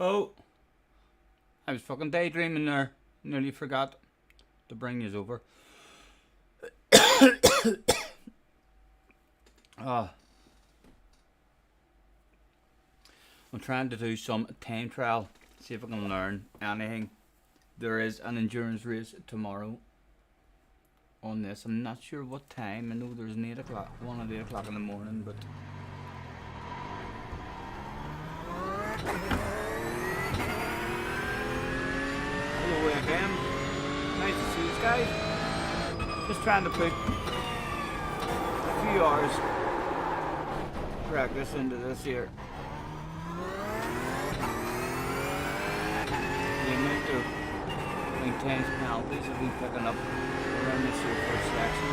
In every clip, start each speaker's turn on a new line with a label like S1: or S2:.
S1: Oh, I was fucking daydreaming there. Nearly forgot to bring you over. Ah, I'm trying to do some time trial, see if I can learn anything. There is an endurance race tomorrow on this. I'm not sure what time. I know there's an 8 o'clock, one at 8 o'clock in the morning, but hello again. Nice to see you guys. Just trying to put a few hours practice into this here. The amount of intense penalties that we're picking up around this here first section.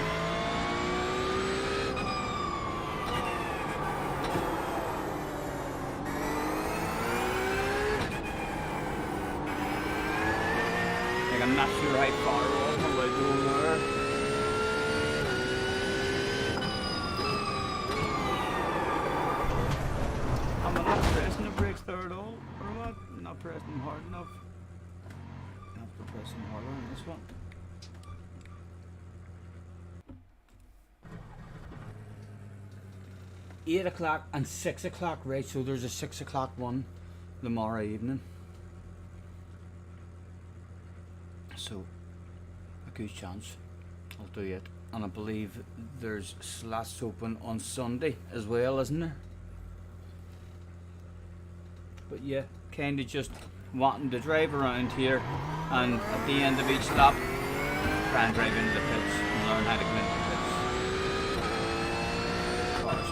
S1: Like I'm not sure how far off am I going there. Am I not pressing the brakes there at all? Or am I not pressing them hard enough? I have to press them harder on this one. Eight o'clock and 6 o'clock, right? So there's a 6 o'clock one tomorrow evening. So a good chance I'll do it. And I believe there's slots open on Sunday as well, isn't there? But yeah, kinda just wanting to drive around here and at the end of each lap try and drive into the pits and learn how to come into the pits. Cars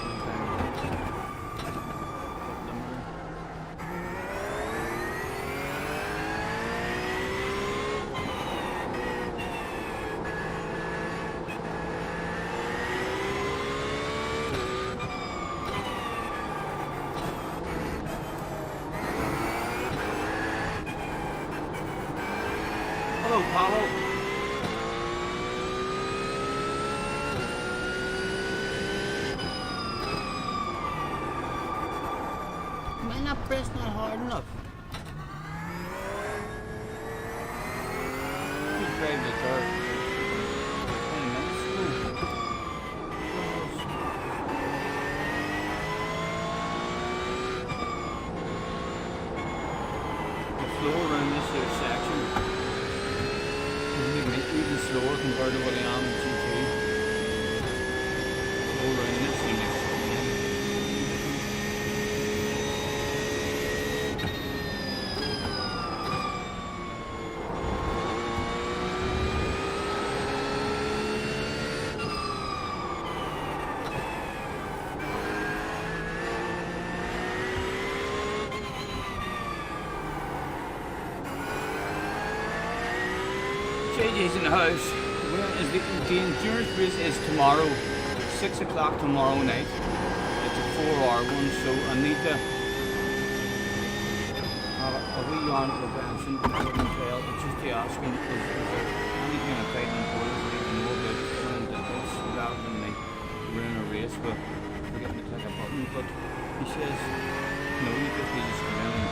S1: hello, Paulo. Am I not pressing that hard enough? Just drive the car. 20 minutes. The flow around this here section even slower compared to what I am in GT. Slow around this unit. JJ's in the house. The endurance race is tomorrow, 6 o'clock tomorrow night. It's a 4-hour one, so I need to have a wee yarn prevention as well. But just to ask him, is there anything I'm fighting for that we can know about when the this rather than me running a race with forgetting to click a button? But he says, no, you just need to come in.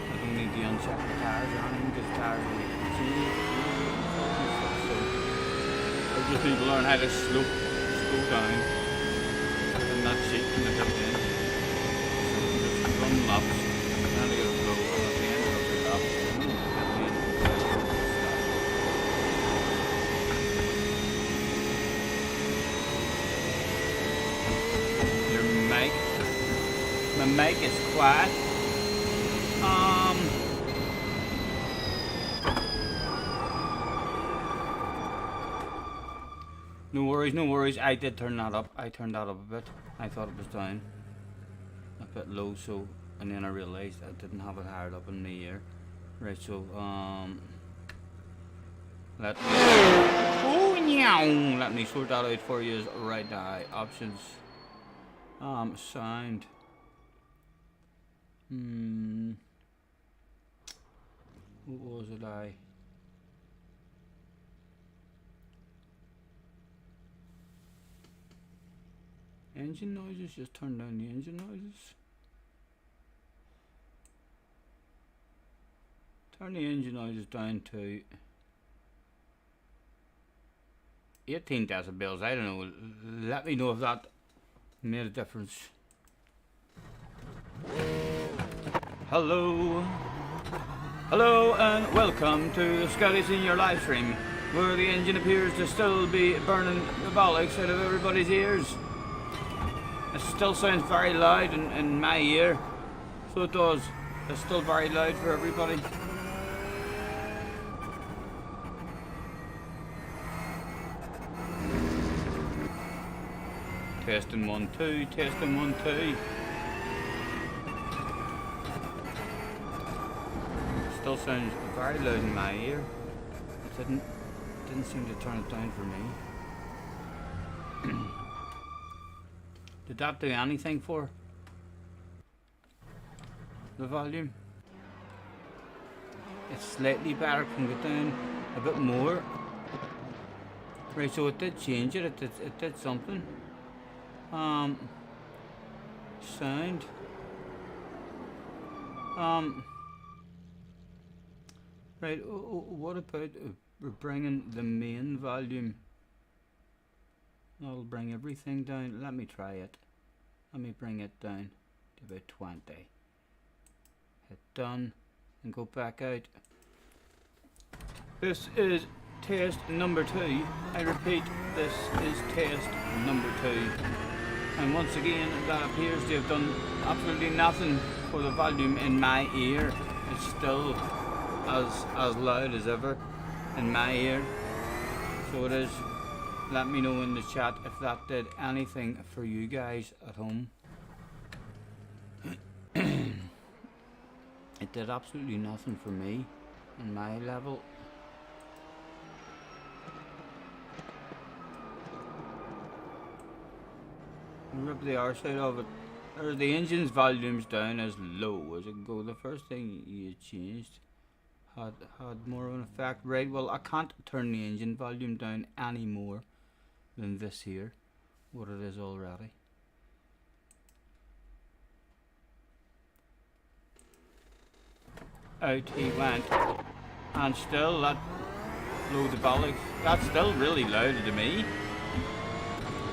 S1: I don't need to uncheck the tires or anything because tires are I just need to learn how to slow down and not cheat when I come in. So just run laps, trying to get a flow, and at the end of the lap, my mic is quiet. No worries. I did turn that up. I turned that up a bit. I thought it was down a bit low, so and then I realised I didn't have it higher up in the ear. Right, so let me sort that out for you right now. Options. Sound. What was it engine noises, just turn down the engine noises. Turn the engine noise down to 18 decibels. I don't know. Let me know if that made a difference. Hello. Hello and welcome to Scotty's in your live stream, where the engine appears to still be burning the bollocks out of everybody's ears. It still sounds very loud in my ear. So it does. It's still very loud for everybody. Testing 1 2, testing 1 2. Still sounds very loud in my ear. It didn't seem to turn it down for me. Did that do anything for the volume? It's slightly better. Can get down a bit more. Right, so it did change it. It did something. Sound. Right, what about bringing the main volume? That'll bring everything down. Let me try it. Let me bring it down to about 20. Hit done and go back out. This is test number 2. I repeat, this is test number 2. And once again, that appears to have done absolutely nothing for the volume in my ear. It's still as loud as ever in my ear. So it is. Let me know in the chat if that did anything for you guys at home. It did absolutely nothing for me on my level. Rip the arse out of it. Or the engine's volume's down as low as it can go. The first thing you changed had more of an effect. Right, well I can't turn the engine volume down any more than this here, what it is already. Out he went, and still that blew the bollocks. That's still really loud to me,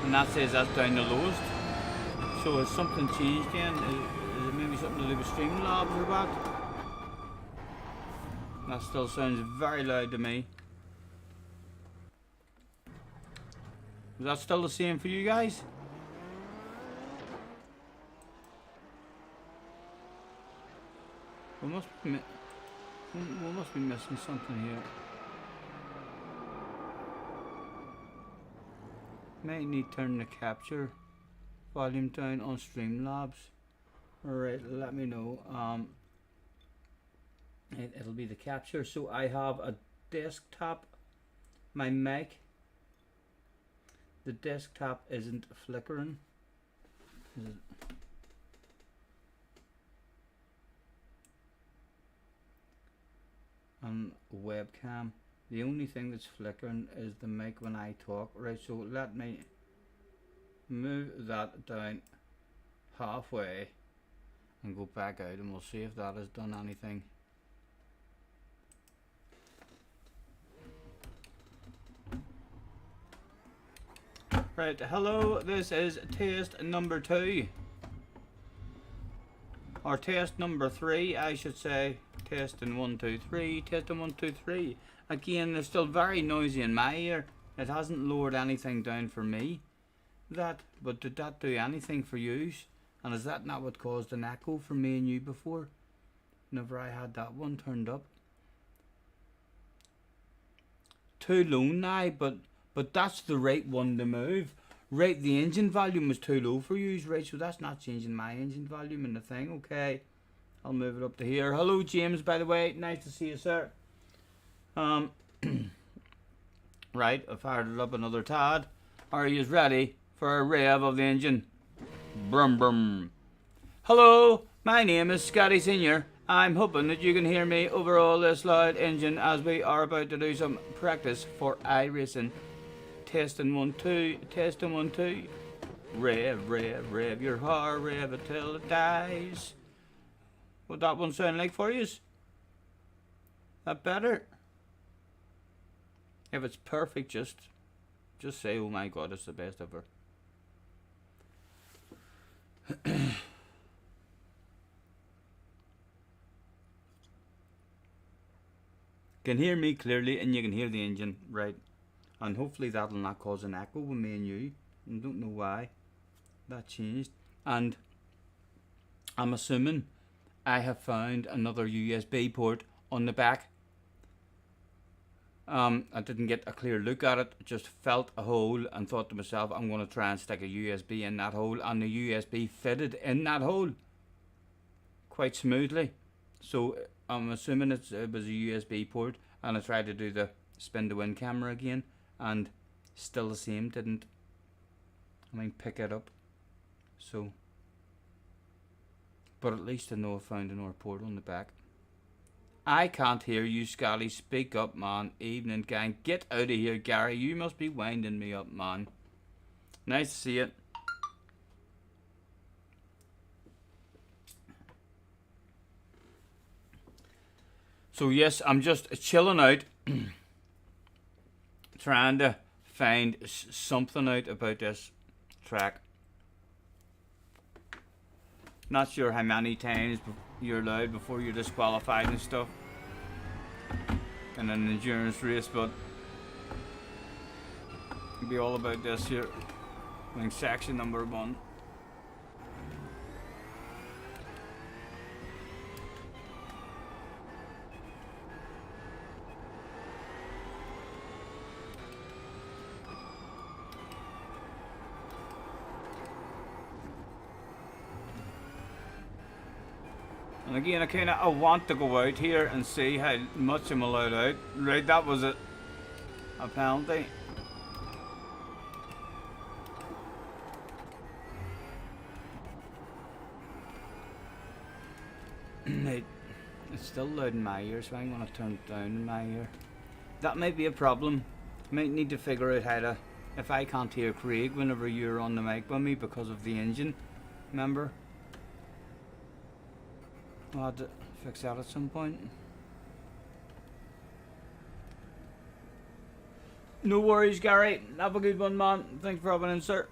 S1: and that says that's down the lowest. So has something changed then? Is it maybe something to do with Streamlabs or what? That still sounds very loud to me. Is that still the same for you guys? We must be missing something here. Might need to turn the capture volume down on Streamlabs. Alright, let me know. It'll be the capture. So I have a desktop, my mic. The desktop isn't flickering. Is it? And webcam. The only thing that's flickering is the mic when I talk. Right, so let me move that down halfway and go back out, and we'll see if that has done anything. Right, hello, this is test number 2. Or test number 3, I should say. Testing 1 2 3, testing 1 2 3. Again, they're still very noisy in my ear. It hasn't lowered anything down for me. But did that do anything for you? And is that not what caused an echo for me and you before? Whenever I had that one turned up. Too low now, but that's the right one to move. Right, the engine volume was too low for you, right? So that's not changing my engine volume in the thing, okay? I'll move it up to here. Hello, James, by the way. Nice to see you, sir. Right, I fired it up another tad. Are you ready for a rev of the engine? Brum brum. Hello, my name is Scotty Senior. I'm hoping that you can hear me over all this loud engine as we are about to do some practice for Iracing. Testing 1 2, testing 1 2. Rev, rev, rev your heart, rev it till it dies. What that one sound like for you? That better? If it's perfect, just say, oh my god, it's the best ever. Can hear me clearly and you can hear the engine, right? And hopefully that'll not cause an echo with me and you. I don't know why that changed. And I'm assuming I have found another USB port on the back. I didn't get a clear look at it, just felt a hole and thought to myself, I'm going to try and stick a USB in that hole, and the USB fitted in that hole quite smoothly. So I'm assuming it was a USB port, and I tried to do the spin to win camera again, and still the same, didn't pick it up. So, but at least I know I found another port on the back. I can't hear you, Scotty. Speak up, man. Evening, gang. Get out of here, Gary. You must be winding me up, man. Nice to see it. So yes, I'm just chilling out, trying to find something out about this track. Not sure how many times you're allowed before you're disqualified and stuff in an endurance race, but it'll be all about this here. I think section number 1. And again, I want to go out here and see how much I'm allowed out. Right, that was a penalty. It's still loud in my ear, so I'm going to turn it down in my ear. That might be a problem. Might need to figure out how to, if I can't hear Craig whenever you're on the mic with me because of the engine, remember? I'll have to fix that at some point. No worries, Gary. Have a good one, man. Thanks for having in, sir.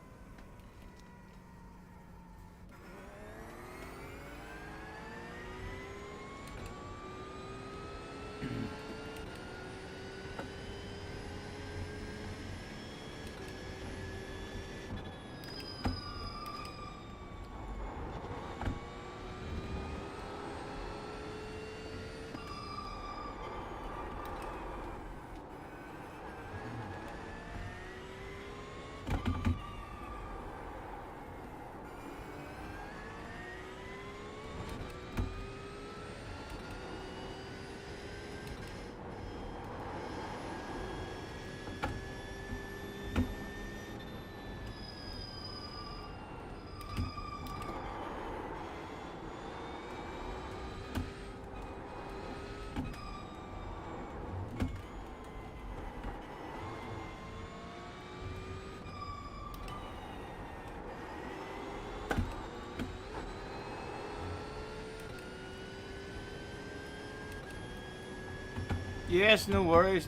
S1: Yes, no worries,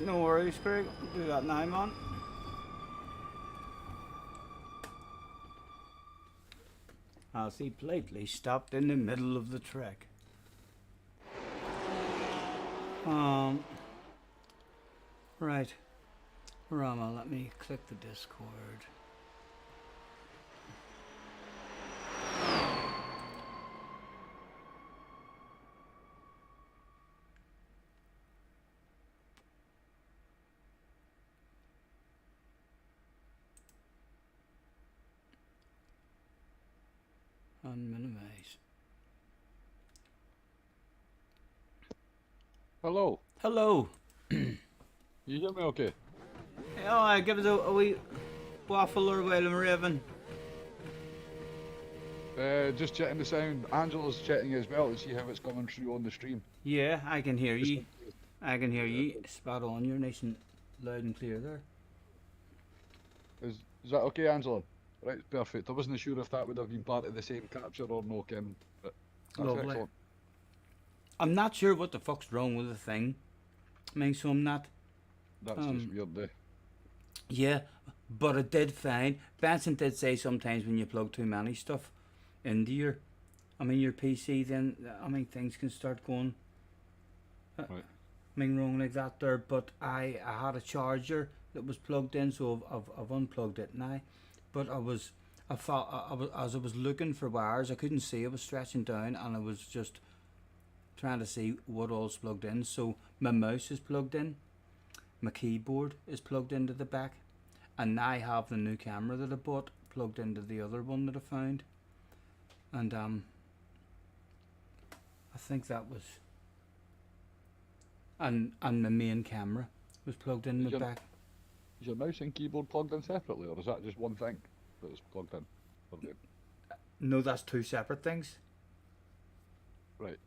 S1: Craig. I'll do that now, man. I'll see politely stopped in the middle of the track. Right. Rama, let me click the Discord. And minimize.
S2: Hello.
S1: Hello.
S2: You hear me okay?
S1: Oh, I give us a wee waffler while I'm raving.
S2: Just checking the sound. Angela's checking as well to see how it's coming through on the stream.
S1: Yeah, I can hear you. I can hear you. Spot on. You're nice and loud and clear there.
S2: Is that okay, Angela? Right, perfect. I wasn't sure if that would have been part of the same capture or no, Ken. But that's
S1: Lovely.
S2: excellent.
S1: I'm not sure what the fuck's wrong with the thing. I mean, so I'm not.
S2: That's just weird, eh?
S1: Yeah, but I did find Benson did say sometimes when you plug too many stuff into your PC, then things can start going.
S2: Right.
S1: Wrong like that there. But I had a charger that was plugged in, so I've unplugged it now. But I thought as I was looking for wires, I couldn't see. I was stretching down, and I was just trying to see what all's plugged in. So my mouse is plugged in, my keyboard is plugged into the back, and now I have the new camera that I bought plugged into the other one that I found, and I think that was, and my main camera was plugged in the back.
S2: Is your mouse and keyboard plugged in separately, or is that just one thing that's plugged in?
S1: No, that's two separate things.
S2: Right.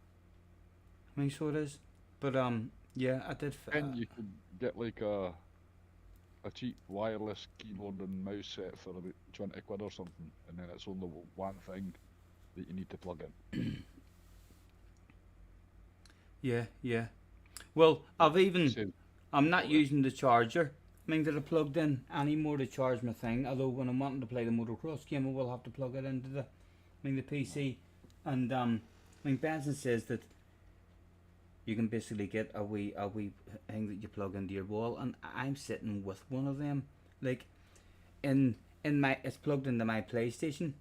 S1: So it is, but yeah, I did.
S2: And you could get like a cheap wireless keyboard and mouse set for about 20 quid or something, and then it's only one thing that you need to plug in.
S1: Yeah. Well, I'm not using the charger. That I plugged in anymore to charge my thing. Although when I'm wanting to play the motocross game, I will have to plug it into the PC. And Benson says that you can basically get a wee thing that you plug into your wall, and I'm sitting with one of them. Like it's plugged into my PlayStation.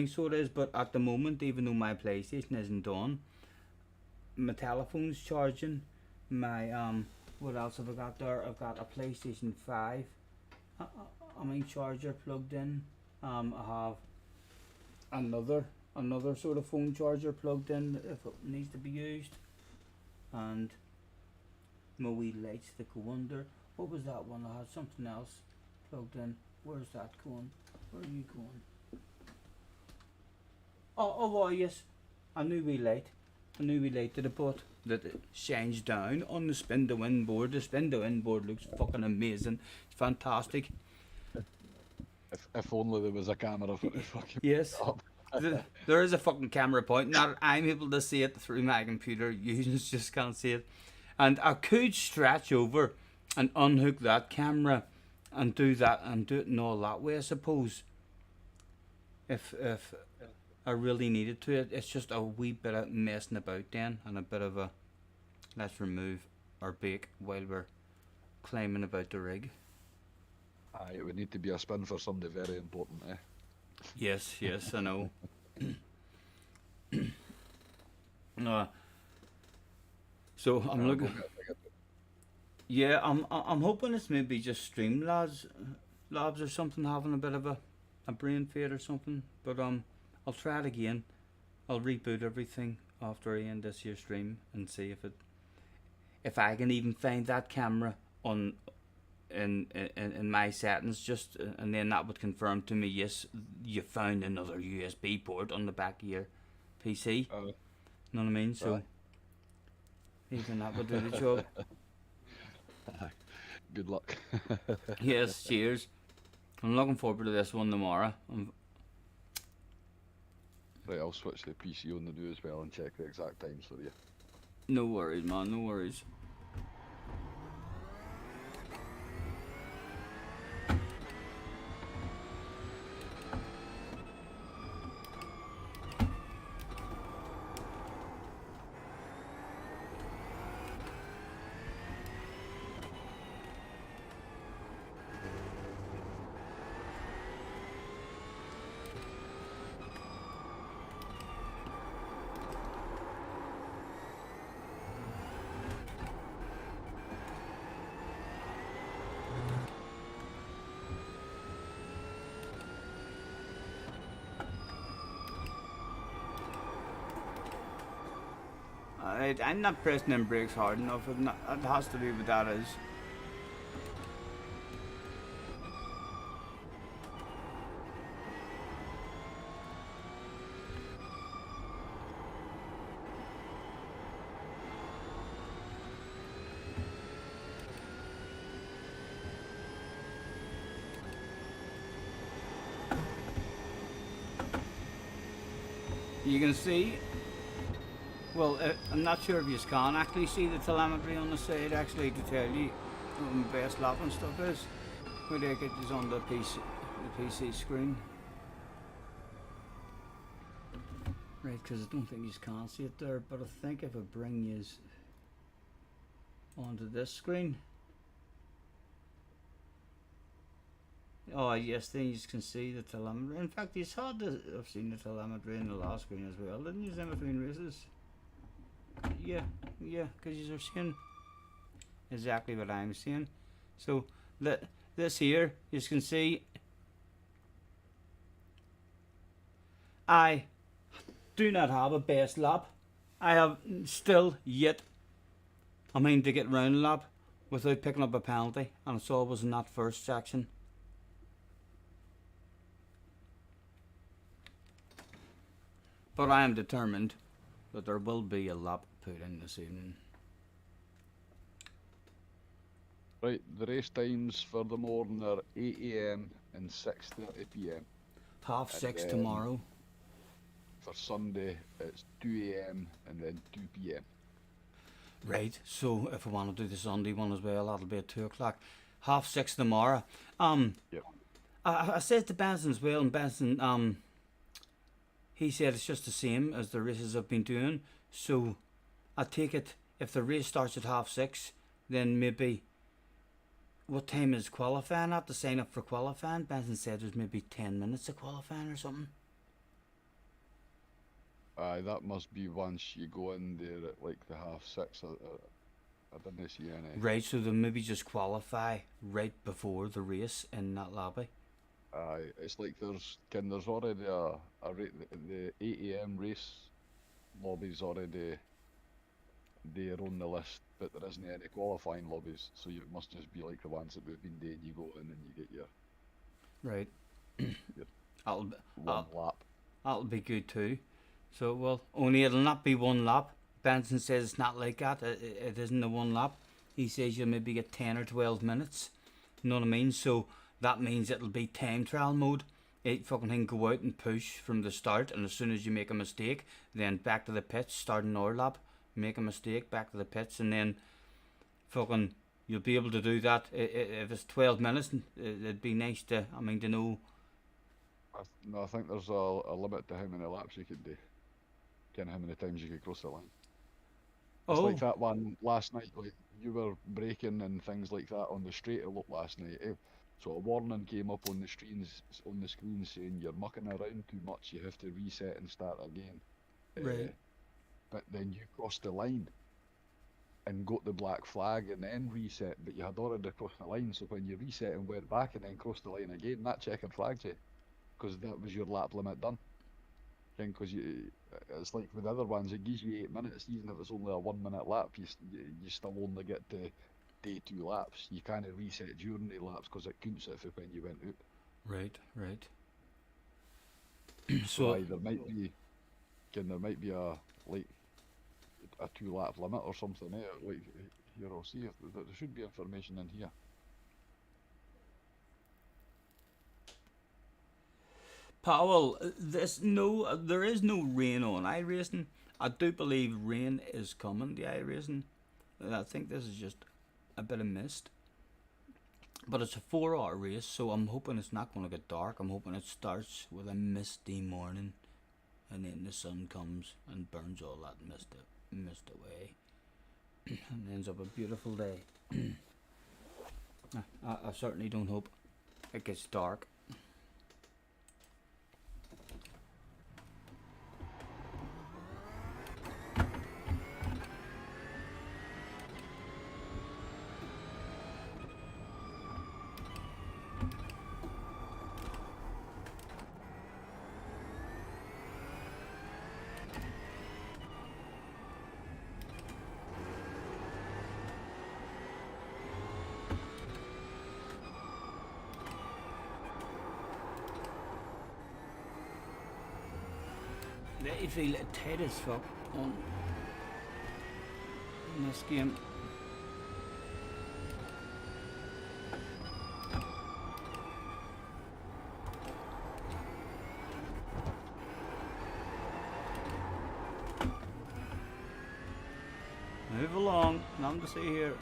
S1: So it is. But at the moment, even though my PlayStation isn't on, my telephone's charging. My what else have I got there? I've got a PlayStation 5 charger plugged in. I have another sort of phone charger plugged in if it needs to be used, and my wee lights that go under. What was that one? I had something else plugged in. Where's that going? Where are you going? Oh yes, a new wee light that I bought that it shines down on the spin to win board. The spin to win board looks fucking amazing. It's fantastic.
S2: If only there was a camera for it fucking.
S1: Yes. There is a fucking camera point. Now I'm able to see it through my computer. You just can't see it. And I could stretch over and unhook that camera and do that and do it in all that way, I suppose. If I really needed to. It's just a wee bit of messing about then, and a bit of a let's remove our bake while we're climbing about the rig.
S2: Aye, it would need to be a spin for somebody very important, eh?
S1: Yes, I know. So I'm looking. Yeah, I'm hoping it's maybe just Streamlabs or something having a bit of a brain fade or something. But I'll try it again. I'll reboot everything after I end this year's stream and see if I can even find that camera on in my settings, just and then that would confirm to me, yes, you found another USB port on the back of your PC. You know what I mean? So even that would do the job.
S2: Good luck.
S1: Yes, cheers. I'm looking forward to this one tomorrow.
S2: Right, I'll switch the PC on the do as well and check the exact times for you.
S1: No worries, man, no worries. I'm not pressing them brakes hard enough. It has to be what that is. You can see Well, I'm not sure if you can actually see the telemetry on the side actually to tell you when best lap and stuff is. Where they get this on the PC screen. Right, because I don't think you can see it there, but I think if I bring you onto this screen. Oh yes, then you can see the telemetry. In fact, you saw I've seen the telemetry in the last screen as well, didn't you? In between races. Yeah, because you're seeing exactly what I'm seeing. So this here, you can see I do not have a best lap. I have still yet, to get round a lap without picking up a penalty, and it's always in that first section. But I am determined that there will be a lap put in this evening.
S2: Right, the race times for the morning are 8 AM and 6:30 PM.
S1: 6:30 tomorrow.
S2: For Sunday, it's 2 AM and then 2 PM.
S1: Right, so if I want to do the Sunday one as well, that'll be at 2 o'clock. 6:30 tomorrow.
S2: Yep.
S1: I said to Benson as well, and Benson, he said it's just the same as the races I've been doing. So I take it if the race starts at 6:30, then maybe what time is qualifying? I have to sign up for qualifying. Benson said there's maybe 10 minutes of qualifying or something.
S2: That must be once you go in there at like the 6:30. I didn't see any.
S1: Right, so they'll maybe just qualify right before the race in that lobby.
S2: It's like there's already the 8 AM race lobbies already there on the list, but there isn't any qualifying lobbies, so it must just be like the ones that we've been doing. You go in and you get your
S1: right.
S2: your
S1: one
S2: lap.
S1: That'll be good too. So well, only it'll not be one lap. Benson says it's not like that. It isn't a one lap. He says you'll maybe get 10 or 12 minutes. You know what I mean? So that means it'll be time trial mode. It fucking thing go out and push from the start, and as soon as you make a mistake, then back to the pits, start another lap, make a mistake, back to the pits, and then fucking you'll be able to do that. If it's 12 minutes, it'd be nice to know.
S2: I think there's a limit to how many laps you can do. How many times you can cross the line. It's like that one last night, like you were braking and things like that on the straight last night. So a warning came up on the screen saying you're mucking around too much, you have to reset and start again.
S1: Right.
S2: But then you crossed the line and got the black flag and then reset, but you had already crossed the line, so when you reset and went back and then crossed the line again, that checkered flagged you, because that was your lap limit done. Because it's like with the other ones, it gives you 8 minutes, even if it's only a 1 minute lap, you still only get to day 2 laps. You can't reset during the laps because it counts it for when you went out.
S1: Right.
S2: So there might be a 2 lap limit or something. Like here, I'll see if there should be information in here.
S1: Powell, there is no rain on iRacing. I do believe rain is coming to iRacing. I think this is just a bit of mist. But it's a 4-hour race, so I'm hoping it's not going to get dark. I'm hoping it starts with a misty morning, and then the sun comes and burns all that mist away, and ends up a beautiful day. I certainly don't hope it gets dark. They feel tight as fuck in this game. Move along. Nothing to see here.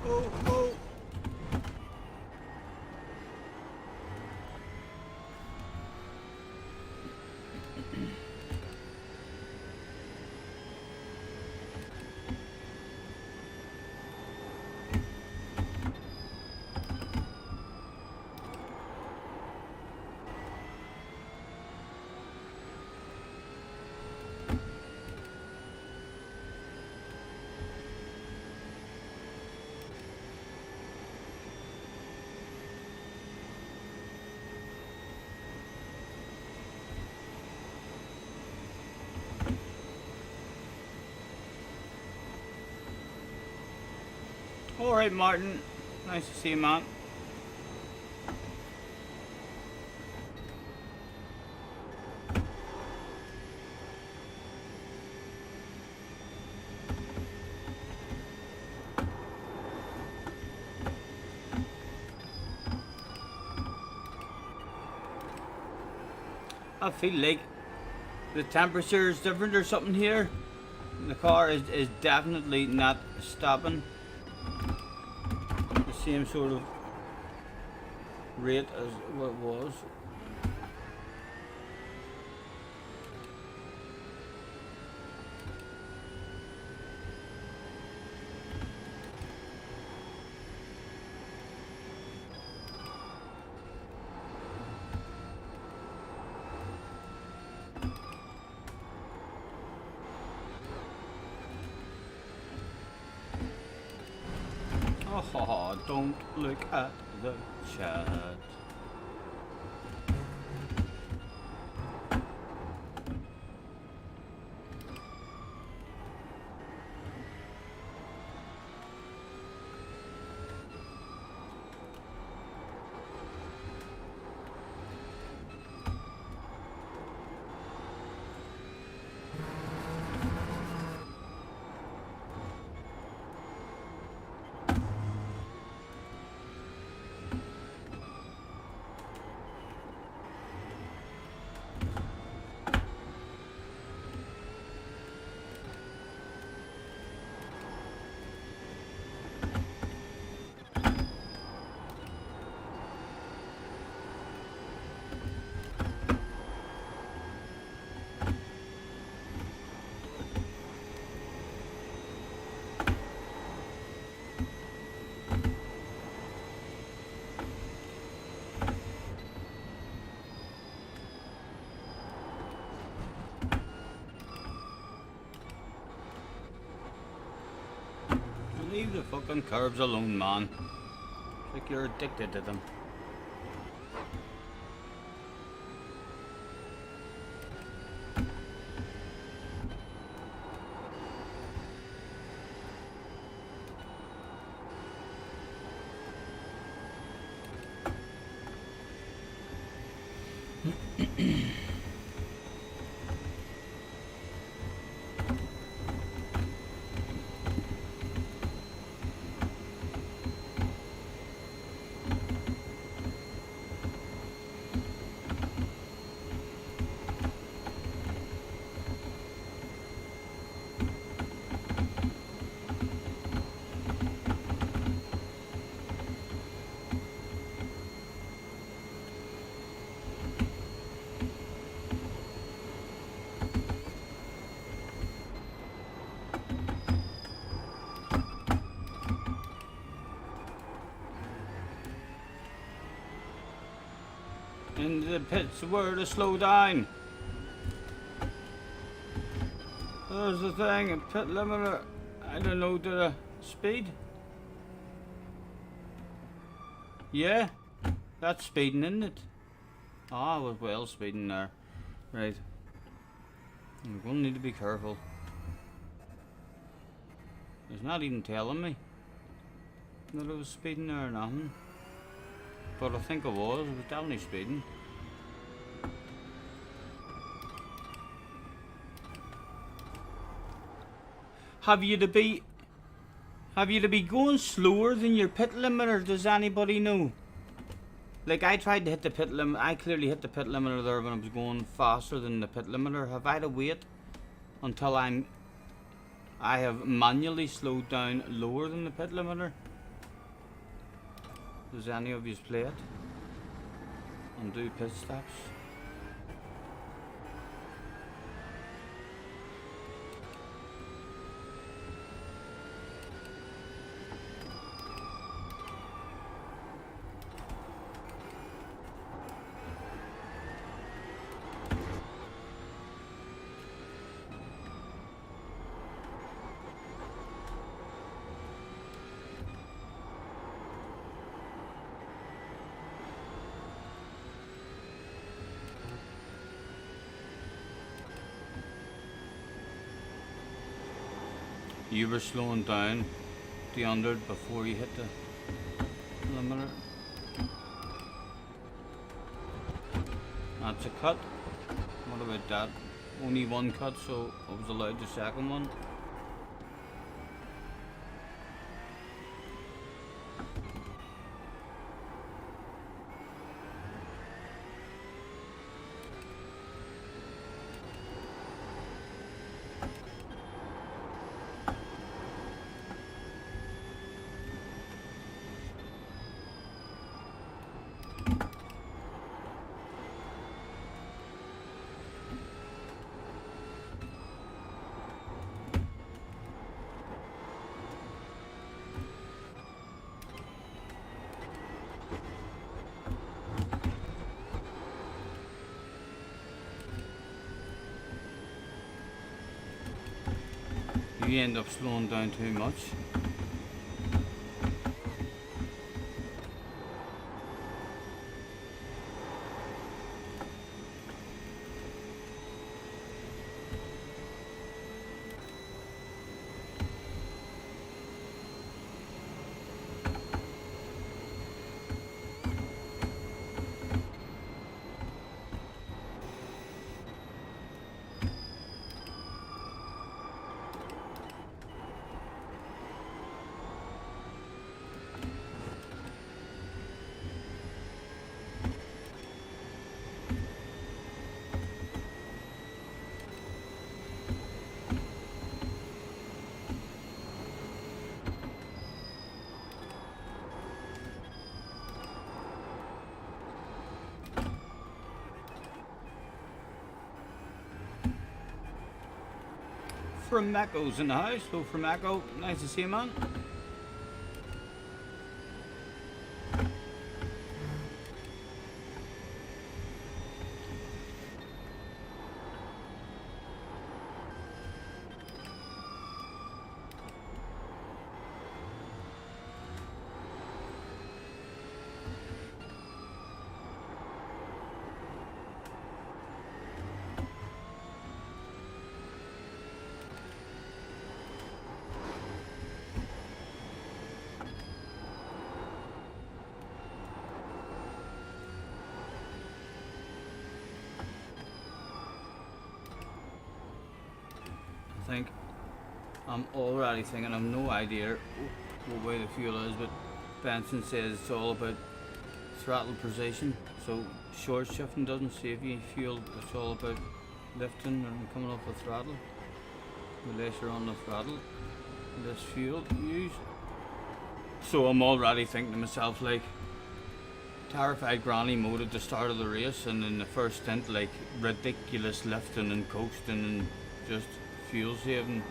S1: Oh, oh. All right, Martin. Nice to see you, man. I feel like the temperature is different or something here. The car is definitely not stopping the same sort of rate as what it was. Oh, don't look at the chat. Leave the fucking curbs alone, man. It's like you're addicted to them. In the pits where to slow down. There's the thing, a pit limiter. I don't know, to the speed. Yeah, that's speeding, isn't it? Ah, I was well speeding there. Right. I'm going to need to be careful. It's not even telling me that I was speeding there or nothing. But I think I was definitely speeding. Have you to be going slower than your pit limiter? Does anybody know? Like, I tried to hit the pit limit. I clearly hit the pit limiter there when I was going faster than the pit limiter. Have I to wait until I have manually slowed down lower than the pit limiter? Does any of you play it and do pit stops? You were slowing down the 100 before you hit the limiter. That's a cut. What about that? Only one cut, so I was allowed the second one. You end up slowing down too much. from Echo's in the house. Hello from Echo. Nice to see you, man. Think I'm already thinking I've no idea what way the fuel is, but Benson says it's all about throttle precision. So short shifting doesn't save you fuel, it's all about lifting and coming off the throttle. The less you're on the throttle, the less fuel you use. So I'm already thinking to myself, like, terrified granny mode at the start of the race, and in the first stint, like, ridiculous lifting and coasting and just fuel saving.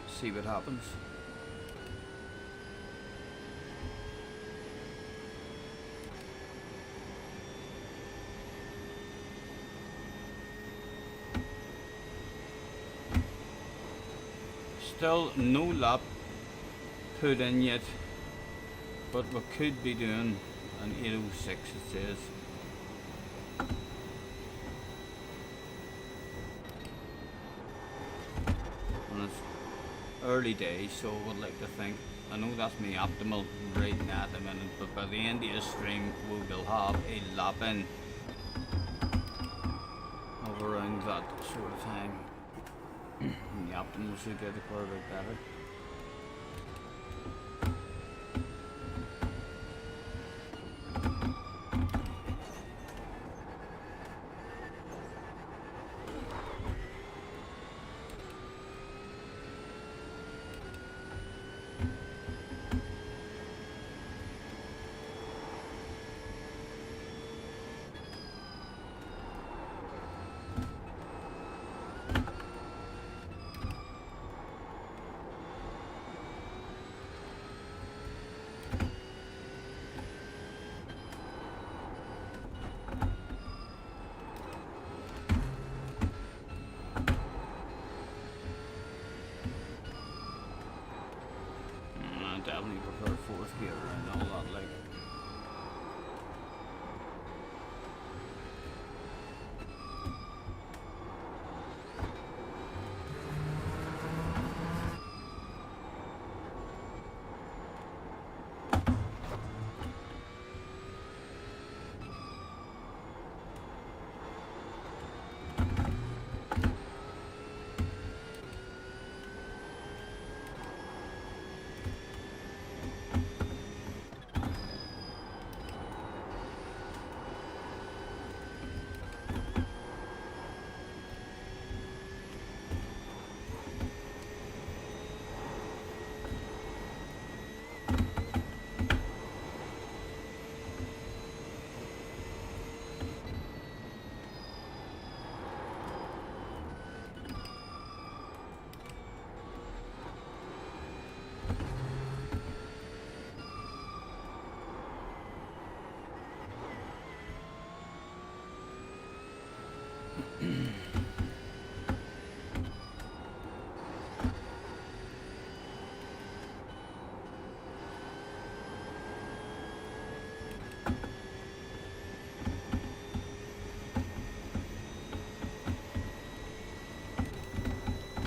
S1: See what happens. Still no lap put in yet, but we could be doing an 8:06 it says. And it's early days, so I would like to think, I know that's me optimal right now at the minute, but by the end of the stream we will have a lap in of around that sort of time. And the optimal should get the car a bit better. Definitely prefer fourth gear and all that, like.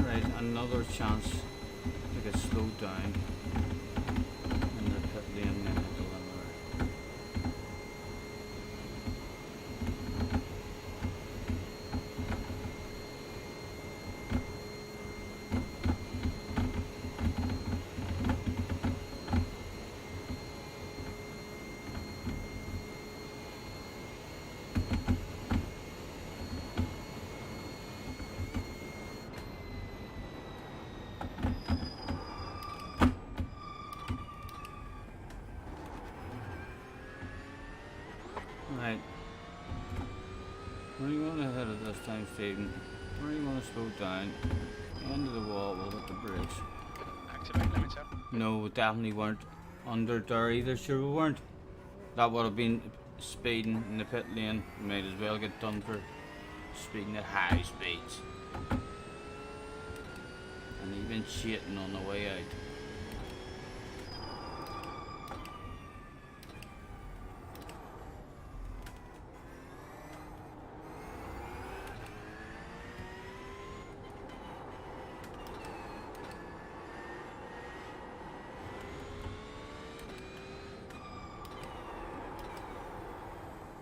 S1: Right, another chance to get slowed down in the pit lane then at the limiter. Right. Where are you going to hit it this time, Stephen? Where are you going to slow down? End of the wall, we'll hit the brakes.
S3: Activate limits up.
S1: No, we definitely weren't under there either, sure we weren't. That would have been speeding in the pit lane. We might as well get done for speeding at high speeds. And even shitting on the way out.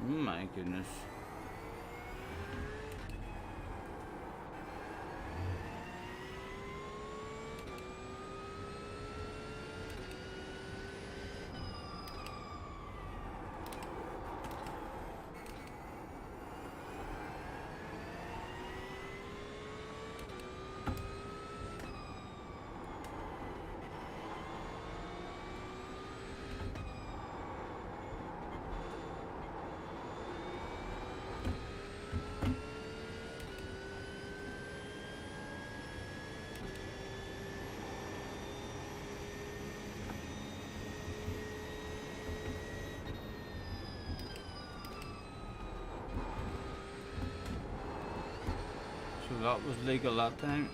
S1: My goodness. So that was legal that time.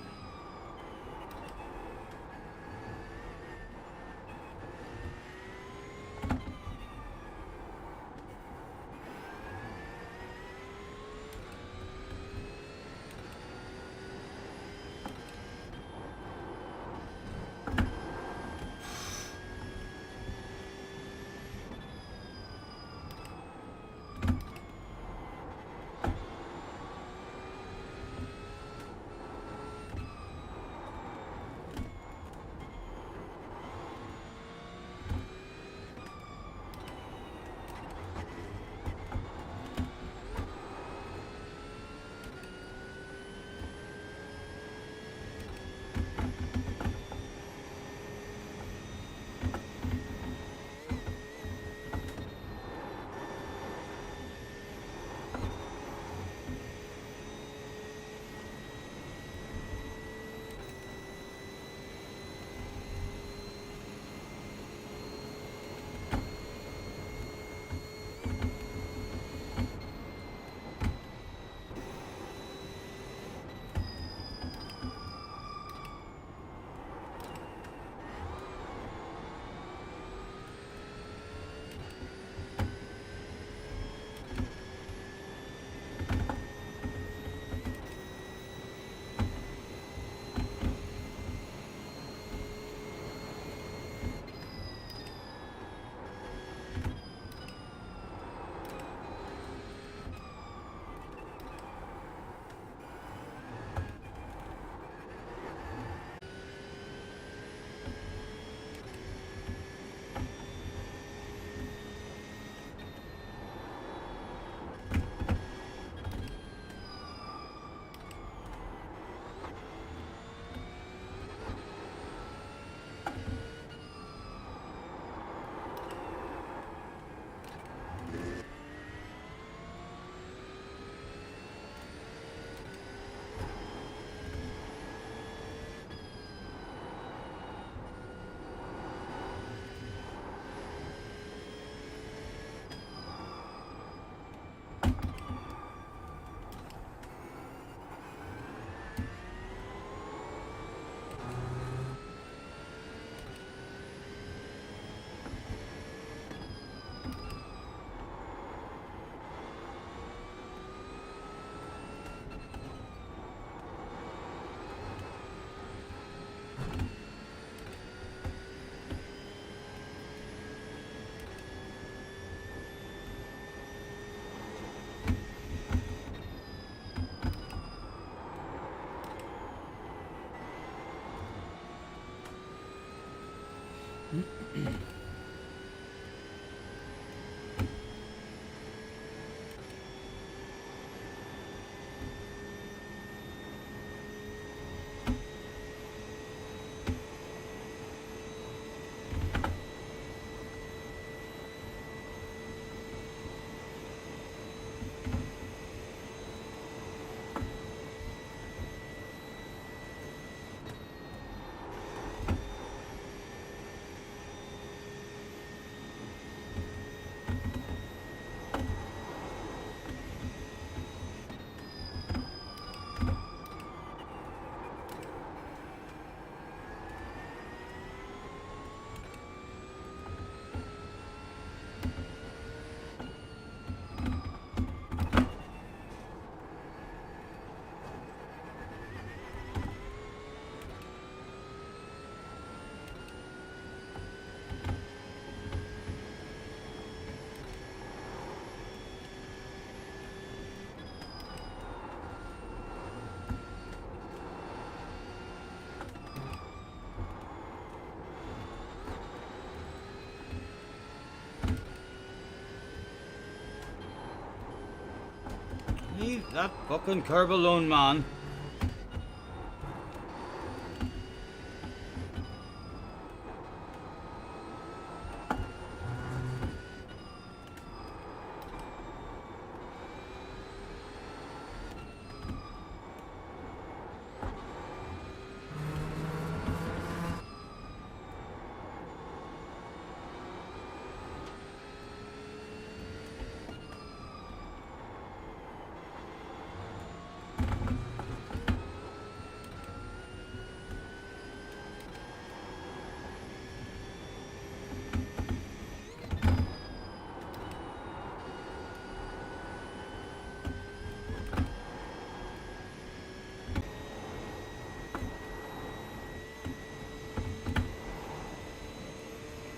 S1: Leave that fucking curb alone, man.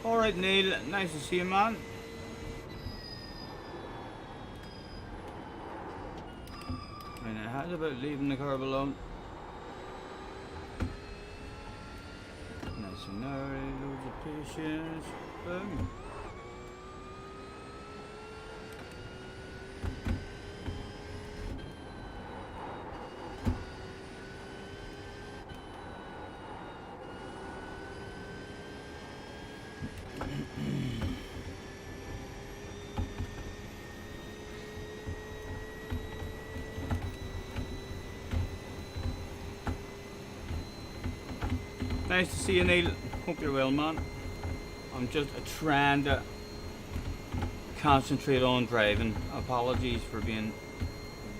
S1: Alright, Neil, nice to see you, man. And I had about leaving the curb alone. Nice and early, loads of patience. Boom. Nice to see you, Neil. Hope you're well, man. I'm just trying to concentrate on driving. Apologies for being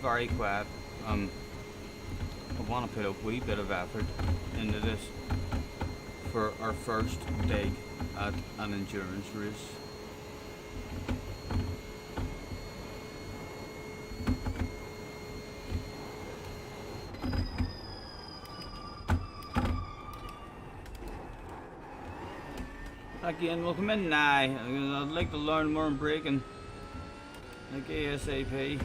S1: very quiet. I want to put a wee bit of effort into this for our first dig at an endurance race. Again, welcome in now. I'd like to learn more on braking, like ASAP.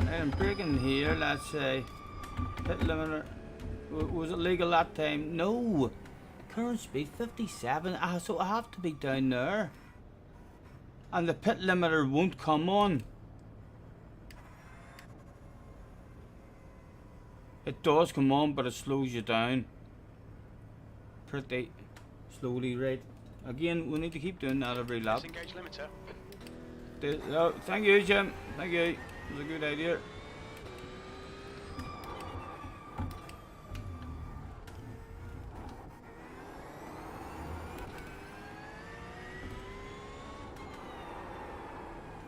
S1: I'm braking here, let's say. Pit limiter. Was it legal that time? No. Current speed 57. So I have to be down there. And the pit limiter won't come on. It does come on, but it slows you down. Pretty slowly, right? Again, we need to keep doing that every lap.
S3: Disengage limiter.
S1: Oh, thank you, Jim. Thank you. It was a good idea.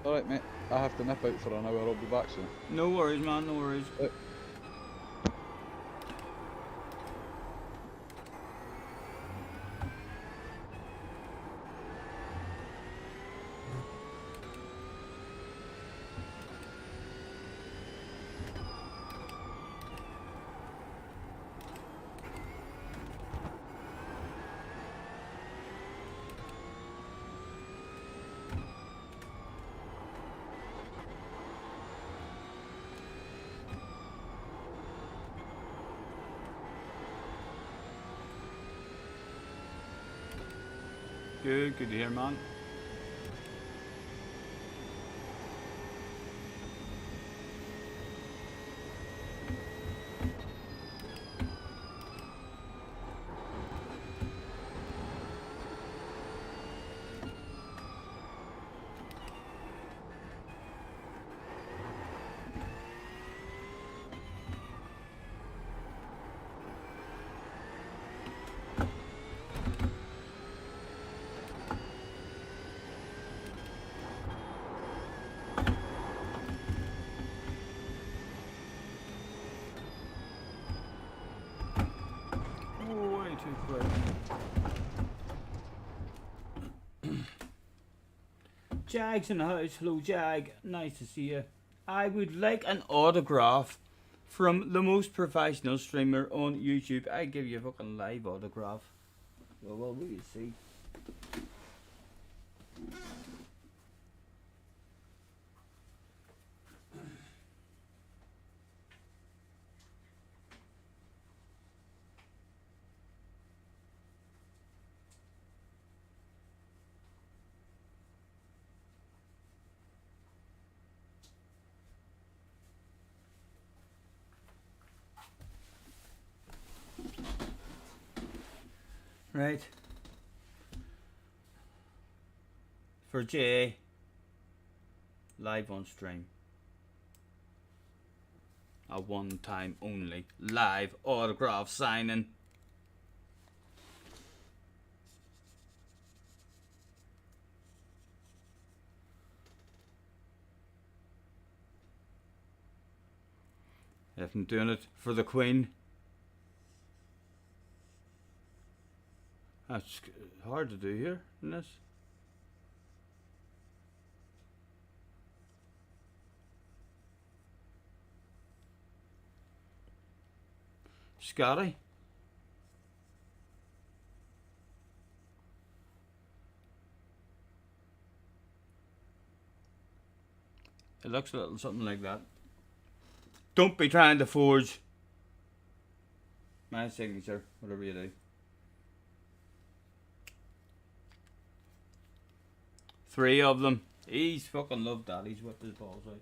S2: Alright, mate. I have to nip out for an hour. I'll be back soon.
S1: No worries, man. No worries. Good to hear, man. Way too quick. Jag's in the house. Hello, Jag. Nice to see you. I would like an autograph from the most professional streamer on YouTube. I give you a fucking live autograph. Well, we'll see. Right. For Jay. Live on stream. A one time only live autograph signing. If I'm doing it for the Queen. That's hard to do here, isn't it? Scotty. It looks a little something like that. Don't be trying to forge my signature, whatever you do. 3 of them. He's fucking loved that. He's whipped his balls out.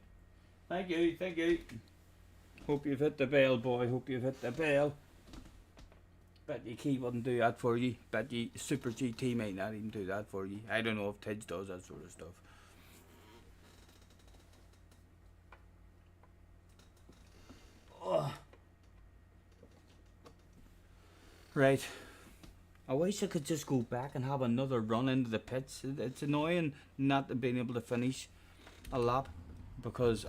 S1: Thank you, thank you. Hope you've hit the bell, boy. Hope you've hit the bell. Bet you Key wouldn't do that for you. Bet you Super GT might not even do that for you. I don't know if Tidge does that sort of stuff. Oh. Right. I wish I could just go back and have another run into the pits. It's annoying not being able to finish a lap, because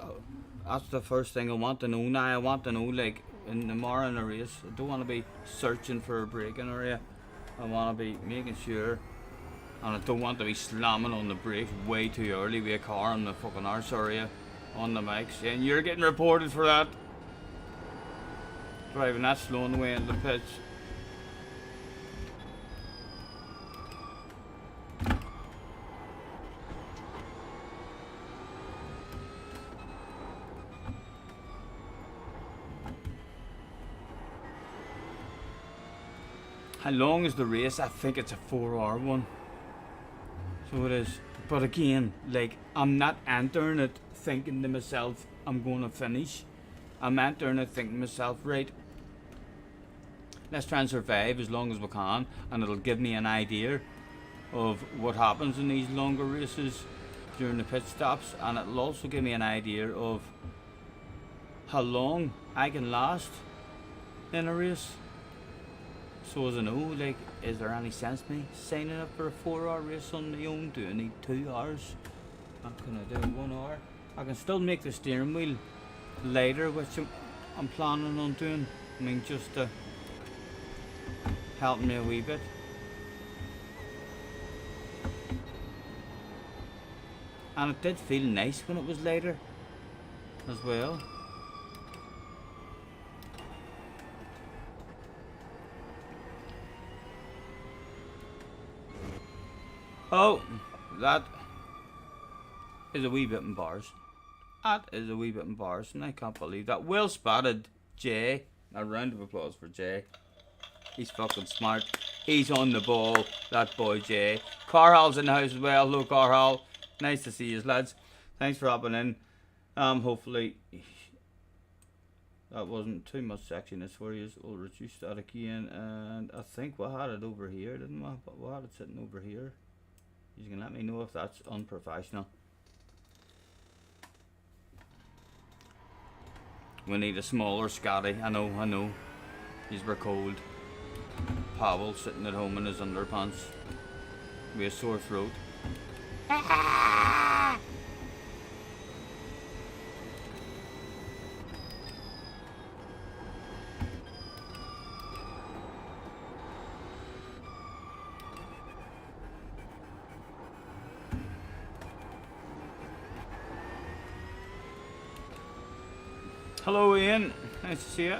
S1: that's the first thing I want to know now. I want to know, like, in tomorrow in a race, I don't want to be searching for a braking area. I want to be making sure, and I don't want to be slamming on the brakes way too early with a car in the fucking arse area on the mics. And you're getting reported for that. Driving that slow on the way into the pits. How long is the race? I think it's a 4-hour one. So it is. But again, like, I'm not entering it thinking to myself, I'm going to finish. I'm entering it thinking to myself, right, let's try and survive as long as we can, and it'll give me an idea of what happens in these longer races during the pit stops, and it'll also give me an idea of how long I can last in a race. So as I know, like, is there any sense me signing up for a 4-hour race on my own? Do I need 2 hours? How can I do 1 hour? I can still make the steering wheel lighter, which I'm planning on doing. I mean, just to help me a wee bit. And it did feel nice when it was lighter as well. Oh, that is a wee bit embarrassing. That is a wee bit embarrassing. I can't believe that. Well spotted, Jay. A round of applause for Jay. He's fucking smart. He's on the ball, that boy Jay. Carhal's in the house as well. Hello, Carhal. Nice to see you, lads. Thanks for hopping in. Hopefully that wasn't too much sexiness for you. We'll reduce that again. And I think we had it over here, didn't we? But we had it sitting over here. You can let me know if that's unprofessional. We need a smaller Scotty. I know. These were cold. Pavel sitting at home in his underpants with a sore throat. Hello, Ian. Nice to see you.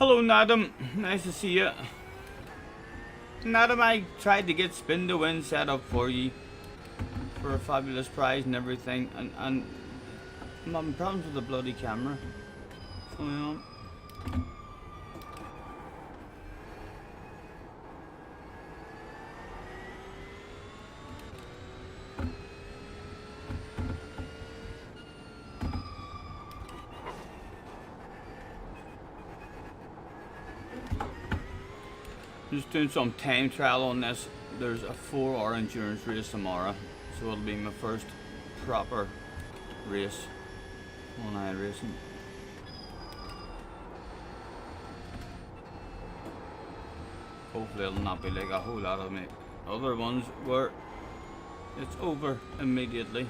S1: Hello, Nadam. Nice to see you. Nadam, I tried to get Spin to Win set up for you for a fabulous prize and everything, and I'm having problems with the bloody camera. What's going on? Just doing some time trial on this. There's a 4-hour endurance race tomorrow, so it'll be my first proper race on Iracing. Hopefully it'll not be like a whole lot of my other ones where it's over immediately.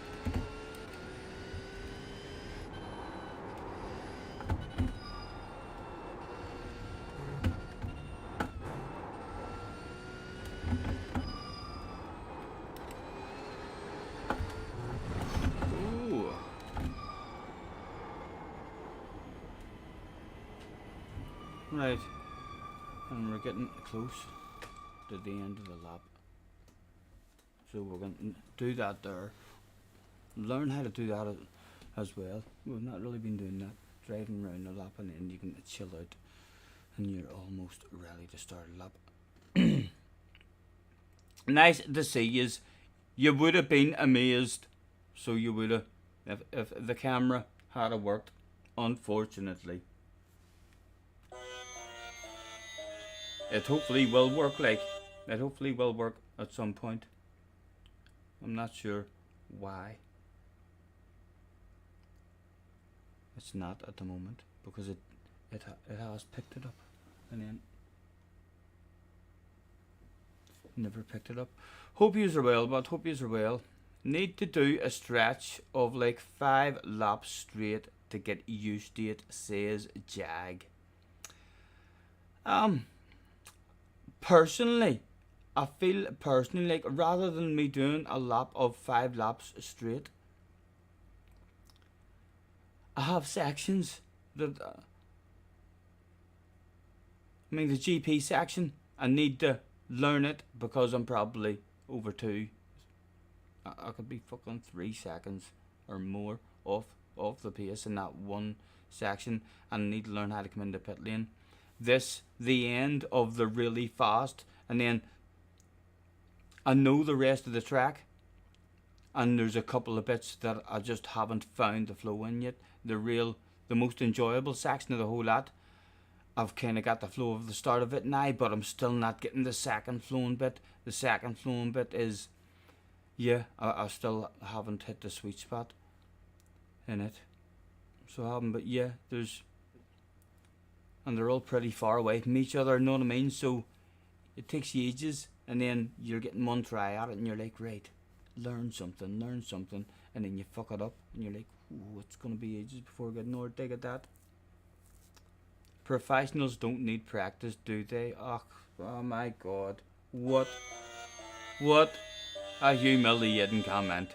S1: Right, and we're getting close to the end of the lap, so we're going to do that there. Learn how to do that as well. We've not really been doing that, driving around the lap, and then you can chill out and you're almost ready to start a lap. Nice to see yous. You would have been amazed, so you would have, if the camera had worked, unfortunately. It hopefully will work, like, it hopefully will work at some point. I'm not sure why it's not at the moment, because it has picked it up and then never picked it up. Hope yous are well, but hope yous are well. Need to do a stretch of like 5 laps straight to get used to it, says Jag. Personally, I feel like rather than me doing a lap of 5 laps straight, I have sections that, I mean the GP section, I need to learn it because I'm probably over 2. I could be fucking 3 seconds or more off the pace in that one section, and I need to learn how to come into pit lane. This, the end of the really fast, and then I know the rest of the track, and there's a couple of bits that I just haven't found the flow in yet. The most enjoyable section of the whole lot, I've kind of got the flow of the start of it now, but I'm still not getting the second flowing bit. The second flowing bit is, yeah, I still haven't hit the sweet spot in it. So I haven't, but yeah, and they're all pretty far away from each other, you know what I mean? So it takes you ages, and then you're getting one try at it, and you're like, right, learn something, and then you fuck it up, and you're like, ooh, it's going to be ages before I get another dig at that. Professionals don't need practice, do they? Oh my god. What a humiliating comment.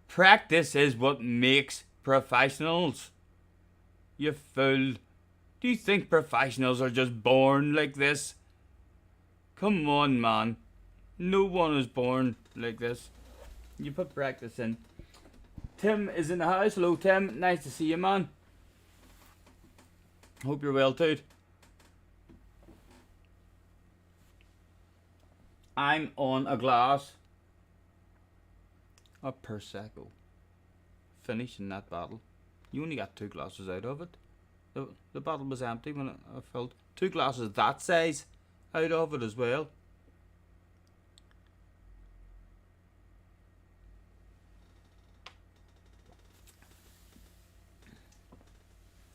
S1: Practice is what makes professionals. You fool. Do you think professionals are just born like this? Come on, man. No one is born like this. You put practice in. Tim is in the house. Hello, Tim. Nice to see you, man. Hope you're well, dude. I'm on a glass of Prosecco. Finishing that bottle. You only got 2 glasses out of it. The bottle was empty when I filled 2 glasses that size out of it as well.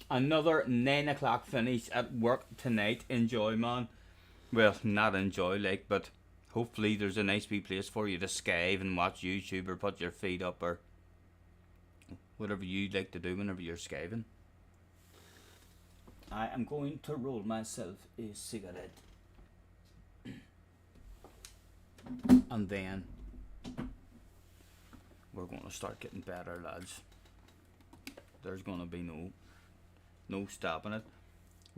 S1: Another 9 o'clock finish at work tonight. Enjoy, man. Well, not enjoy, like, but hopefully there's a nice wee place for you to skive and watch YouTube or put your feet up or whatever you like to do whenever you're skiving. I am going to roll myself a cigarette. And then we're going to start getting better, lads. There's going to be no stopping it.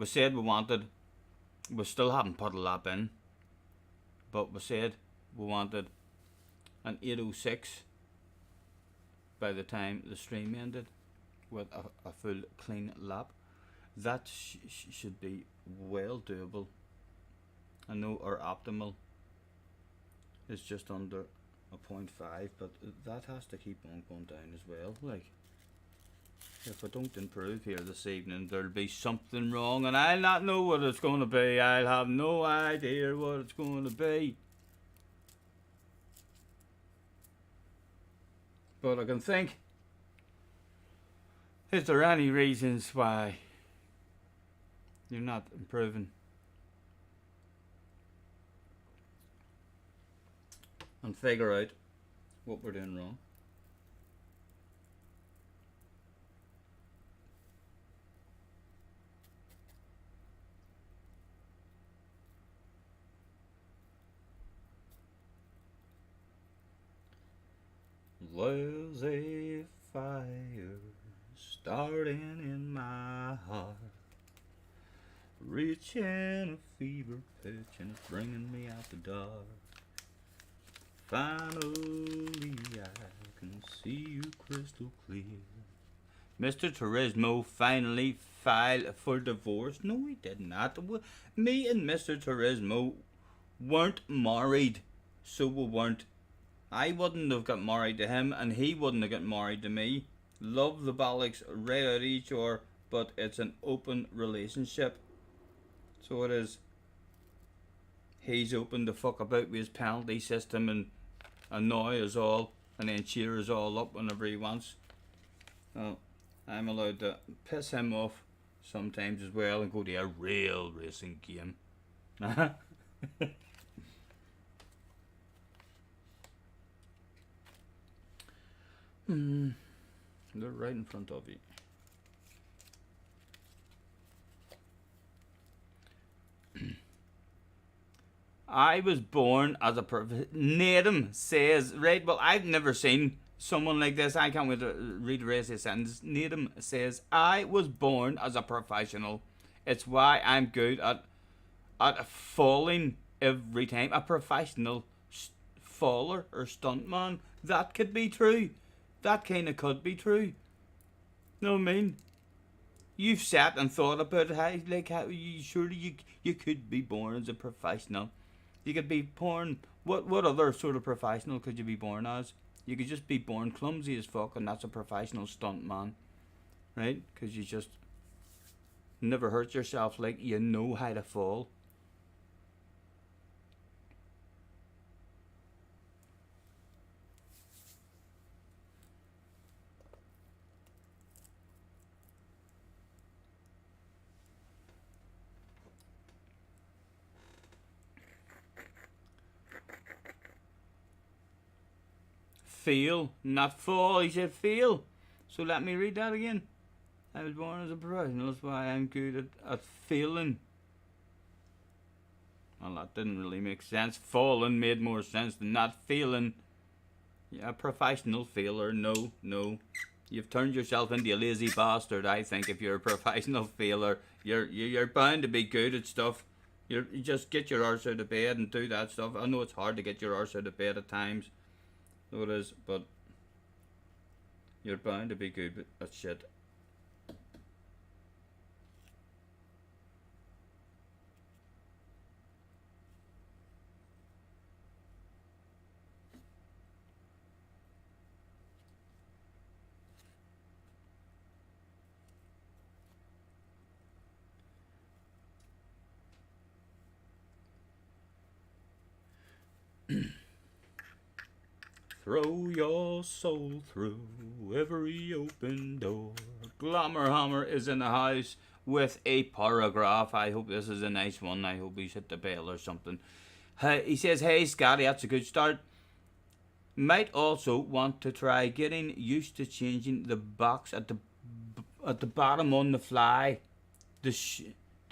S1: we said we still haven't put a lap in, but we said we wanted an 8:06 by the time the stream ended with a full clean lap. That should be well doable. I know our optimal is just under a 0.5, but that has to keep on going down as well. Like, if I don't improve here this evening, there'll be something wrong, and I'll not know what it's going to be. I'll have no idea what it's going to be. But I can think, is there any reasons why you're not improving? And figure out what we're doing wrong. There's a fire starting in my heart, reaching a fever pitch, and it's bringing me out the dark. Finally, I can see you crystal clear. Mr. Turismo finally filed for divorce. No, he did not. Me and Mr. Turismo weren't married, so we weren't. I wouldn't have got married to him, and he wouldn't have got married to me. Love the bollocks right out of each other, but it's an open relationship. So it is. He's open to fuck about with his penalty system and annoy us all, and then cheer us all up whenever he wants. Well, I'm allowed to piss him off sometimes as well and go to a real racing game. They're right in front of you. I was born as a Natum says, right, well, I've never seen someone like this. I can't wait to read the rest of the sentence. Natum says, I was born as a professional. It's why I'm good at falling every time. A professional faller or stuntman. That could be true. That kind of could be true. Know what I mean? You've sat and thought about it. How surely you could be born as a professional. You could be born. What other sort of professional could you be born as? You could just be born clumsy as fuck, and that's a professional stuntman, right? Because you just never hurt yourself. Like, you know how to fall. Feel, not fall. He said feel. So let me read that again. I was born as a professional. That's why I'm good at feeling. Well, that didn't really make sense. Falling made more sense than not feeling. Yeah, a professional feeler. No. You've turned yourself into a lazy bastard, I think, if you're a professional feeler. You're bound to be good at stuff. You just get your arse out of bed and do that stuff. I know it's hard to get your arse out of bed at times. So it is, but you're bound to be good at shit. Throw your soul through every open door. Glamour is in the house with a paragraph. I hope this is a nice one. I hope he's hit the bell or something. He says, hey Scotty, that's a good start. Might also want to try getting used to changing the box at the bottom on the fly to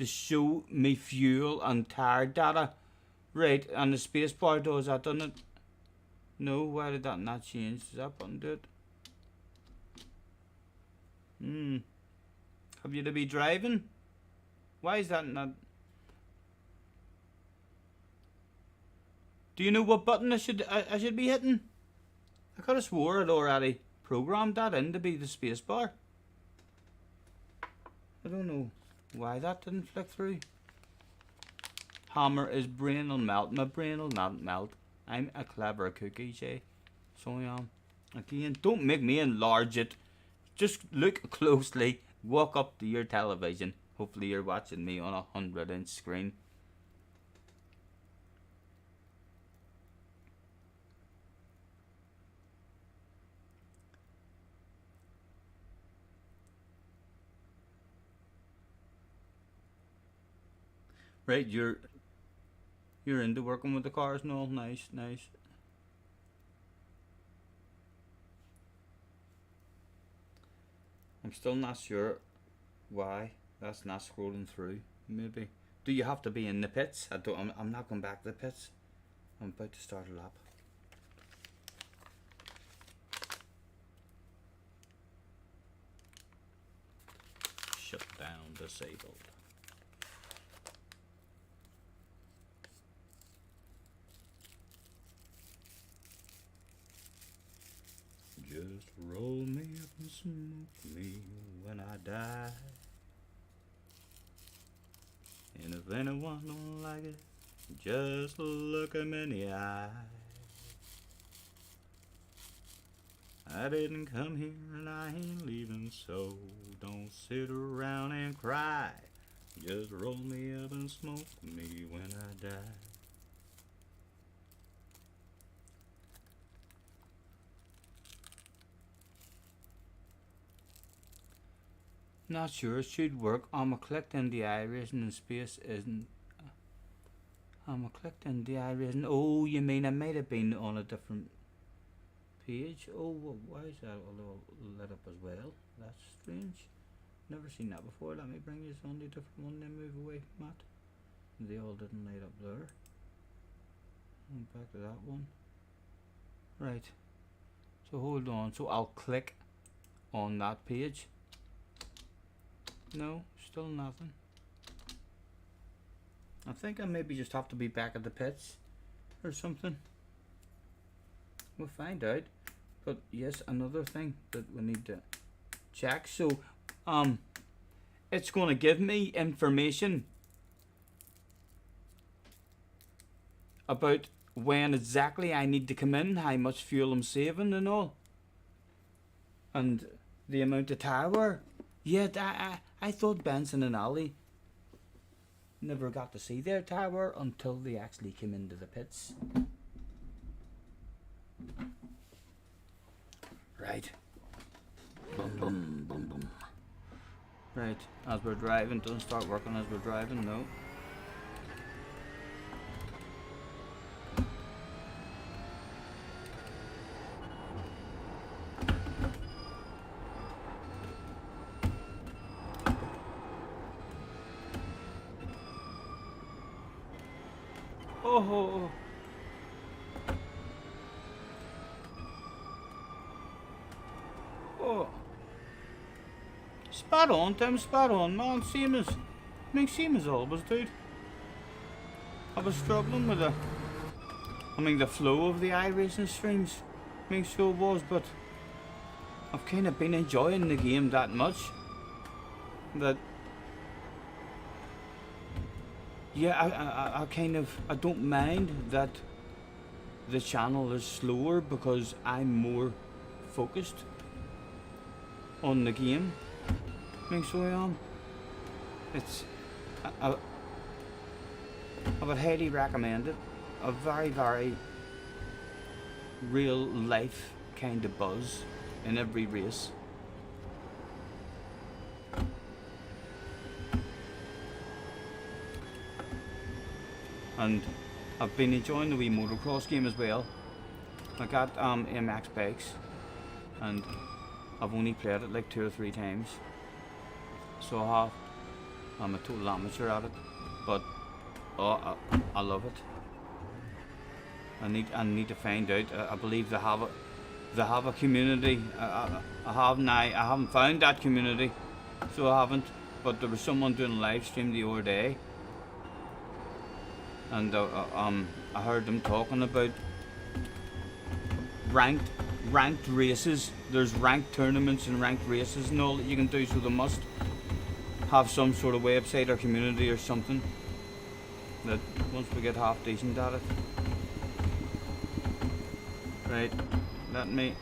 S1: show me fuel and tire data. Right, and the space bar does that, doesn't it? No, why did that not change? Does that button do it? Have you to be driving? Why is that not? Do you know what button I should be hitting? I could have swore I'd already programmed that in to be the space bar. I don't know why that didn't flick through. Hammer is brain will melt. My brain will not melt. I'm a clever cookie, Jay. So I am. Again, don't make me enlarge it. Just look closely. Walk up to your television. Hopefully you're watching me on a 100-inch screen. Right, you're into working with the cars and all. Nice, nice. I'm still not sure why that's not scrolling through. Maybe. Do you have to be in the pits? I'm not going back to the pits. I'm about to start a lap. Shut down, disabled. Just roll me up and smoke me when I die. And if anyone don't like it, just look 'em in the eye. I didn't come here and I ain't leaving, so don't sit around and cry. Just roll me up and smoke me when I die. Not sure it should work. I'm clicked in the Iracing and space isn't. I'm clicked in the Iracing. Oh, you mean I might have been on a different page? Oh, why is that all lit up as well? That's strange. Never seen that before. Let me bring you on to a different one. Then move away from that. They all didn't light up there. And back to that one. Right. So hold on. So I'll click on that page. No, still nothing. I think I maybe just have to be back at the pits or something. We'll find out. But yes, another thing that we need to check. So it's going to give me information about when exactly I need to come in, how much fuel I'm saving and all, and the amount of tower. Yeah, I thought Benson and Ollie never got to see their tower until they actually came into the pits. Right. Boom, boom, boom, boom. Right, as we're driving, doesn't start working as we're driving, no. Oh. Oh. Spot on, Tim, spot on, man. Same as always, dude. I was struggling with the flow of the iRacing streams. So it was, but I've kind of been enjoying the game that much that yeah, I don't mind that the channel is slower because I'm more focused on the game. So I am. It's I would highly recommend it. A very, very real life kind of buzz in every race. And I've been enjoying the wee motocross game as well. I got MX bikes and I've only played it like 2 or 3 times. So I'm a total amateur at it, but I love it. I need to find out. I believe they have a community. I haven't found that community, so I haven't. but there was someone doing a live stream the other day, and I heard them talking about ranked races. There's ranked tournaments and ranked races and all that you can do, so they must have some sort of website or community or something that once we get half decent at it. Right, let me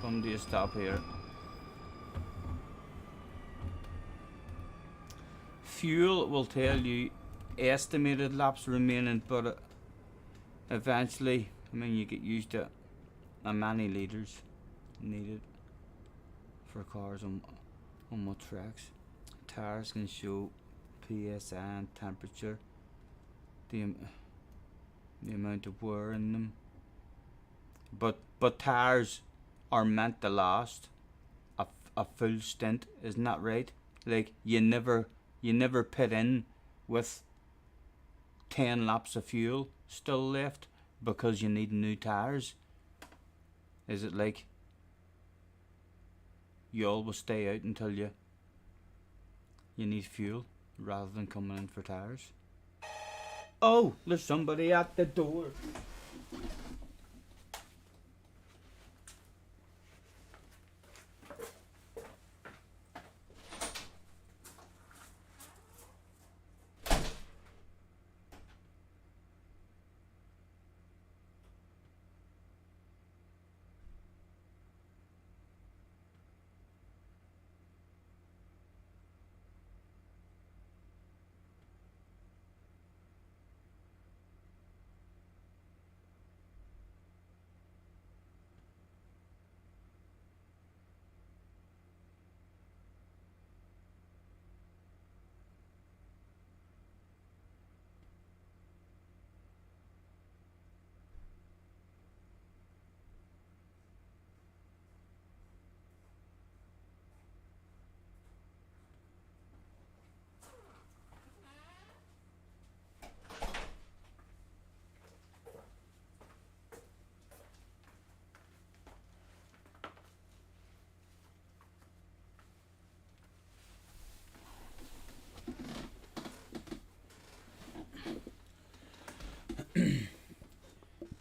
S1: come to a stop here. Fuel will tell you estimated laps remaining, but eventually, I mean, you get used to how many litres needed for cars on what tracks. Tires can show PSI and temperature, the amount of wear in them. But tires are meant to last a full stint, isn't that right? Like you never pit in with 10 laps of fuel still left because you need new tires. Is it like you always stay out until you need fuel rather than coming in for tires? Oh, there's somebody at the door.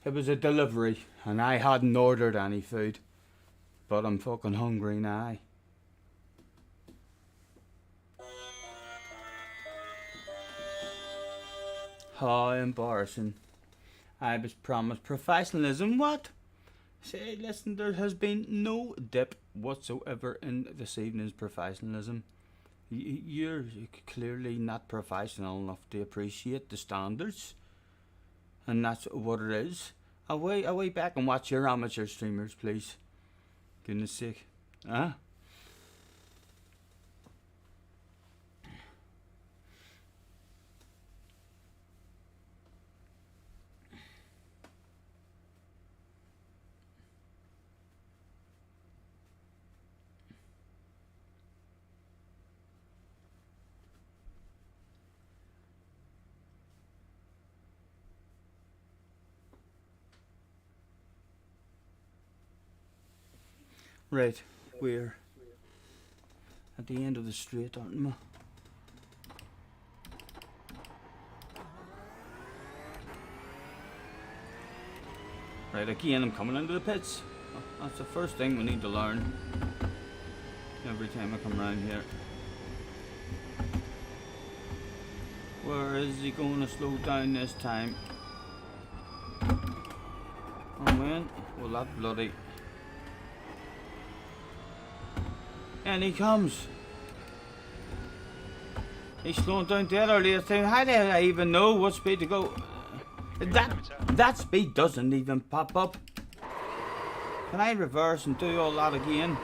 S1: It was a delivery and I hadn't ordered any food, but I'm fucking hungry now. How embarrassing. I was promised professionalism. What? Say, listen, there has been no dip whatsoever in this evening's professionalism. You're clearly not professional enough to appreciate the standards. And that's what it is. Away back and watch your amateur streamers, please. Goodness sake. Huh? Right, we're at the end of the street, aren't we? Right, again, I'm coming into the pits. That's the first thing we need to learn every time I come around here. Where is he going to slow down this time? Oh man, well that bloody... And he comes. He's slowing down dead earlier thing. How did I even know what speed to go? That speed doesn't even pop up. Can I reverse and do all that again?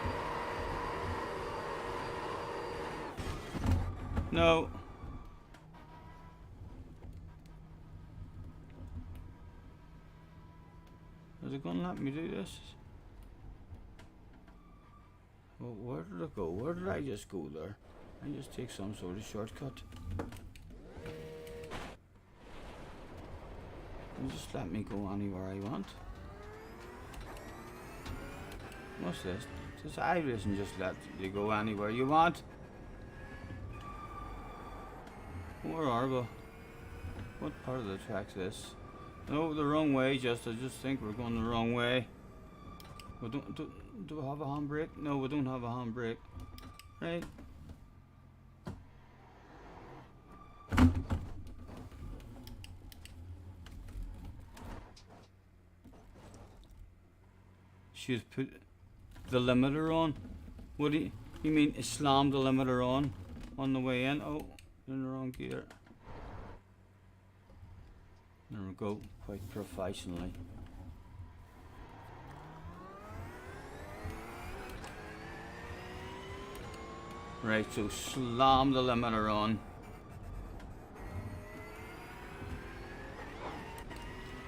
S1: No. Is it going to let me do this? Well, where did it go? Where did I just go there? I just take some sort of shortcut. And just let me go anywhere I want. What's this? Does Iracing just let you go anywhere you want? Where are we? What part of the track's this? No, the wrong way. I just think we're going the wrong way. We don't do we have a handbrake? No, we don't have a handbrake. Right. She's put the limiter on. What do you mean? Slam the limiter on the way in? Oh, in the wrong gear. There we go, quite professionally. Right, so slam the limiter on.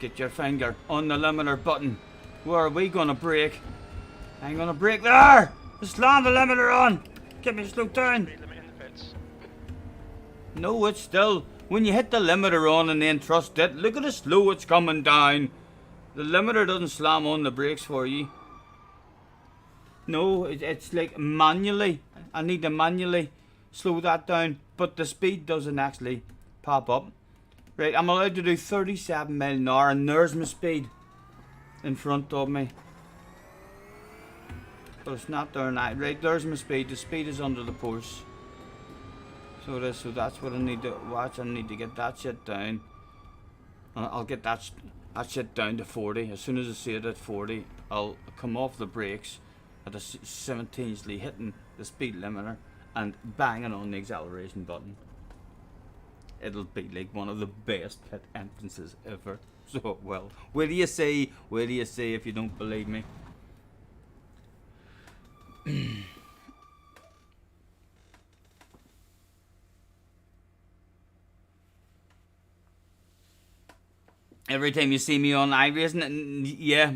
S1: Get your finger on the limiter button. Where are we gonna brake? I ain't gonna brake there! Slam the limiter on! Get me slow down!
S3: Speed limit in the pits.
S1: No, it's still. When you hit the limiter on and then trust it, look at how slow it's coming down. The limiter doesn't slam on the brakes for you. No, it's like manually. I need to manually slow that down, but the speed doesn't actually pop up. Right, I'm allowed to do 37 mile an hour, and there's my speed in front of me. But it's not there now. Right, there's my speed. The speed is under the Porsche. So it is, so that's what I need to watch. I need to get that shit down. And I'll get that shit down to 40. As soon as I see it at 40, I'll come off the brakes at a 17-ly, hitting the speed limiter and banging on the acceleration button. It'll be like one of the best pit entrances ever. So, well, where do you see? Where do you see if you don't believe me? Every time you see me on iRacing, yeah,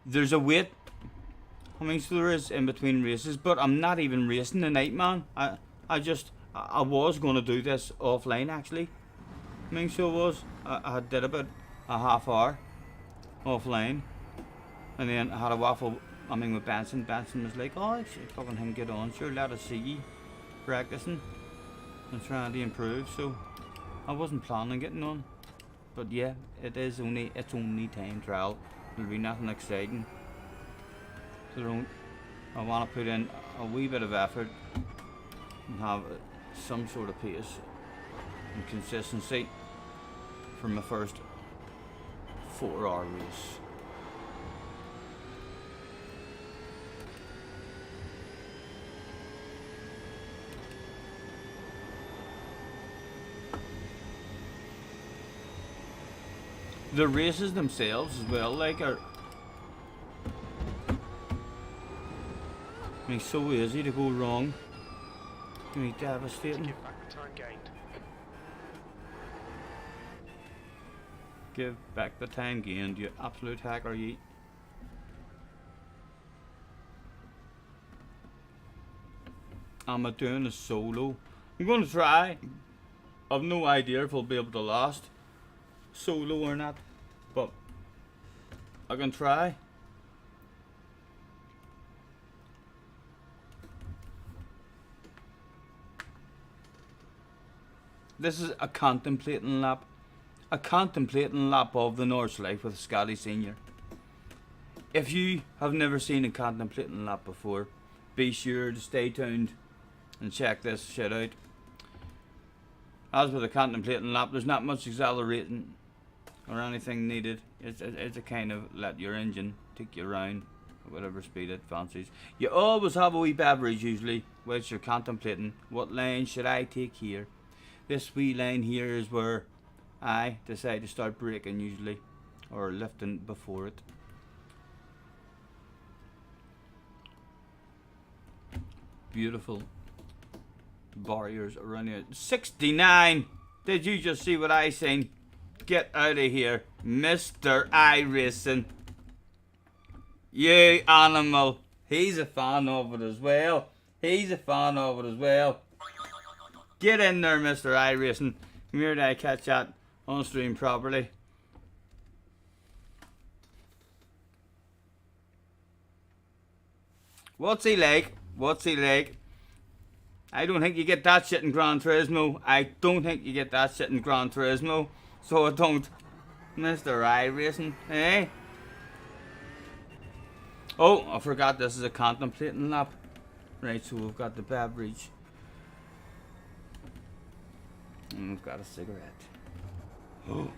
S1: there's a wait. I mean, so there is in between races, but I'm not even racing tonight, man. I was going to do this offline, actually. I mean, so it was. I did about a half hour offline, and then I had a waffle. I mean, with Benson. Benson was like, "Oh, actually, fucking him get on, sure, let us see you practicing and trying to improve." So I wasn't planning getting on. But yeah, it's only time trial. There'll be nothing exciting. So I want to put in a wee bit of effort and have some sort of pace and consistency for my first 4-hour race. The races themselves as well, like, are, I mean, so easy to go wrong. I mean, devastating.
S3: Give back the time gained.
S1: Give back the time gained, you absolute hacker, you. I'm doing a solo. I'm gonna try. I've no idea if I'll be able to last solo or not, but I can try. This is a contemplating lap. A contemplating lap of the North Life with Scotty Senior. If you have never seen a contemplating lap before, be sure to stay tuned and check this shit out. As with a contemplating lap, there's not much accelerating or anything needed. It's a kind of let your engine take you around at whatever speed it fancies. You always have a wee beverage usually whilst you're contemplating what lane should I take here. This wee line here is where I decide to start braking usually, or lifting before it. Beautiful barriers around here. 69! Did you just see what I seen? Get out of here, Mr. Iracing. You animal. He's a fan of it as well. He's a fan of it as well. Get in there, Mr. Iracing. Come here, did I catch that on stream properly? What's he like? What's he like? I don't think you get that shit in Gran Turismo. I don't think you get that shit in Gran Turismo. So I don't. Mr. Iracing, eh? Oh, I forgot this is a contemplating lap. Right, so we've got the beverage. And we've got a cigarette. Oh.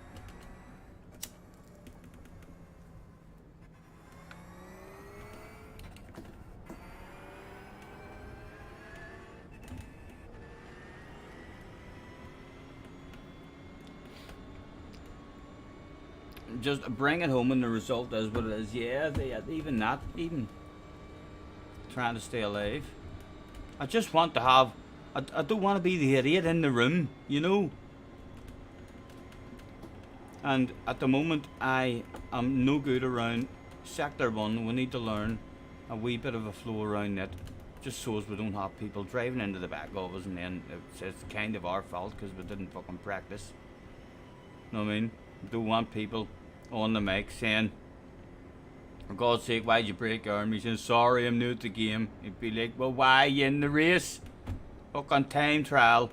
S1: Just bring it home and the result is what it is. Yeah, even that, even trying to stay alive. I just want to have, I don't want to be the idiot in the room, you know. And at the moment, I am no good around Sector 1. We need to learn a wee bit of a flow around it, just so as we don't have people driving into the back of us, and then it's kind of our fault because we didn't fucking practice. Know what I mean? Don't want people on the mic saying, for God's sake, why'd you break your arm? He says, sorry, I'm new to the game. He'd be like, well, why are you in the race? Fucking time trial.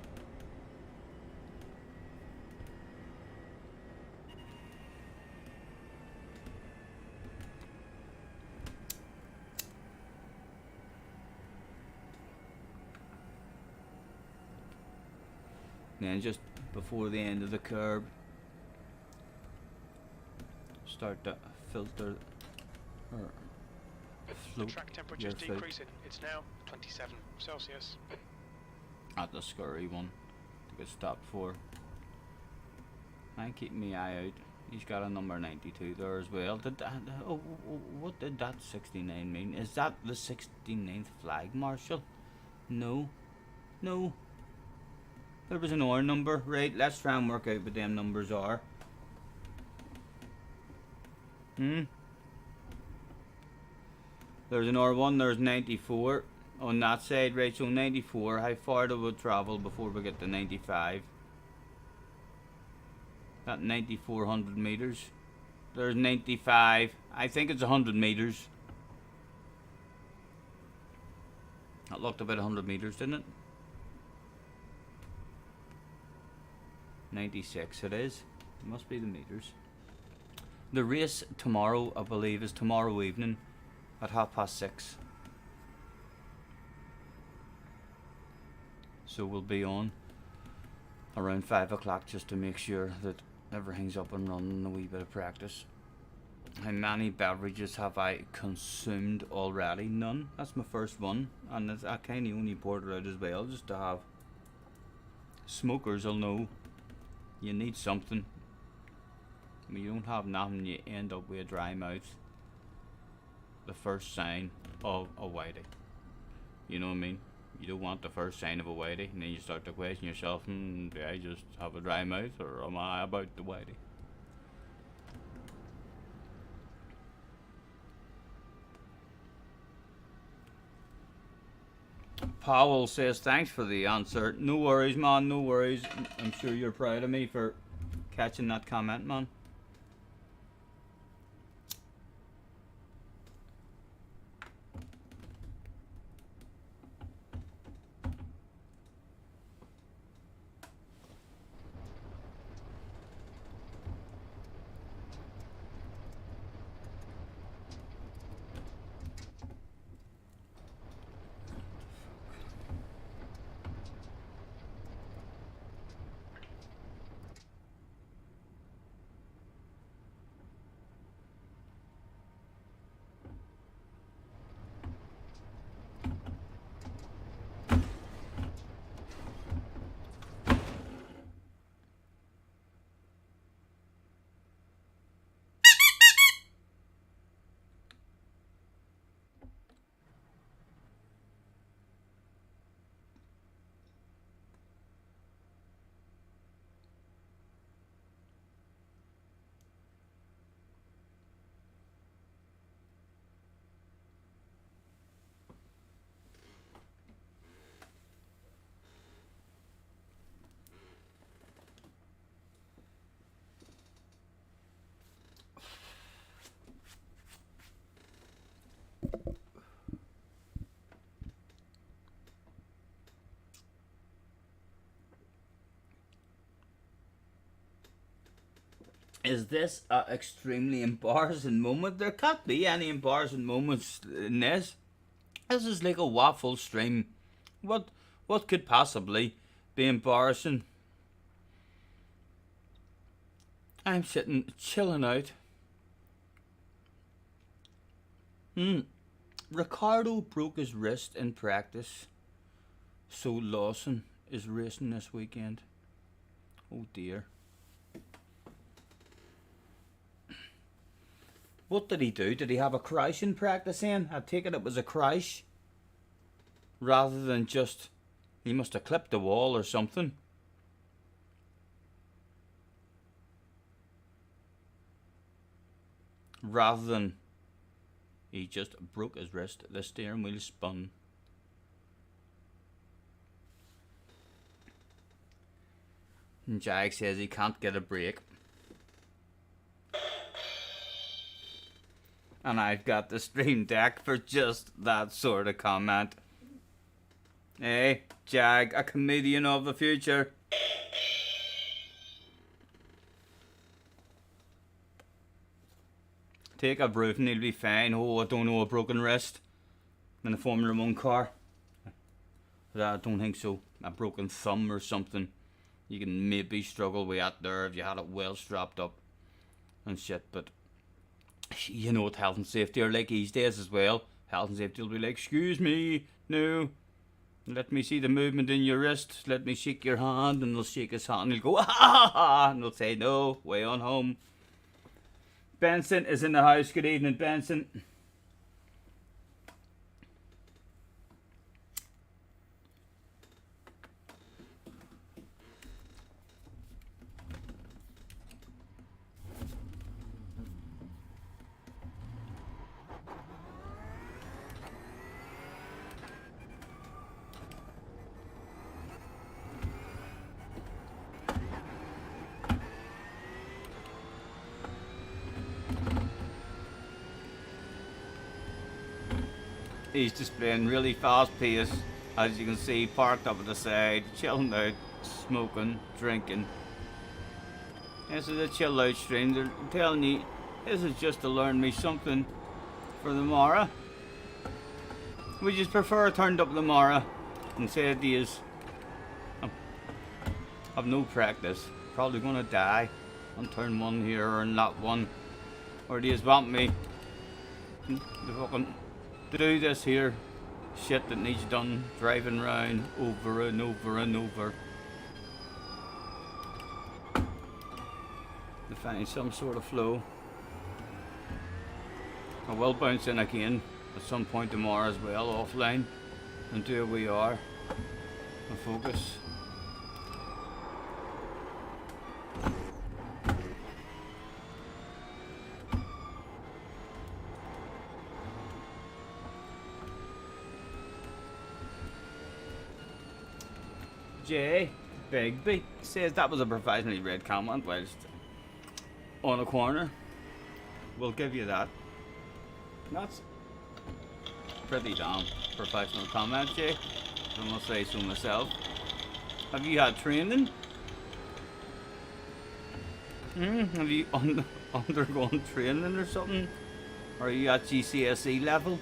S1: Then just before the end of the curb, start to filter or
S3: The
S1: float
S3: track
S1: your
S3: temperature's
S1: fluid
S3: decreasing. It's now 27 Celsius.
S1: at the scurry one to get stopped for. I'm keeping my eye out. He's got a number 92 there as well. Did that, what did that 69 mean? Is that the 69th flag marshal? No. No. There was an R number. Right, let's try and work out what them numbers are. There's an R1, there's 94 on that side, right? So 94, how far do we travel before we get to 95? That 9,400 meters. There's 95. I think it's 100 meters. That looked about 100 meters, didn't it? 96 it is. It must be the meters. The race tomorrow, I believe, is tomorrow evening at 6:30. So we'll be on around 5 o'clock just to make sure that everything's up and running, a wee bit of practice. How many beverages have I consumed already? None. That's my first one, and I kind of only poured it out as well just to have. Smokers will know you need something. When you don't have nothing, you end up with a dry mouth. The first sign of a whitey. You know what I mean? You don't want the first sign of a whitey, and then you start to question yourself, do I just have a dry mouth, or am I about the whitey? Powell says, thanks for the answer. No worries, man, no worries. I'm sure you're proud of me for catching that comment, man. Is this an extremely embarrassing moment? There can't be any embarrassing moments in this. This is like a waffle stream. What could possibly be embarrassing? I'm sitting chilling out. Ricardo broke his wrist in practice, so Lawson is racing this weekend. Oh dear. What did he do? Did he have a crash in practice then? I take it was a crash. Rather than just, he must have clipped the wall or something. Rather than he just broke his wrist, the steering wheel spun. And Jag says he can't get a break. And I've got the Stream Deck for just that sort of comment. Hey, Jag, a comedian of the future. Take a bruising, he'll be fine. Oh, I don't know, a broken wrist in a Formula 1 car. I don't think so. A broken thumb or something. You can maybe struggle with that there if you had it well strapped up and shit, but you know what health and safety are like these days as well. Health and safety will be like, excuse me, no, let me see the movement in your wrist, let me shake your hand, and they'll shake his hand and he'll go, ah ha ha, and they'll say, no, way on home. Benson is in the house. Good evening, Benson. He's displaying really fast pace, as you can see, parked up at the side, chilling out, smoking, drinking. This is a chill out stream. They're telling you, this is just to learn me something for the morrow. We just prefer turned up the morrow and said these. I've no practice. Probably gonna die on turn 1 here or not one. Or do you want me to fucking do this here shit that needs done, driving round over and over and over to find some sort of flow. I will bounce in again at some point tomorrow as well, offline, and do where we are and focus. Jay Bigby says that was a professionally read comment whilst on a corner. We'll give you that. That's pretty damn professional comment, Jay. I must say so myself. Have you had training? Have you undergone training or something? Or are you at GCSE level?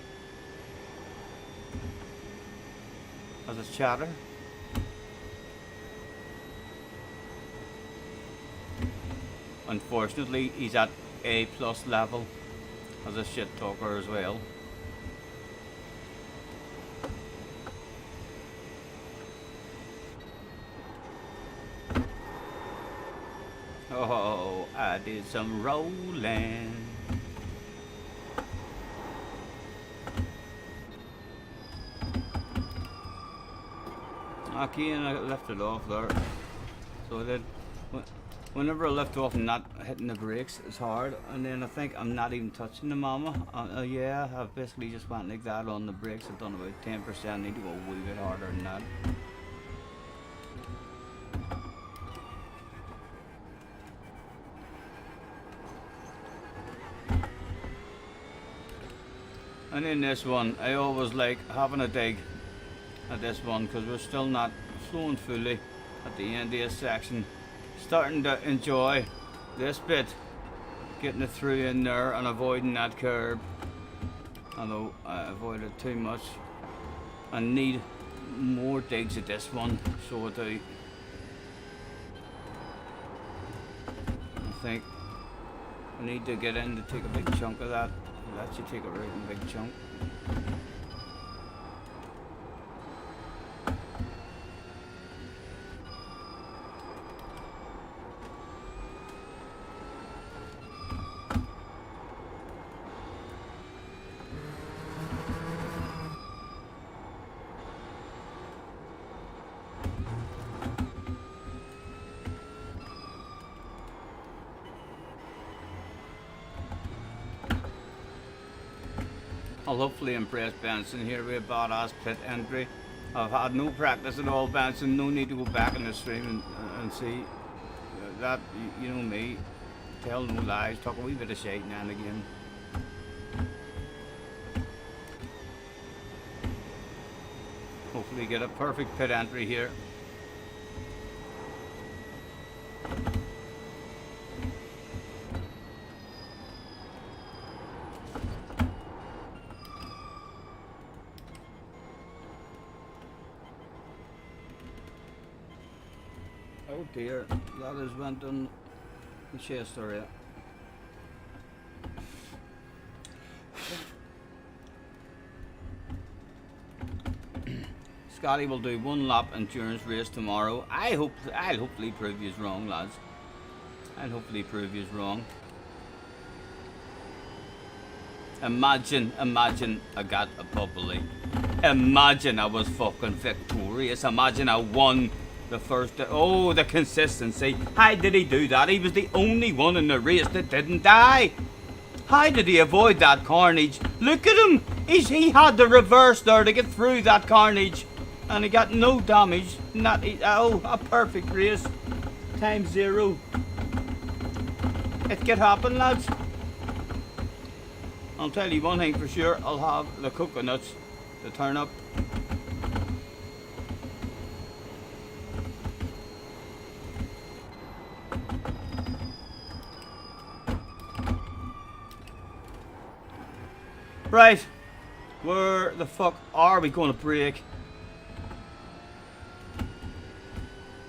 S1: As a chatter? Unfortunately, he's at A+ level as a shit talker as well. Oh, I did some rolling. Okay, and I left it off there. So I did. Whenever I lift off and not hitting the brakes, it's hard, and then I think I'm not even touching the mama. Yeah, I've basically just went like that on the brakes. I've done about 10%. I need to go a wee bit harder than that. And in this one, I always like having a dig at this one because we're still not flowing fully at the end of this section. Starting to enjoy this bit getting it through in there and avoiding that curb. Although I avoided too much. I need more digs at this one, so I do. I think I need to get in to take a big chunk of that. I'll let you take a right and big chunk. I'll hopefully impress Benson here with a badass pit entry. I've had no practice at all, Benson. No need to go back in the stream and see that. You know me, tell no lies, talk a wee bit of shite now and again. Hopefully get a perfect pit entry here. Oh dear, that has went on the chest area. Scotty will do 1 lap endurance race tomorrow. I'll hopefully prove you wrong, lads. I'll hopefully prove you wrong. Imagine I got a bubbly. Imagine I was fucking victorious. Imagine I won the first. Oh, the consistency. How did he do that? He was the only one in the race that didn't die. How did he avoid that carnage? Look at him. He had the reverse there to get through that carnage. And he got no damage. A perfect race. Time 0. It could happen, lads. I'll tell you one thing for sure. I'll have the coconuts to turn up. Right. Where the fuck are we going to break?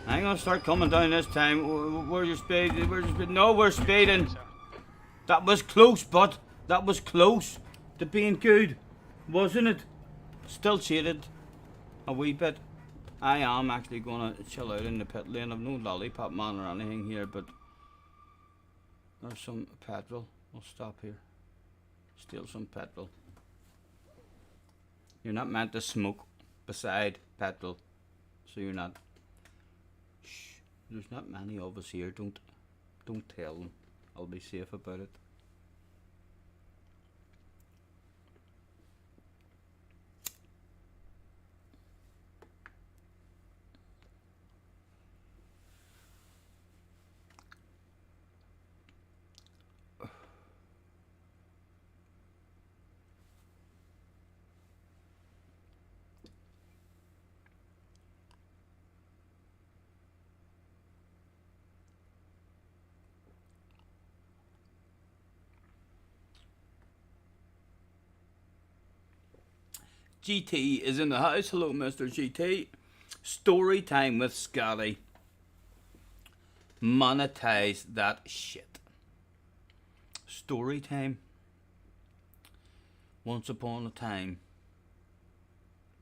S1: I ain't gonna start coming down this time. Where's your speed? No, we're speeding. That was close, but that was close to being good, wasn't it? Still cheated a wee bit. I am actually gonna chill out in the pit lane. I've no lollipop man or anything here, but there's some petrol. We'll stop here. Steal some petrol. You're not meant to smoke beside petrol, so you're not. Shh. There's not many of us here. Don't tell them. I'll be safe about it. GT is in the house. Hello, Mr. GT. Story time with Scotty. Monetize that shit. Story time. Once upon a time,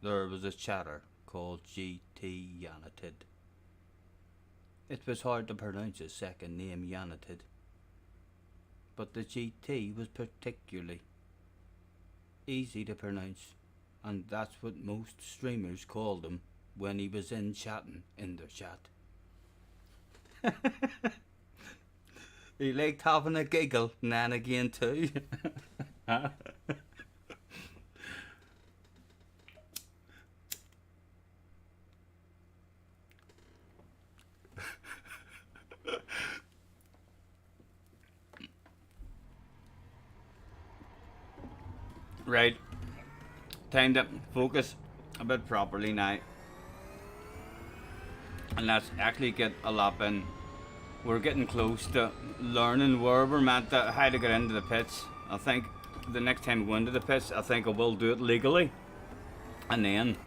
S1: there was a chatter called GT Yanatid. It was hard to pronounce his second name, Yanatid. But the GT was particularly easy to pronounce. And that's what most streamers called him when he was in chatting in their chat. He liked having a giggle now and again too. Right. Time to focus a bit properly now. And let's actually get a lap in we're getting close to learning where we're meant to, how to get into the pits. I think the next time we go into the pits, I think I will do it legally. And then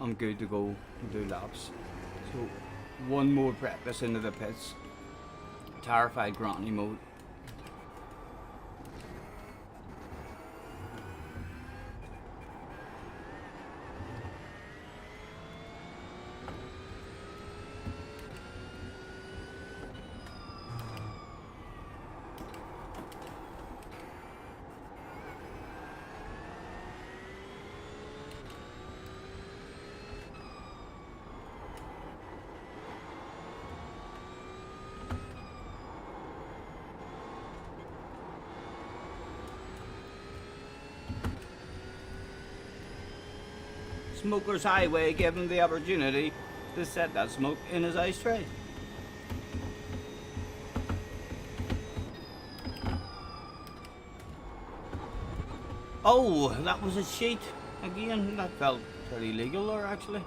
S1: I'm good to go and do laps. So one more practice into the pits. Terrified granny mode. Smoker's Highway gave him the opportunity to set that smoke in his ice tray. Oh, that was a cheat. Again, that felt pretty legal there actually.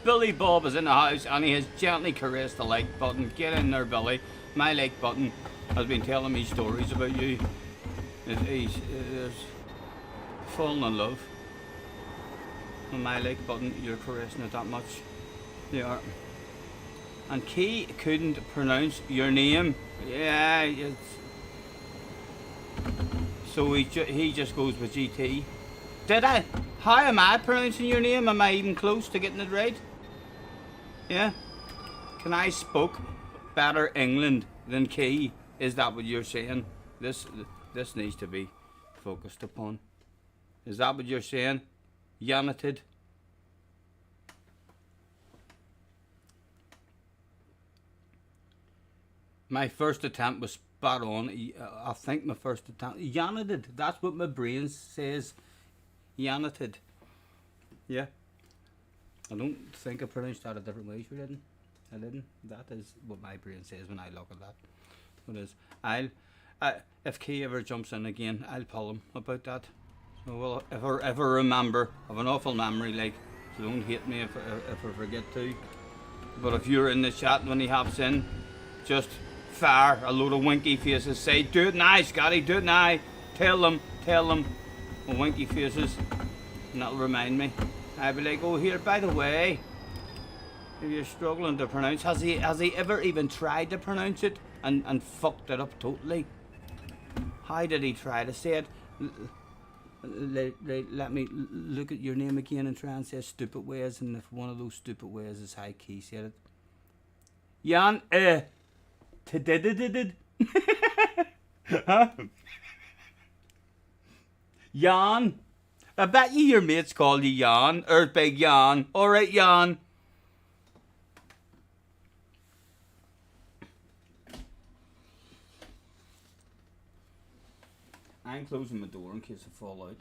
S1: Billy Bob is in the house and he has gently caressed the like button. Get in there, Billy. My like button has been telling me stories about you. He's fallen in love. And my like button, you're caressing it that much. You are. And Key couldn't pronounce your name. Yeah, it's... So he just goes with GT. Did I? How am I pronouncing your name? Am I even close to getting it right? Yeah? Can I spoke better England than Key? Is that what you're saying? This needs to be focused upon. Is that what you're saying? United? My first attempt was spot on. I think my first attempt... United. That's what my brain says. United. Yeah. I don't think I pronounced that a different way, sure didn't. I didn't. That is what my brain says when I look at that. It is. If Key ever jumps in again, I'll pull him about that. So well, if I ever remember, I have an awful memory, like, so don't hate me if I forget to. But if you're in the chat when he hops in, just fire a load of winky faces. Say, do it now, Scotty, do it now. Tell them, winky faces, and that'll remind me. I'll be like, oh here, by the way, if you're struggling to pronounce, has he ever even tried to pronounce it and fucked it up totally? How did he try to say it? Let me look at your name again and try and say stupid ways, and if one of those stupid ways is how Key said it. Jan, huh? Jan. I bet you your mates call you Jan, or Big Jan. Alright, Jan. I'm closing my door in case I fall out.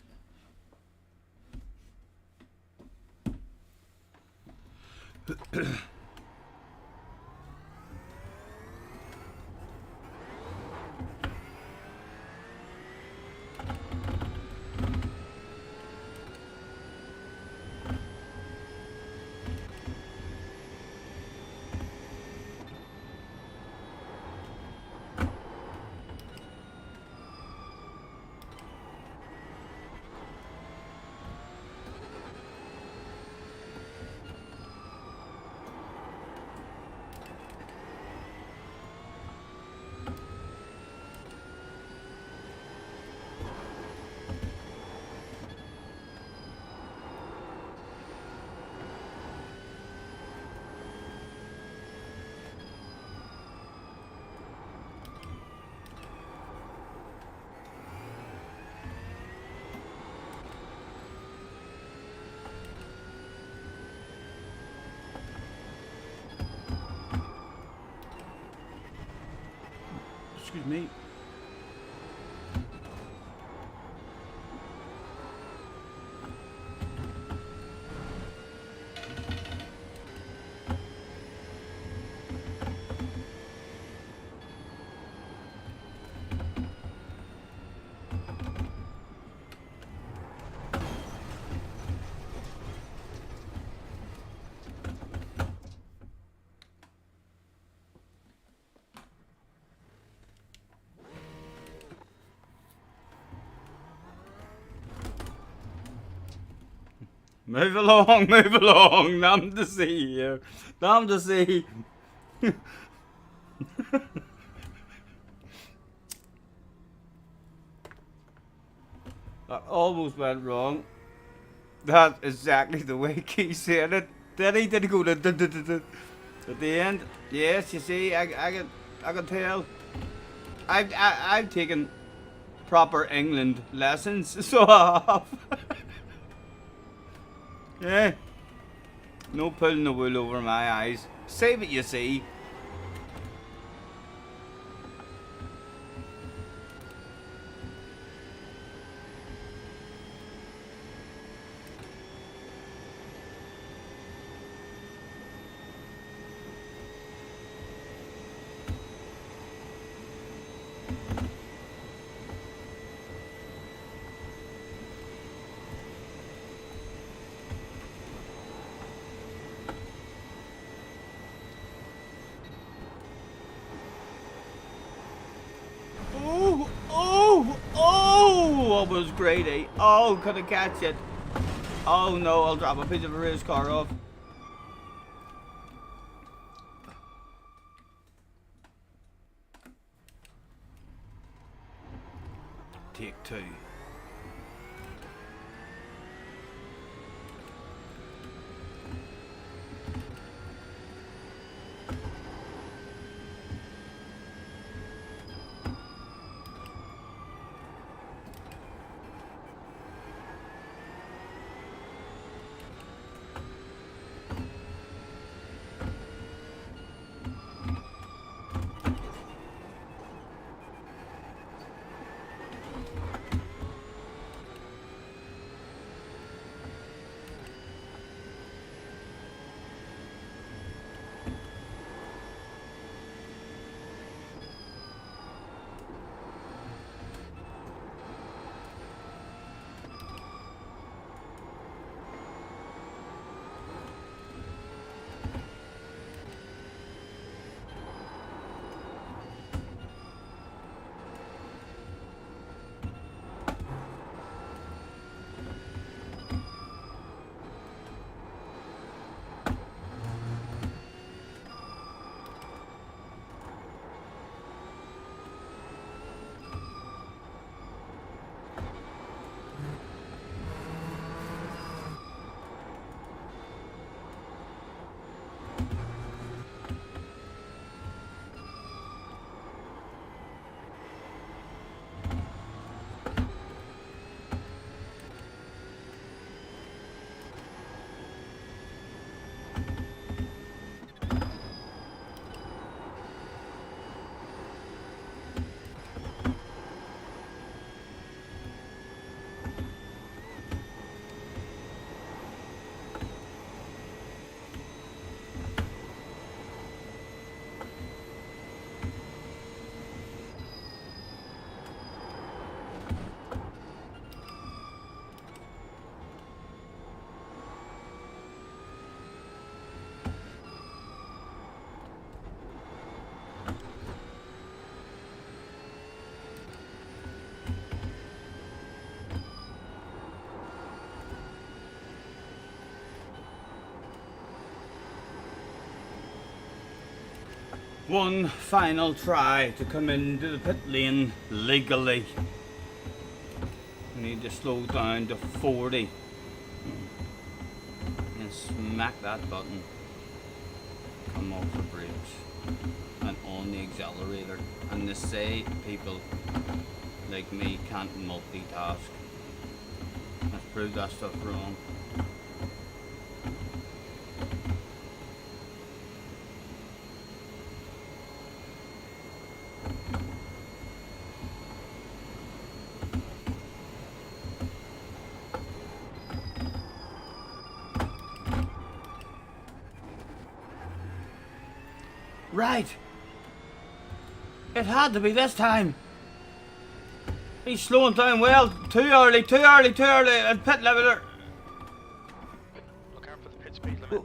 S1: Excuse me. Move along, move along. Damn to see you. Damn to see. That almost went wrong. That's exactly the way Keith said it. Then he did go to at the end. Yes, you see, I can tell. I've taken proper England lessons, so I have. Yeah. No pulling the wool over my eyes. Say what you see. Oh, almost Grady. Oh, couldn't catch it. Oh no, I'll drop a piece of a race car off. Take two. One final try to come into the pit lane legally. We need to slow down to 40 and smack that button. Come off the brakes and on the accelerator. And to say people like me can't multitask. Let's prove that stuff wrong. Right. It had to be this time. He's slowing down well. Too early, too early, too early. And pit leveler.
S3: Look out for the pit speed limit.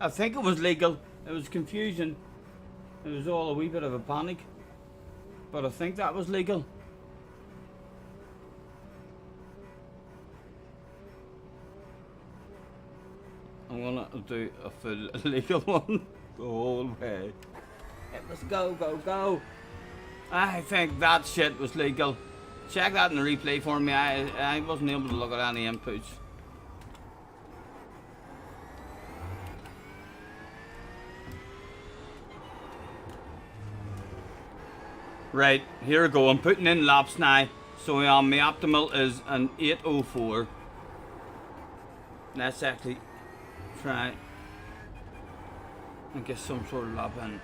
S1: I think it was legal. It was confusion. It was all a wee bit of a panic. But I think that was legal. I'm gonna do a full legal one the whole way. It was go, go, go. I think that shit was legal. Check that in the replay for me. I wasn't able to look at any inputs. Right, here we go. I'm putting in laps now. So my optimal is an 8:04. Let's actually try and get some sort of lap in.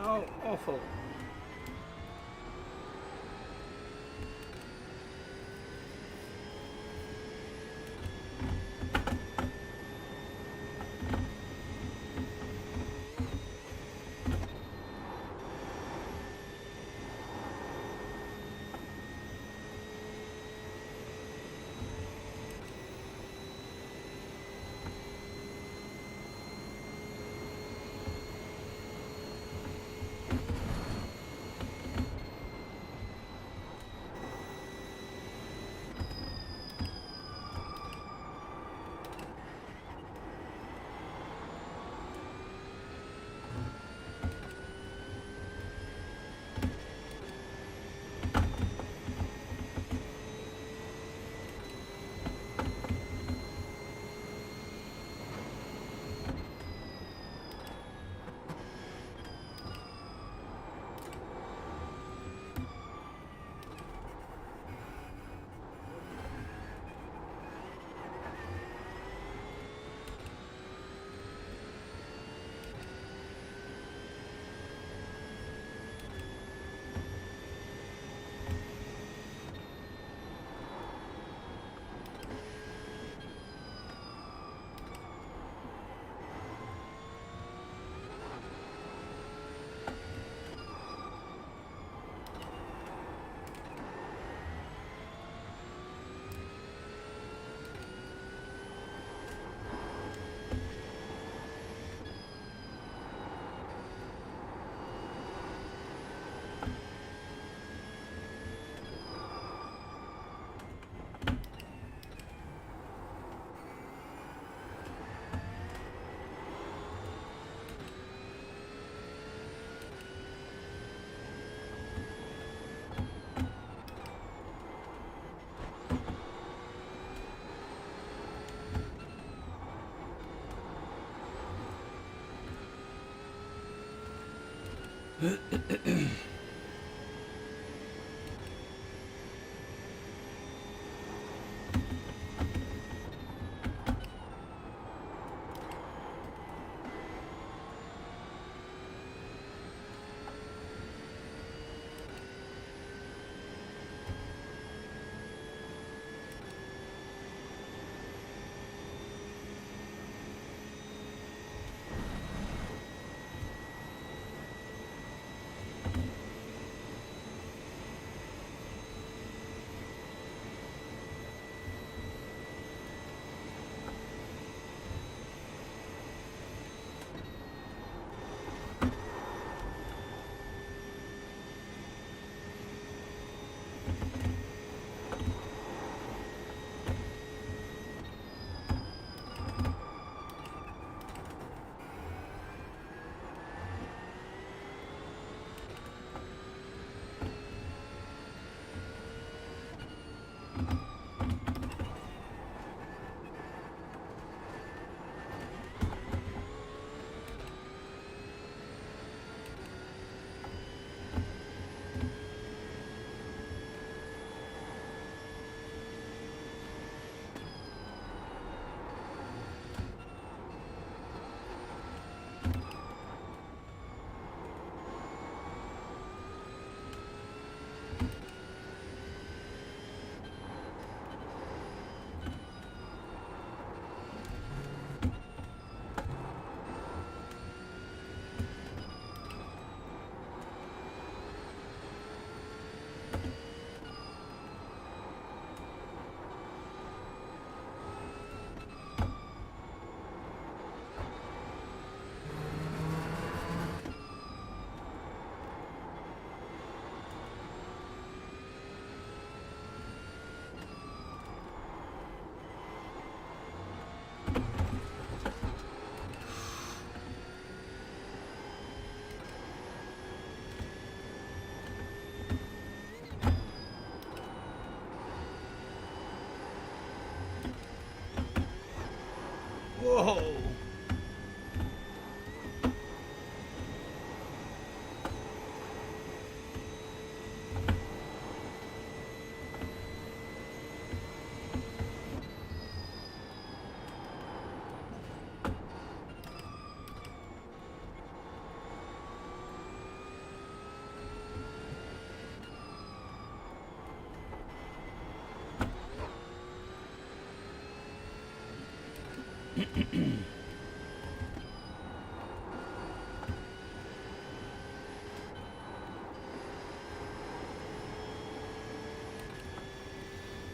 S1: Oh, awful.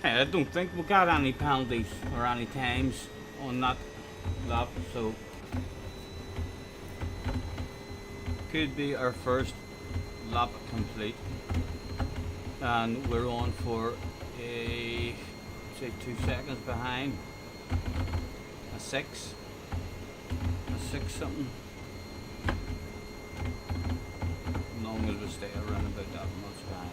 S1: Hey, I don't think we got any penalties or any times on that lap, so could be our first lap complete. And we're on for a, say, 2 seconds behind. A 6 something. As long as we stay around about that much behind.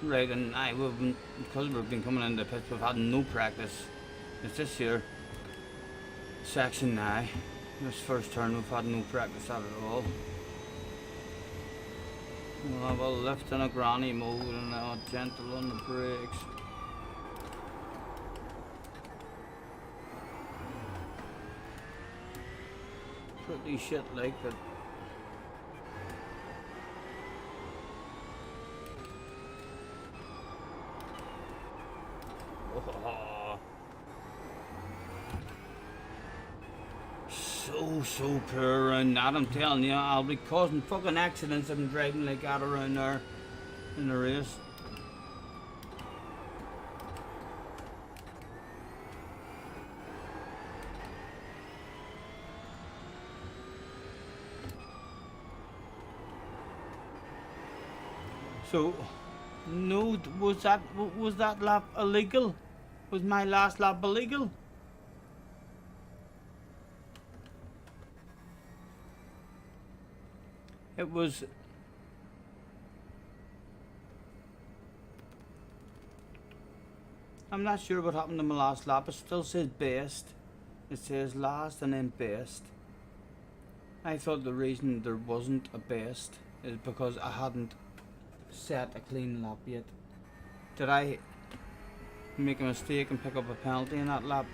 S1: Right, and because we've been coming into the pits, we've had no practice. It's this here section now. This first turn, we've had no practice at it all. We'll have a lift in a granny mode and a gentle on the brakes. Pretty shit like that. So poor around that, I'm telling you, I'll be causing fucking accidents if I'm driving like that around there in the race. So, no, was that lap illegal? Was my last lap illegal? It was. I'm not sure what happened to my last lap. It still says best. It says last and then best. I thought the reason there wasn't a best is because I hadn't set a clean lap yet. Did I make a mistake and pick up a penalty in that lap?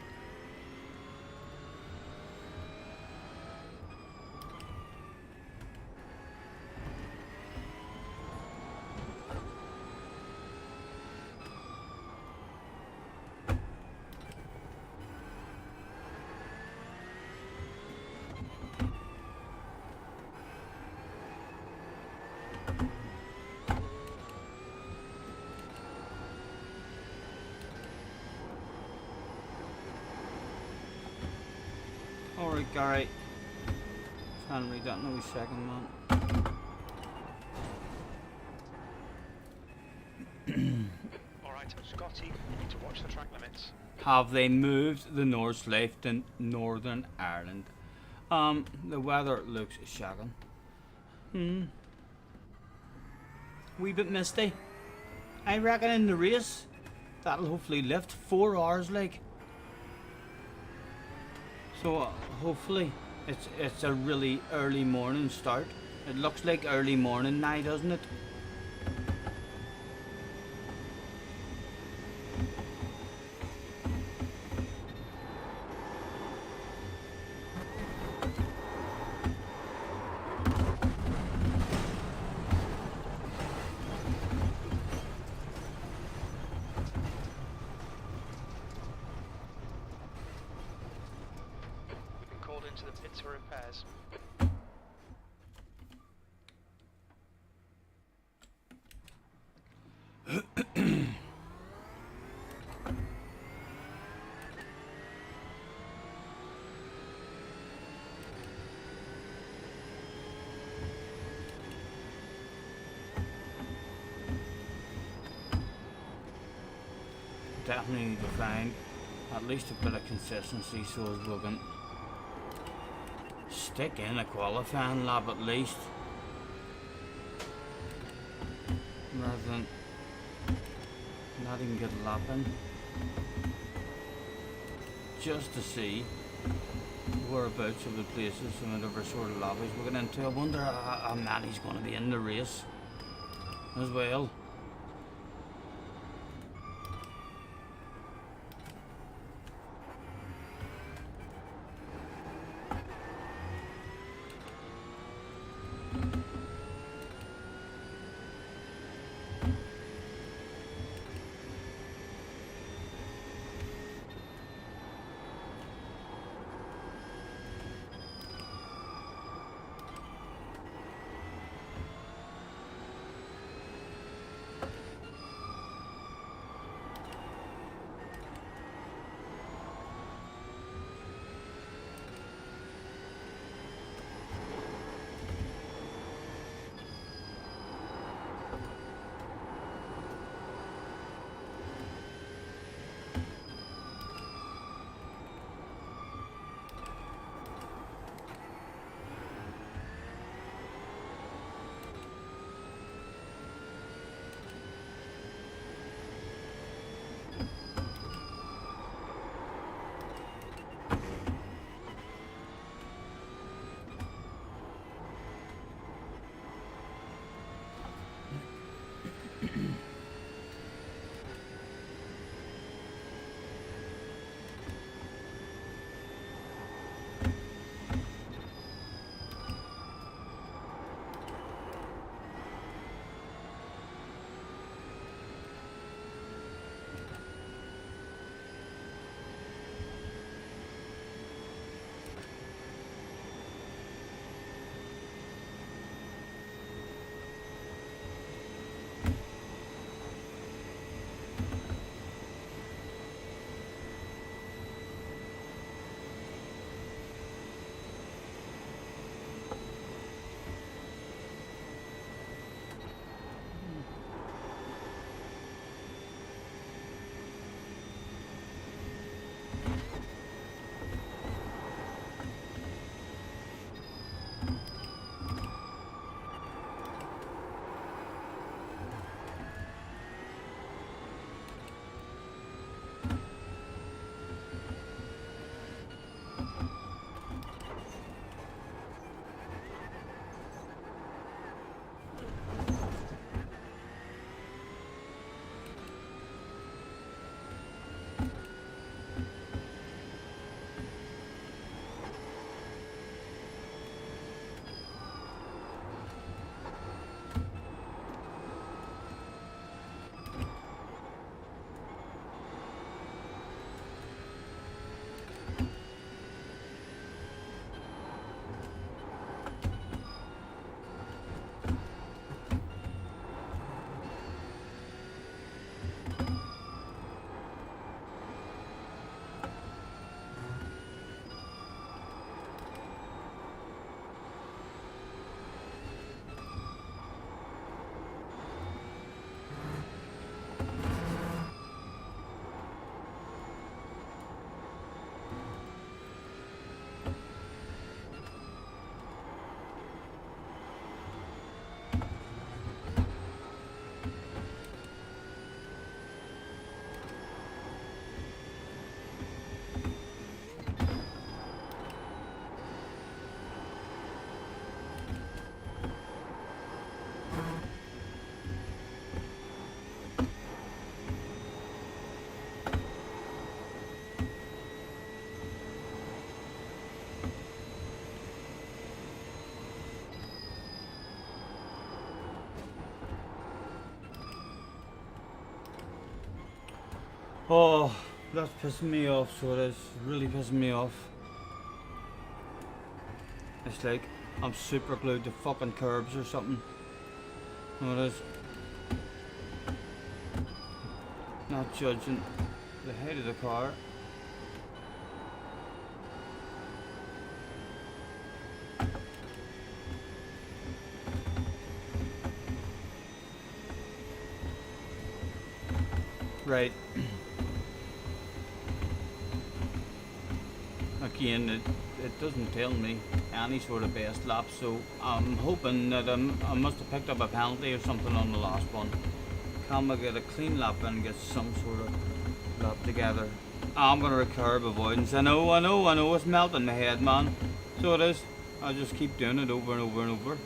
S1: Alright. Trying to read that in a wee second, man.
S3: Alright, Scotty, you need to watch the track limits.
S1: Have they moved the North Left in Northern Ireland? The weather looks shocking. Wee bit misty. I reckon in the race, that'll hopefully lift 4 hours like. So hopefully it's a really early morning start. It looks like early morning now, doesn't it?
S3: To the pits for repairs.
S1: Definitely need to find at least a bit of consistency so as we can stick in a qualifying lap at least, rather than not even get a lap in, just to see whereabouts of the places and whatever sort of lobbies we're getting into. I wonder how many's going to be in the race as well. Oh, that's pissing me off, so it is. Really pissing me off. It's like I'm super glued to fucking curbs or something. No, it is. Not judging the height of the car. Right. Again, it doesn't tell me any sort of best lap, so I'm hoping that I must have picked up a penalty or something on the last one. Can I get a clean lap and get some sort of lap together? I'm gonna curb avoidance. I know, it's melting my head, man. So it is. I just keep doing it over and over and over.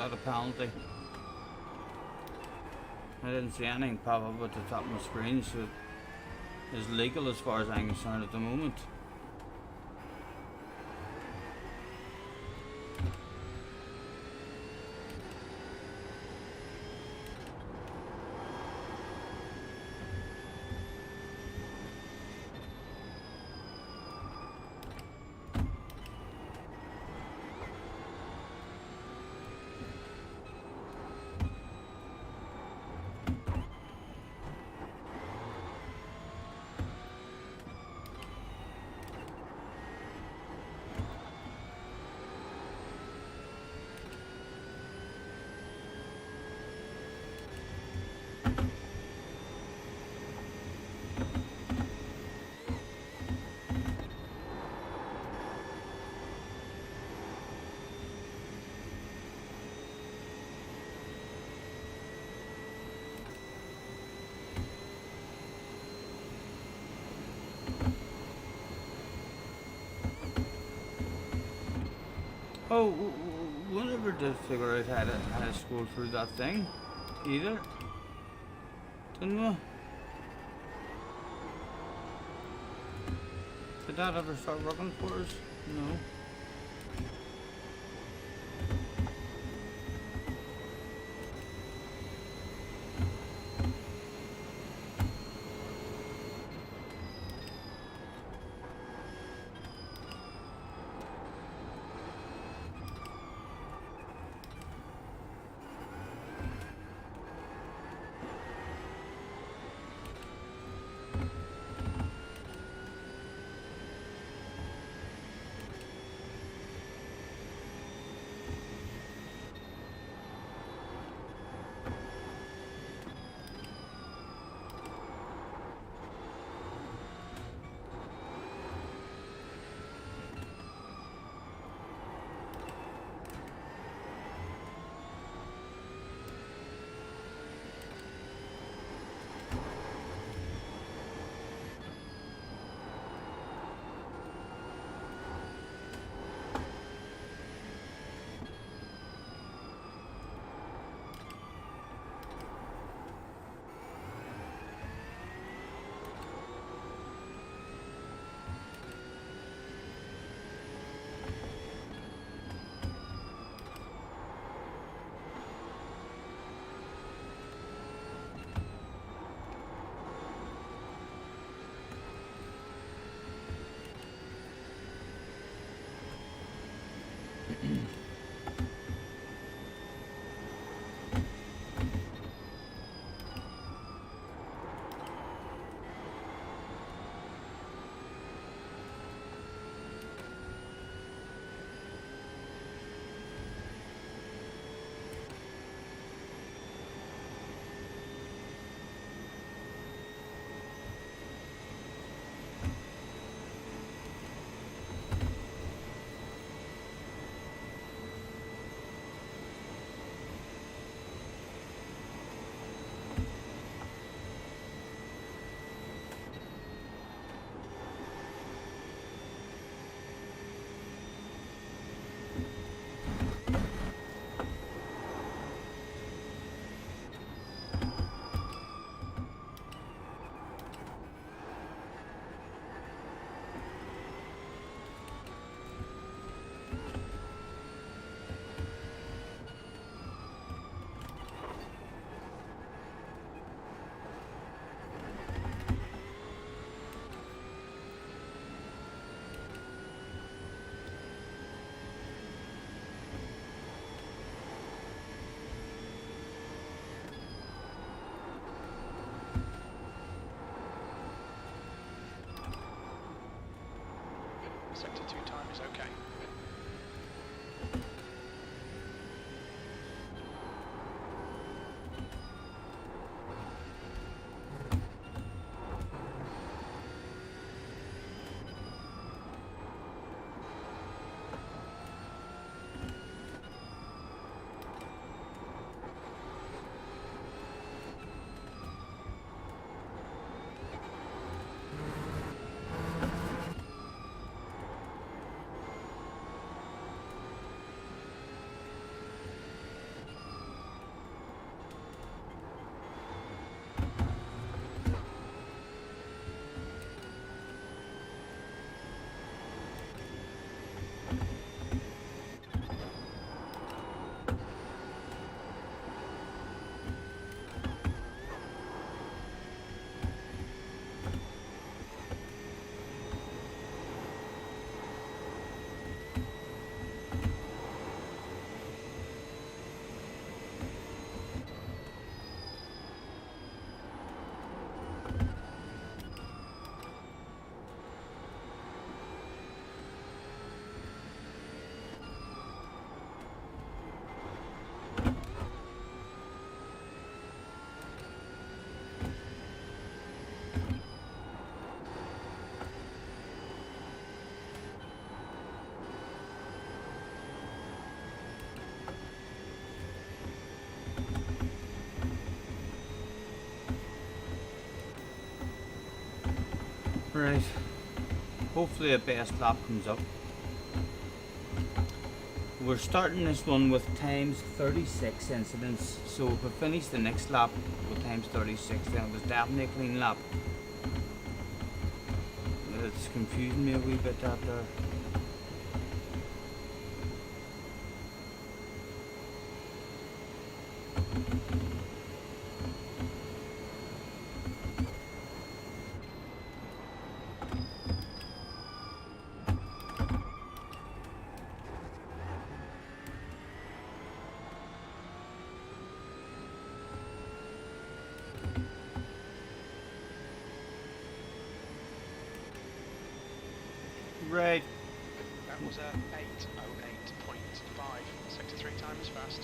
S1: that a penalty? I didn't see anything pop up at the top of my screen, so it's legal as far as I'm concerned at the moment. Oh, we never did figure out how to scroll through that thing, either. Didn't we? Did that ever start working for us? No.
S3: Sector 2 time is okay.
S1: Right. Hopefully a best lap comes up. We're starting this one with times 36 incidents, so if we finish the next lap with times 36, then it was definitely a clean lap. It's confusing me a wee bit that there. Right.
S3: That was a 8:08.5. Sector 3 time is fast.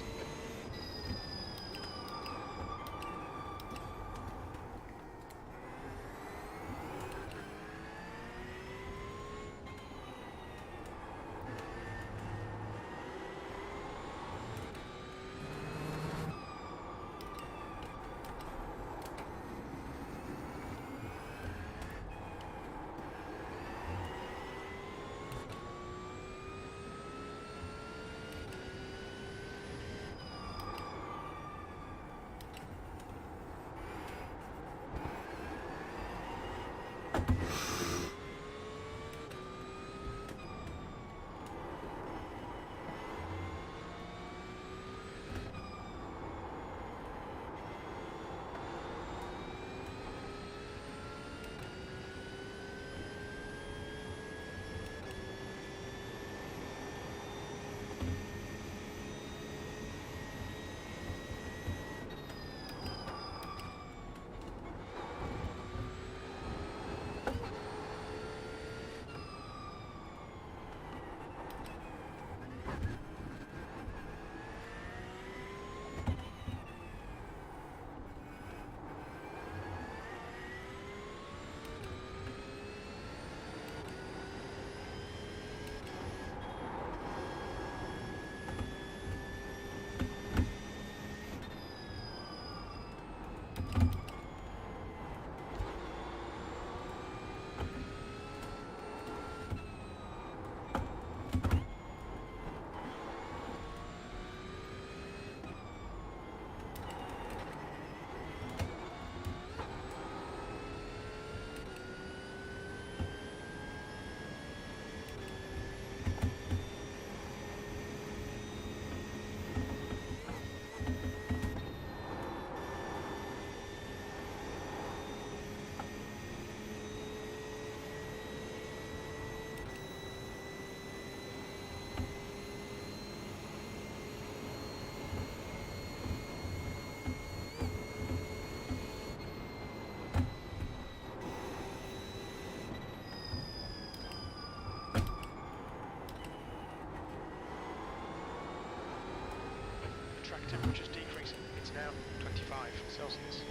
S3: Track temperature is decreasing. It's now 25 Celsius.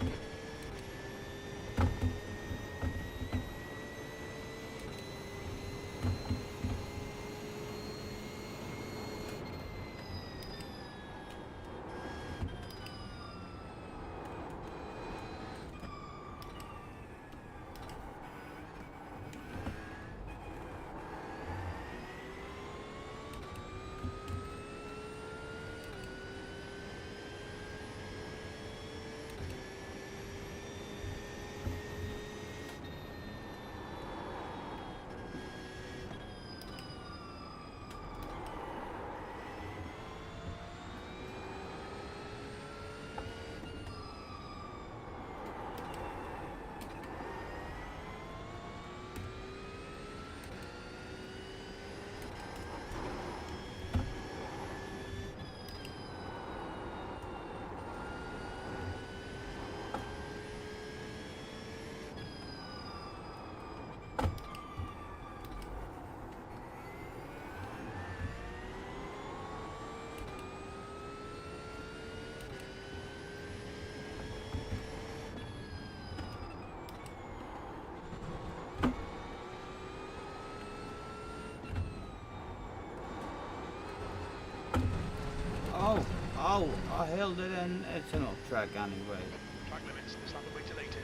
S1: Oh, I held it in. It's an off track anyway.
S3: Track limits. This lap will be deleted.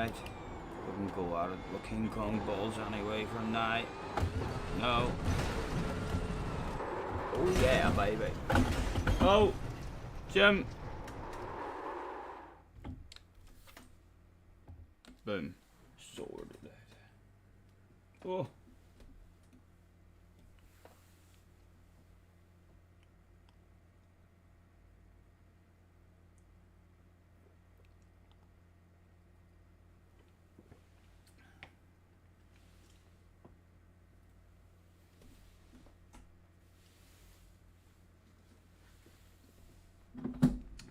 S1: Right. We can go at it with King Kong balls anyway from now. No. Oh yeah, baby. Oh, Jim. Boom. Sword it out. Oh.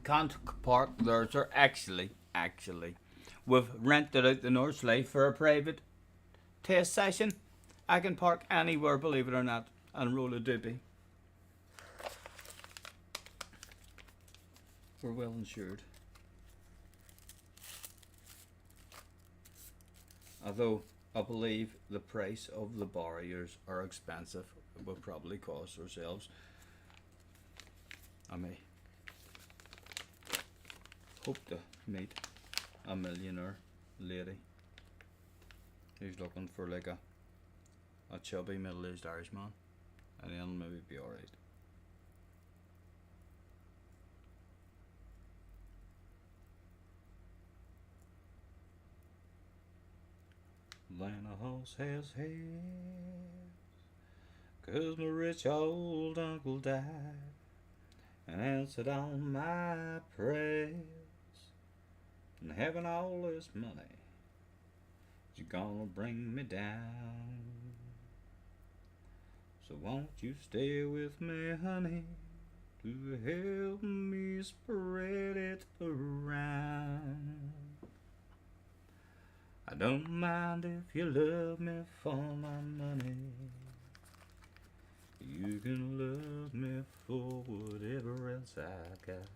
S1: Can't park there, sir. Actually, we've rented out the North Sleigh for a private test session. I can park anywhere, believe it or not, and roll a doobie. We're well insured. Although I believe the price of the barriers are expensive, it will probably cost ourselves. I may hope to meet a millionaire lady who's looking for like a chubby middle-aged Irishman, and then maybe be alright. Then a horse has heads, 'cause my rich old uncle died and answered on my prayers. And having all this money is gonna bring me down. So won't you stay with me, honey, to help me spread it around? I don't mind if you love me for my money. You can love me for whatever else I got.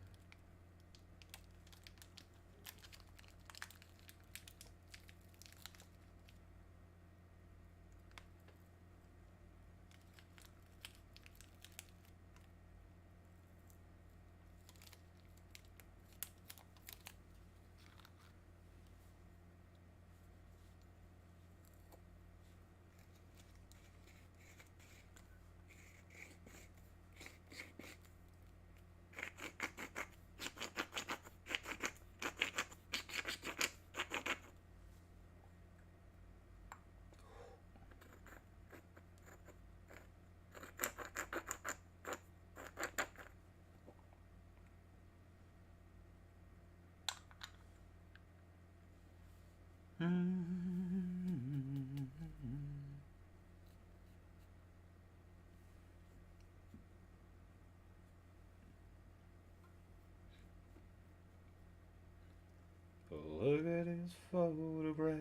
S1: Look at his photograph.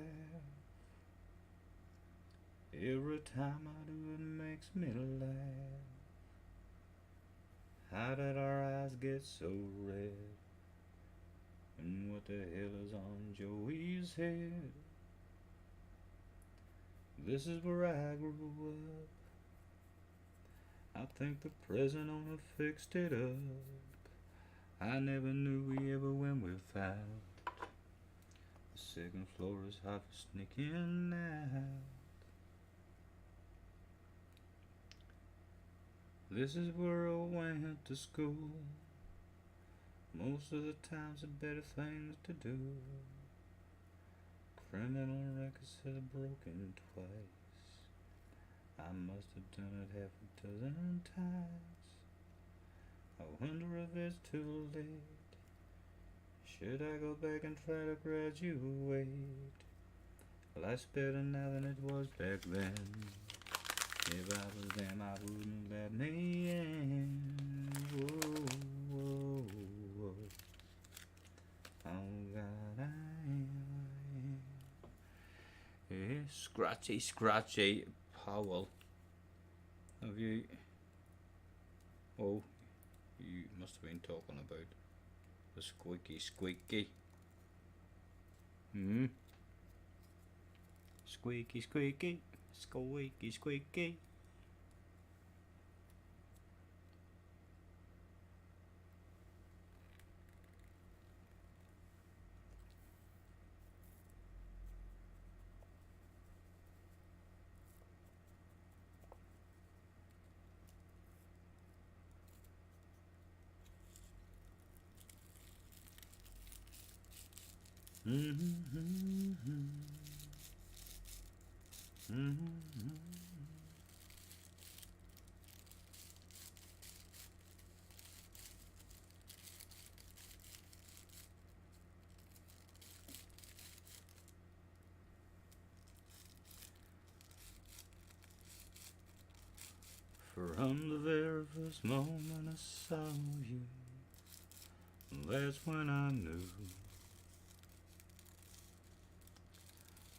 S1: Every time I do it makes me laugh. How did our eyes get so red? And what the hell is on Joey's head? This is where I grew up. I think the present owner fixed it up. I never knew we ever went without. The second floor is hot for sneaking out. This is where I went to school. Most of the times the better things to do. Criminal record says broken twice. I must have done it half a dozen times. I wonder if it's too late. Should I go back and try to graduate? Life's better now than it was back then. If I was them, I wouldn't let me in. Whoa, whoa, whoa. Oh God, I am. Yeah, scratchy Powell. Have you? Oh, you must have been talking about the squeaky. Squeaky, squeaky. From the very first moment I saw you, that's when I knew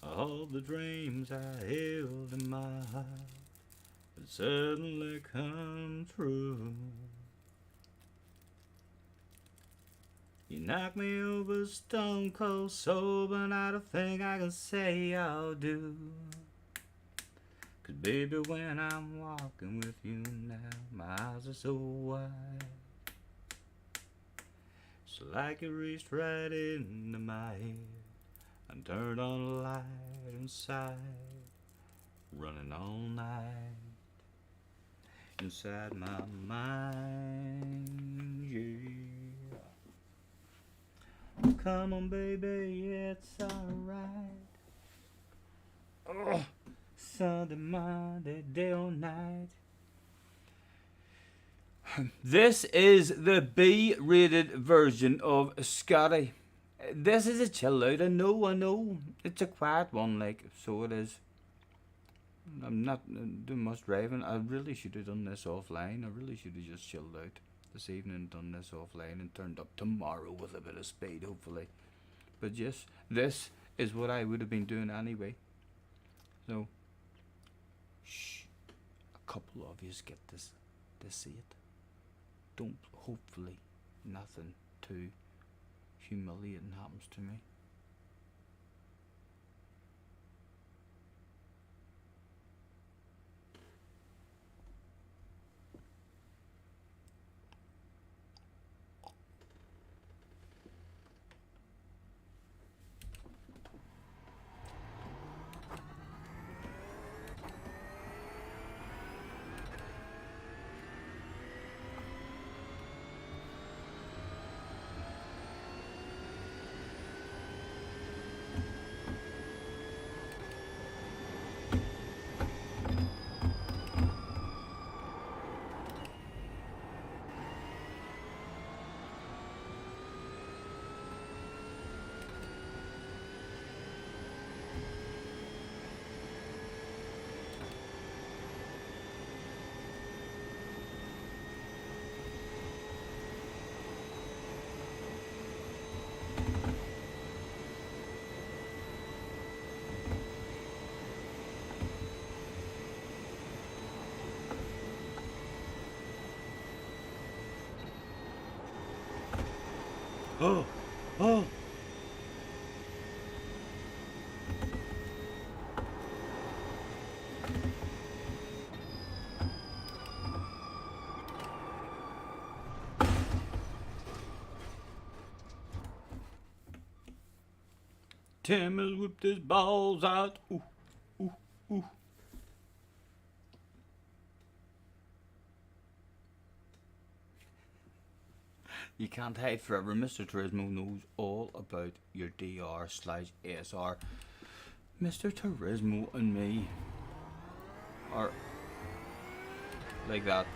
S1: all the dreams I held in my heart had suddenly come true. You knocked me over stone cold sober, not a thing I can say I'll do. 'Cause baby, when I'm walking with you now, my eyes are so wide. It's like you reached right into my head and turned on a light inside, running all night inside my mind, yeah. Come on, baby, it's alright. Oh, Sunday, Monday, day or night. This is the B-rated version of Scotty. This is a chill out. I know. It's a quiet one, like, so it is. I'm not doing much driving. I really should have done this offline. I really should have just chilled out this evening, done this offline, and turned up tomorrow with a bit of speed, hopefully. But yes, this is what I would have been doing anyway. So, shh. A couple of yous get this to see it. Don't, hopefully, nothing too humiliating happens to me. Oh. 'Tim has whipped his balls out. Ooh, ooh, ooh. You can't hide forever. Mr. Turismo knows all about your DR/ASR. Mr. Turismo and me are like that.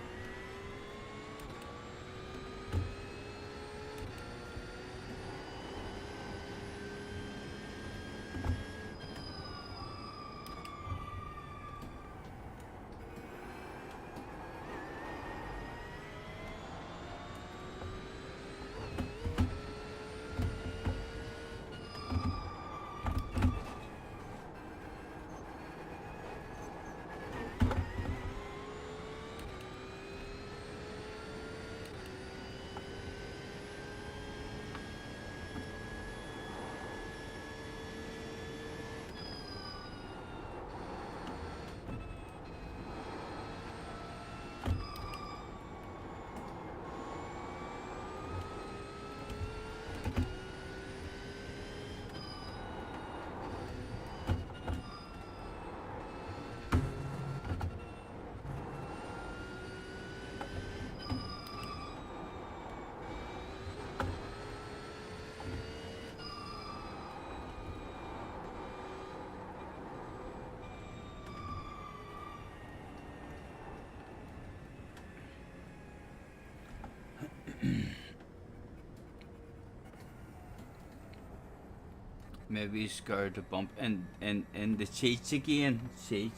S1: Maybe he's scared to bump in the Cheech again. Cheech.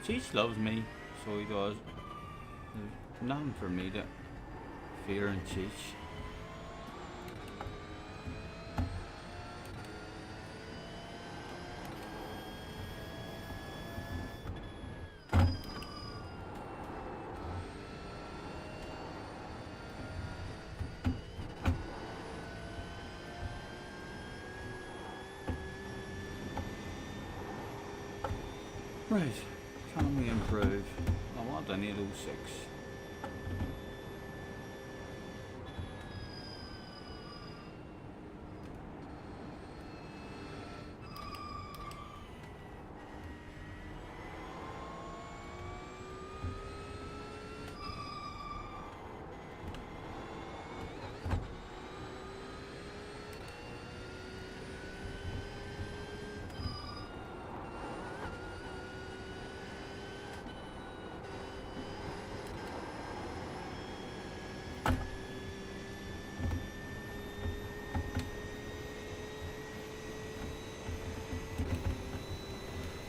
S1: Cheech loves me, so he does. There's nothing for me to fear in Cheech. Right, can we improve? I want an 806.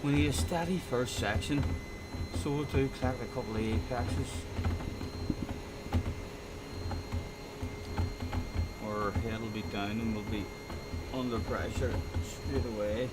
S1: We need a steady first section, so we'll do collect a couple of apexes. Our head will be down and we'll be under pressure straight away.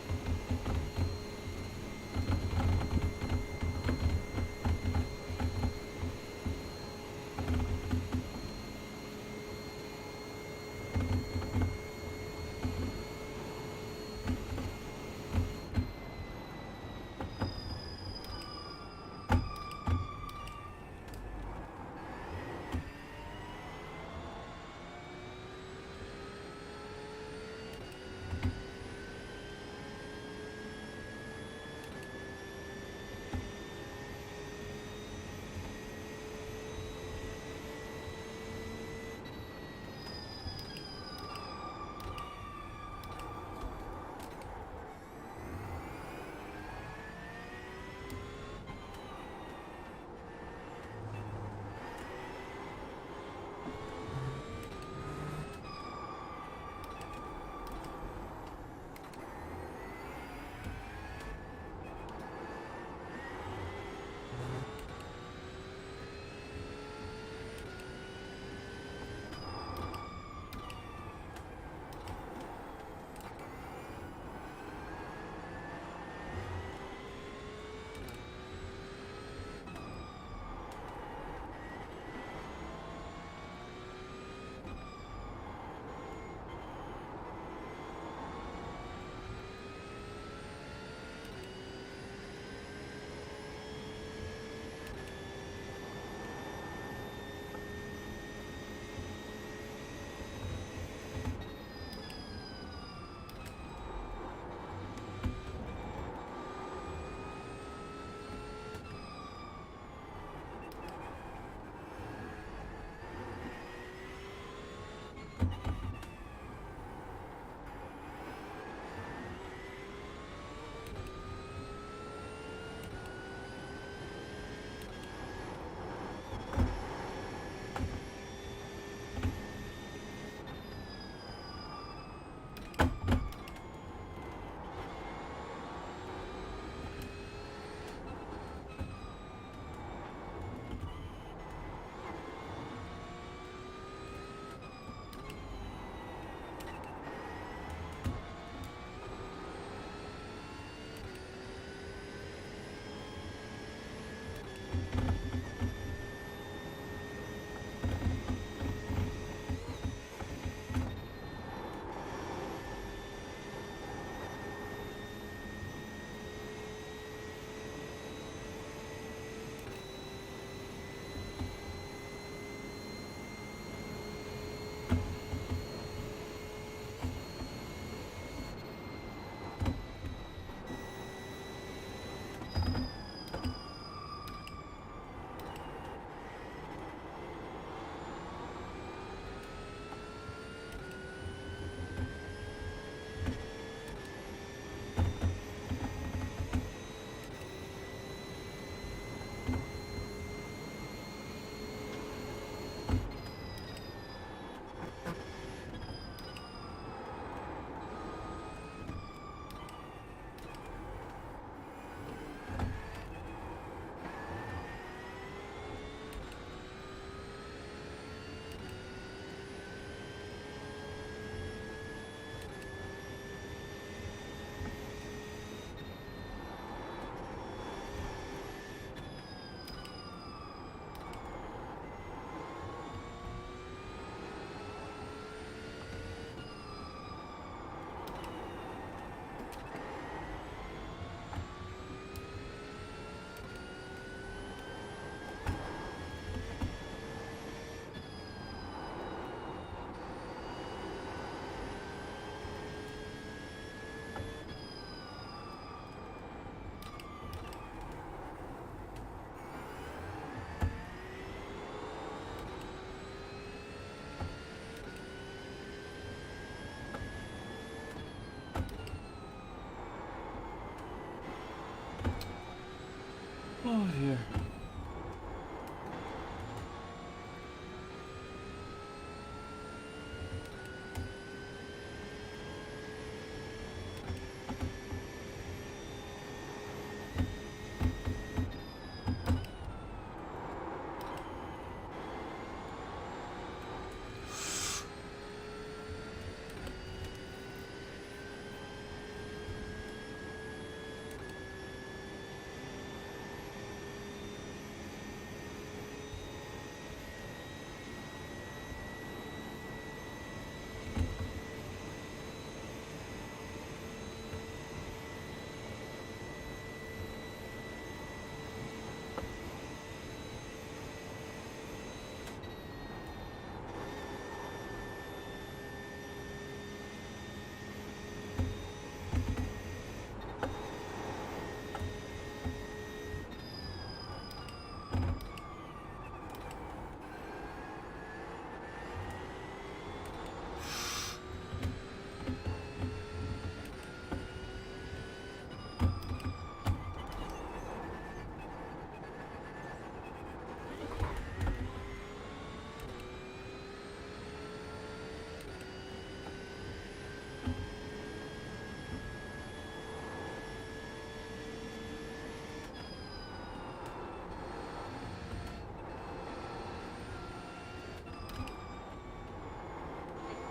S1: here.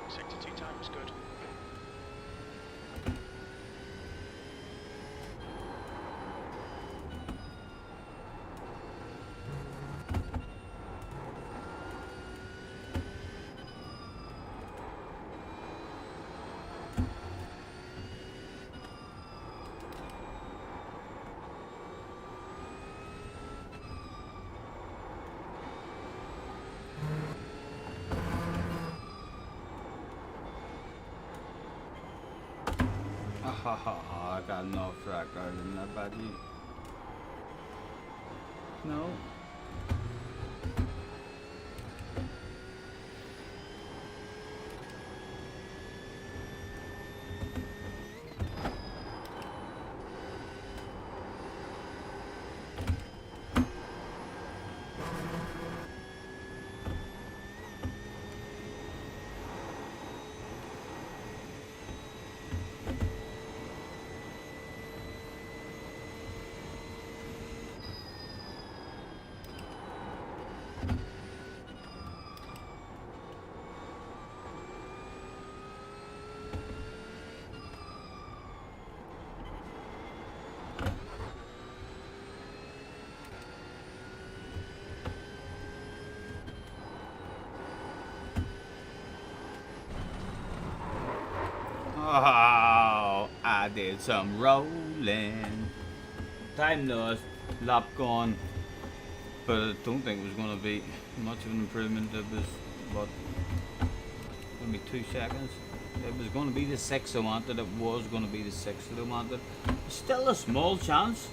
S3: Sector 2 time was good.
S1: I got an off track in that buddy. No. Oh, I did some rolling. Time lost, lap gone. But I don't think it was going to be much of an improvement. It was, what, going to be 2 seconds. It was going to be the 6 I wanted. It was going to be the 6 that I wanted. Still a small chance.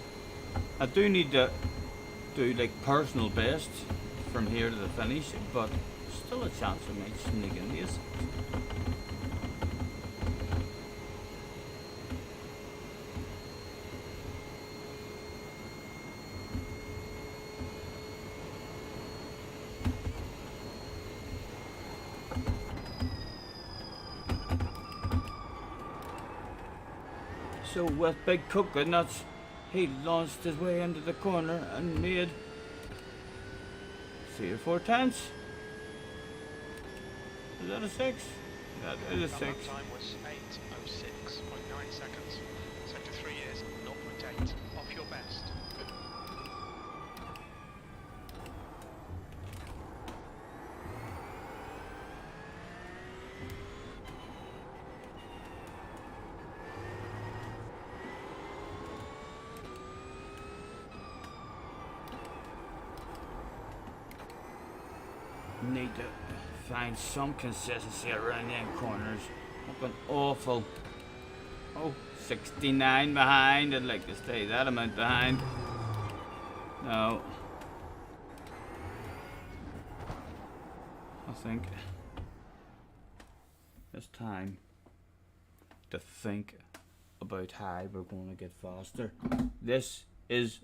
S1: I do need to do like personal best from here to the finish, but still a chance of me sneaking this. So with Big Coconuts, he launched his way into the corner and made 3 or 4 tenths. Is that a 6? That is a 6.
S3: Lap time was 8:06.9 seconds. Sector 3 is 0.8. Off your best.
S1: Need to find some consistency around them corners. I've been awful. Oh, 69 behind. I'd like to stay that amount behind. No. I think it's time to think about how we're going to get faster. This is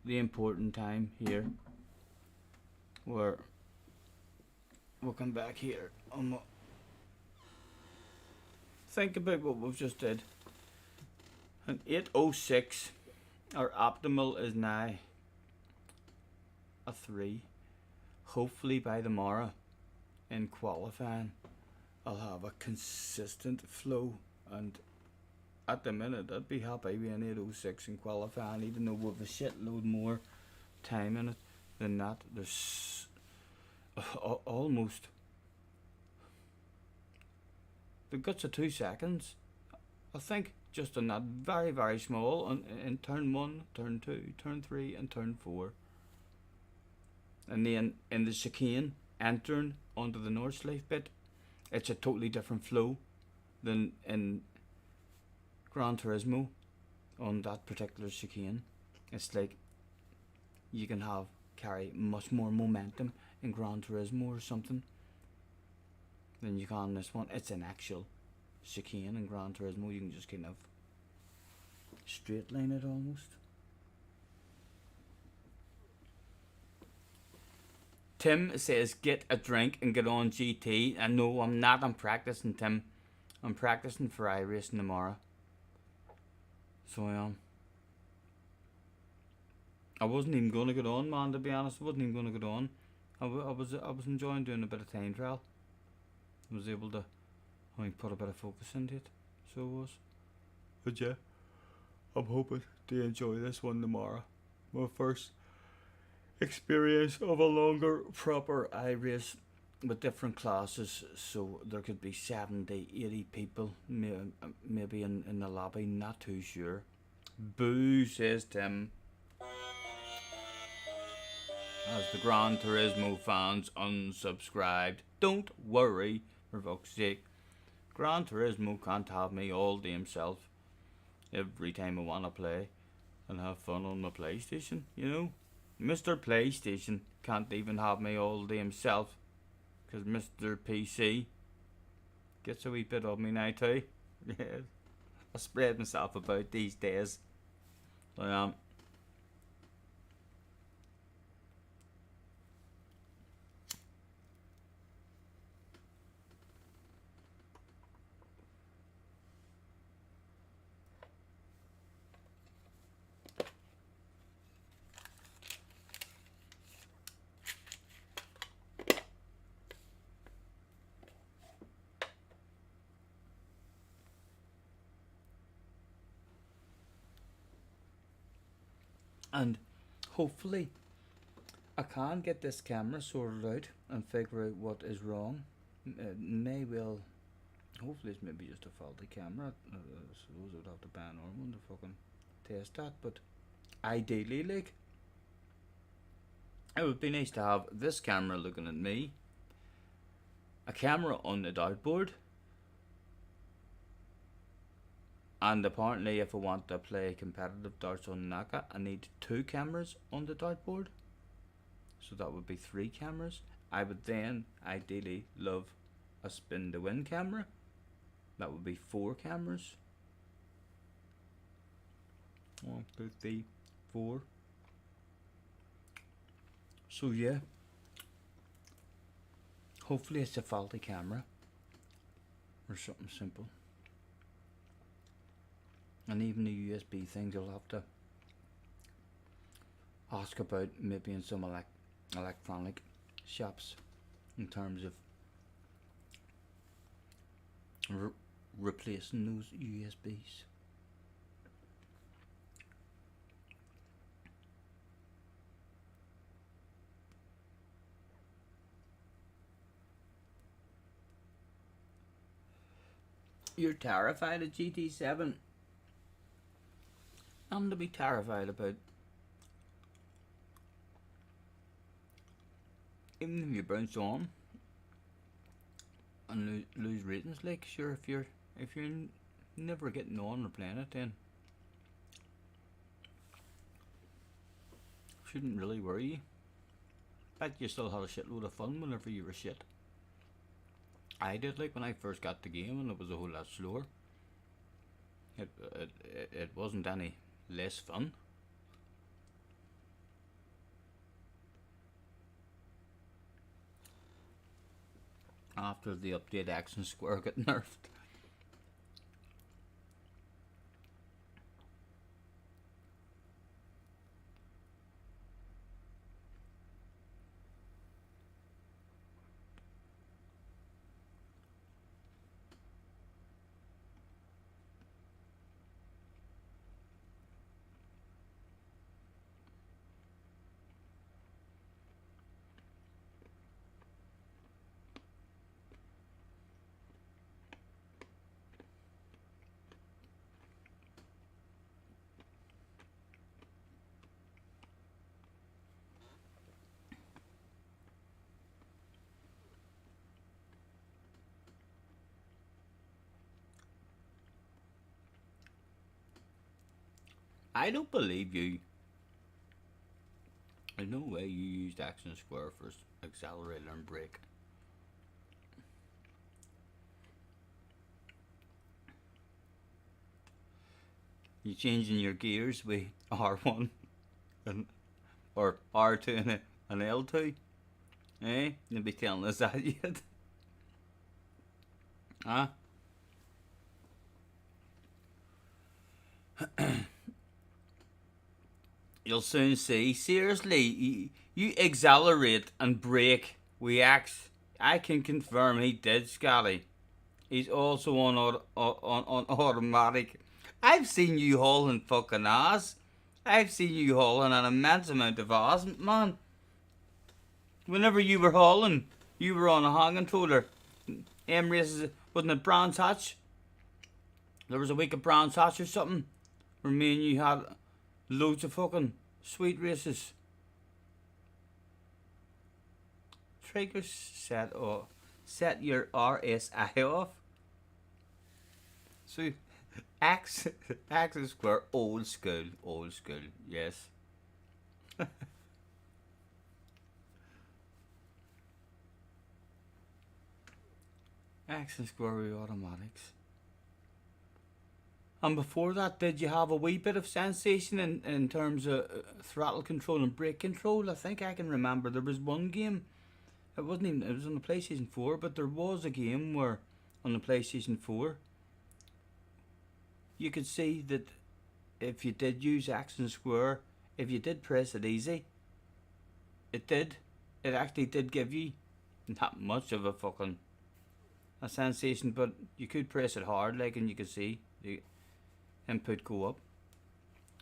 S1: the important time here, where we'll come back here. Think about what we've just did. An 8:06, our optimal is now a 3. Hopefully by tomorrow in qualifying I'll have a consistent flow, and at the minute I'd be happy with an 8:06 in qualifying, even though we've a shitload more time in it than that. There's almost the guts of 2 seconds, I think, just on that very, very small in turn 1, turn 2, turn 3 and turn 4. And then in the chicane entering onto the North Sleeve bit, it's a totally different flow than in Gran Turismo on that particular chicane. It's like you can carry much more momentum in Gran Turismo or something than you can in this one. It's an actual chicane in Gran Turismo. You can just kind of straight line it almost. Tim says get a drink and get on GT. And no, I'm not. I'm practicing, Tim. I'm practicing for Iracing tomorrow. So I am. I wasn't even going to get on, man, to be honest. I wasn't even going to get on. I was enjoying doing a bit of time trial. I was able to put a bit of focus into it. So it was. But yeah, I'm hoping to enjoy this one tomorrow. My first experience of a longer proper iRace with different classes, so there could be 70, 80 people maybe in the lobby, not too sure. Boo, says Tim. As the Gran Turismo fans unsubscribed. Don't worry, for fuck's sake. Gran Turismo can't have me all to himself every time I want to play and have fun on my PlayStation, you know? Mr. PlayStation can't even have me all to himself, because Mr. PC gets a wee bit of me now too. Yeah, I spread myself about these days. And hopefully I can get this camera sorted out and figure out what is wrong. Hopefully it's maybe just a faulty camera. I suppose I would have to buy another one to fucking test that, but ideally, like, it would be nice to have this camera looking at me, a camera on the dartboard, and apparently if I want to play competitive darts on Naka, I need 2 cameras on the dartboard. So that would be 3 cameras. I would then ideally love a spin to win camera. That would be 4 cameras. 1, 2, 3, 4. So yeah. Hopefully it's a faulty camera. Or something simple. And even the USB things you'll have to ask about maybe in some electronic shops in terms of replacing those USBs. You're terrified of GT7? I'm to be terrified about. Even if you bounce on and lose ratings, like, sure, if you're never getting on or playing it, then shouldn't really worry you. Bet you still had a shitload of fun whenever you were shit. I did, like, when I first got the game and it was a whole lot slower. It wasn't any less fun. after the update, Action Square got nerfed. I don't believe you. There's no way you used Action Square for accelerator and brake. You changing your gears with R1 and or R2 and an L2? Eh? You'll be telling us that yet? Huh? You'll soon see. Seriously, you accelerate and brake with X. I can confirm he did, Scotty. He's also on automatic. I've seen you hauling fucking ass. I've seen you hauling an immense amount of ass, man. Whenever you were hauling, you were on a hand controller. Races, wasn't it Brands Hatch? There was a week of Brands Hatch or something, where me and you had loads of fucking sweet races. Trigger set off. Set your RSI off. So, Action Square, old school, yes. Action Square with automatics. And before that, did you have a wee bit of sensation in terms of throttle control and brake control? I think I can remember there was one game. It was on the PlayStation 4, but there was a game where on the PlayStation 4 you could see that if you did use Action Square, if you did press it easy, it actually did give you not much of a sensation, but you could press it hard, like, and you could see the input go up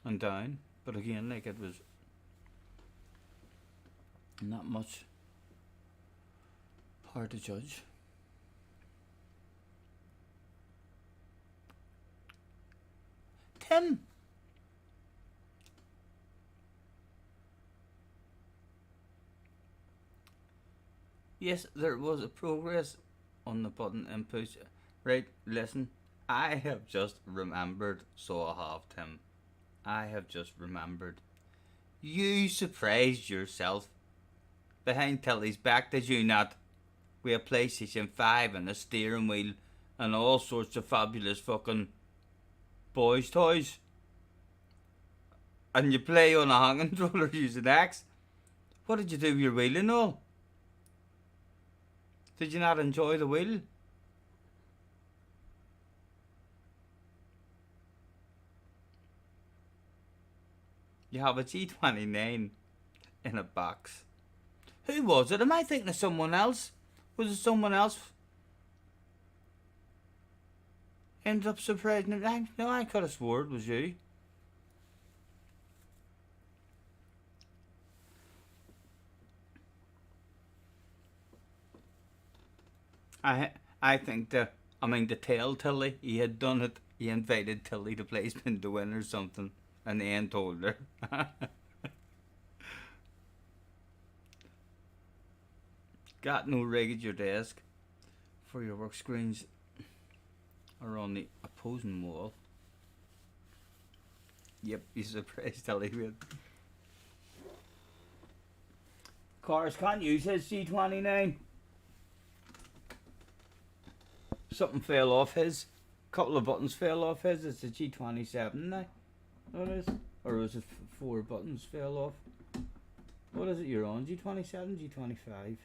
S1: and down. But again, like, it was not much, hard to judge. Tim. Yes, there was a progress on the button input. Right, listen, I have just remembered, so I have, Tim. I have just remembered. You surprised yourself behind Tilly's back, did you not? With a PlayStation 5 and a steering wheel and all sorts of fabulous fucking boys' toys. And you play on a hand controller using X. What did you do with your wheel and all? Did you not enjoy the wheel? You have a G29 in a box. Who was it? Am I thinking of someone else? Was it someone else? Ended up surprising me. No, I could have swore it was you. I think the tell Tilly he had done it. He invited Tilly to play Spin to Win or something, and then told her. Got no rig at your desk for your work screens are on the opposing wall. Yep, you surprised Tilly with. Cars can't use his C29. Something fell off his. Couple of buttons fell off his. It's a G27 now. What is? Or was it 4 buttons fell off? What is it you're on? G27, G25?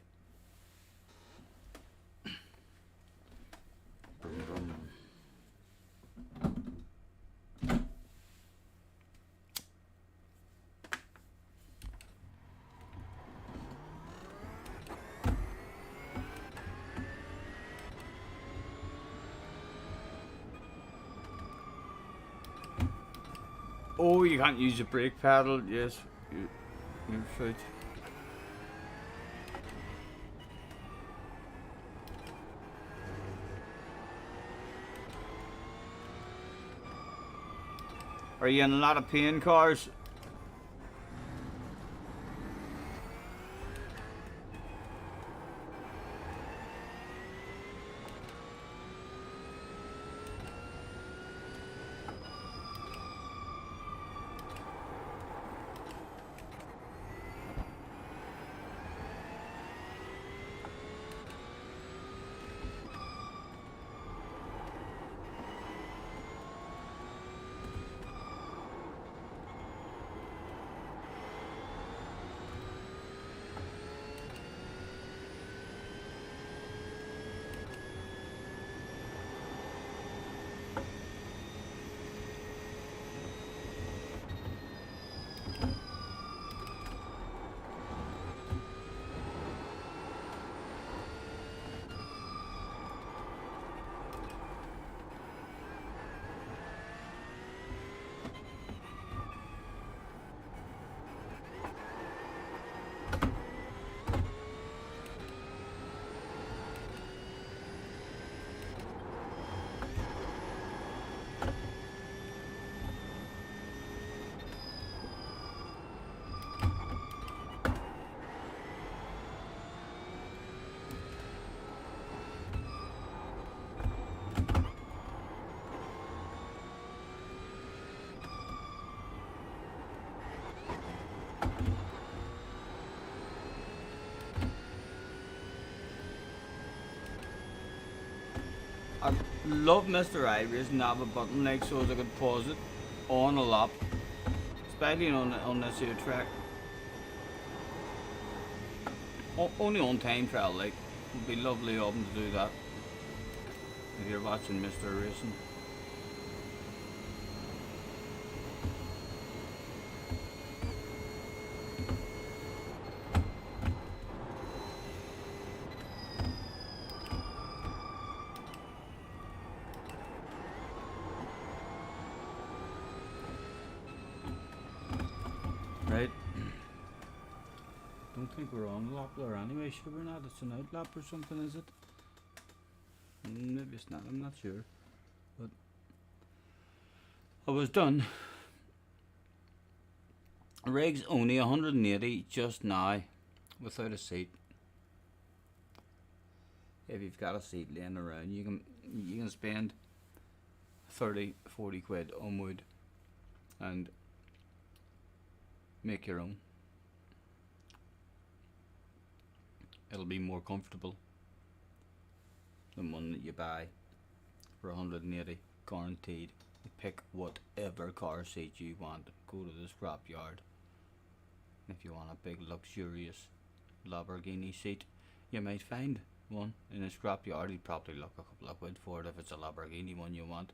S1: Oh, you can't use the brake pedal. Yes, you're right. Are you in a lot of pain, cars? I love Mr. Iracing to have a button like so as I could pause it on a lap, especially on this here track. Only on time trial, like, would be lovely of them to do that. If you're watching Mr. Iracing. Right. Don't think we're on a lap there anyway, sure we're not. It's an out lap or something, is it? Maybe it's not, I'm not sure. But I was done. Rig's only 180 just now without a seat. If you've got a seat laying around, you can spend 30-40 quid on wood and make your own. It'll be more comfortable than one that you buy for 180, guaranteed. You pick whatever car seat you want. Go to the scrap yard. If you want a big luxurious Lamborghini seat, you might find one in a scrap yard. You'd probably look a couple of quid for it if it's a Lamborghini one you want.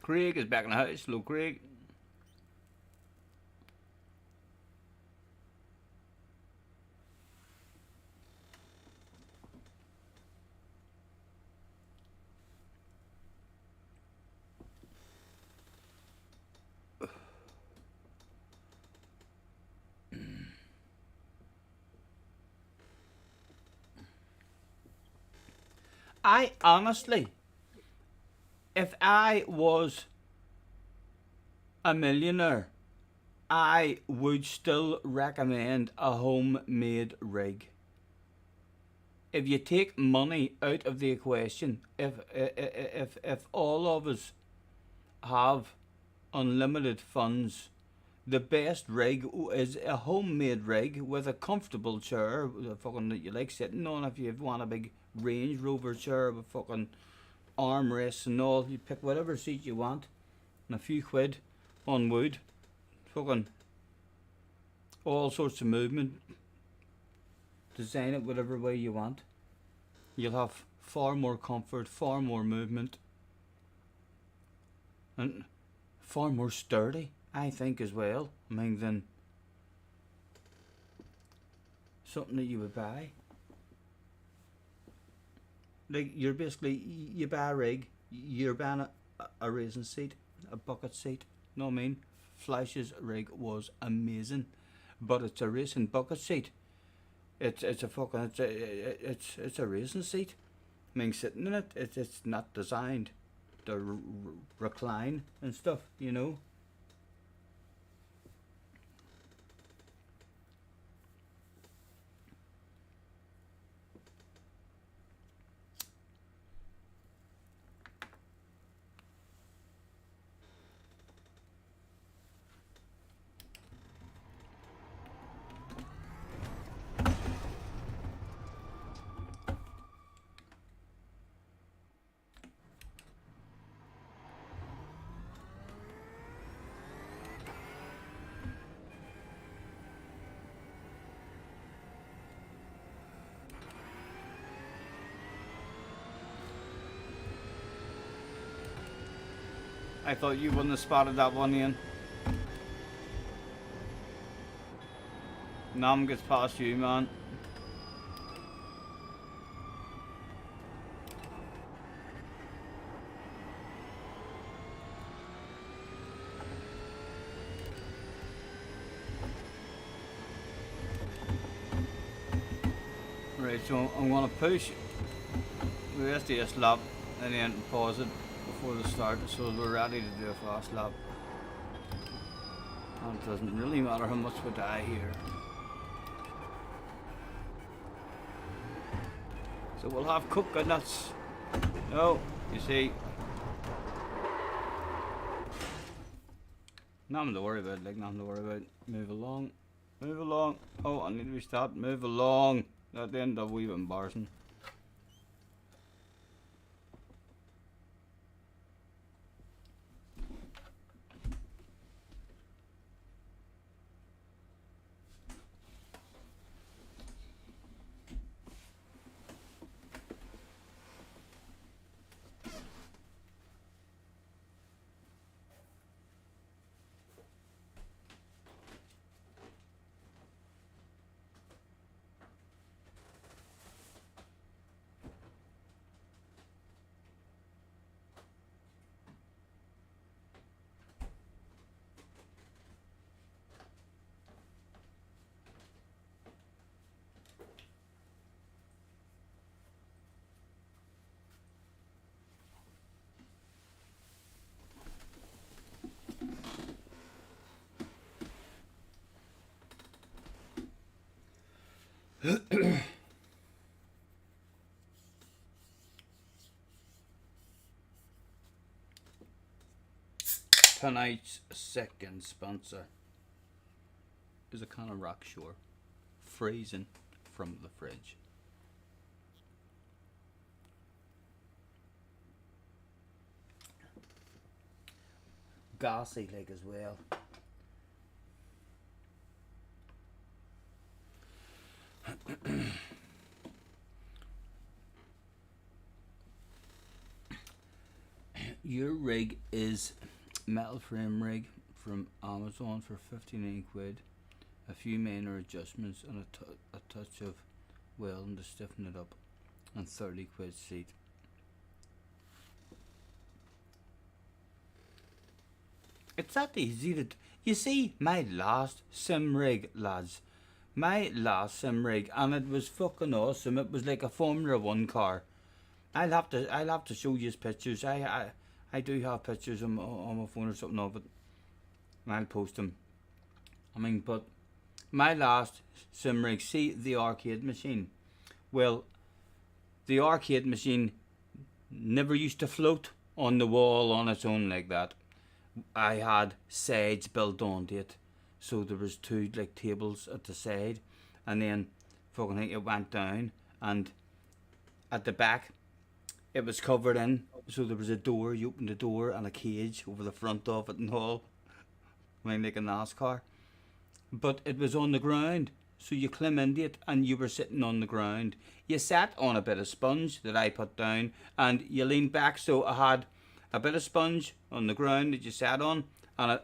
S1: Craig is back in the house. Hello, Craig. I honestly, if I was a millionaire, I would still recommend a homemade rig. If you take money out of the equation, if all of us have unlimited funds, the best rig is a homemade rig with a comfortable chair, fucking that you like sitting on. If you want a big Range Rover chair with fucking armrests and all, you pick whatever seat you want, and a few quid on wood, fucking all sorts of movement. Design it whatever way you want. You'll have far more comfort, far more movement, and far more sturdy, I think, as well. I mean, than something that you would buy. Like, you're basically, you buy a rig, you're buying a racing seat, a bucket seat. Know what I mean? Flash's rig was amazing, but it's a racing bucket seat. It's a fucking it's a racing seat. I mean, sitting in it, it's not designed to recline and stuff, you know. I thought you wouldn't have spotted that one, Ian. Nam gets past you, man. Right, so I'm gonna push the rest of this lap and then pause it before the start so we're ready to do a fast lap. And it doesn't really matter how much we die here. So we'll have coconuts. No, you see. Nothing to worry about, like nothing to worry about. Move along. Move along. Oh, I need to be stopped. Move along. At the end of a wee bit embarrassing. Tonight's second sponsor is a can of Rockshore, freezing from the fridge. Gassy like as well. Your rig is metal frame rig from Amazon for 59 quid. A few minor adjustments and a touch of welding to stiffen it up, and 30 quid seat. It's that easy to you see my last sim rig, lads. My last sim rig, and it was fucking awesome. It was like a Formula 1 car. I'll have to show you pictures. I do have pictures on my phone or something of it. I'll post them. I mean, but my last sim rig, see the arcade machine. Well, the arcade machine never used to float on the wall on its own like that. I had sides built onto it, so there was two like tables at the side, and then fucking thing it went down, and at the back it was covered in, so there was a door. You opened the door and a cage over the front of it and all. I mean, like a NASCAR, but it was on the ground, so you climb into it and you were sitting on the ground. You sat on a bit of sponge that I put down, and you leaned back, so I had a bit of sponge on the ground that you sat on, and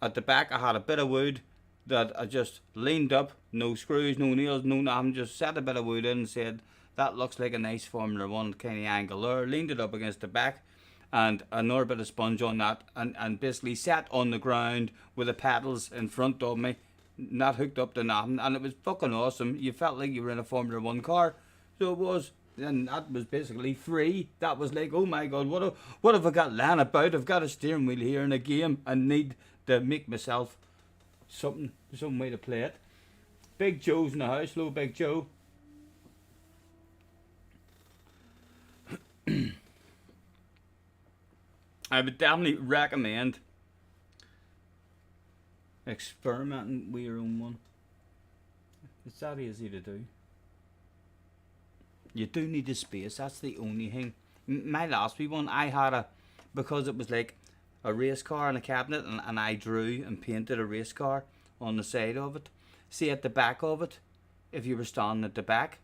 S1: at the back I had a bit of wood that I just leaned up, no screws, no nails, no nothing, just set a bit of wood in and said, that looks like a nice Formula 1 kind of angle there, leaned it up against the back, and another bit of sponge on that, and basically sat on the ground with the pedals in front of me, not hooked up to nothing, and it was fucking awesome. You felt like you were in a Formula 1 car, so it was. And that was basically free. That was like, oh my god, what have I got lying about? I've got a steering wheel here in a game and need to make myself some way to play it. Big Joe's in the house. Hello, Big Joe. I would definitely recommend experimenting with your own one. It's that easy to do. You do need the space, that's the only thing. My last wee one, I had because it was like a race car and a cabinet, and I drew and painted a race car on the side of it. See, at the back of it, if you were standing at the back,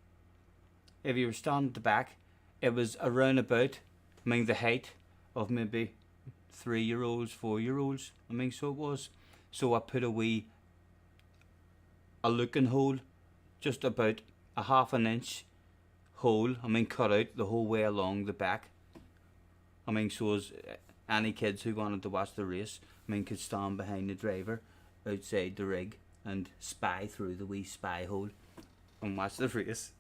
S1: it was around about, the height of maybe 3-year-olds, 4-year-olds. So it was. So I put a looking hole, just about a half an inch hole, cut out the whole way along the back. So as any kids who wanted to watch the race, could stand behind the driver outside the rig and spy through the wee spy hole and watch the race.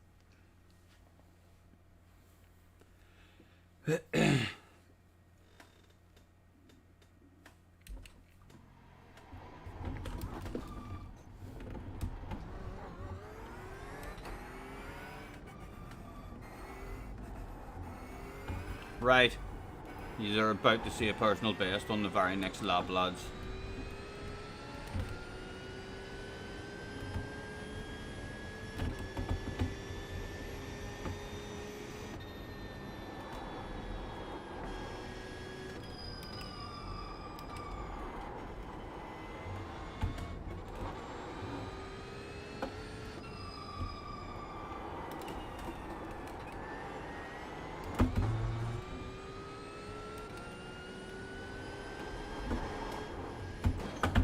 S1: Right, you're about to see a personal best on the very next lap, lads.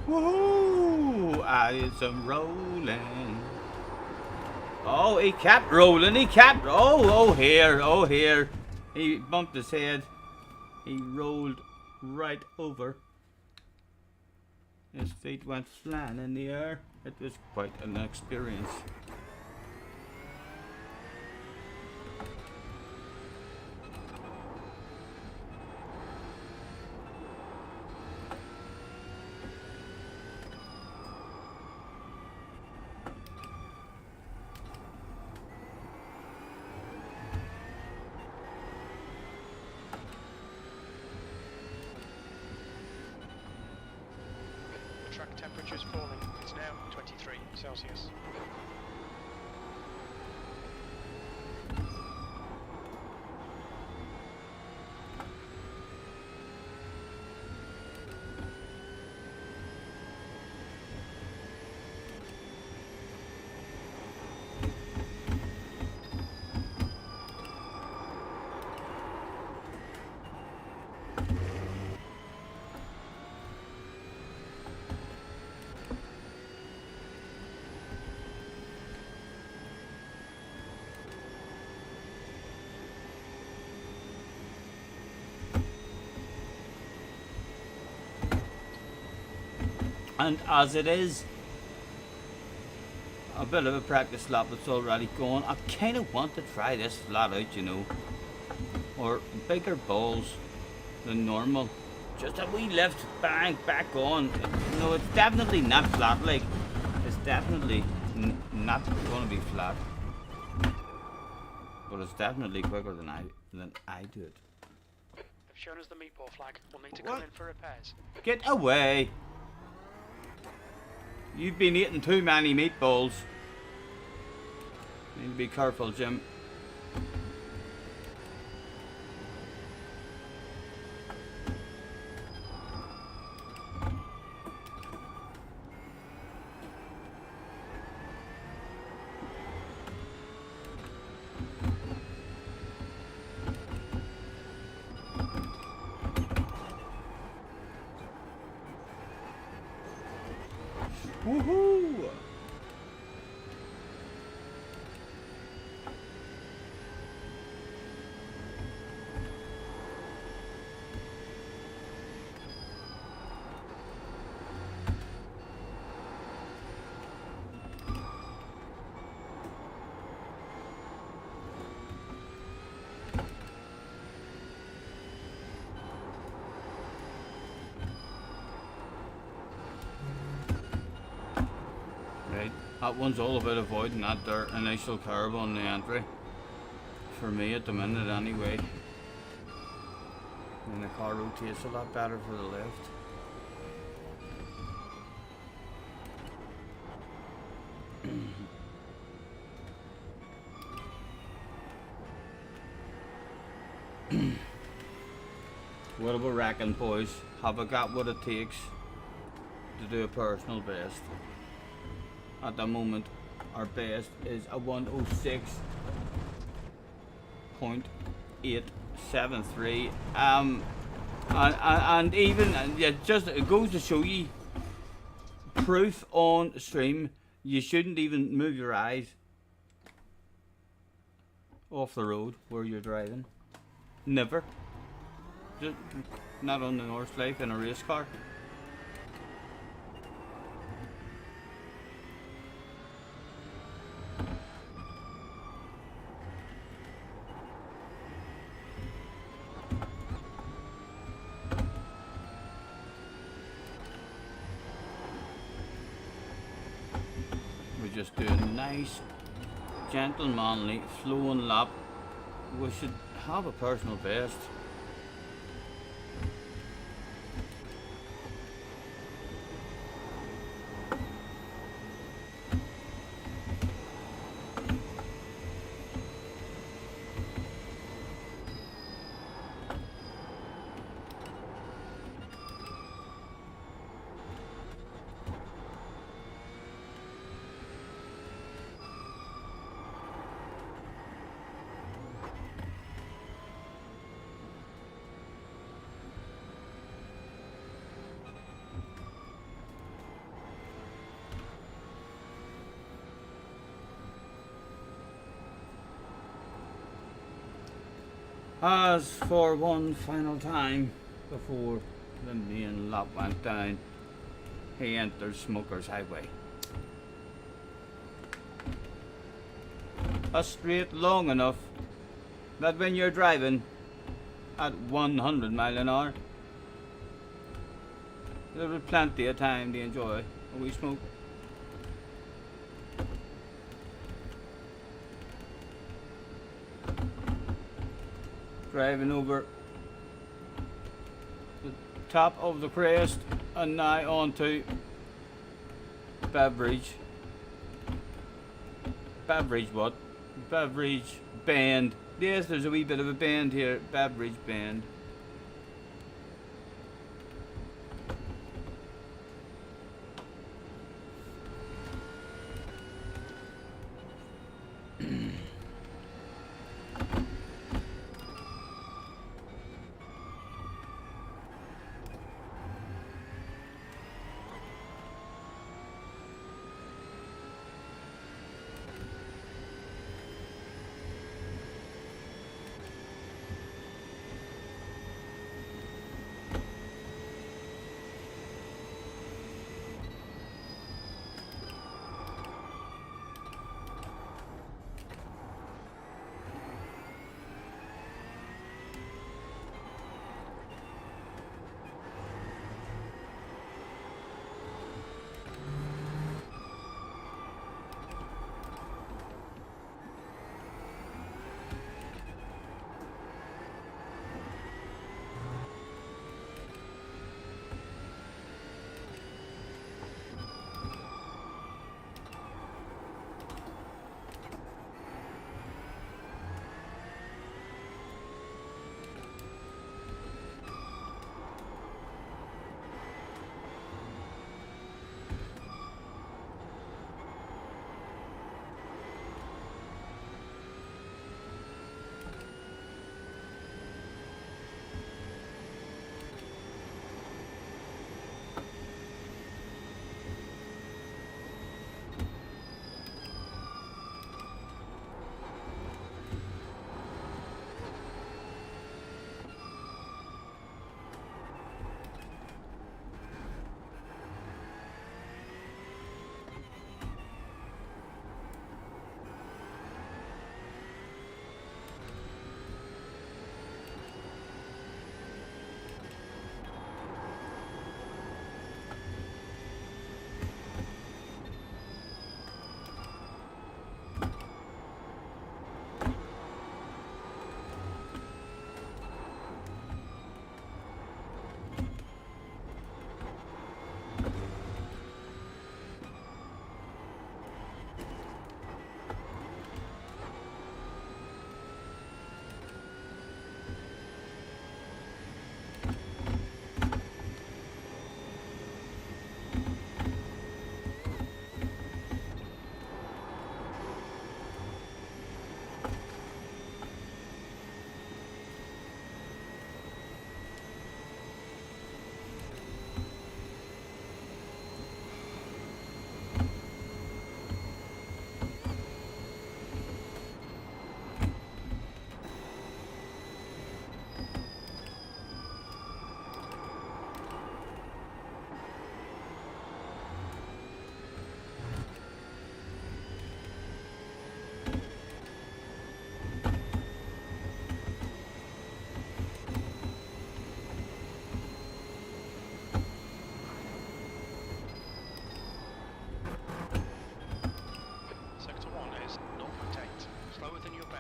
S1: Woohoo! I did some rolling. Oh, he kept rolling. Oh, here. He bumped his head. He rolled right over. His feet went flying in the air. It was quite an experience.
S3: Track temperature is falling. It's now 23 Celsius.
S1: And as it is a bit of a practice lap that's already gone, I kind of want to try this flat out, or bigger balls than normal. Just a wee lift, bang, back on. It's definitely not flat, like, it's definitely not going to be flat, but it's definitely quicker than I do it.
S3: They've shown us the meatball flag. We'll need to come in for repairs.
S1: Get away! You've been eating too many meatballs. Need to be careful, Jim. Woohoo! That one's all about avoiding that dirt initial curve on the entry. For me at the minute anyway. And the car rotates a lot better for the left. What do we reckon, boys? Have I got what it takes to do a personal best? At the moment, our best is a 106.873. And even, yeah, just it goes to show you, proof on stream, you shouldn't even move your eyes off the road where you're driving. Never. Just not on the North Lake in a race car. We just do a nice, gentlemanly, flowing lap. We should have a personal best. As for one final time before the main lap went down, he entered Smoker's Highway. A straight long enough that when you're driving at 100 miles an hour, there will be plenty of time to enjoy a wee smoke. Driving over the top of the crest and now onto Beveridge what? Beveridge Bend. Yes, there's a wee bit of a bend here, Beveridge Bend.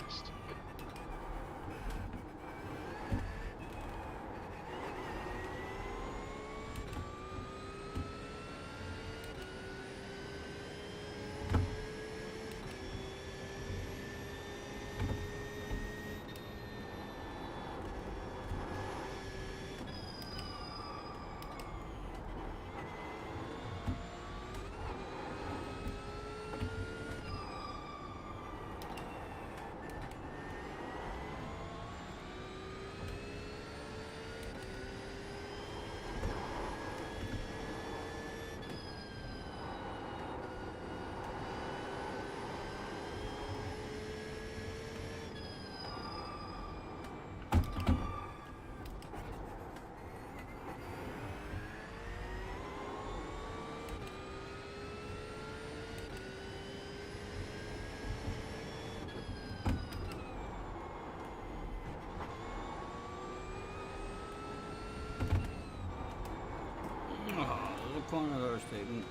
S3: best.
S1: Oh, the corner there, Stephen.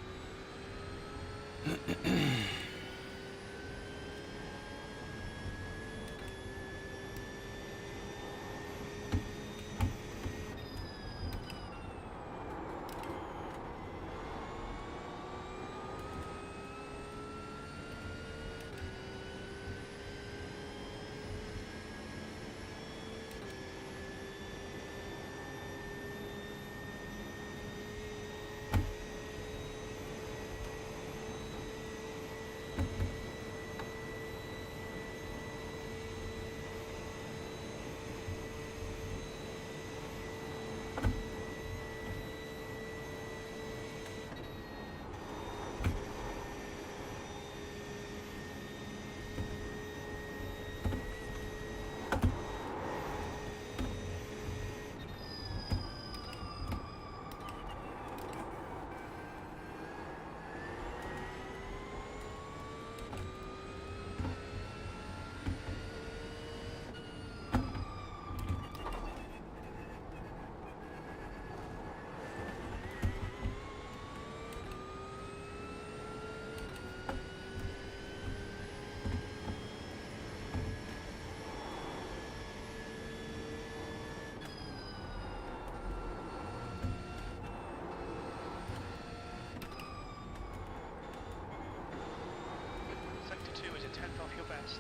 S3: Sector 2 is a tenth off your best.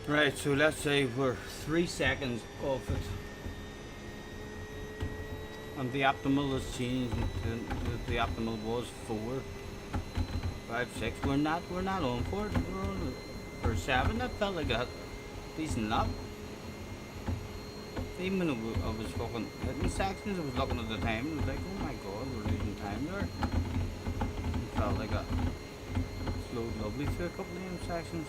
S1: Right, so let's say we're 3 seconds off it. And the optimal has changed. The optimal was 4, 5, 6. We're not on for it. We're on for 7. That felt like a decent lap. Even when I was fucking hitting sections, I was looking at the time and I was like, oh my god, we're losing time there. It felt like a slowed lovely through a couple of them sections.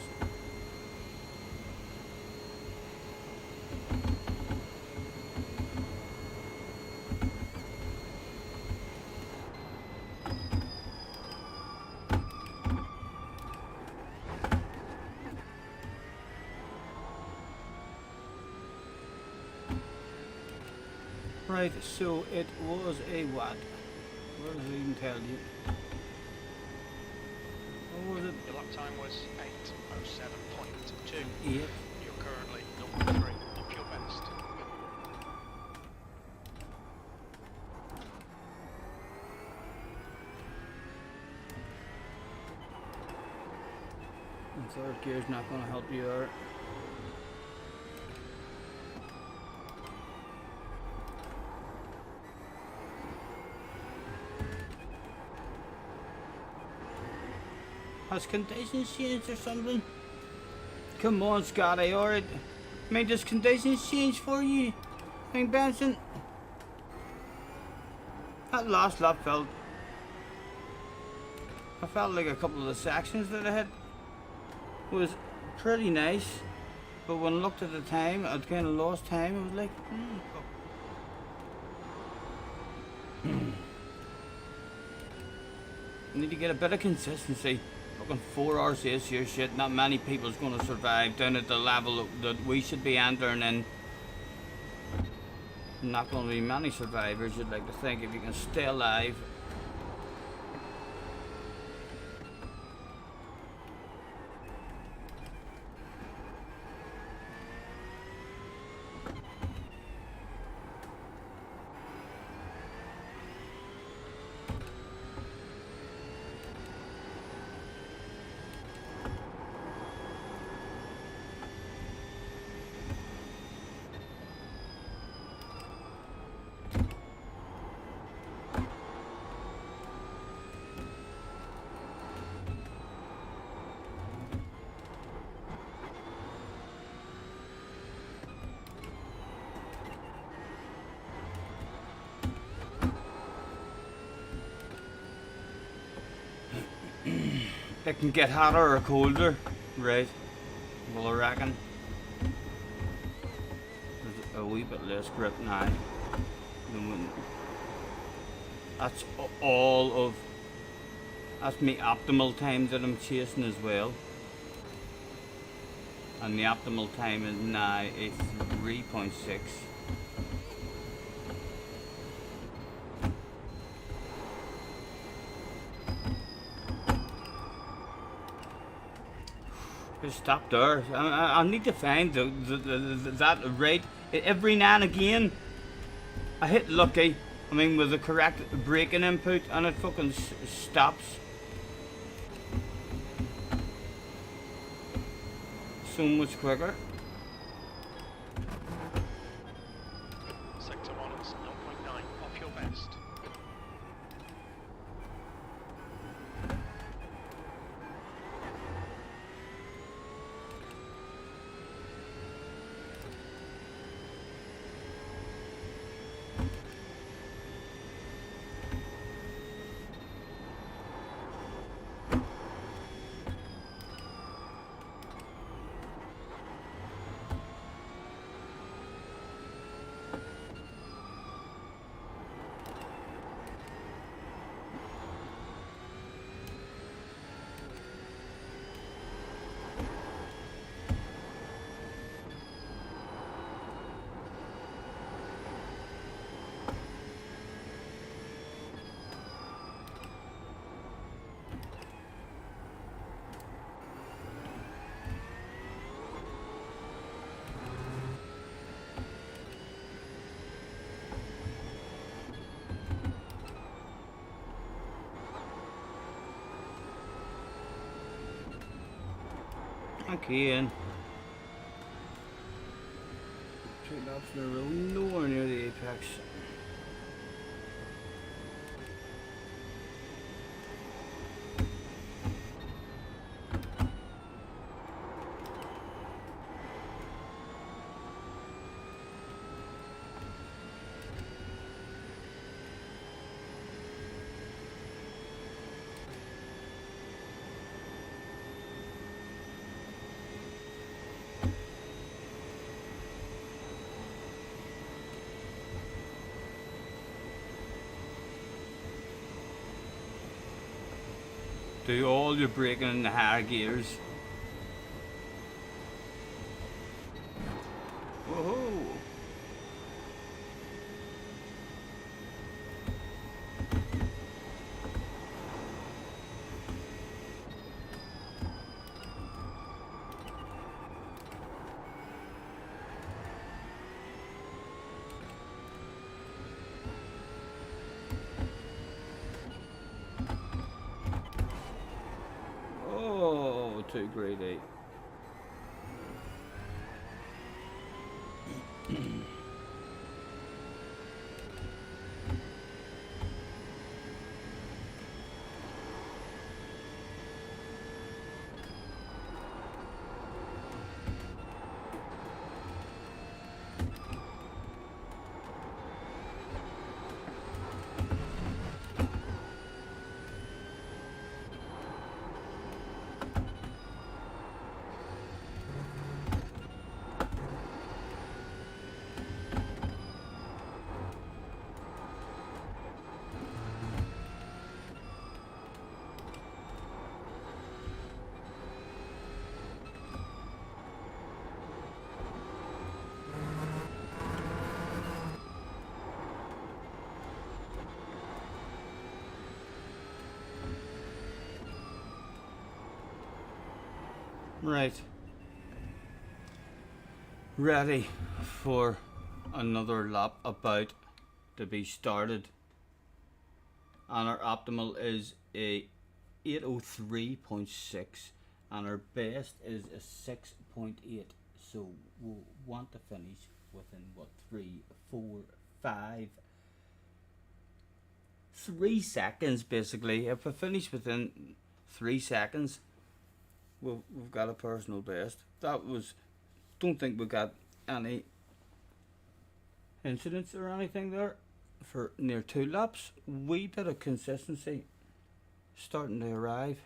S1: Right, so it was a what? What does it even tell you? What was it?
S3: Your lap time was 8:07.2.
S1: 8.
S3: You're currently 0.3 off your best.
S1: And third gear's not going to help you out. Has conditions changed or something? Come on, Scotty, alright. I mean, does conditions change for you? I mean, Benson? That last lap I felt like a couple of the sections that I hit was pretty nice. But when I looked at the time, I'd kind of lost time. I was like, I need to get a bit of consistency. Fucking 4 hours this year shit, not many people's gonna survive down at the level that we should be entering in. Not gonna be many survivors, you'd like to think, if you can stay alive. It can get hotter or colder, right? Well, I reckon. There's a wee bit less grip now. That's all of... That's my optimal time that I'm chasing as well. And the optimal time is now a 3.6. Just stop there. I need to find that rate. Every now and again, I hit lucky. I mean, with the correct braking input, and it fucking stops. So much quicker.
S3: Sector 1 is 0.9 off your best.
S1: Okay, and 2 laps in a row, nowhere near the apex. Do all your braking in the higher gears. Whoa! too greedy. Right. Ready for another lap about to be started. And our optimal is a 803.6 and our best is a 6.8. So we'll want to finish within what, 3 seconds basically. If we finish within 3 seconds, we've got a personal best. That was, don't think we got any incidents or anything there for near 2 laps. We bit of consistency starting to arrive.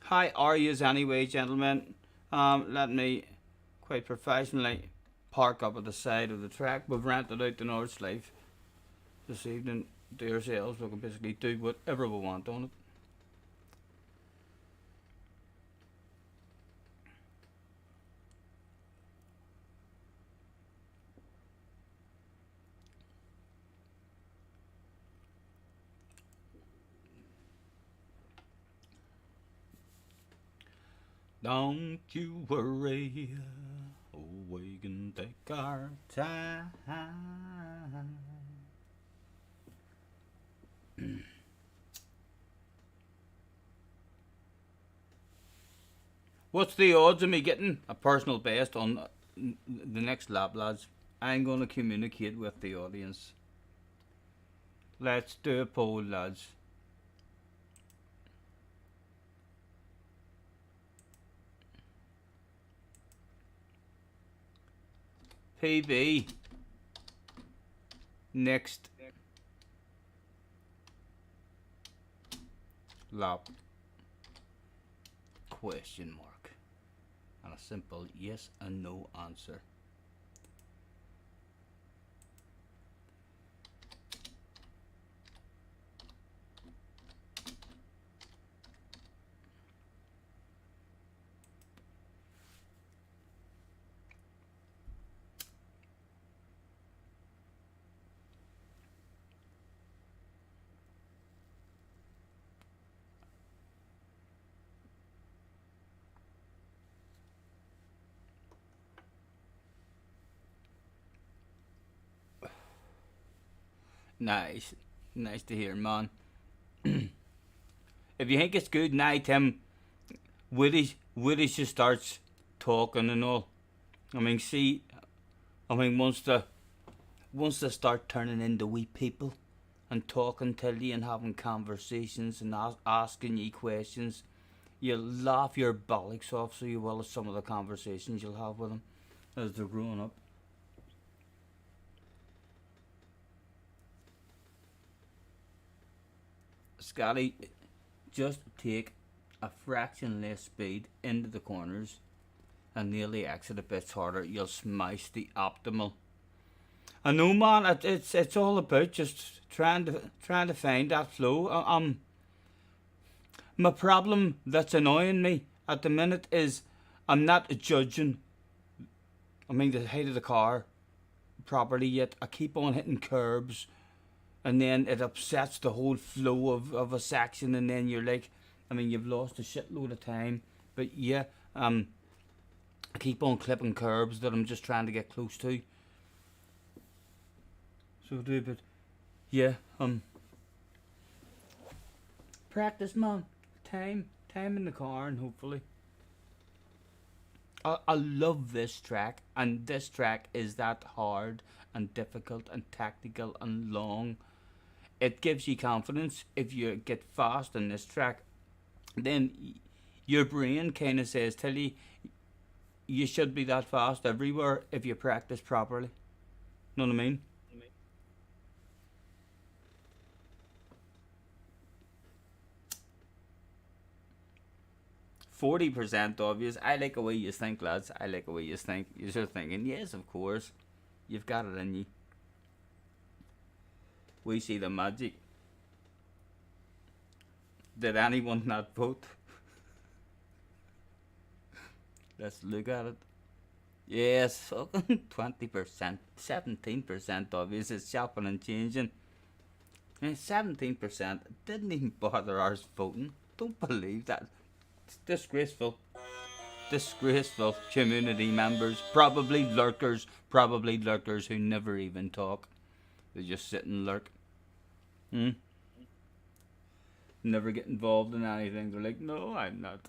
S1: How are yous anyway, gentlemen? Let me quite professionally park up at the side of the track. We've rented out the North Sleeve this evening to ourselves. We can basically do whatever we want on it. Don't you worry, we can take our time. What's the odds of me getting a personal best on the next lap, lads? I'm going to communicate with the audience. Let's do a poll, lads. PB. Next lap. Question mark. And a simple yes and no answer. Nice. Nice to hear, man. If you think it's good, now Tim Willie just starts talking and all. I mean, see, once they start turning into wee people and talking to you and having conversations and asking you questions, you'll laugh your bollocks off, so you will, at some of the conversations you'll have with them as they're growing up. Scotty, just take a fraction less speed into the corners and nearly exit a bit harder. You'll smash the optimal. I know, man. It's all about just trying to find that flow. My problem that's annoying me at the minute is I'm not judging. I mean, the height of the car properly yet. I keep on hitting curbs. And then it upsets the whole flow of a section, and then you're like, I mean, you've lost a shitload of time. But yeah, I keep on clipping curbs that I'm just trying to get close to. So do, but yeah, practice, man. Time in the car, and hopefully I love this track, and this track is that hard and difficult and tactical and long. It gives you confidence. If you get fast in this track, then your brain kind of says, tell you should be that fast everywhere if you practice properly. Know what I mean? 40% obvious. I like the way you think, lads. I like the way you think. You're thinking, yes, of course. You've got it in you. We see the magic. Did anyone not vote? Let's look at it. Yes, fucking 20%. 17% obvious. It's chopping and changing. And 17% didn't even bother ours voting. Don't believe that. It's disgraceful. Disgraceful. Community members, probably lurkers who never even talk. They just sit and lurk. Never get involved in anything. They're like, no, I'm not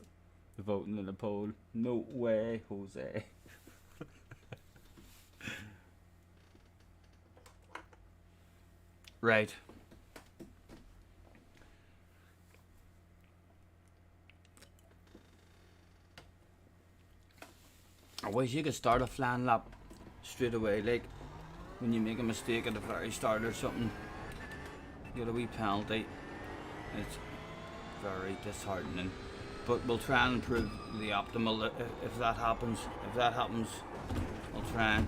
S1: voting in the poll. No way, Jose. Right. I wish you could start a flying lap straight away, like when you make a mistake at the very start or something, you get a wee penalty. It's very disheartening. But we'll try and improve the optimal if that happens. If that happens, we'll try and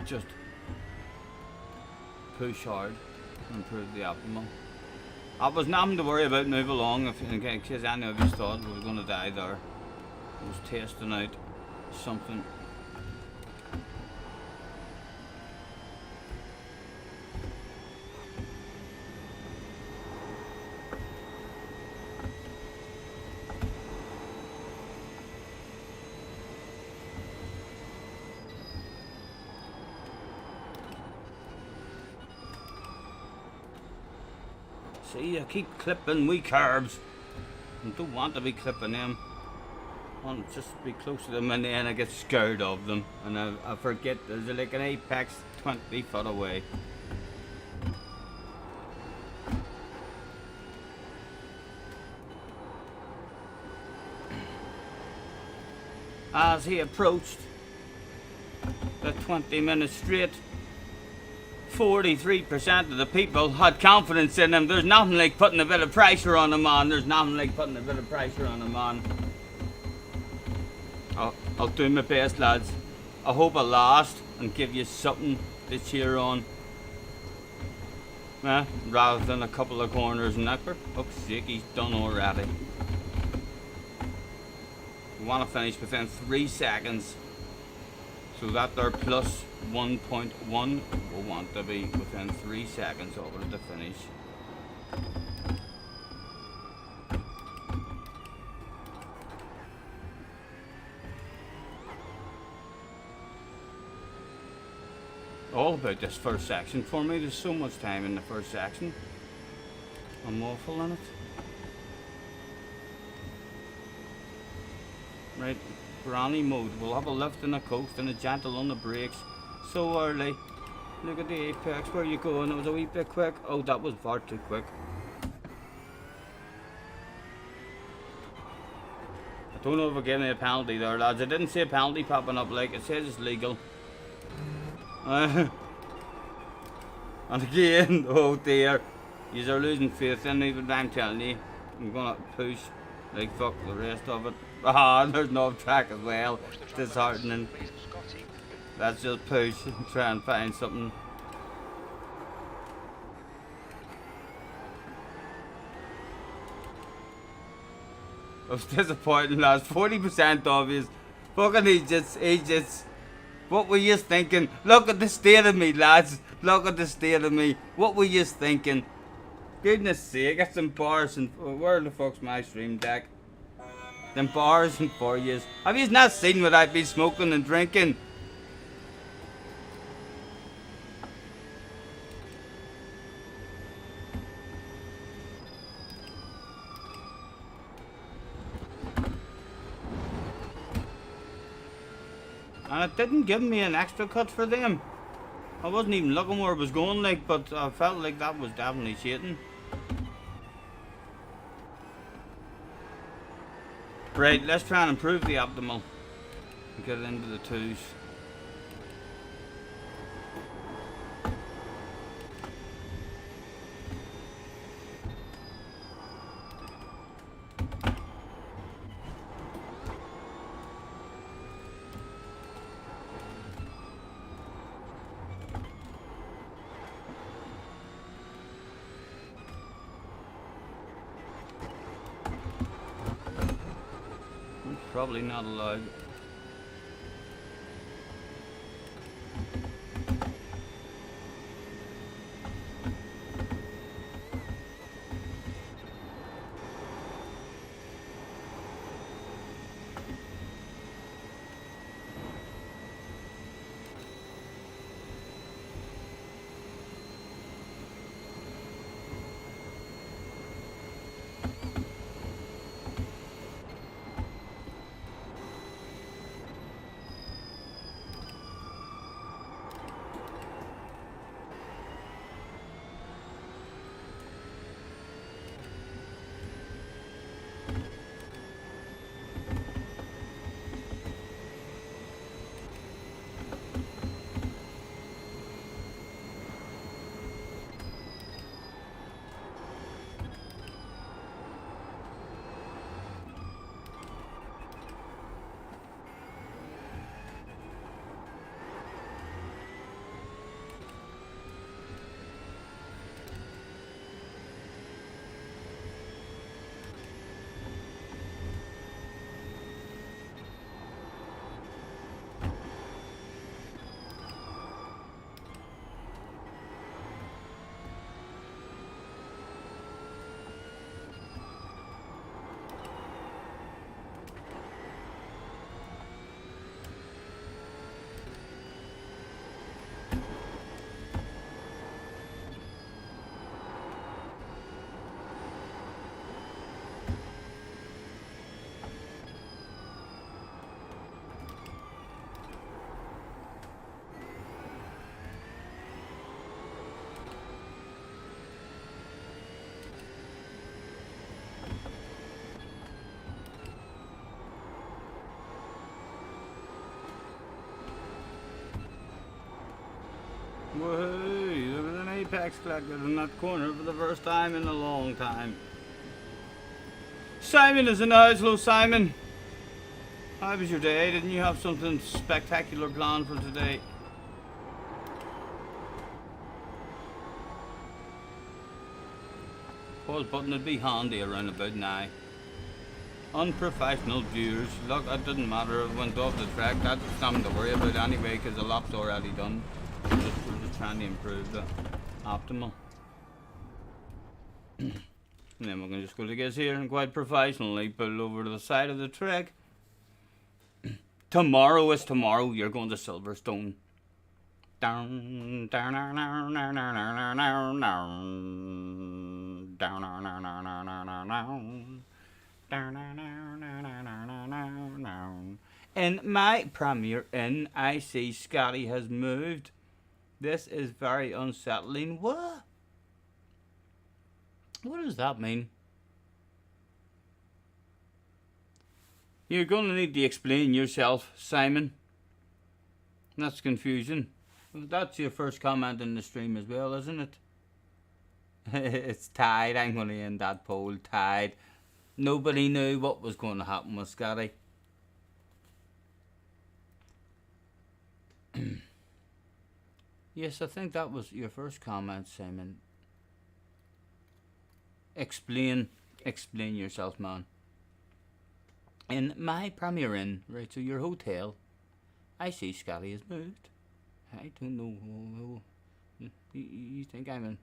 S1: just push hard and improve the optimal. I was nothing to worry about, move along, in case any of you thought we were going to die there. I was testing out something. See, I keep clipping wee curbs. I don't want to be clipping them. I want to just be close to them, and then I get scared of them. And I forget there's like an apex 20 foot away. As he approached the 20 minutes straight, 43% of the people had confidence in him. There's nothing like putting a bit of pressure on a man. There's nothing like putting a bit of pressure on a man. I'll do my best, lads. I hope I last and give you something to cheer on. Rather than a couple of corners and that. For fuck's sake, he's done already. We want to finish within 3 seconds. So that they're plus 1.1. We'll want to be within 3 seconds over to finish. All about this first section for me. There's so much time in the first section. I'm awful in it. Right, granny mode. We'll have a lift and a coast and a gentle on the brakes. So early. Look at the apex. Where you going? It was a wee bit quick. Oh, that was far too quick. I don't know if we're getting a penalty there, lads. I didn't see a penalty popping up like it says it's legal. And again, oh dear, you are losing faith in me, but I'm telling you, I'm gonna push like fuck the rest of it. There's no track as well. Disheartening. Let's just push and try and find something. It was disappointing, lads. 40% obvious. Fucking he just. What were you thinking? Look at the state of me, lads. Look at the state of me. What were you thinking? Goodness sake, that's embarrassing. Where the fuck's my stream deck? It's embarrassing for you. Have you not seen what I've been smoking and drinking? And it didn't give me an extra cut for them. I wasn't even looking where it was going, like, but I felt like that was definitely cheating. Right, let's try and improve the optimal. Get it into the 2s. Probably not allowed. Woohoo! There was an apex collected in that corner for the first time in a long time. Simon is in the house. Hello, Simon. How was your day? Didn't you have something spectacular planned for today? Pause button would be handy around about now. Unprofessional viewers. Look, it didn't matter. It went off the track. That's something to worry about anyway because the lap's already done. We're just trying to improve the optimal. And then we're going to just go to guys here and quite professionally pull over to the side of the track. Tomorrow is tomorrow. You're going to Silverstone. Down, down, down, down, down, down, down, down, down. In my Premier Inn, I see Scotty has moved. This is very unsettling. What? What does that mean? You're going to need to explain yourself, Simon. That's confusion. That's your first comment in the stream as well, isn't it? It's tied. I'm going to end that poll. Tied. Nobody knew what was going to happen with Scotty. Yes, I think that was your first comment, Simon. Explain yourself, man. In my Premier Inn, right, so your hotel, I see Scotty has moved. I don't know. You think I'm in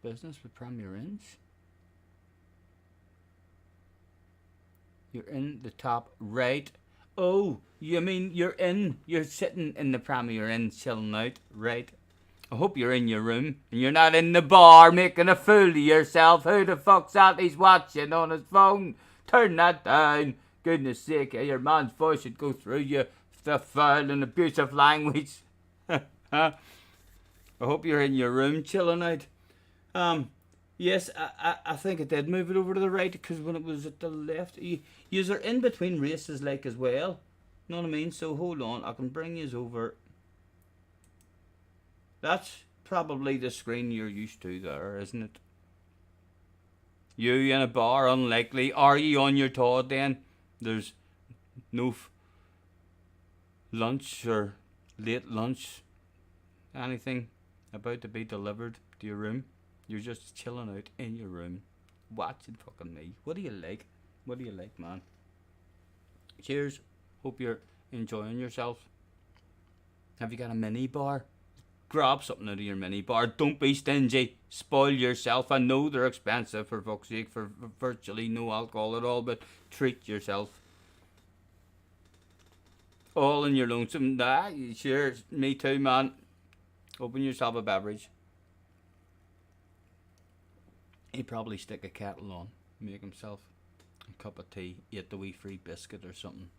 S1: business with Premier Inns? You're in the top right. Oh, you mean you're sitting in the Premier Inn chilling out, right? I hope you're in your room and you're not in the bar making a fool of yourself. Who the fuck's that he's watching on his phone? Turn that down. goodness sake, your man's voice should go through you. The foul and abusive language. I hope you're in your room chilling out. Yes, I think I did move it over to the right because when it was at the left, you are in between races like as well. You know what I mean? So hold on, I can bring you over. That's probably the screen you're used to there, isn't it? You in a bar, unlikely. Are you on your Todd then? There's no lunch or late lunch, anything about to be delivered to your room. You're just chilling out in your room, watching fucking me. What do you like? What do you like, man? Cheers. Hope you're enjoying yourself. Have you got a mini bar? Grab something out of your mini bar. Don't be stingy. Spoil yourself. I know they're expensive, for fuck's sake, for virtually no alcohol at all, but treat yourself. All in your lonesome. Nah, sure. Me too, man. Open yourself a beverage. He'd probably stick a kettle on, make himself a cup of tea, eat the wee free biscuit or something.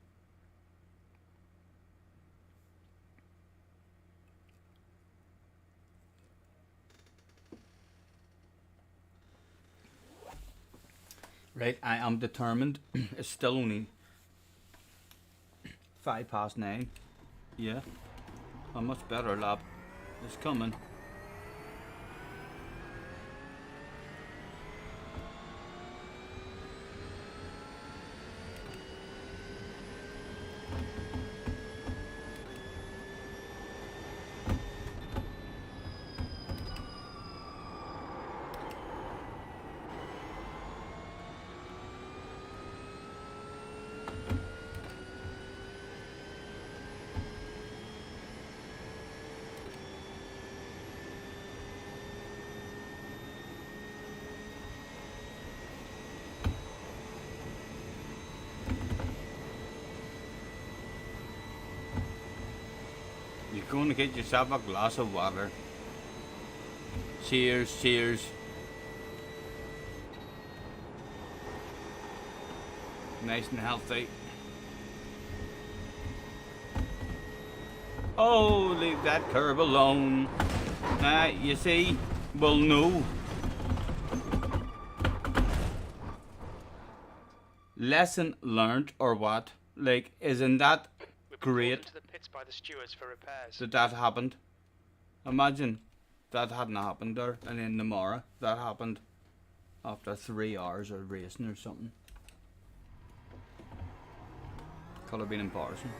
S1: Right, I am determined. It's still only 9:05. Yeah, a much better lap is coming. You're going to get yourself a glass of water. Cheers, cheers. Nice and healthy. Oh, leave that curb alone. You see, well, no. Lesson learned or what? Like, isn't that great
S3: To the pits by the stewards for repairs.
S1: that happened? Imagine that hadn't happened there, and in Namara that happened after 3 hours of racing or something. Could have been embarrassing.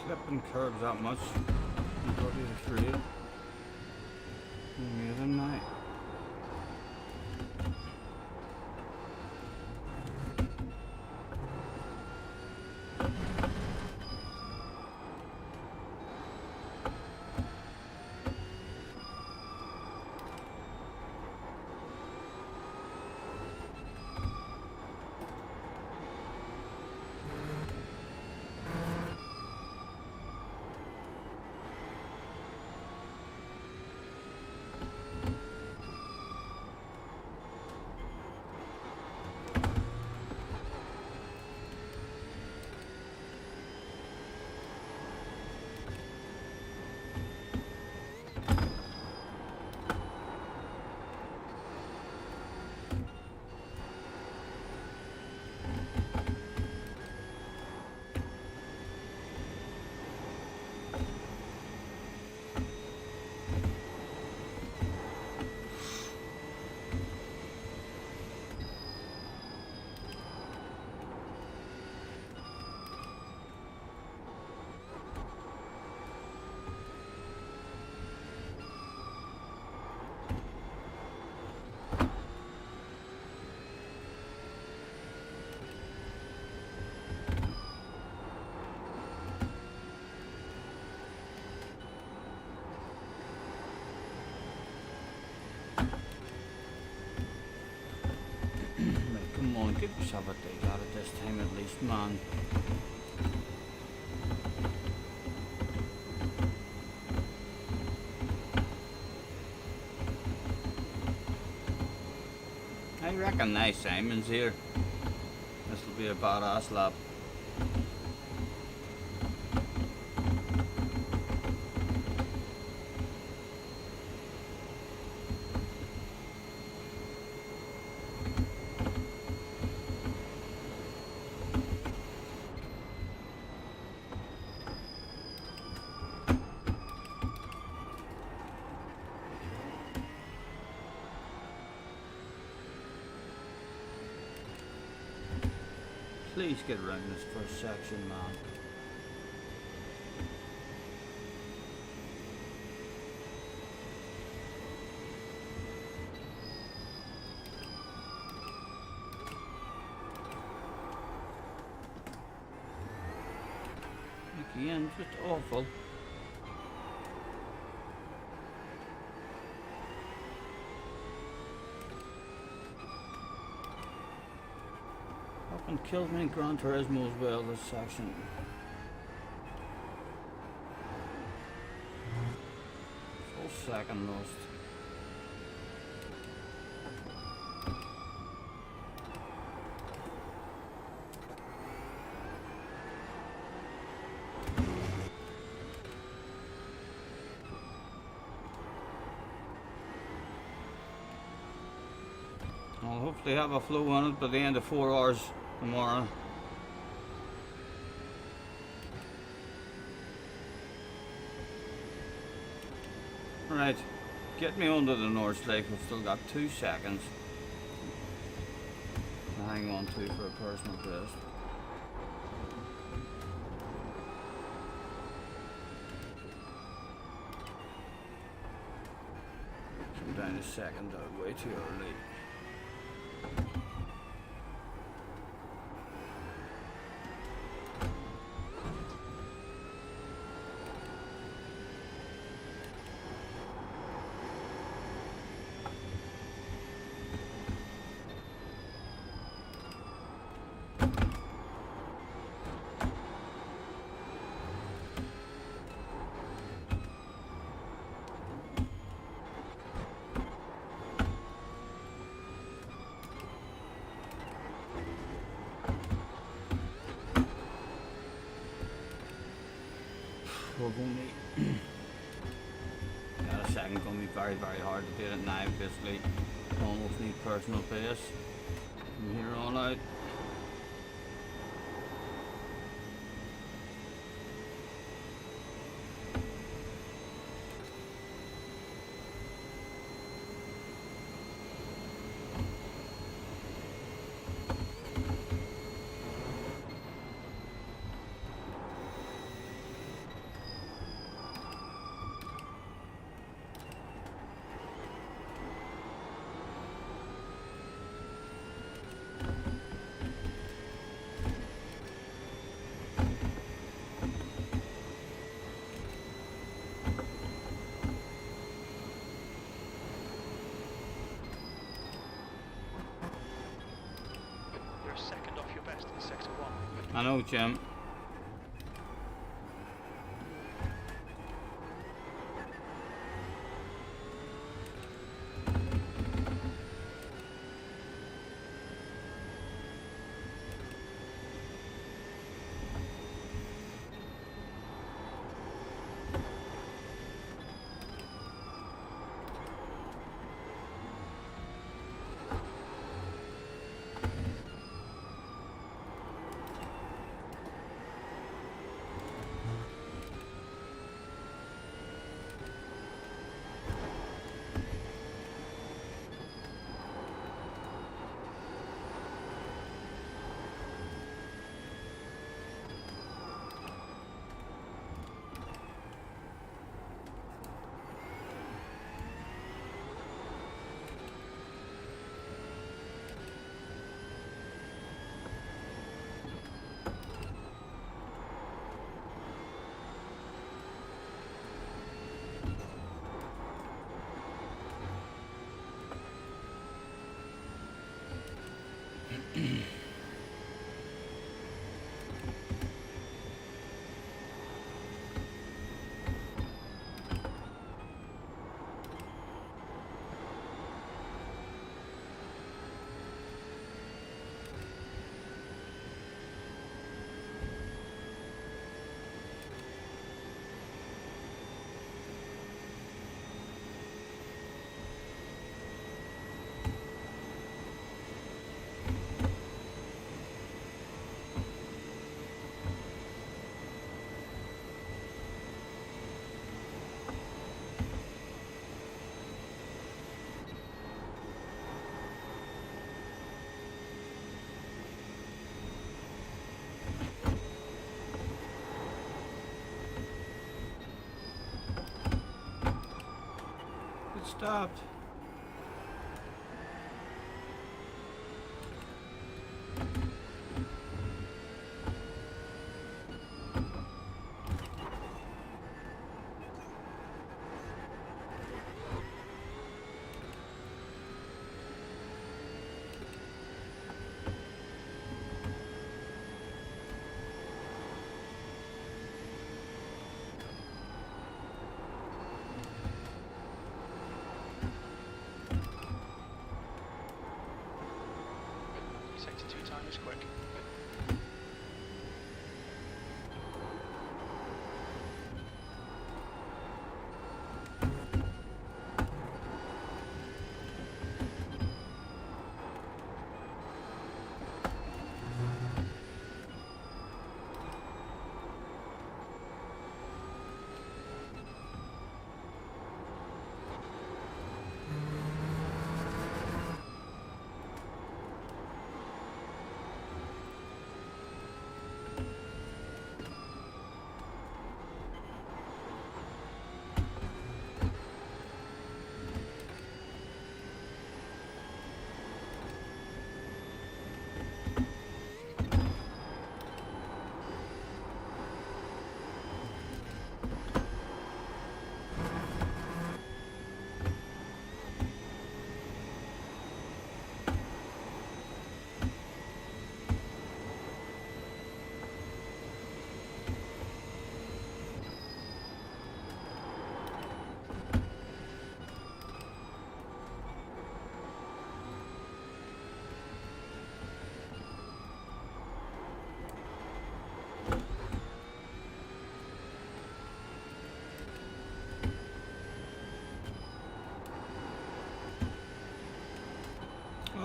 S1: Clipping curbs that much. Everybody's afraid. Amazing night. Shove it, they got it this time at least, man. I recognise Simon's here. This will be a badass lap. Please get around this first section, man. Again, just awful. Fucking killed me in Gran Turismo as well, this section. Full second lost. I'll hopefully have a flow on it by the end of 4 hours tomorrow. Right, get me under the North Lake. We've still got 2 seconds to hang on to for a personal best. I'm down a second, way too early. Only got a second, gonna be very hard to do it now. Basically, almost need personal pace from here on out.
S3: You're a second off your best in sector 1.
S1: I know, Jim. stopped.
S3: Sector 2 time is quick.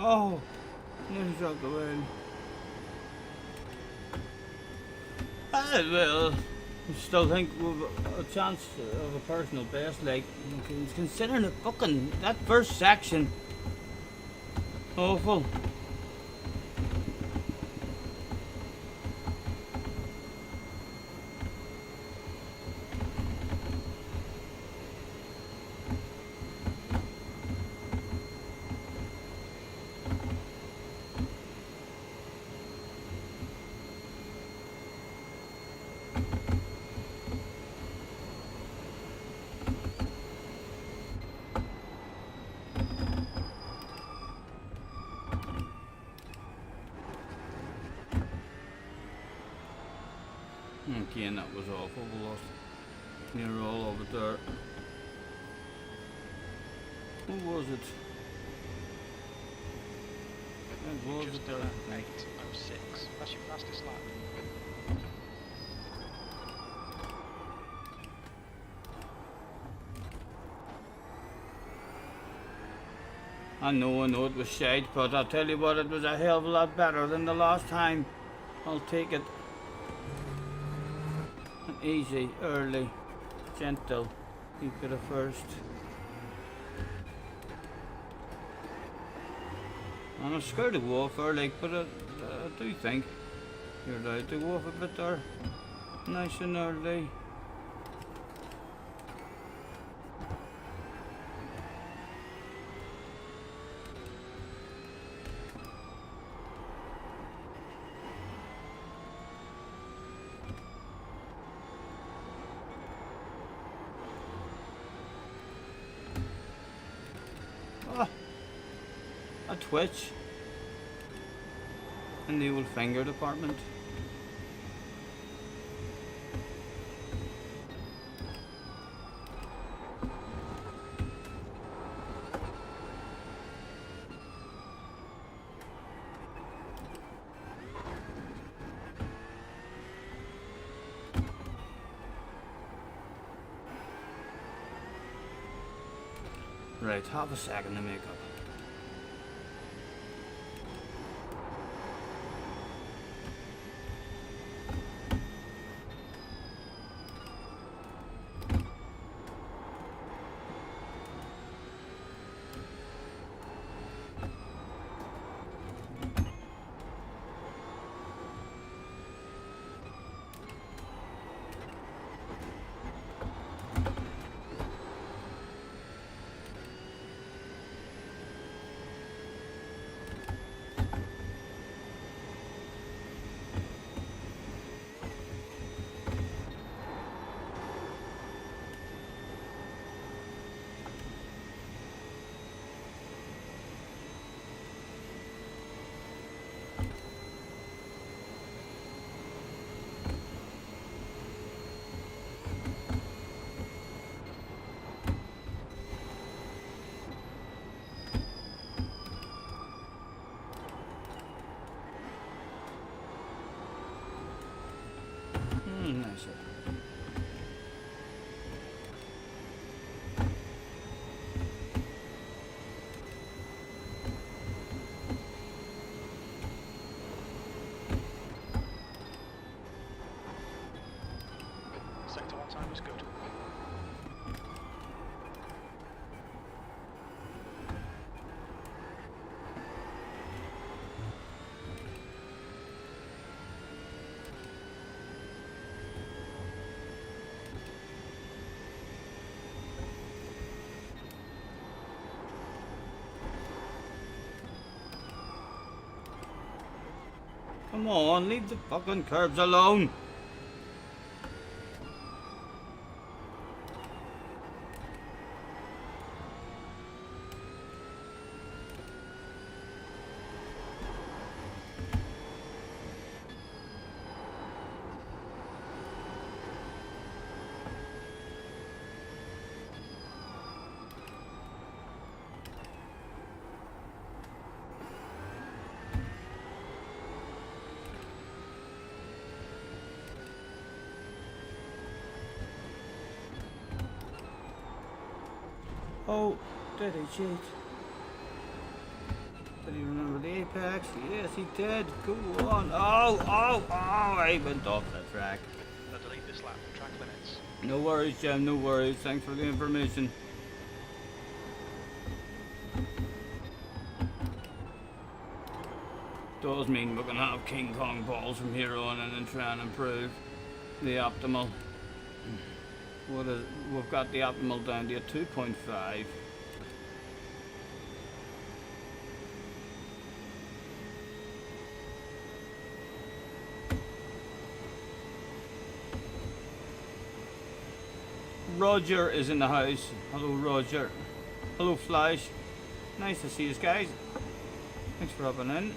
S1: Oh, nearly dropped the wheel. Well, I still think we've a chance of a personal best. Like, considering the fucking that first section, awful. Again, that was awful. We lost near all of it there. What was it? What was
S3: Just
S1: it there?
S3: 8:06. That's your fastest lap.
S1: I know it was shite, but I'll tell you what, it was a hell of a lot better than the last time. I'll take it. Easy, early, gentle. Keep it a first. I'm scared to go off early, but I do think you're allowed to go off a bit there. Nice and early. A twitch in the old finger department. Right, half a second to make up. didn't I, sir?
S3: Sector 1 time was good.
S1: Come on, leave the fucking curbs alone. Oh, did he cheat? Did he remember the apex? Yes, he did. Go on. Oh, oh, oh, I went off the track.
S3: Now delete this lap, track limits.
S1: No worries, Jim, no worries. Thanks for the information. Does mean we're gonna have King Kong balls from here on in and try and improve the optimal. What is, we've got the optimal down to a 2.5. Roger is in the house. Hello, Roger. Hello, Flash. Nice to see you guys. Thanks for hopping in.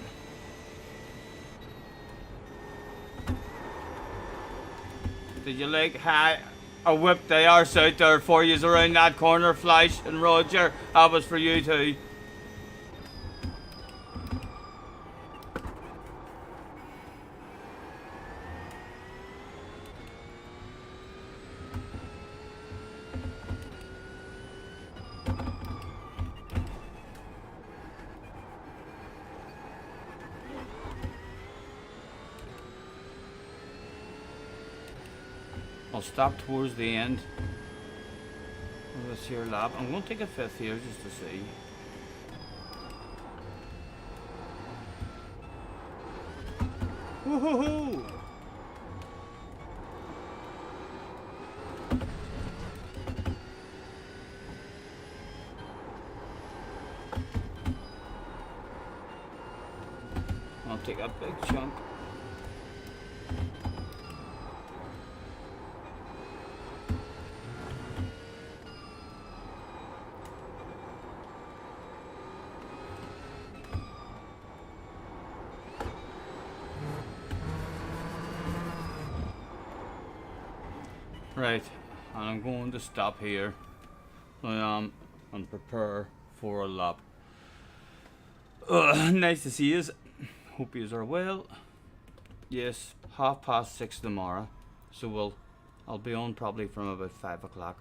S1: Did you like how I whipped the arse out there for you around that corner, Flash and Roger? That was for you too. I'll stop towards the end of this here lap. I'm going to take a fifth here just to see. Woohoo! I'll take a big chunk. Right, and I'm going to stop here. I am and prepare for a lap. Nice to see you. Hope you are well. Yes, 6:30 tomorrow. So I'll be on probably from about 5 o'clock.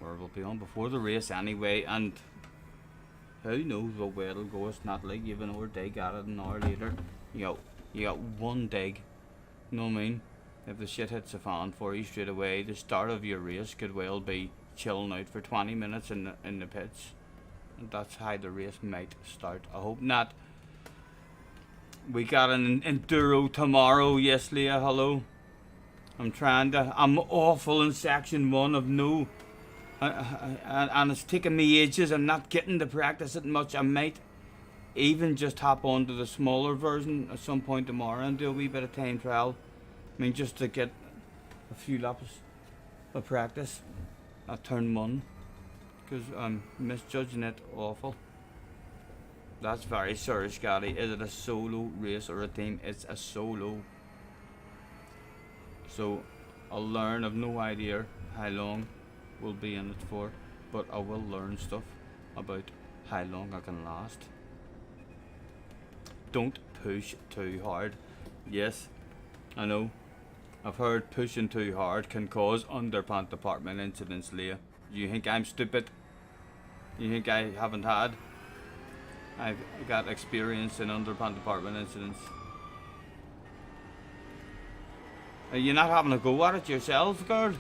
S1: Or we'll be on before the race anyway, and who knows what way it'll go. It's not like you have an hour dig at it an hour later. You got one dig. You know what I mean? If the shit hits the fan for you straight away, the start of your race could well be chilling out for 20 minutes in the pits. And that's how the race might start. I hope not. We got an enduro tomorrow. Yes, Leah, hello. I'm awful in section 1 of no. And it's taking me ages. I'm not getting to practice it much. I might even just hop onto the smaller version at some point tomorrow and do a wee bit of time trial. I mean, just to get a few laps of practice at turn 1, because I'm misjudging it awful. That's very sorry, Scotty. Is it a solo race or a team? It's a solo. So I'll learn. I've no idea how long we'll be in it for, but I will learn stuff about how long I can last. Don't push too hard. Yes. I know. I've heard pushing too hard can cause underpants department incidents, Leah. You think I'm stupid? You think I haven't had? I've got experience in underpants department incidents. Are you not having a go at it yourself, girl?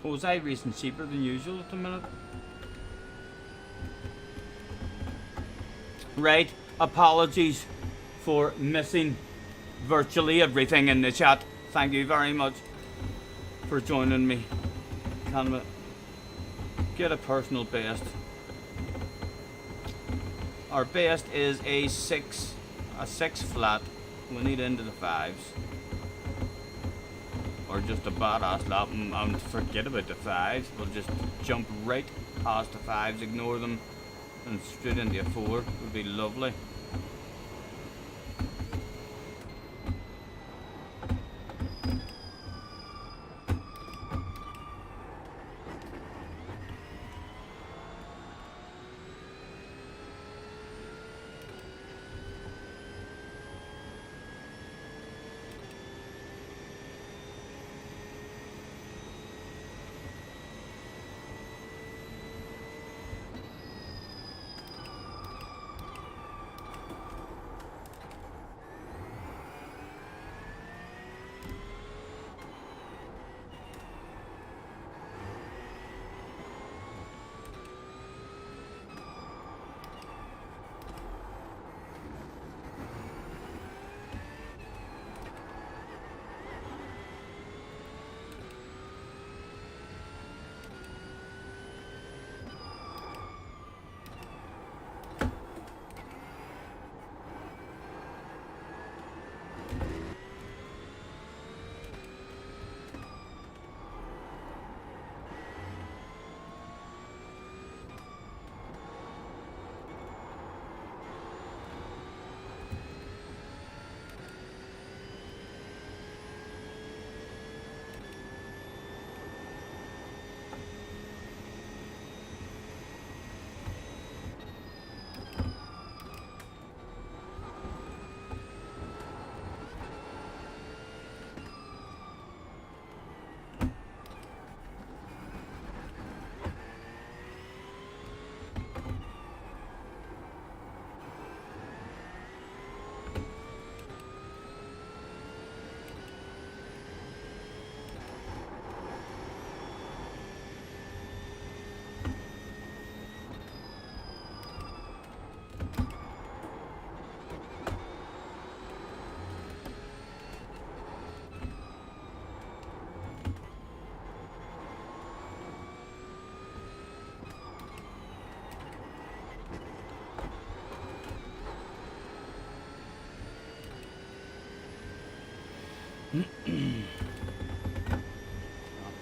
S1: Oh, was I racing cheaper than usual at the minute? Right, apologies for missing virtually everything in the chat. Thank you very much for joining me. Can we get a personal best? Our best is a six flat. We need into the fives. Or just a badass lap and forget about the fives. We'll just jump right past the fives, ignore them, and straight into a four. Would be lovely.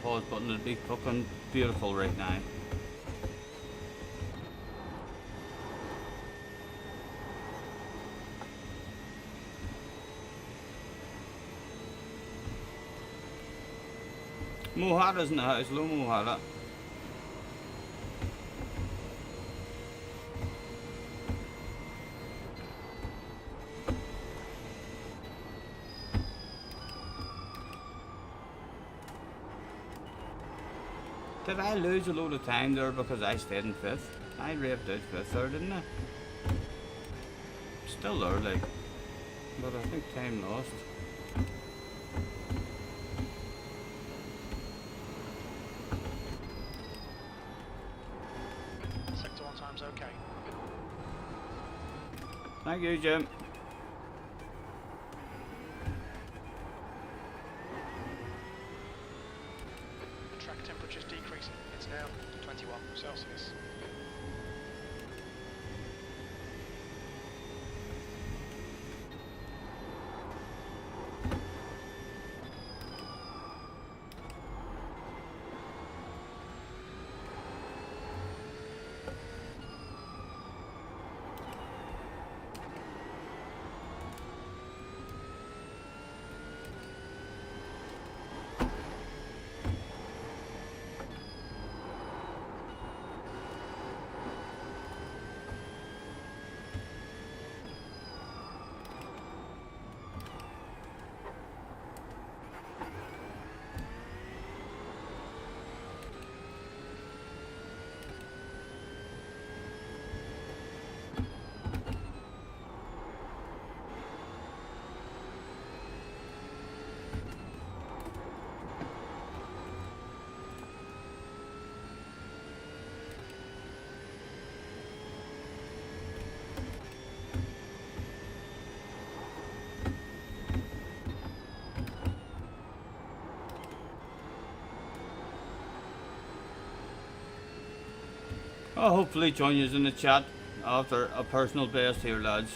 S1: Pause button would be fucking beautiful right now. Mohada's in the house, hello Mohada. Did I lose a load of time there because I stayed in fifth? I raved out fifth there, didn't I? Still there, like. But I think time lost.
S3: Sector 1 time's okay.
S1: Thank you, Jim.
S3: The track temperature's decreasing. It's now 21 Celsius.
S1: I'll hopefully join you in the chat after a personal best here, lads.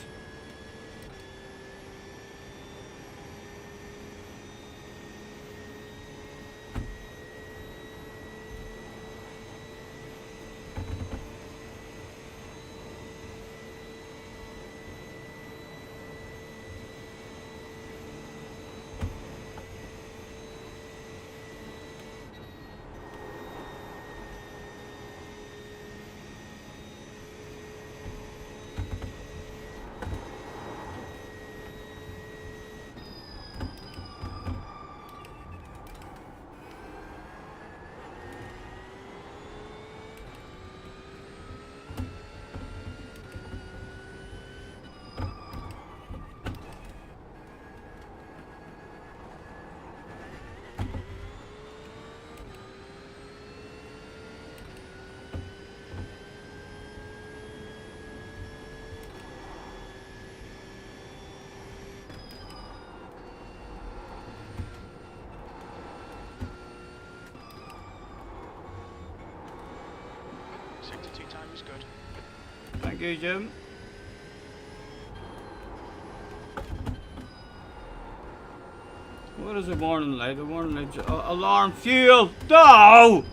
S3: Sector 2 time is good.
S1: Thank you, Jim. What is a warning light? A warning light. Alarm fuel. No!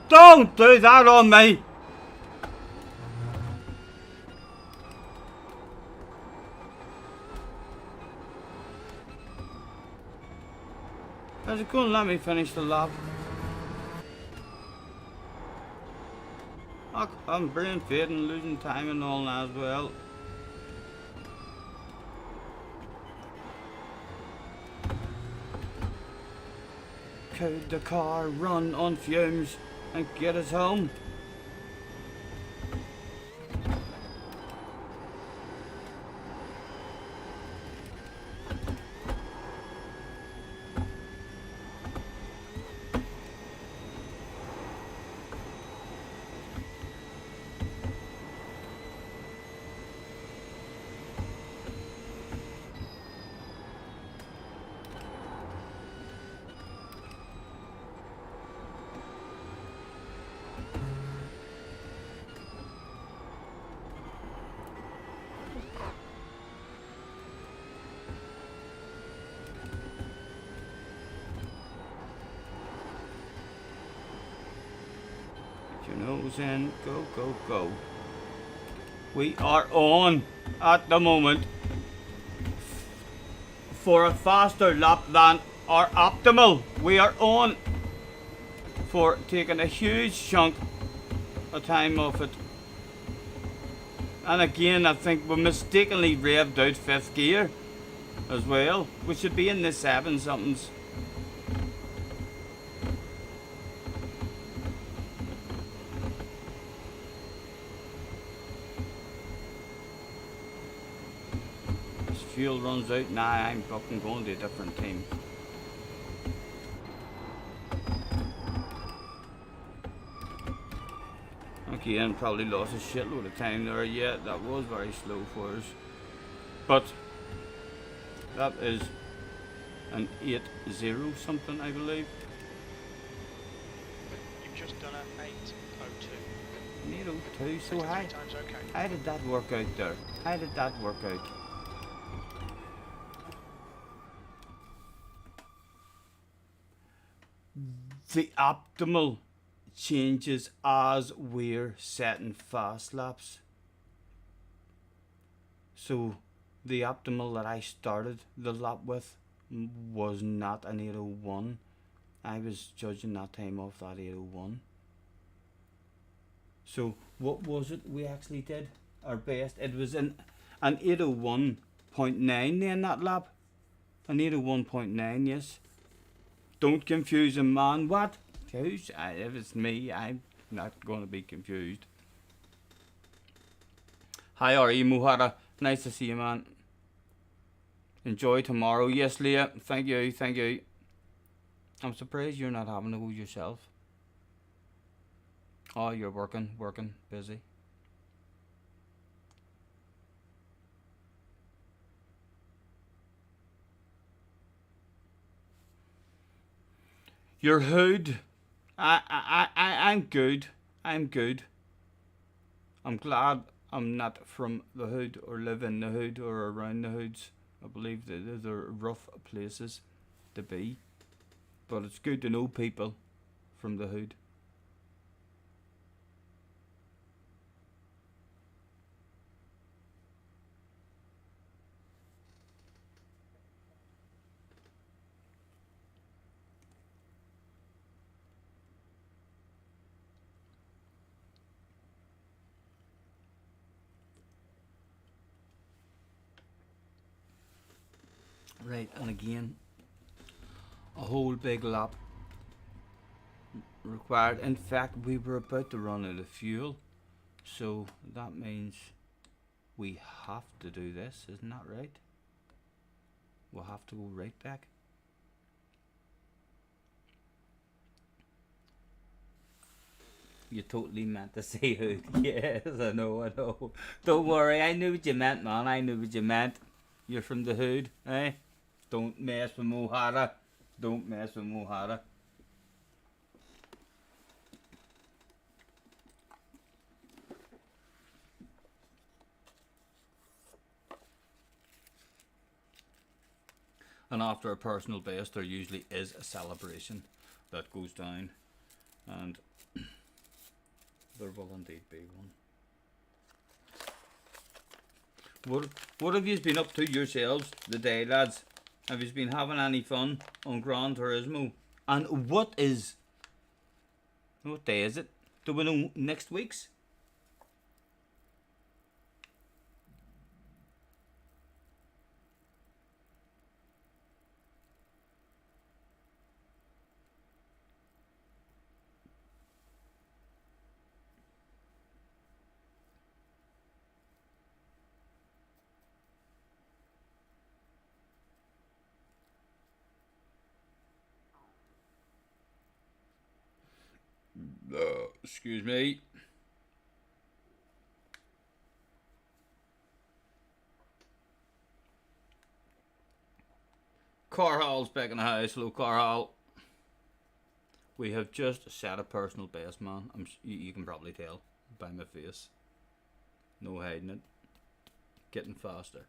S1: Don't do that on me! Is it going to let me finish the lap? I'm brain fading, losing time and all that as well. Could the car run on fumes and get us home? Nose in, go, go, go. We are on at the moment for a faster lap than our optimal. We are on for taking a huge chunk of time off it. And again, I think we mistakenly revved out 5th gear as well. We should be in the 7 somethings. Fuel runs out, nah, I'm fucking going to a different team. Okay, and probably lost a shitload of time there. Yeah, that was very slow for us. But that is an 8-0 something, I believe.
S3: You've just done an 8:02.
S1: 8:02, so
S3: Sector
S1: high.
S3: 3 time's okay.
S1: How did that work out there? How did that work out? The optimal changes as we're setting fast laps. So the optimal that I started the lap with was not an 8:01. I was judging that time off that 8:01. So what was it we actually did? Our best. It was an 8:01.9 then that lap. An 8:01.9, yes. Don't confuse him, man. What? If it's me, I'm not going to be confused. Hi, R.E. Muhara. Nice to see you, man. Enjoy tomorrow. Yes, Leah. Thank you. Thank you. I'm surprised you're not having to go yourself. Oh, you're working, busy. Your hood. I'm good. I'm good. I'm glad I'm not from the hood or live in the hood or around the hoods. I believe that they're rough places to be, but it's good to know people from the hood. Right, and again, a whole big lap required. In fact, we were about to run out of fuel, so that means we have to do this, isn't that right? We'll have to go right back. You totally meant to say hood. Yes, I know. Don't worry, I knew what you meant, man. I knew what you meant. You're from the hood, eh? Don't mess with Mohara. Don't mess with Mohara. And after a personal best, there usually is a celebration that goes down, and there will indeed be one. What have you been up to yourselves the day, lads? Have you been having any fun on Gran Turismo? And what day is it? Do we know next week's? Excuse me. Carhall's back in the house. Hello, Carhall. We have just set a personal best, man. You can probably tell by my face. No hiding it. Getting faster.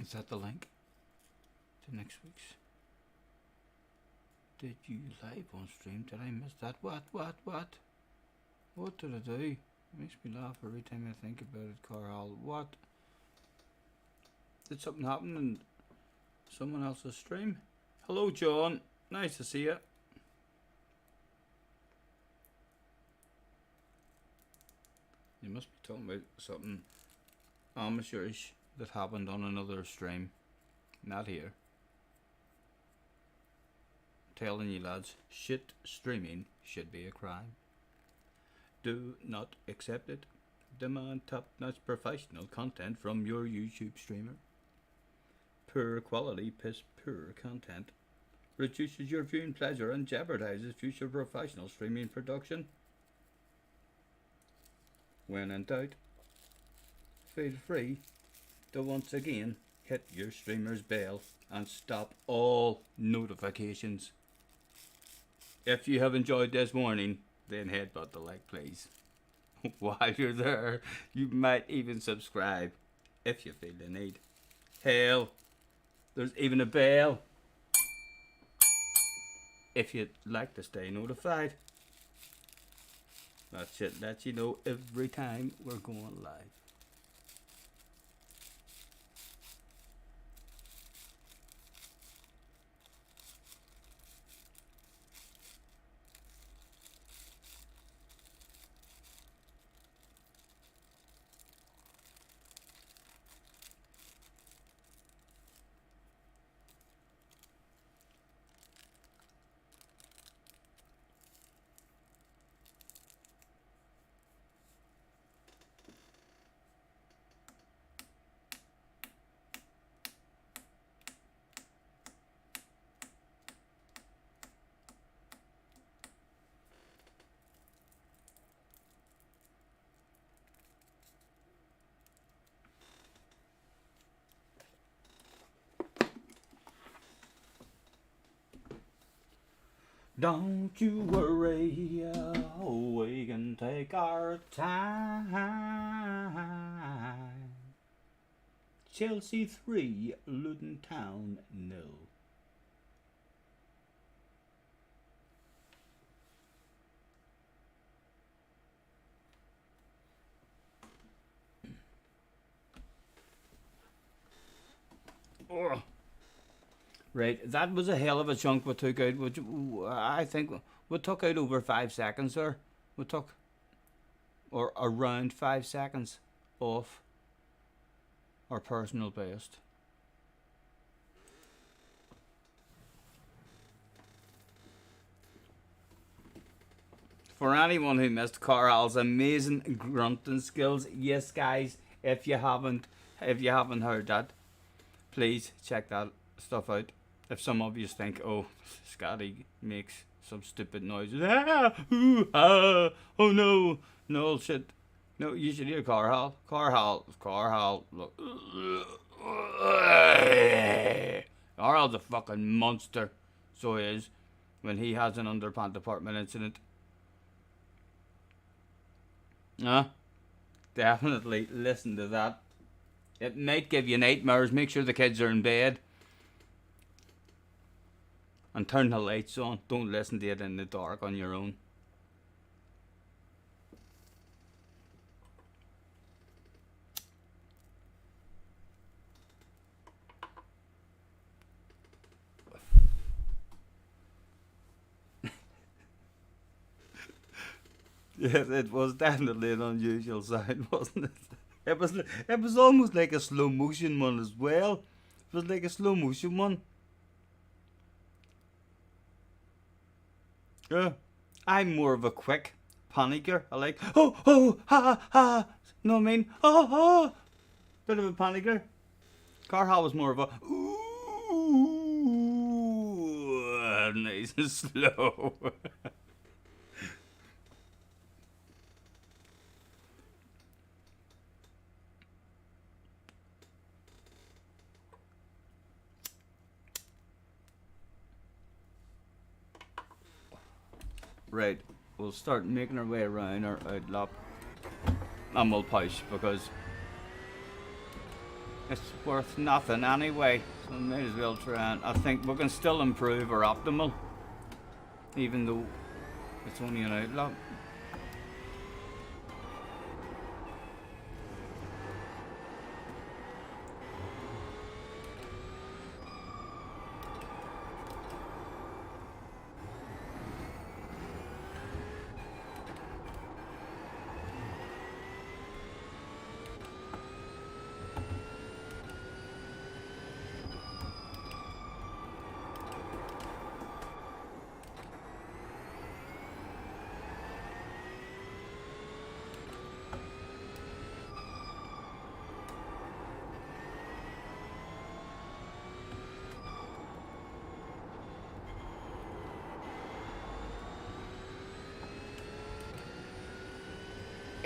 S1: Is that the link to next week's? Did you live on stream? Did I miss that? What? What did I do? It makes me laugh every time I think about it, Carl. What? Did something happen in someone else's stream? Hello, John. Nice to see you. You must be talking about something amateurish that happened on another stream. Not here. Telling you, lads, shit streaming should be a crime. Do not accept it. Demand top-notch professional content from your YouTube streamer. Poor quality, piss poor content reduces your viewing pleasure and jeopardizes future professional streaming production. When in doubt, feel free to once again hit your streamer's bell and stop all notifications. If you have enjoyed this warning, then headbutt the like, please. While you're there, you might even subscribe if you feel the need. Hell, there's even a bell if you'd like to stay notified. That shit lets you know every time we're going live. Don't you worry, we can take our time. Chelsea 3, Luton Town 0. Oh. Right, that was a hell of a chunk we took out. I think we took out over 5 seconds there. We took, or around 5 seconds off our personal best. For anyone who missed Carl's amazing grunting skills, yes guys, if you haven't heard that, please check that stuff out. If some of you think, oh, Scotty makes some stupid noises, oh no, no shit, no, you should hear Carl. Look, Carl's a fucking monster, so he is, when he has an underpant department incident. Definitely listen to that. It might give you nightmares. Make sure the kids are in bed. And turn the lights on. Don't listen to it in the dark on your own. Yes, it was definitely an unusual sound, wasn't it? It was almost like a slow motion one as well. It was like a slow motion one. Yeah, I'm more of a quick panicker. I like ha. Know what I mean? Bit of a panicker. Carhall was more of a ooh, nice and slow. Right, we'll start making our way around our outlap and we'll push because it's worth nothing anyway, so we may as well try, and I think we can still improve our optimal even though it's only an outlap.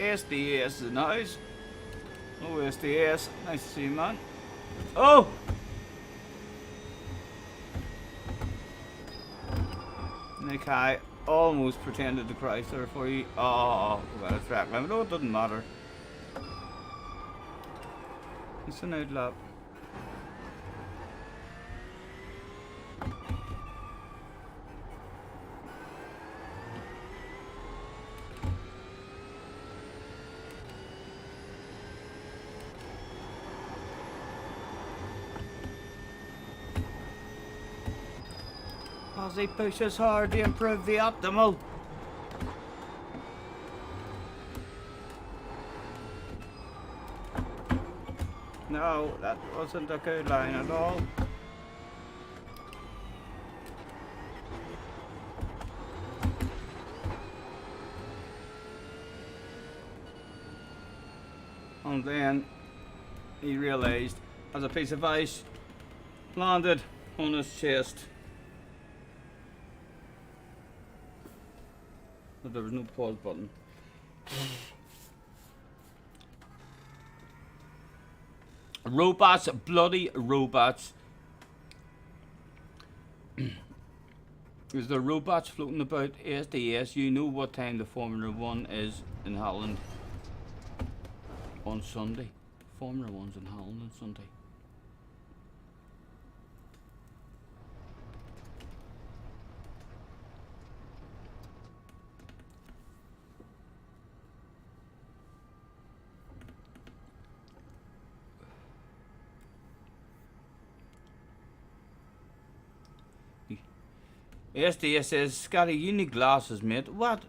S1: SDS is nice. Oh, SDS, nice to see you, man. Oh! Nick, I almost pretended to Christ there for you. Oh, well, it's track limit. Oh, it doesn't matter. It's an outlap. As he pushes hard to improve the optimal. No, that wasn't a good line at all. And then he realised as a piece of ice landed on his chest. But there was no pause button. Robots, bloody robots. Is there robots floating about SDS? You know what time the Formula 1 is in Holland on Sunday. Formula 1's in Holland on Sunday. SDS says, Scotty, you need glasses, mate. What?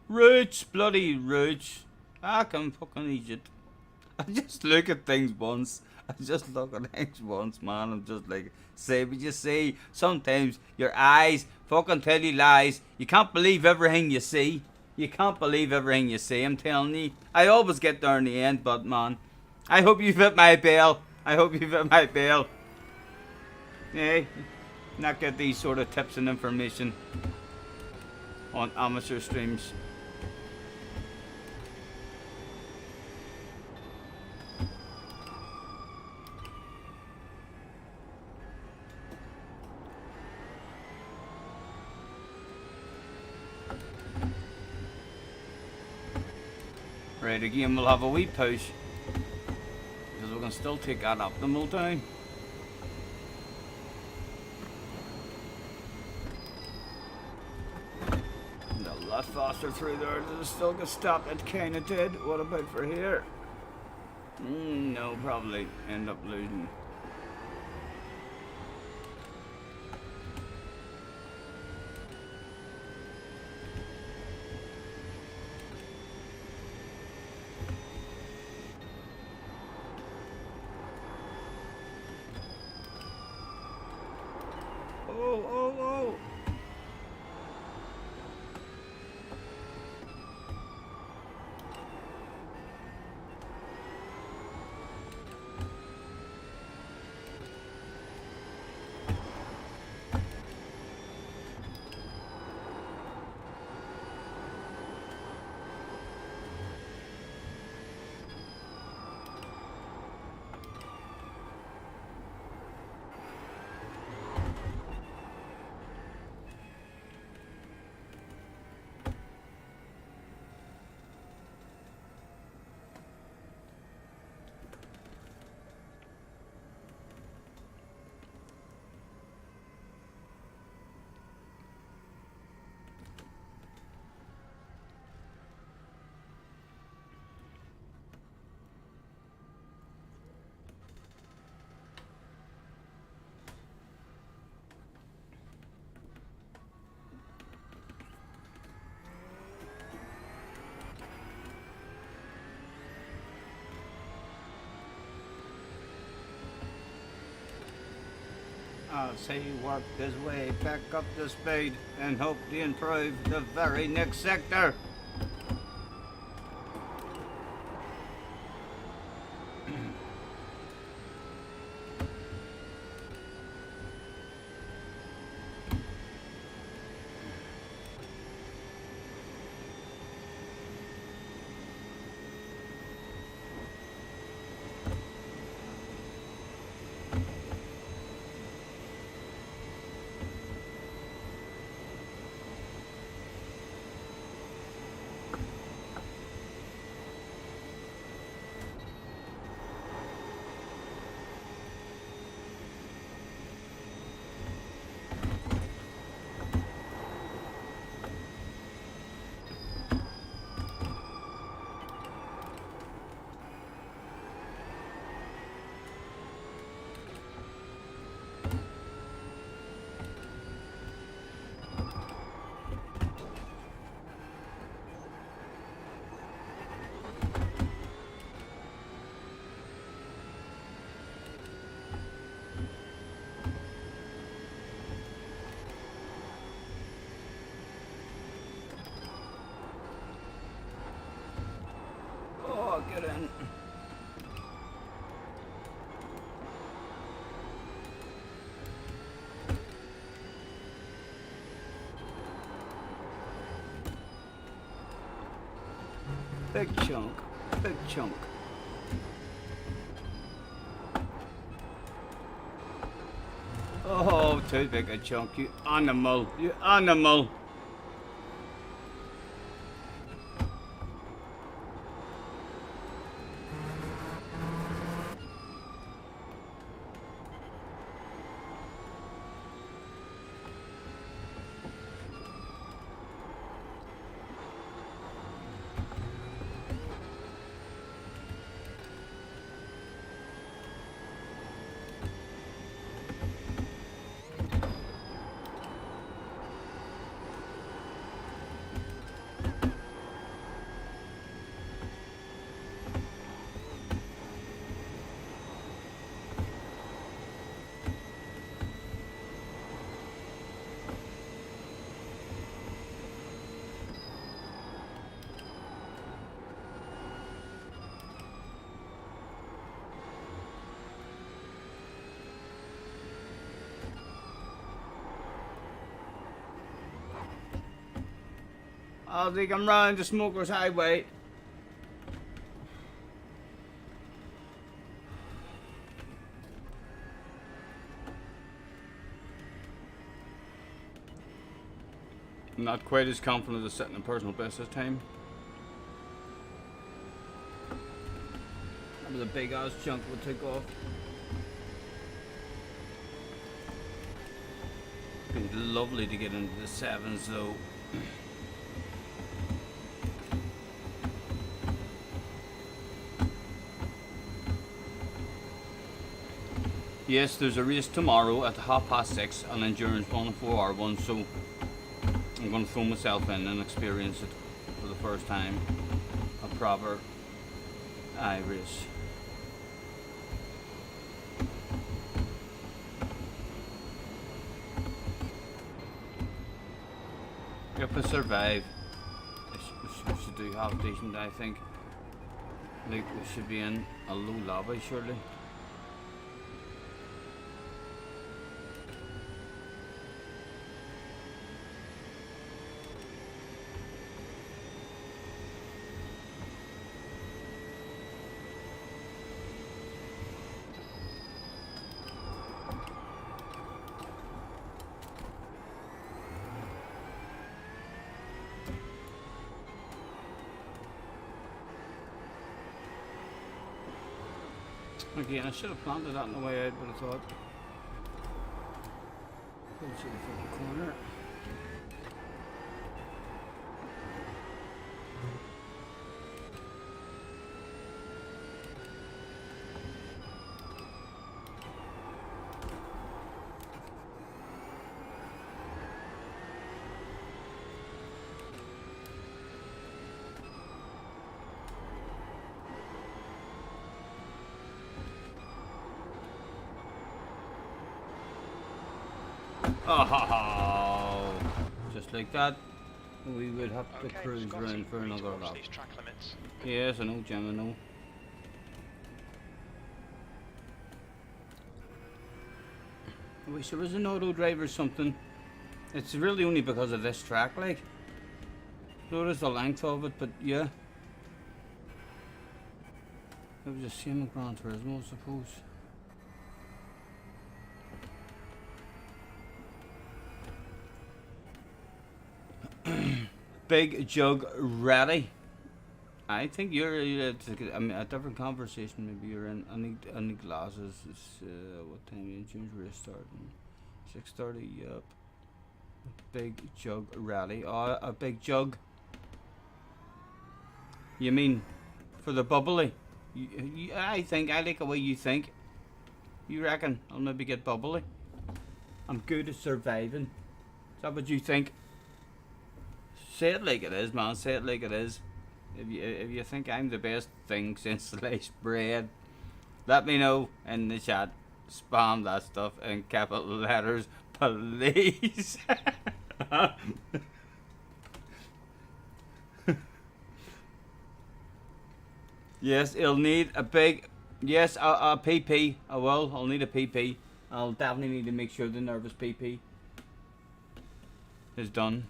S1: Roots, bloody roots. I can fucking eat it. I just look at things once. I just look at things once, man. I'm just like, say, but you see, sometimes your eyes fucking tell you lies. You can't believe everything you see. You can't believe everything you see, I'm telling you. I always get there in the end, but man, I hope you've hit my bail. I hope you've hit my bail. Hey. Not get these sort of tips and information on amateur streams. Right, again we'll have a wee push because we can still take that optimal down. A lot faster through there. Does it still get stopped? It kinda did. What about for here? No, probably end up losing. Oh. I'll say work his way back up the speed and hope to improve the very next sector. Big chunk. Big chunk. Oh, too big a chunk, you animal. You animal. I think I'm round the Smoker's Highway. I'm not quite as confident as setting a personal best this time. That was a big ass chunk we'll take off. It'd be lovely to get into the sevens though. Yes, there's a race tomorrow at 6:30, an endurance one, a 4-hour one, so I'm going to throw myself in and experience it for the first time. A proper race. If we survive, we should do half decent, I think. Like, we should be in a low lobby, surely. Again, I should have planted that on the way out, but I thought, go to the fucking corner. Oh, just like that, we would have to cruise around for another lap.
S3: These track limits.
S1: Yes, I know, Jim, I know. I wish there was an auto drive or something. It's really only because of this track, like. Notice the length of it, but yeah. It was the same with Gran Turismo, I suppose. Big Jug ready. I think you're a different conversation. Maybe you're in. I need glasses. It's what time engine's race starting? 6:30. Yep. Big Jug ready. Oh, a big jug. You mean for the bubbly? I think I like the way you think. You reckon I'll maybe get bubbly? I'm good at surviving. Is that what you think? Say it like it is, man. Say it like it is. If you think I'm the best thing since sliced bread, let me know in the chat. Spam that stuff in capital letters, please. Yes, he'll need a big. Yes, a PP. I will. I'll need a PP. I'll definitely need to make sure the nervous PP is done.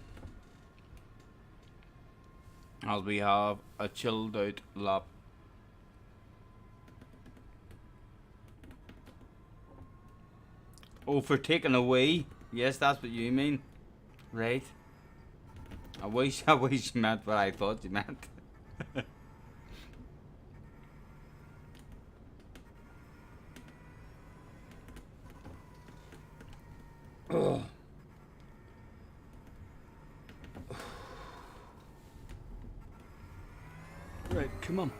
S1: as we have a chilled out lap. Oh, for taking away? Yes, that's what you mean. Right. I wish you meant what I thought you meant. Oh. Right, come on.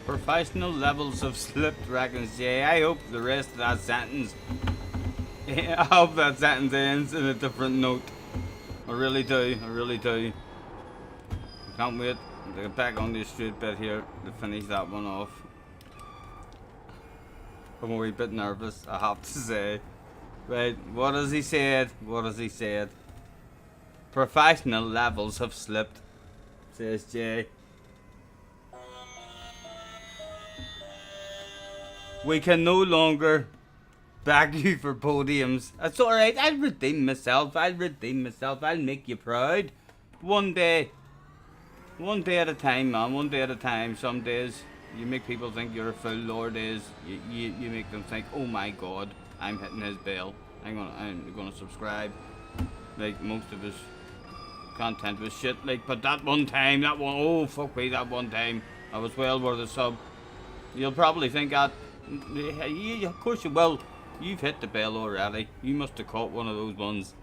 S1: Professional levels of slipped, reckons Jay. I hope the rest of that sentence, I hope that sentence ends in a different note. I really do, I really do. Can't wait to get back on the straight bit here to finish that one off. I'm a wee bit nervous, I have to say. Right, what has he said? What has he said? Professional levels have slipped, says Jay. We can no longer beg you for podiums. That's alright, I'll redeem myself. I'll make you proud. One day at a time, man. One day at a time. Some days you make people think you're a fool. Other days you make them think, oh my god, I'm hitting his bell. I'm gonna subscribe. Like most of his content was shit. Like, but that one time, oh fuck me, that one time I was well worth a sub. You'll probably think that. Yeah, of course you will. You've hit the bell already. You must have caught one of those ones.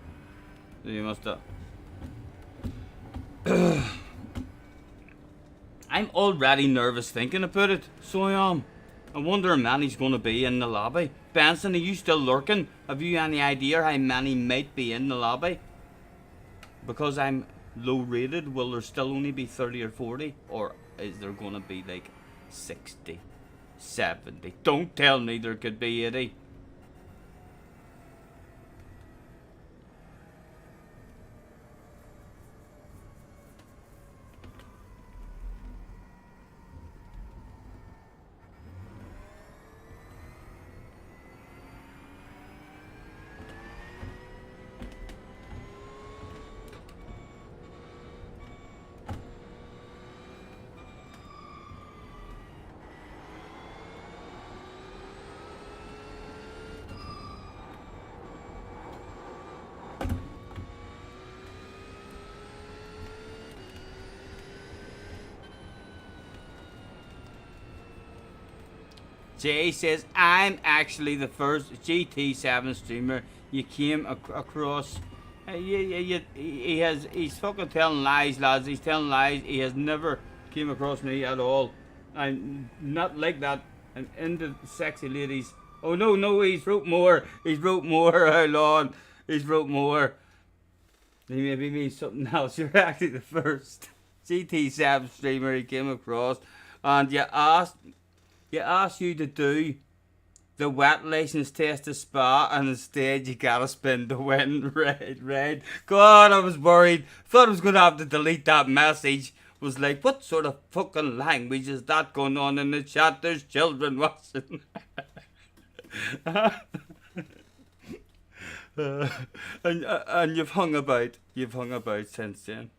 S1: You must have. I'm already nervous thinking about it. So I am. I wonder how many's going to be in the lobby. Benson, are you still lurking? Have you any idea how many might be in the lobby? Because I'm low rated, will there still only be 30 or 40? Or is there going to be like 60? 70. Don't tell me there could be 80. Jay says, I'm actually the first GT7 streamer you came across. He's fucking telling lies, lads. He's telling lies. He has never came across me at all. I'm not like that. I'm into sexy ladies. Oh no, he's wrote more. He's wrote more, hold on. He's wrote more. He maybe means something else. You're actually the first GT7 streamer he came across. And you asked you to do the wet license test to Spa, and instead you gotta spin to win. Right. God, I was worried. Thought I was gonna have to delete that message. Was like, what sort of fucking language is that going on in the chat? There's children watching. And you've hung about since then.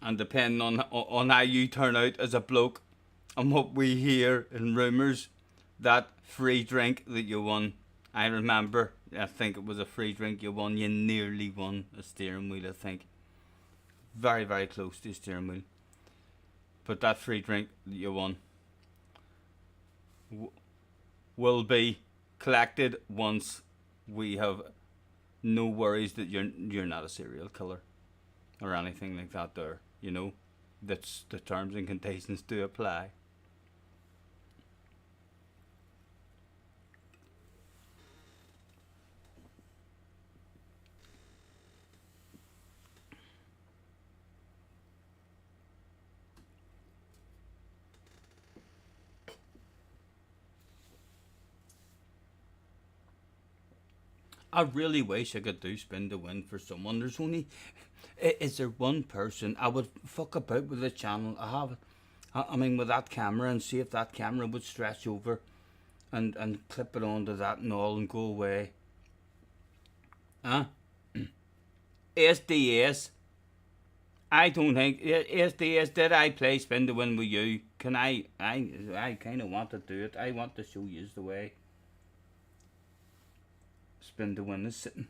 S1: And depending on how you turn out as a bloke, and what we hear in rumours, that free drink that you won, I remember I think it was a free drink you won. You nearly won a steering wheel, I think. Very, very close to a steering wheel. But that free drink that you won will be collected once we have no worries that you're not a serial killer or anything like that there. You know, that's the terms and conditions do apply. I really wish I could do spin to win for someone. There's only, is there one person I would fuck about with the channel? I mean, with that camera and see if that camera would stretch over and clip it onto that and all and go away. Huh? SDS. I don't think, SDS, did I play spin to win with you? Can I kind of want to do it. I want to show you the way spin to win is sitting.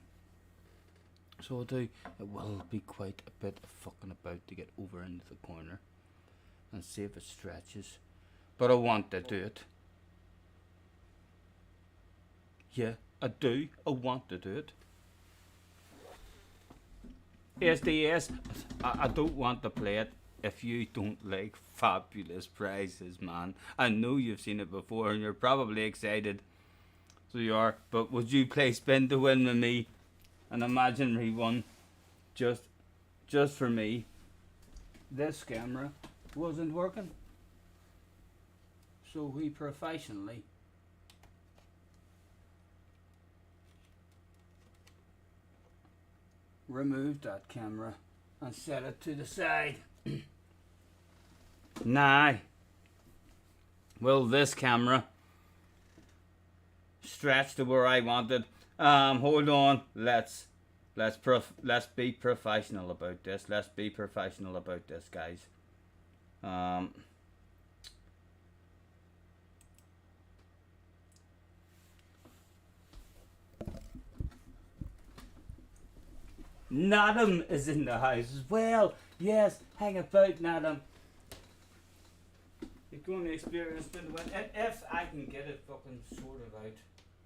S1: So I'll do. It will be quite a bit of fucking about to get over into the corner and see if it stretches. But I want to do it. Yeah, I do. I want to do it. SDS, I don't want to play it if you don't like fabulous prizes, man. I know you've seen it before and you're probably excited. So you are, but would you play spin to win with me? An imaginary one, just for me. This camera wasn't working, so we professionally removed that camera and set it to the side. Now, will this camera stretch to where I wanted? Hold on. Let's be professional about this. Let's be professional about this, guys. Nadam is in the house as well. Yes, hang about, Nadam. You're going to experience it. If I can get it fucking sorted out,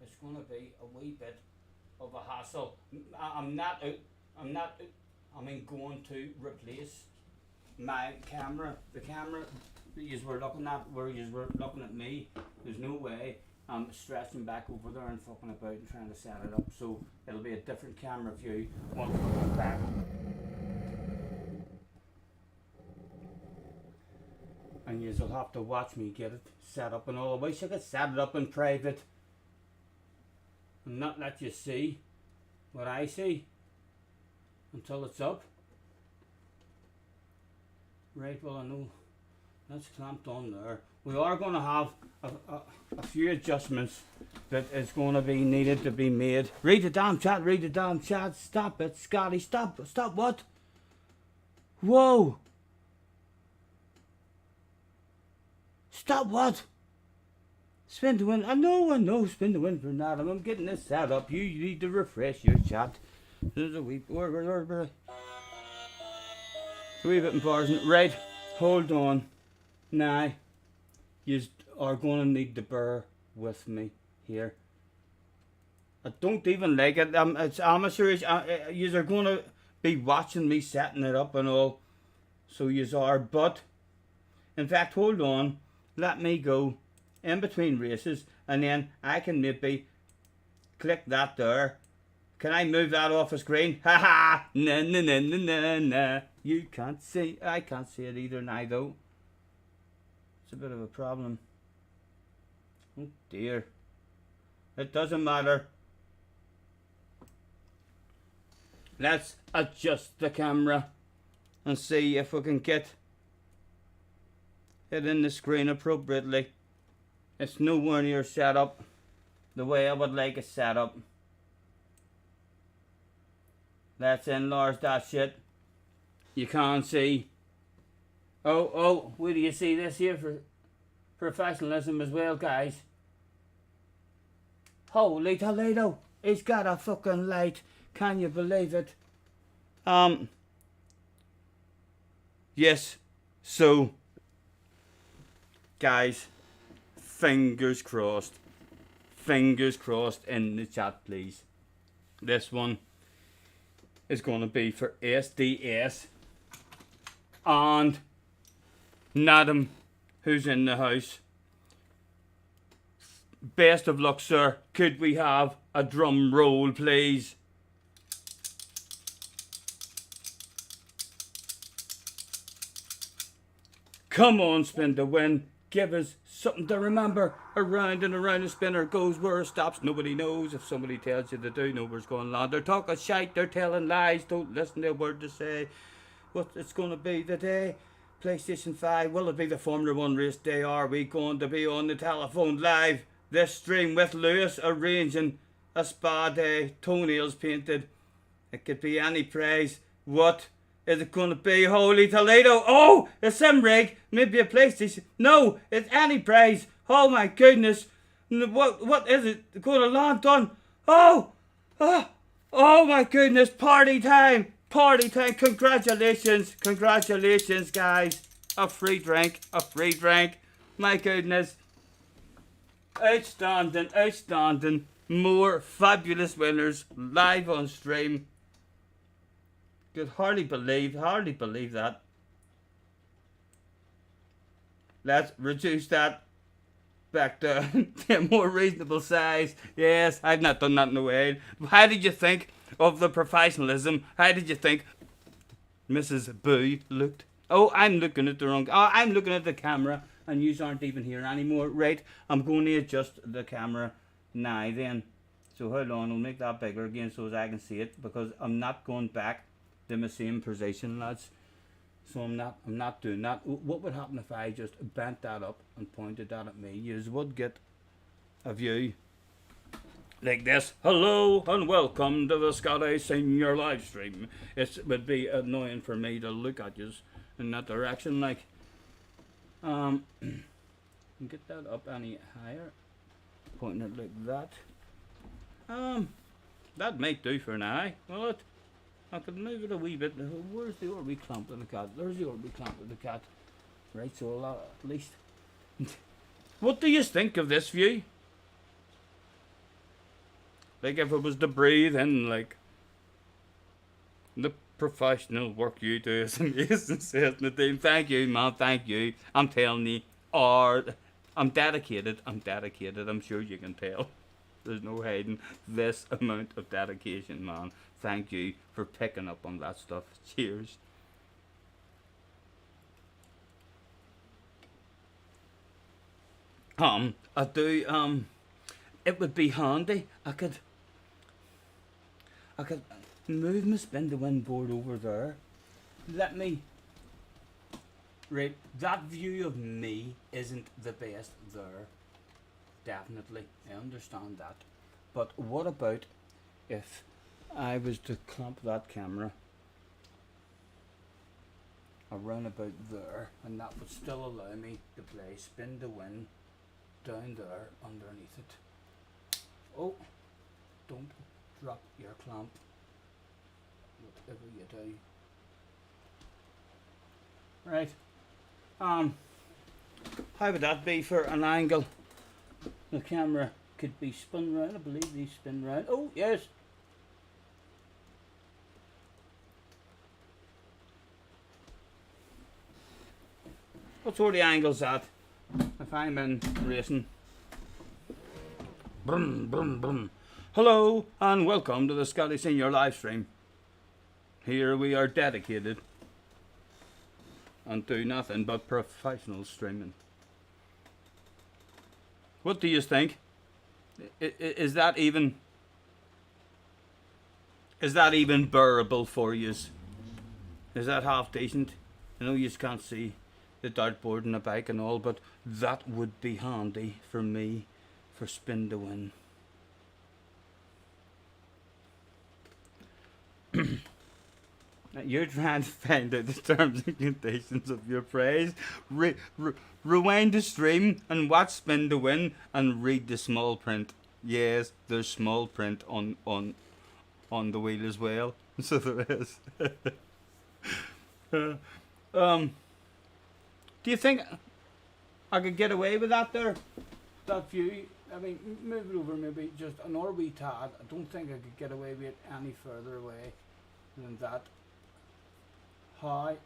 S1: it's going to be a wee bit of a hassle. I'm going to replace my camera. The camera that you were looking at, where you were looking at me, there's no way I'm stretching back over there and fucking about and trying to set it up. So it'll be a different camera view once we get back. And you'll have to watch me get it set up and all. I wish I could set it up in private and not let you see what I see until it's up. Right, well, I know that's clamped on there. We are going to have a few adjustments that is going to be needed to be made. Read the damn chat, read the damn chat. Stop it, Scotty, stop what? Whoa! Stop what? Spin to win. I know, spin to win for Adam. I'm getting this set up. You need to refresh your chat. There's a wee bit important. Right, hold on. Now, you are going to need to bear with me here. I don't even like it. It's amateurish. You are going to be watching me setting it up and all. So you are. But, in fact, hold on. Let me go in between races and then I can maybe click that there. Can I move that off the screen? Ha ha! Na na na na na na. You can't see. I can't see it either now though. It's a bit of a problem. Oh dear. It doesn't matter. Let's adjust the camera and see if we can get it in the screen appropriately. It's nowhere near set up the way I would like it set up. Let's enlarge that shit. You can't see. Oh, where do you see this here for professionalism as well, guys? Holy Toledo! He's got a fucking light. Can you believe it? Yes. So, guys, fingers crossed. Fingers crossed in the chat, please. This one is going to be for SDS and Nadam, who's in the house. Best of luck, sir. Could we have a drum roll, please? Come on, spin to win. Give us something to remember. Around and around the spinner goes where it stops. Nobody knows. If somebody tells you they do know where's going on. They're talking shite. They're telling lies. Don't listen to a word to say. What it's going to be today. PlayStation 5. Will it be the Formula 1 race day? Are we going to be on the telephone live? This stream with Lewis arranging a spa day. Toenails painted. It could be any praise. What is it going to be? Holy Toledo. Oh, a sim rig. Maybe a PlayStation. No, it's any praise. Oh my goodness. What is it going to land on? Oh my goodness. Party time. Party time. Congratulations. Congratulations, guys. A free drink. A free drink. My goodness. Outstanding. Outstanding. More fabulous winners live on stream. Could hardly believe that. Let's reduce that back to a more reasonable size. Yes, I've not done that in a while. How did you think of the professionalism? How did you think Mrs. Boo looked? Oh, I'm looking at the wrong... Oh, I'm looking at the camera and you aren't even here anymore. Right, I'm going to adjust the camera now then. So hold on, I'll make that bigger again so as I can see it, because I'm not going back to my same position, lads. So I'm not doing that. What would happen if I just bent that up and pointed that at me? You would get a view like this. Hello and welcome to the Scotty Senior live stream. It would be annoying for me to look at you in that direction, like. Get that up any higher. Pointing it like that. That might do for now. Will it? I could move it a wee bit. Where's the Orby clamp of the cat? There's the Orby clamp of the cat. Right, so at least. What do you think of this view? Like if it was to breathe in, like the professional work you do is amazing, says Nadine. Thank you, man. Thank you. I'm telling you, I'm dedicated. I'm dedicated. I'm sure you can tell. There's no hiding this amount of dedication, man. Thank you for picking up on that stuff. Cheers. I do, it would be handy. I could move my spin to win board over there. Let me, right, that view of me isn't the best there. Definitely, I understand that. But what about if I was to clamp that camera around about there, and that would still allow me to play spin to win down there underneath it. Oh, don't drop your clamp, whatever you do. Right, how would that be for an angle? The camera could be spun round. I believe these spin round. Oh yes. What sort of angle's that? If I'm in racing. Brum, brum, brum. Hello and welcome to the Scotty Senior live stream. Here we are dedicated and do nothing but professional streaming. What do you think? Is that even bearable for you? Is that half decent? I know you can't see the dartboard and the bike and all, but that would be handy for me for spin to win. You're trying to find out the terms and conditions of your praise. Rewind the stream and watch spin to win and read the small print. Yes, there's small print on the wheel as well. So there is. um, do you think I could get away with that there? That view? I mean, move it over maybe just another wee tad. I don't think I could get away with it any further away than that. How?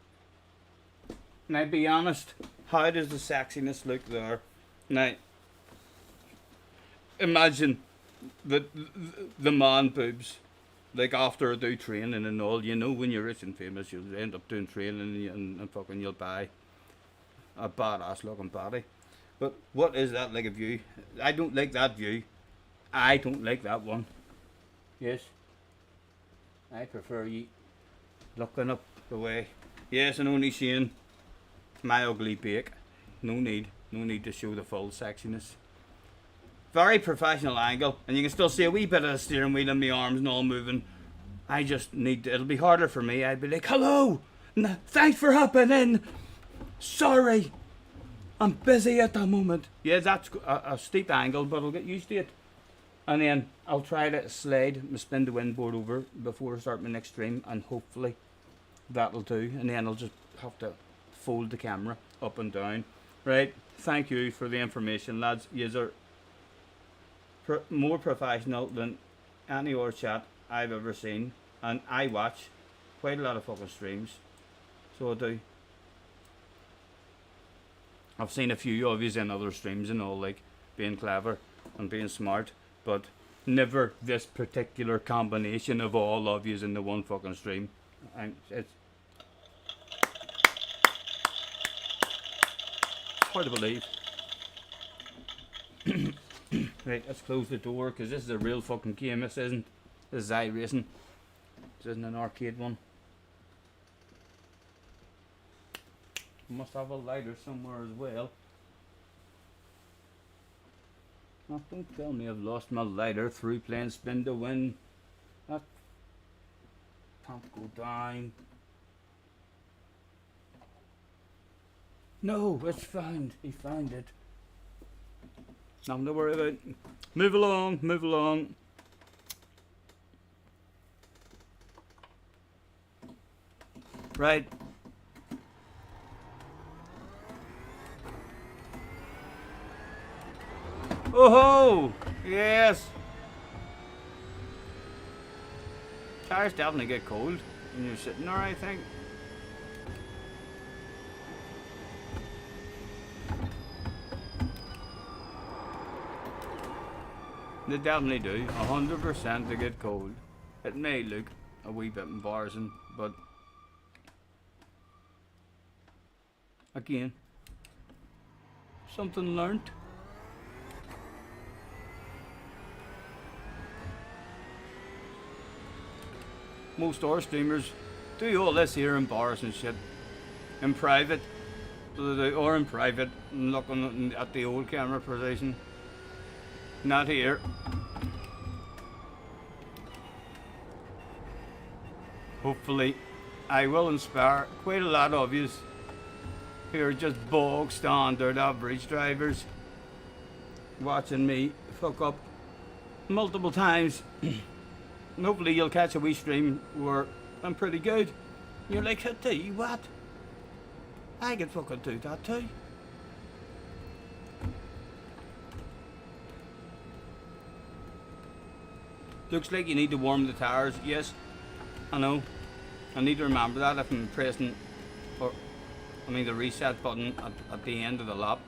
S1: Now, be honest, how does the sexiness look there? Now, imagine the man boobs, like after I do training and all, you know, when you're rich and famous, you'll end up doing training and fucking you'll buy a badass looking body. But what is that like a view? I don't like that view. I don't like that one. Yes. I prefer you looking up the way. Yes, and only seeing my ugly bake. No need to show the full sexiness. Very professional angle, and you can still see a wee bit of the steering wheel and my arms and all moving. I just need to, it'll be harder for me. I'd be like, hello, thanks for hopping in. Sorry, I'm busy at the moment. Yeah, that's a steep angle, but I'll get used to it. And then I'll try to slide my spin the windboard over before I start my next stream, and hopefully that'll do. And then I'll just have to fold the camera up and down. Right, thank you for the information, lads. You're more professional than any other chat I've ever seen, and I watch quite a lot of fucking streams, so I do. I've seen a few of you in other streams and all, like being clever and being smart, but never this particular combination of all of you in the one fucking stream. And it's hard to believe. Right, let's close the door because this is a real fucking game. This isn't. This is Iracing. This isn't an arcade one. Must have a lighter somewhere as well. Oh, don't tell me I've lost my lighter through playing spin to win. That can't go down. No, it's found. He found it. Nothing to worry about. Move along, move along. Right. Oh ho! Yes! Tires definitely get cold when you're sitting there, I think. They definitely do. 100% they get cold. It may look a wee bit embarrassing, but again, something learnt. Most other streamers do all this here embarrassing shit in private, or in private, looking at the old camera position. Not here. Hopefully, I will inspire quite a lot of you who are just bog standard average drivers watching me fuck up multiple times. And hopefully you'll catch a wee stream where I'm pretty good. You're like, I tell you what, I can fucking do that too. Looks like you need to warm the tires. Yes, I know. I need to remember that if I'm pressing, the reset button at the end of the lap.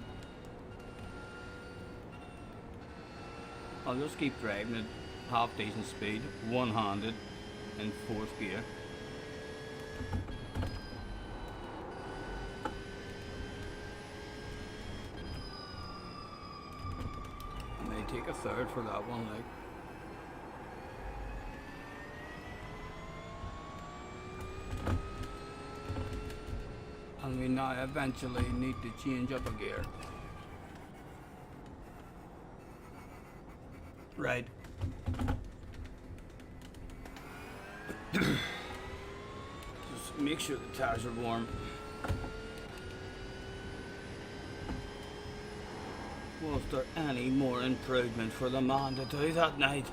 S1: I'll just keep driving at half decent speed, one-handed, in fourth gear. I may take a third for that one, like. And we now eventually need to change up a gear. Right. Just make sure the tires are warm. Was there any more improvement for the man to do that night?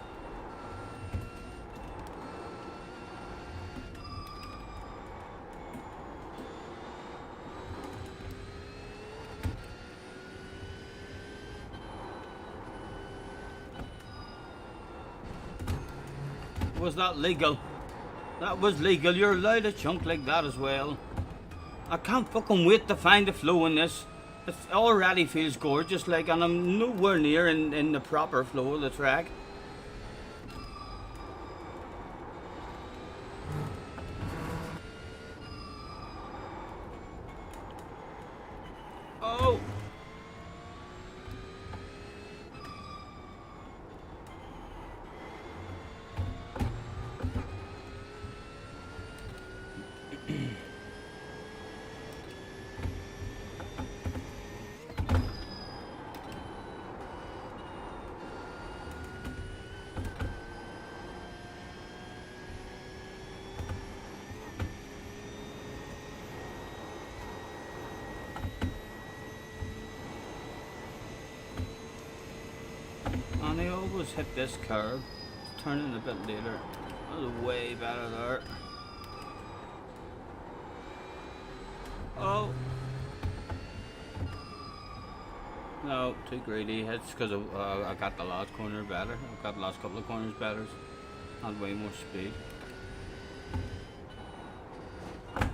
S1: Was that legal? That was legal. You're allowed a chunk like that as well. I can't fucking wait to find the flow in this. It already feels gorgeous, like, and I'm nowhere near in the proper flow of the track. Oh! And I always hit this curve, turning a bit later. That was way better there. Oh! No, too greedy. It's because I got the last corner better. I got the last couple of corners better. Had way more speed.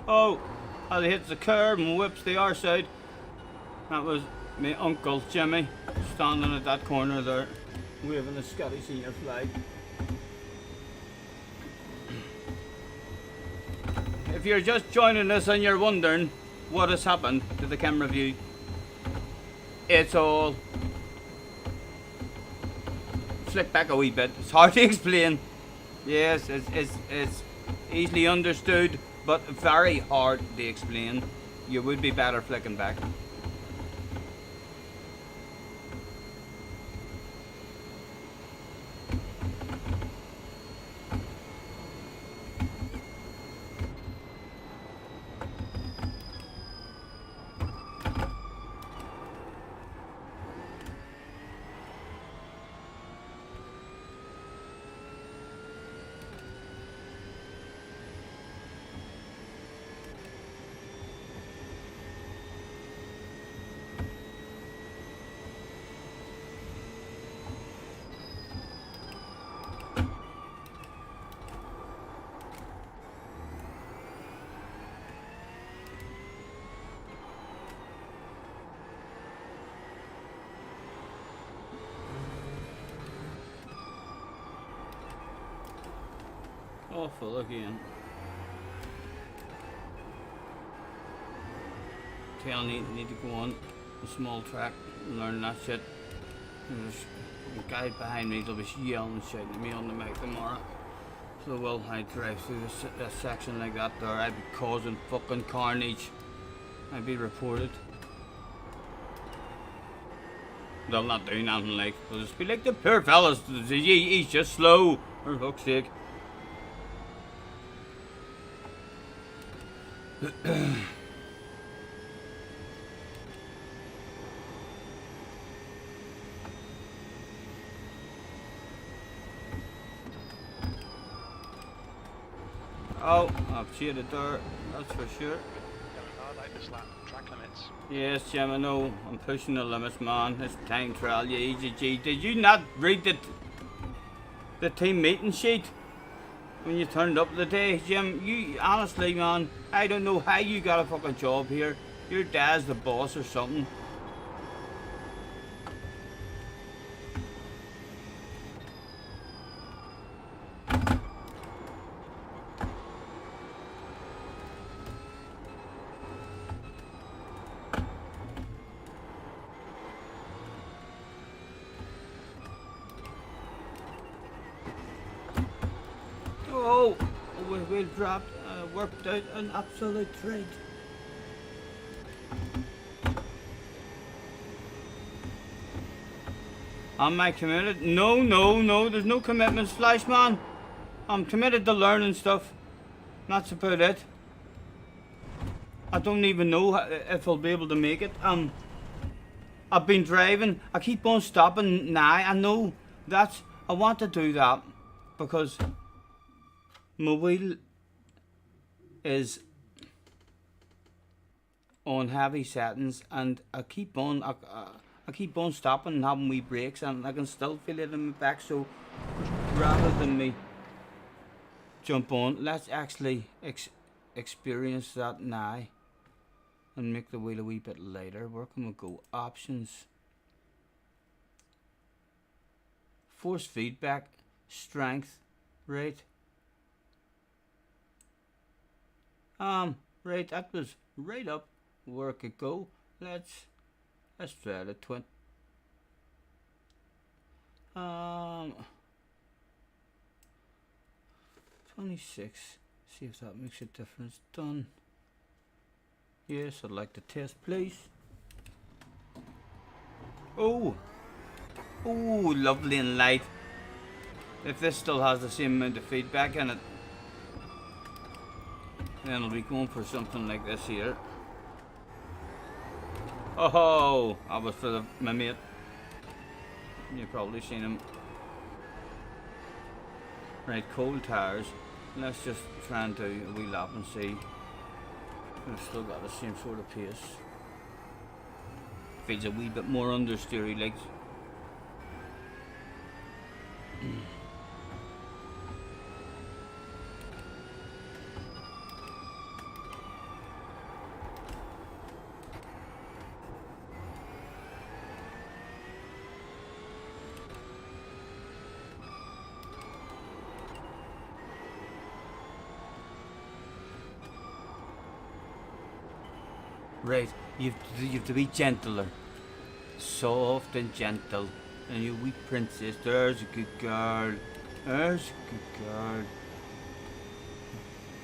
S1: Oh! As he hits the curb and whips the arse out. That was my uncle Jimmy standing at that corner there, waving the Scottish senior flag. If you're just joining us and you're wondering what has happened to the camera view, it's all flick back a wee bit. It's hard to explain. Yes, it's easily understood, but very hard to explain. You would be better flicking back. Awful again. Tail need to go on a small track and learn that shit. There's a guy behind me that'll be yelling and shouting at me on the mic tomorrow. So well, I drive through this section like that there, I'd be causing fucking carnage. I'd be reported. They'll not do nothing like, they'll just be like the poor fellas, he's just slow, for fuck's sake. Oh, I've cheated there, that's for sure.
S3: Going hard like this lap, track limits.
S1: Yes, Jim, I know. I'm pushing the limits, man. It's time trial, you easy G. Did you not read the team meeting sheet when you turned up the day, Jim? You honestly, man, I don't know how you got a fucking job here. Your dad's the boss or something. Oh, we dropped, worked out an absolute treat. Am I committed? No, there's no commitments, Flashman. I'm committed to learning stuff. That's about it. I don't even know if I'll be able to make it. I've been driving. I keep on stopping now. I know that's. I want to do that because my wheel is on heavy settings, and I keep on. I keep on stopping and having wee breaks, and I can still feel it in my back. So rather than me jump on, let's actually experience that now and make the wheel a wee bit lighter. Where can we go? Options. Force feedback, strength, right. Right, that was right up where it could go. Let's try the 26. See if that makes a difference. Done. Yes, I'd like to test, please. Oh, lovely and light. If this still has the same amount of feedback in it, then I'll be going for something like this here. Oh, that was for my mate. You've probably seen him. Right, cold tires. Let's just try and do a wee lap and see. We've still got the same sort of pace. Feels a wee bit more understeery legs. Right, you have to be gentler. Soft and gentle. And you wee princess, there's a good girl. There's a good girl.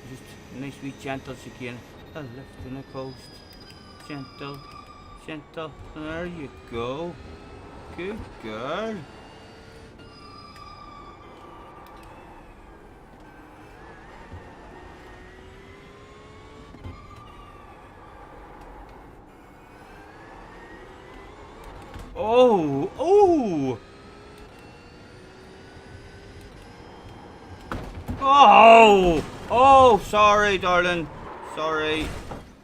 S1: Just a nice wee gentle again. A lift in the coast. Gentle, gentle. There you go. Good girl. Oh, oh! Oh! Oh, sorry, darling. Sorry.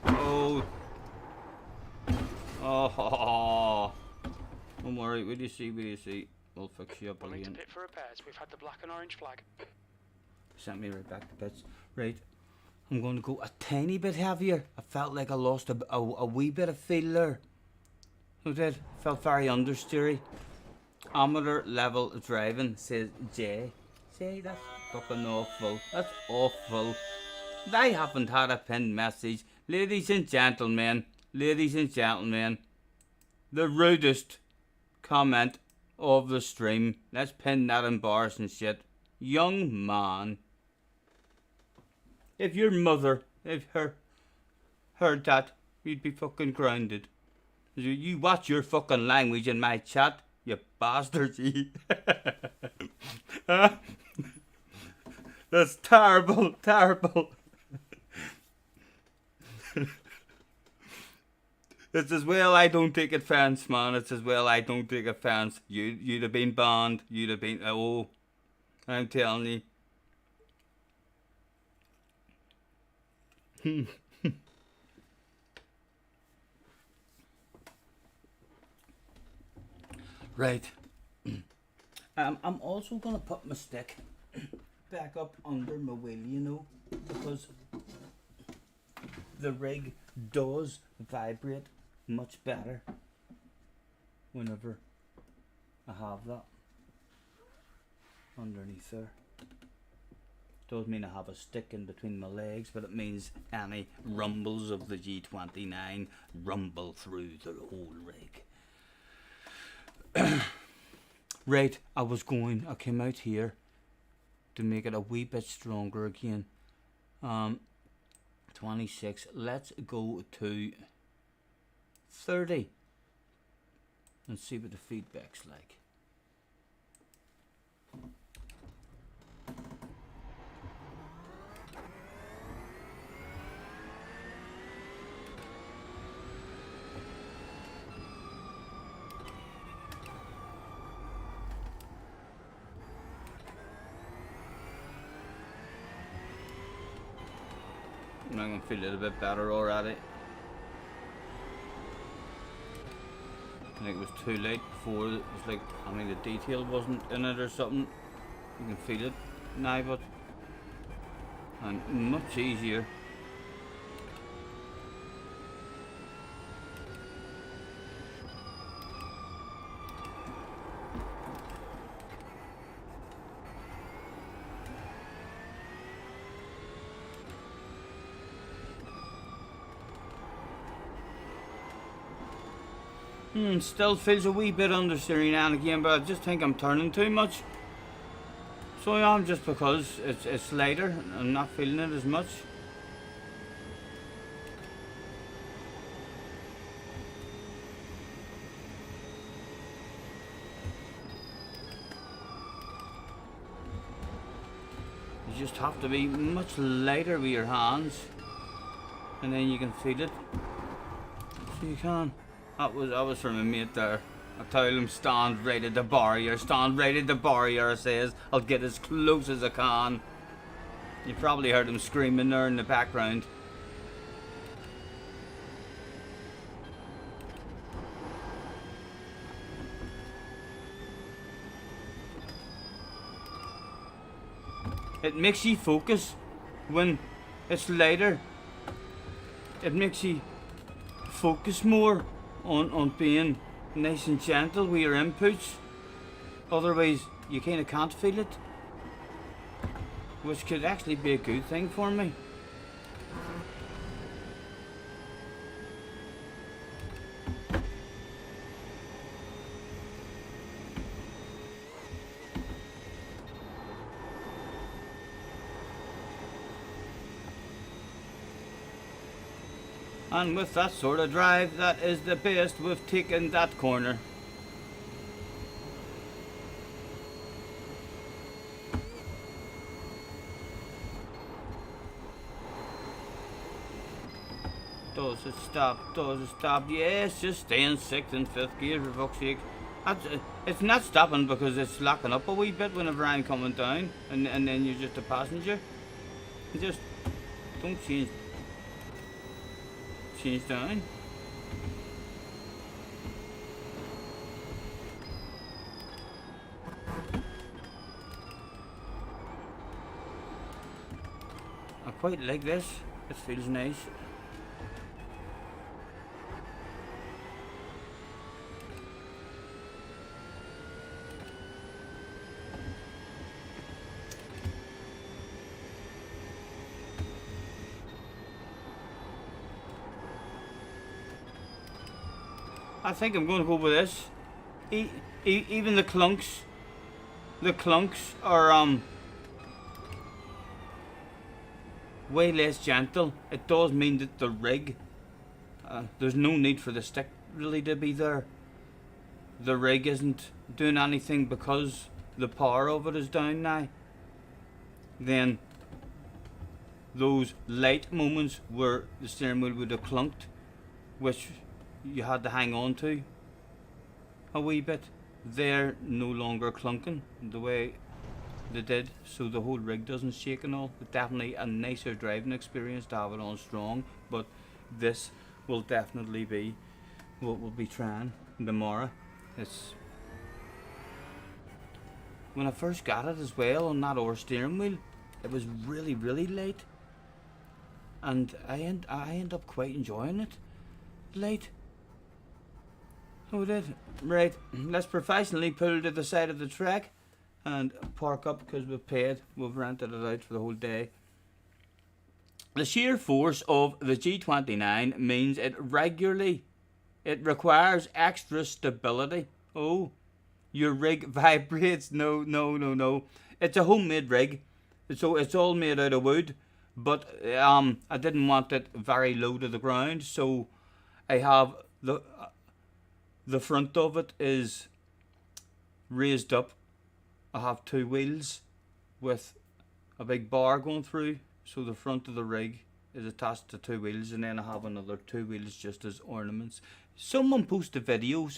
S1: Oh. Oh. Don't worry, will you see, will you see? We'll fix you up
S3: Willing to
S1: again.
S3: pit for repairs. We've had the black and orange flag.
S1: Sent me right back to bits. Right. I'm going to go a tiny bit heavier. I felt like I lost a wee bit of feel there. I did. Felt very understeery. Amateur level driving, says Jay. Jay, that's fucking awful. That's awful. I haven't had a pinned message. Ladies and gentlemen, the rudest comment of the stream. Let's pin that in bars and shit. Young man. If your mother, heard that, you'd be fucking grounded. You watch your fucking language in my chat, you bastards. Huh? That's terrible, terrible. It's as well I don't take offense, man. It's as well I don't take offense. You'd have been banned. You'd have been. Oh, I'm telling you. Right. I'm also gonna put my stick back up under my wheel, you know, because the rig does vibrate much better whenever I have that underneath there. Does mean I have a stick in between my legs, but it means any rumbles of the G29 rumble through the whole rig. Right, I came out here to make it a wee bit stronger again. 26, let's go to 30 and see what the feedback's like. And I can feel it a bit better already. I think it was too late before. It was like, I mean, the detail wasn't in it or something. You can feel it now, but and much easier. Still feels a wee bit understeering now and again, but I just think I'm turning too much. So I am, just because it's later. I'm not feeling it as much. You just have to be much lighter with your hands, and then you can feel it. So you can. That was from a mate there. I told him, stand right at the barrier, stand right at the barrier, I says. I'll get as close as I can. You probably heard him screaming there in the background. It makes you focus when it's lighter. It makes you focus more on being nice and gentle with your inputs. Otherwise, you kind of can't feel it, which could actually be a good thing for me. And with that sort of drive, that is the best we've taken that corner. Does it stop? Does it stop? Yes, just stay in 6th and 5th gear for fuck's sake. It's not stopping because it's locking up a wee bit whenever I'm coming down, and then you're just a passenger. You just don't change down. I quite like this. It feels nice. I think I'm going to go with this. Even the clunks are way less gentle. It does mean that the rig, there's no need for the stick really to be there. The rig isn't doing anything because the power of it is down now. Then those light moments where the steering wheel would have clunked, which you had to hang on to a wee bit, they're no longer clunking the way they did, so the whole rig doesn't shake and all. It's definitely a nicer driving experience to have it on strong, but this will definitely be what we'll be trying tomorrow. It's when I first got it as well on that oar steering wheel, it was really light, and I end up quite enjoying it light. Oh, did. Right, let's professionally pull to the side of the track and park up because we've paid. We've rented it out for the whole day. The sheer force of the G29 means it requires extra stability. Oh, your rig vibrates. No. It's a homemade rig, so it's all made out of wood. But I didn't want it very low to the ground, so I have the front of it is raised up. I have two wheels with a big bar going through, so the front of the rig is attached to two wheels, and then I have another two wheels just as ornaments. Someone post a video of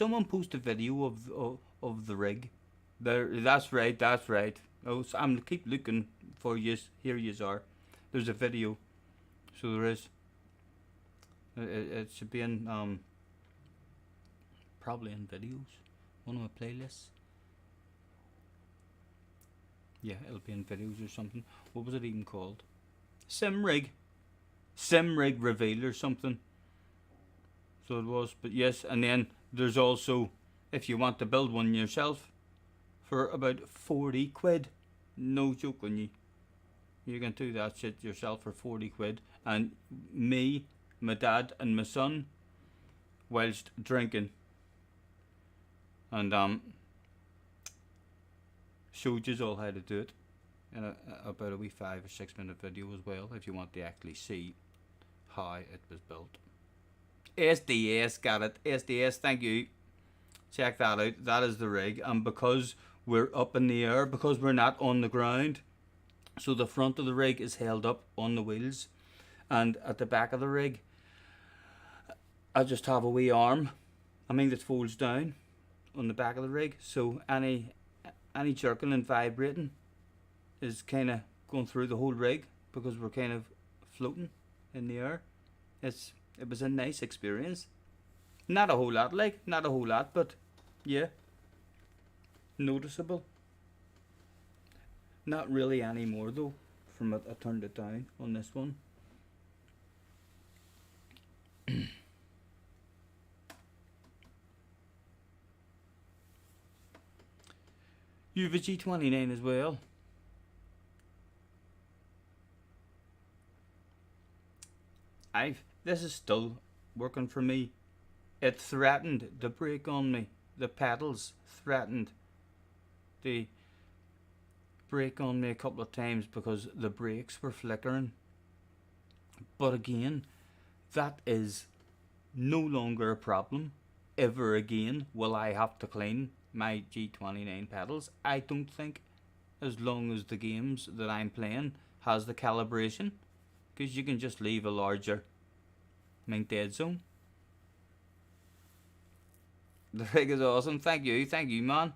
S1: the rig. There, that's right. Oh, so I'm keep looking for you. Here you are. There's a video So there is. It should be in probably in videos, one of my playlists. Yeah, it'll be in videos or something. What was it even called? Simrig reveal or something. So it was, but yes, and then there's also, if you want to build one yourself for about 40 quid, no joke on you, you can do that shit yourself for 40 quid. And me, my dad and my son, whilst drinking, and showed you all how to do it in about a wee 5 or 6 minute video as well, if you want to actually see how it was built. SDS, got it. SDS, thank you. Check that out. That is the rig, and because we're up in the air, because we're not on the ground, so the front of the rig is held up on the wheels, and at the back of the rig I just have a wee arm, that folds down on the back of the rig, so any jerking and vibrating is kind of going through the whole rig, because we're kind of floating in the air. It was a nice experience. Not a whole lot, but yeah, noticeable. Not really anymore though, from it I turned it down on this one. You have a G29 as well. This is still working for me. It threatened to break on me. The pedals threatened to break on me a couple of times because the brakes were flickering. But again, that is no longer a problem. Ever again will I have to clean my G29 pedals. I don't think, as long as the games that I'm playing has the calibration, because you can just leave a larger dead zone. The rig is awesome. Thank you, man.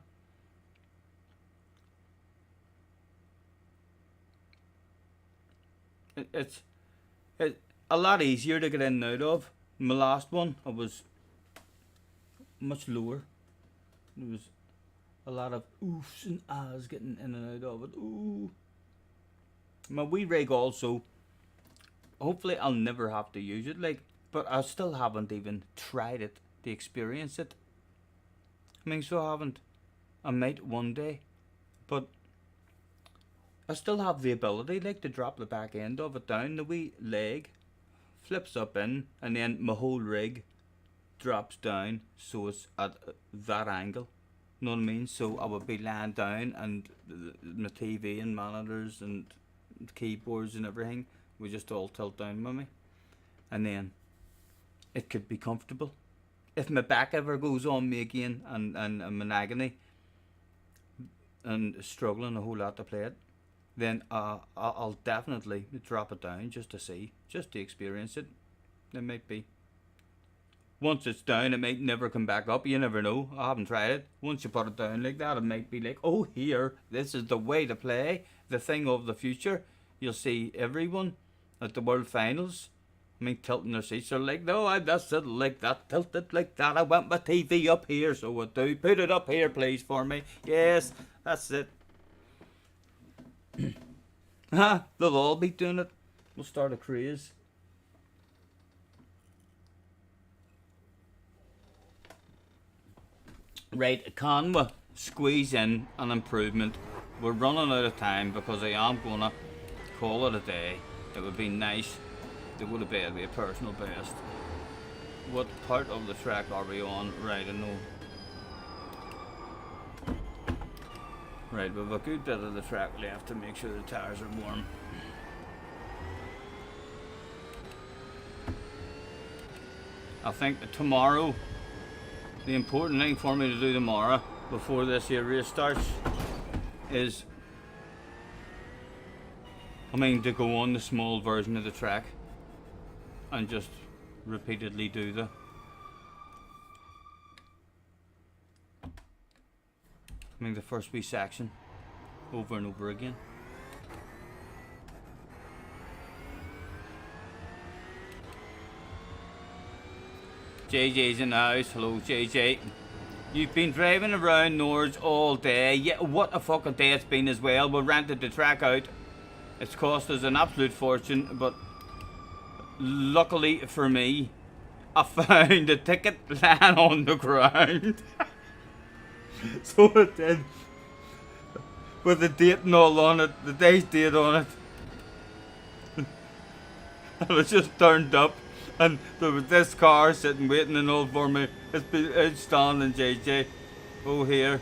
S1: It's a lot easier to get in and out of. My last one, I was much lower. There was a lot of oofs and ahs getting in and out of it. Ooh. My wee rig also, hopefully I'll never have to use it, but I still haven't even tried it to experience it. So I haven't. I might one day, but I still have the ability to drop the back end of it down. The wee leg flips up in, and then my whole rig drops down, so it's at that angle. You know what I mean? So I would be lying down, and my TV and monitors and keyboards and everything would just all tilt down with me, and then it could be comfortable. If my back ever goes on me again, and I'm in agony and struggling a whole lot to play it, then I'll definitely drop it down just to see, just to experience it. It might be. Once it's down, it might never come back up. You never know. I haven't tried it. Once you put it down like that, it might be like, oh, here, this is the way to play. The thing of the future. You'll see everyone at the World Finals, tilting their seats. They're like, no, that's it, like that, tilt it like that. I want my TV up here, so I do. Put it up here, please, for me. Yes, that's it. They'll all be doing it. We'll start a craze. Right, can we squeeze in an improvement? We're running out of time because I am going to call it a day. It would be nice. It would have been a personal best. What part of the track are we on? Right, I know. Right, we have a good bit of the track left to make sure the tires are warm. I think tomorrow, the important thing for me to do tomorrow, before this here race starts, is, to go on the small version of the track and just repeatedly do the first wee section over and over again. JJ's in the house. Hello, JJ. You've been driving around Nords all day. Yeah, what a fucking day it's been as well. We rented the track out. It's cost us an absolute fortune, but luckily for me, I found a ticket lying on the ground. So it did. With the date and all on it, the day's date on it. And it just turned up, and there was this car sitting waiting and all for me. It's standing, JJ. Oh, here.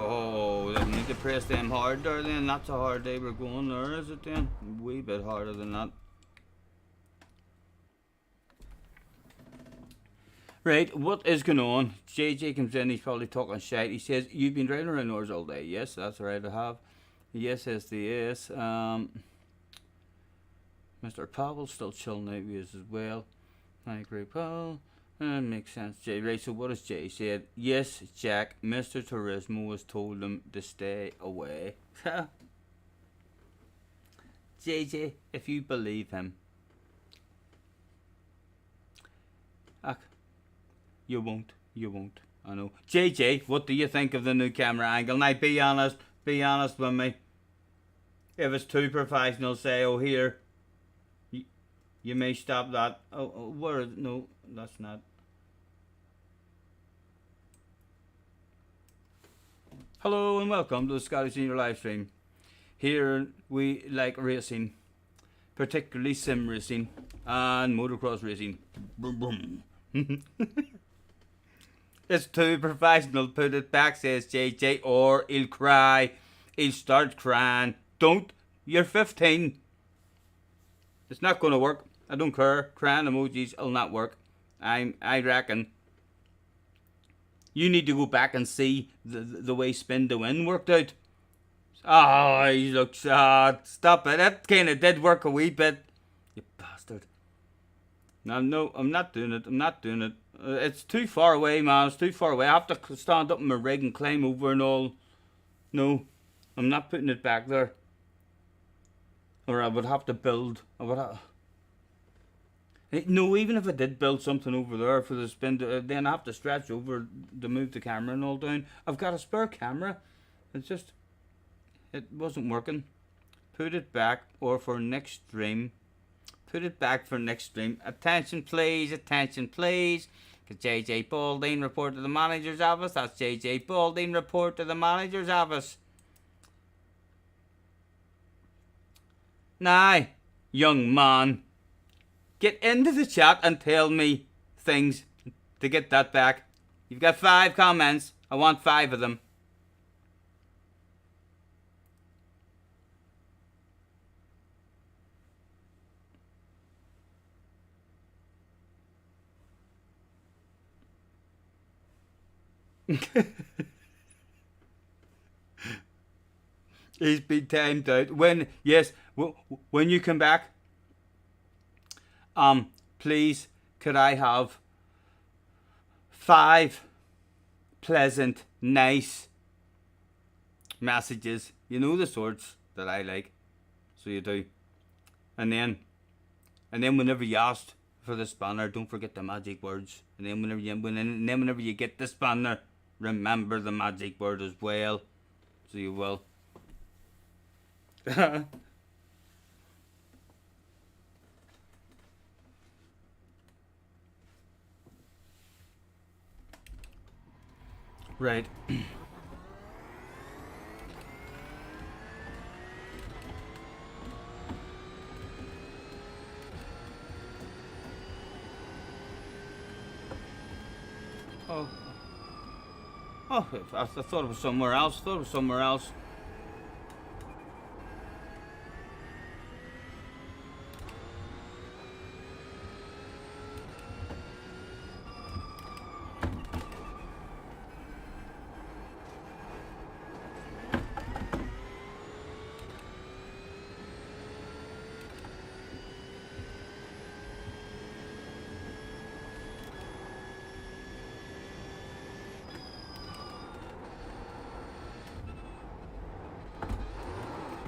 S1: Oh, didn't need to press them hard there then. That's a hard day we're going there, is it then? A wee bit harder than that. Right, what is going on? JJ comes in, he's probably talking shite. He says, you've been driving around Nords all day. Yes, that's right, I have. Yes, yes, the yes. Mr. Powell's still chilling out with us as well. I agree, Powell. Makes sense, Jay. Right, so what has Jay said? Yes, Jack, Mr. Turismo has told him to stay away. JJ, if you believe him. You won't. I know. JJ, what do you think of the new camera angle? Now, be honest with me. If it's too professional, say, oh, here. You may stop that. Oh, where is it? No, that's not. Hello and welcome to the Scottish Senior live stream. Here we like racing, particularly sim racing and motocross racing. Boom, boom. It's too professional. Put it back, says JJ, or he'll cry. He'll start crying. Don't. You're 15. It's not going to work. I don't care. Crying emojis will not work. I reckon. You need to go back and see the way Spin to Win worked out. Oh, you look sad. Stop it. That kind of did work a wee bit. You bastard. No, I'm not doing it. It's too far away, man. It's too far away. I have to stand up in my rig and climb over and all. No, I'm not putting it back there. Or I would have to build. No, even if I did build something over there for the spin, then I have to stretch over to move the camera and all down. I've got a spare camera. It wasn't working. Put it back, or for next stream. Put it back for next stream. Attention please. JJ Balding, report to the manager's office. That's JJ Balding, report to the manager's office. Now, young man, get into the chat and tell me things to get that back. You've got 5 comments. I want 5 of them. He's been timed out. When you come back, please, could I have 5 pleasant, nice messages? You know the sorts that I like, so you do. And then whenever you asked for the spanner, don't forget the magic words. And then whenever you get the spanner, remember the magic word as well, so you will. Right. Oh, I thought it was somewhere else.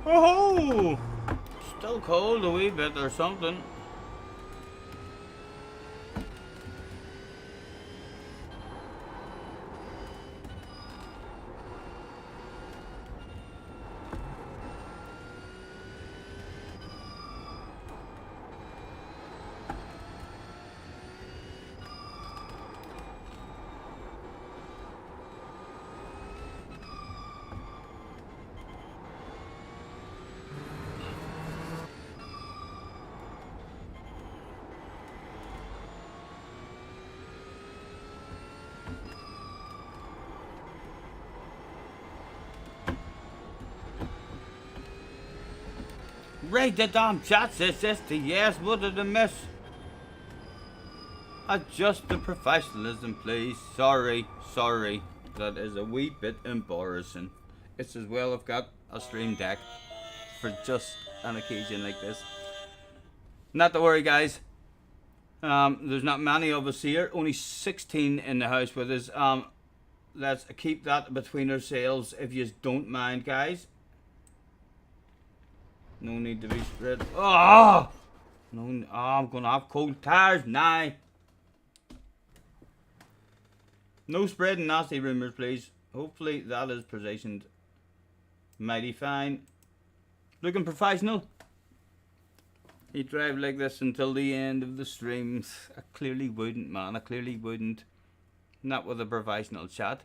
S1: Oh, still cold a wee bit or something. Right, the damn chat says this to yes, what did I miss? Adjust the professionalism, please. Sorry. That is a wee bit embarrassing. It's as well I've got a stream deck for just an occasion like this. Not to worry, guys. There's not many of us here. Only 16 in the house with us. Let's keep that between ourselves if you don't mind, guys. No need to be spread. Oh! No, I'm gonna have cold tires now. No spreading nasty rumours, please. Hopefully that is positioned mighty fine. Looking professional. You drive like this until the end of the streams. I clearly wouldn't, man. I clearly wouldn't. Not with a professional chat.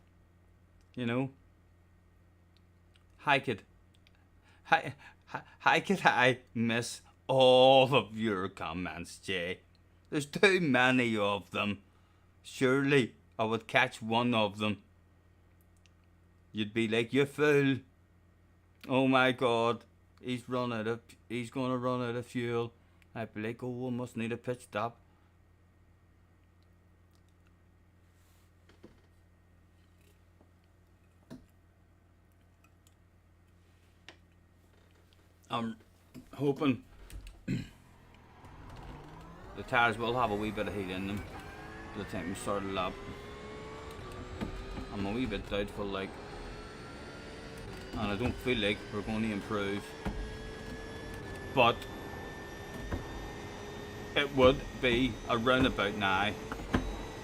S1: You know? How could I miss all of your comments, Jay? There's too many of them. Surely I would catch one of them. You'd be like, you fool. Oh my god. He's gonna run out of fuel. I'd be like, oh, I must need a pit stop. I'm hoping the tires will have a wee bit of heat in them by the time we start a lap. I'm a wee bit doubtful, like, and I don't feel like we're going to improve, but it would be around about now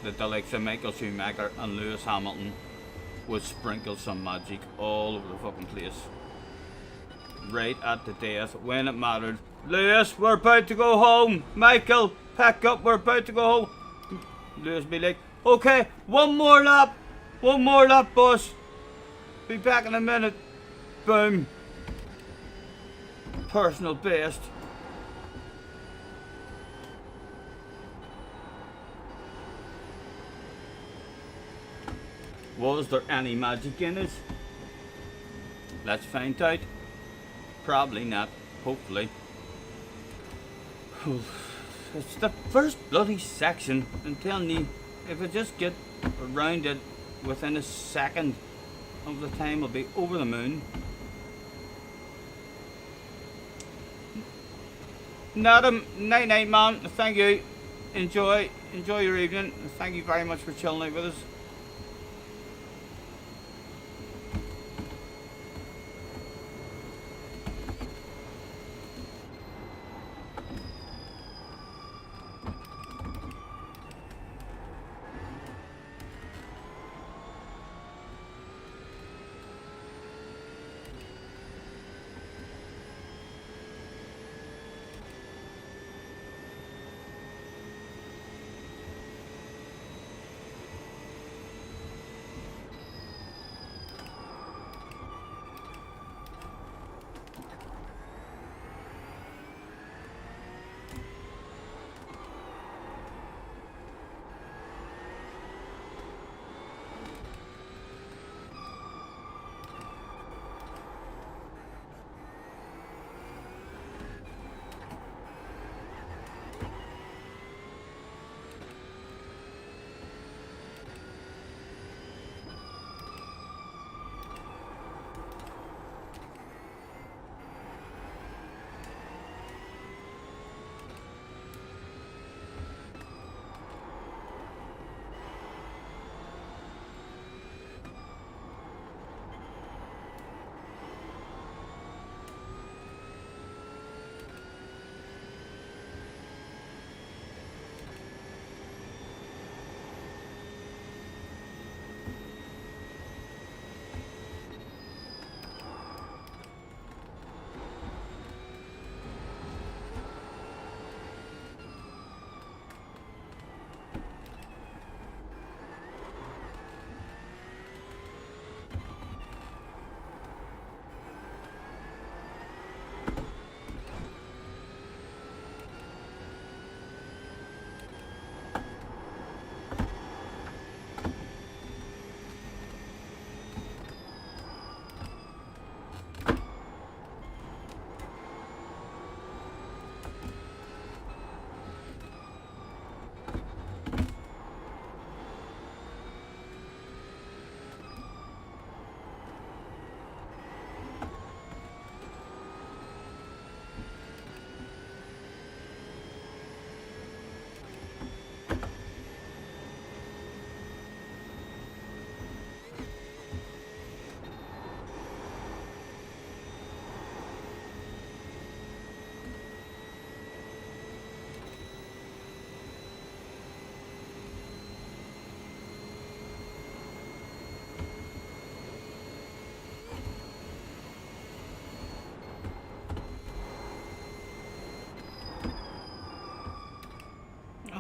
S1: that the likes of Michael Schumacher and Lewis Hamilton would sprinkle some magic all over the fucking place. Right at the death when it mattered. Lewis, we're about to go home. Michael, pack up, we're about to go home. Lewis be like, okay, one more lap, boss. Be back in a minute. Boom. Personal best. Was there any magic in it? Let's find out. Probably not. Hopefully. It's the first bloody section. I'm telling you, if I just get around it within a second of the time, I'll be over the moon. Nadam, night night, man. Thank you. Enjoy your evening. Thank you very much for chilling out with us.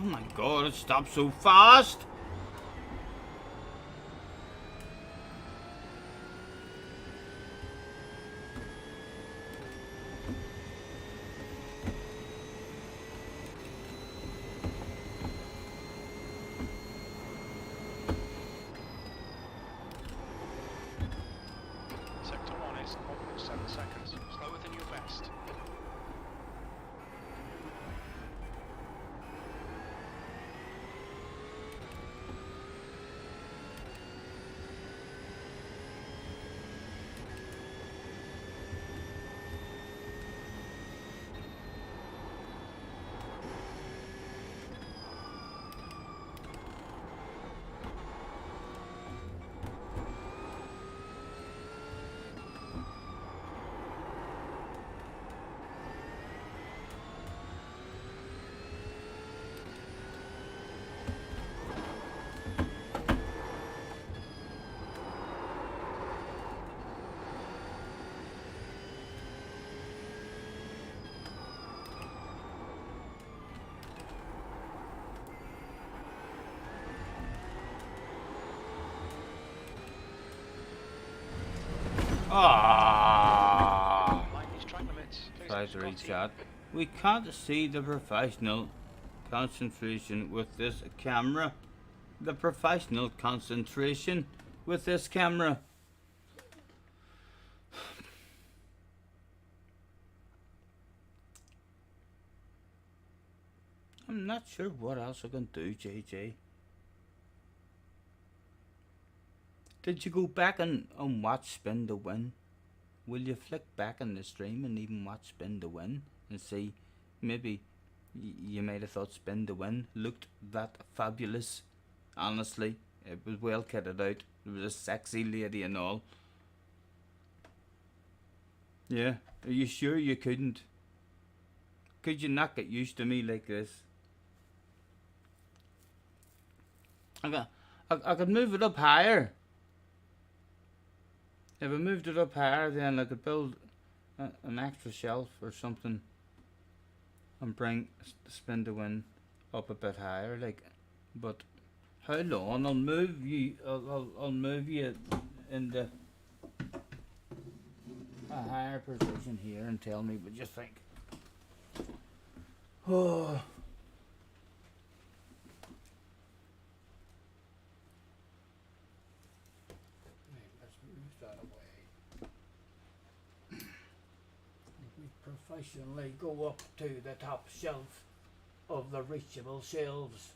S1: Oh my god, it stopped so fast!
S3: Sector 1 is 1.7 seconds. Slower than your best.
S1: Ah!
S3: Lightning's track limits. Please
S1: Advisory
S3: Scotty.
S1: chat. We can't see the professional concentration with this camera. The professional concentration with this camera. I'm not sure what else I can do, JJ. Did you go back and watch Spin to Win? Will you flick back in the stream and even watch Spin to Win and see maybe you might have thought Spin to Win looked that fabulous? Honestly, it was well kitted out. There was a sexy lady and all. Yeah, are you sure you couldn't? Could you not get used to me like this? I could move it up higher. If I moved it up higher, then I could build an extra shelf or something and bring Spin to Win up a bit higher. Like, but how long? I'll move you. I'll move you into a higher position here and tell me what you think. Oh. Let's move that away. We professionally go up to the top shelf of the reachable shelves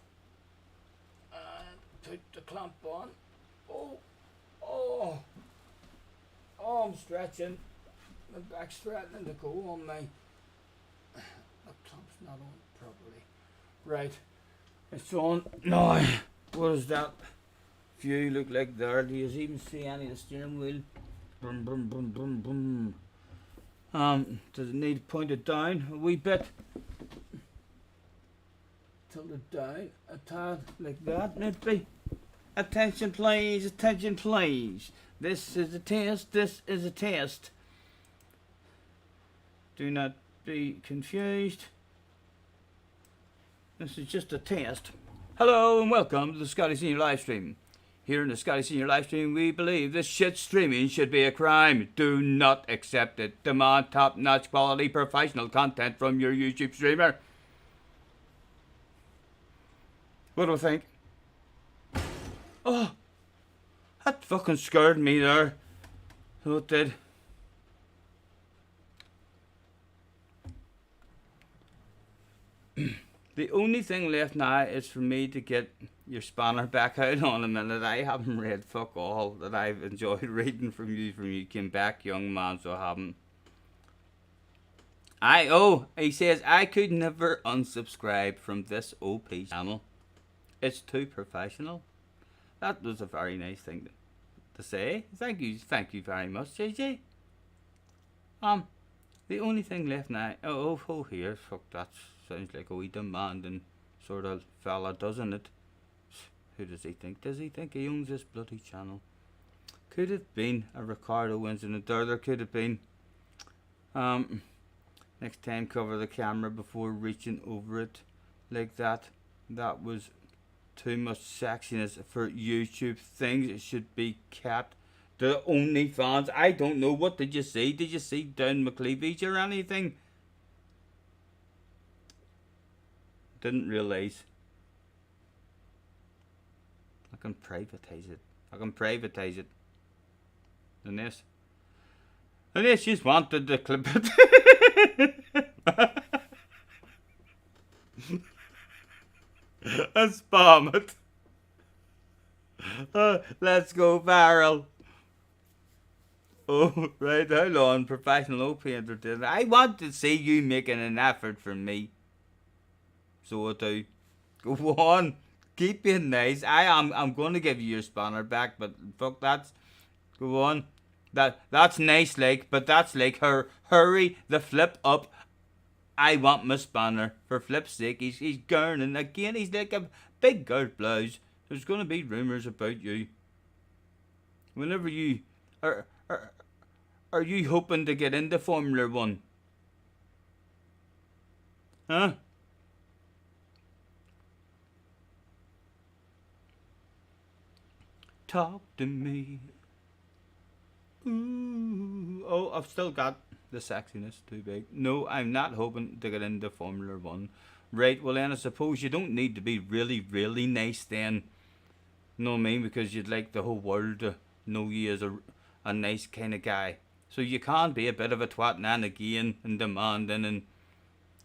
S1: and put the clamp on. Oh, I'm stretching. My back's threatening to go on me. The clamp's not on properly. Right, it's on now. What does that view look like there? Do you even see any of the steering wheel? Boom, boom, boom, boom, boom. Does it need pointed down a wee bit? Tilted down a tad like that, maybe. Attention please, attention please. This is a test, this is a test. Do not be confused. This is just a test. Hello and welcome to the Scotty Senior Livestream. Here in the Scotty Senior Livestream, we believe this shit streaming should be a crime. Do not accept it. Demand top-notch quality professional content from your YouTube streamer. What do I think? Oh, that fucking scared me there. So it did. The only thing left now is for me to get your spanner back out on a minute. I haven't read fuck all that I've enjoyed reading from you came back, young man, so I haven't. He says, I could never unsubscribe from this OP channel. It's too professional. That was a very nice thing to say. Thank you very much, JJ. The only thing left now, here, fuck, that sounds like a wee demanding sort of fella, doesn't it? Who does he think? Does he think he owns this bloody channel? Could have been a Ricardo incident there. There could have been. Next time cover the camera before reaching over it like that. That was too much sexiness for YouTube things. It should be kept to OnlyFans. I don't know. What did you see? Did you see down my cleavage or anything? Didn't realise. I can privatize it. I can privatize it. Unless you just wanted to clip it. And spam it. Let's go viral. Oh, right, hold on. Professional OP entertainer. I want to see you making an effort for me. So I do. Go on. Keep being nice. I'm gonna give you your spanner back, but fuck that. Go on. That's nice, like, but that's like hurry the flip up. I want my spanner. For flip's sake, he's gurning again. He's like a big girl blouse. There's gonna be rumours about you. Whenever you are you hoping to get into Formula 1? Huh? Talk to me. Ooh. Oh, I've still got the sexiness too big. No, I'm not hoping to get into Formula 1. Right, well then I suppose you don't need to be really, really nice then. Know what I mean? Because you'd like the whole world to know you as a nice kind of guy. So you can't be a bit of a twat now and again and demanding and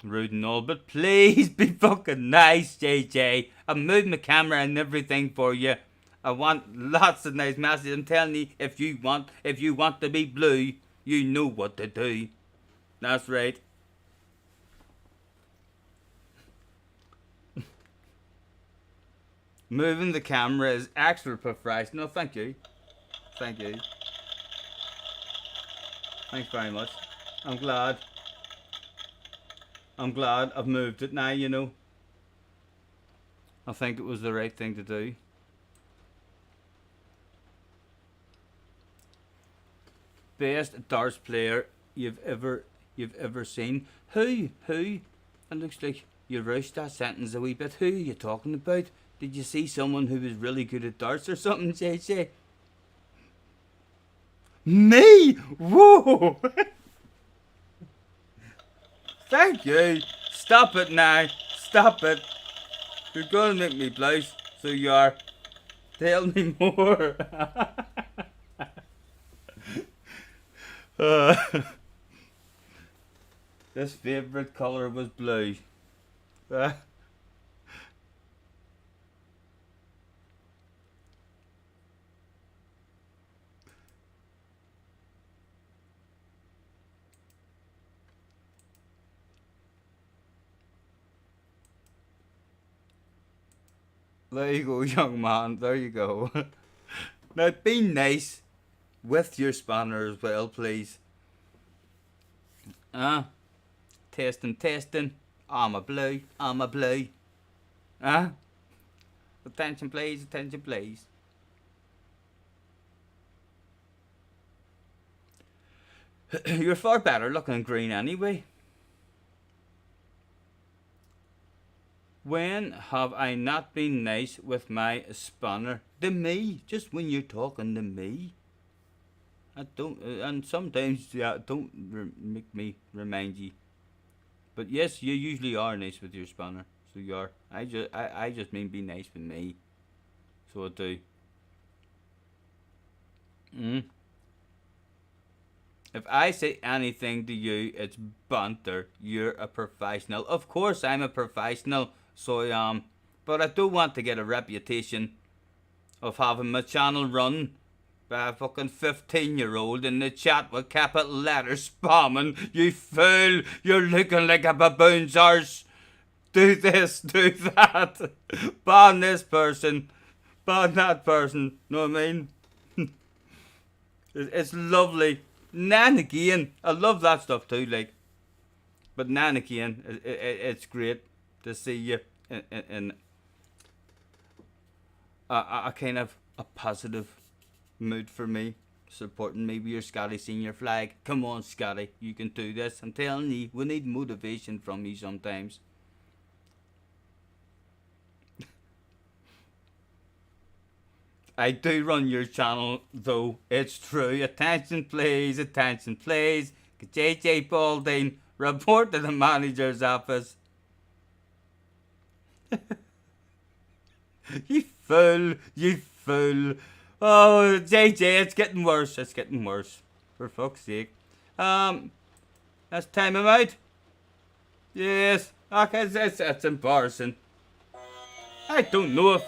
S1: rude and all. But please be fucking nice, JJ. I've moved my camera and everything for you. I want lots of nice messages. I'm telling you, if you want to be blue, you know what to do. That's right. Moving the camera is extra professional. Thank you. Thank you. Thanks very much. I'm glad I've moved it now, you know. I think it was the right thing to do. Best darts player you've ever seen. Who? It looks like you rushed that sentence a wee bit. Who are you talking about? Did you see someone who was really good at darts or something, JJ? Me? Whoa! Thank you. Stop it now. Stop it. You're gonna make me blush, so you are. Tell me more. His favourite colour was blue. There you go, young man. There you go. Now be nice with your spanner as well, please. Testing. I'm a blue. Attention please. You're far better looking green anyway. When have I not been nice with my spanner? To me, just when you're talking to me. I don't, and sometimes don't make me remind you. But yes, you usually are nice with your spanner. So you are. I just mean be nice with me. So I do. If I say anything to you, it's banter. You're a professional. Of course, I'm a professional. So I am. But I don't want to get a reputation of having my channel run by a fucking 15-year-old in the chat with capital letters spamming. You fool! You're looking like a baboon's arse. Do this, do that. Ban this person. Ban that person. Know what I mean? It's lovely. Nan again. I love that stuff too, like. But nan again, it's great to see you in a kind of a positive mood for me, supporting me with your Scotty Senior flag. Come on, Scotty, you can do this. I'm telling you, we need motivation from you sometimes. I do run your channel, though. It's true. Attention, please. Attention, please. JJ Balding, report to the manager's office. You fool. You fool. Oh, JJ, it's getting worse. It's getting worse. For fuck's sake. Let's time him out. Yes. Okay, it's embarrassing. I don't know if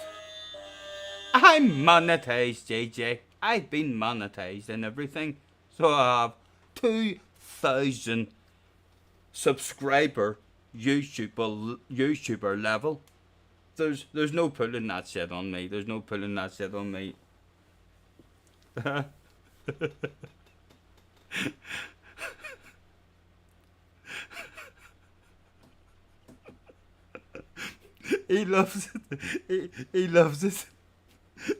S1: I'm monetized, JJ. I've been monetized and everything. So I have 2,000 subscriber YouTuber level. There's no pulling that shit on me. There's no pulling that shit on me. He loves it. He loves it.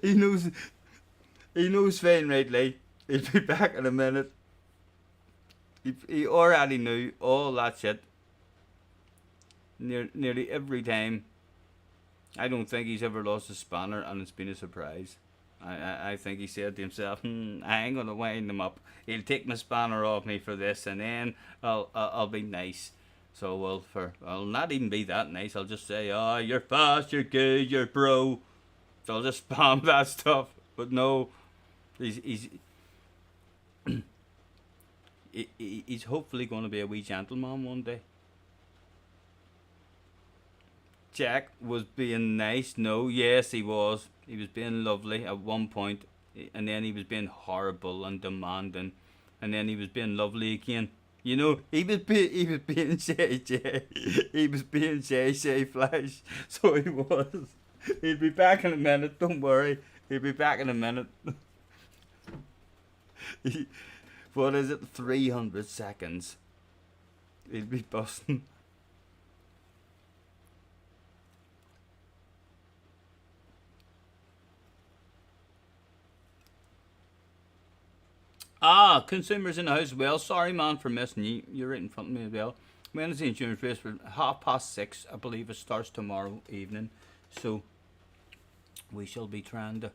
S1: He knows fine rightly. He'll be back in a minute. He already knew all that shit. Nearly every time. I don't think he's ever lost a spanner, and it's been a surprise. I think he said to himself, I ain't gonna wind him up. He'll take my spanner off me for this, and then I'll be nice. So I'll not even be that nice. I'll just say, oh, you're fast, you're good, you're bro. So I'll just spam that stuff. But no, he's hopefully going to be a wee gentleman one day. Jack was being nice. No, yes, he was. He was being lovely at one point, and then he was being horrible and demanding, and then he was being lovely again. You know, he was being shay. He was being shay Flash. So he was. He'll be back in a minute. Don't worry. He'll be back in a minute. What is it? 300 seconds. He'll be busting. Consumers in the house as well. Sorry, man, for missing you. You're right in front of me as well. Wednesday insurance race for 6:30. I believe it starts tomorrow evening. So we shall be trying to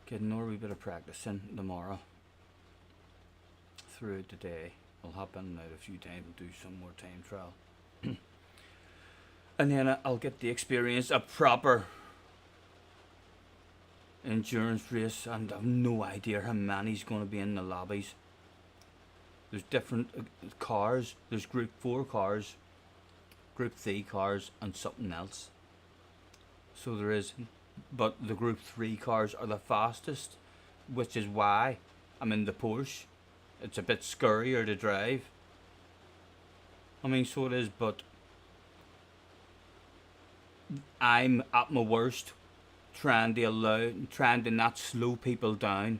S1: get another wee bit of practice in tomorrow. Through the day, I'll hop in and out a few times and do some more time trial. And then I'll get the experience of proper endurance race, and I've no idea how many's going to be in the lobbies. There's different cars. There's Group 4 cars, Group 3 cars, and something else. So there is, but the Group 3 cars are the fastest, which is why I'm in the Porsche. It's a bit scurrier to drive. I mean, so it is, but I'm at my worst trying to not slow people down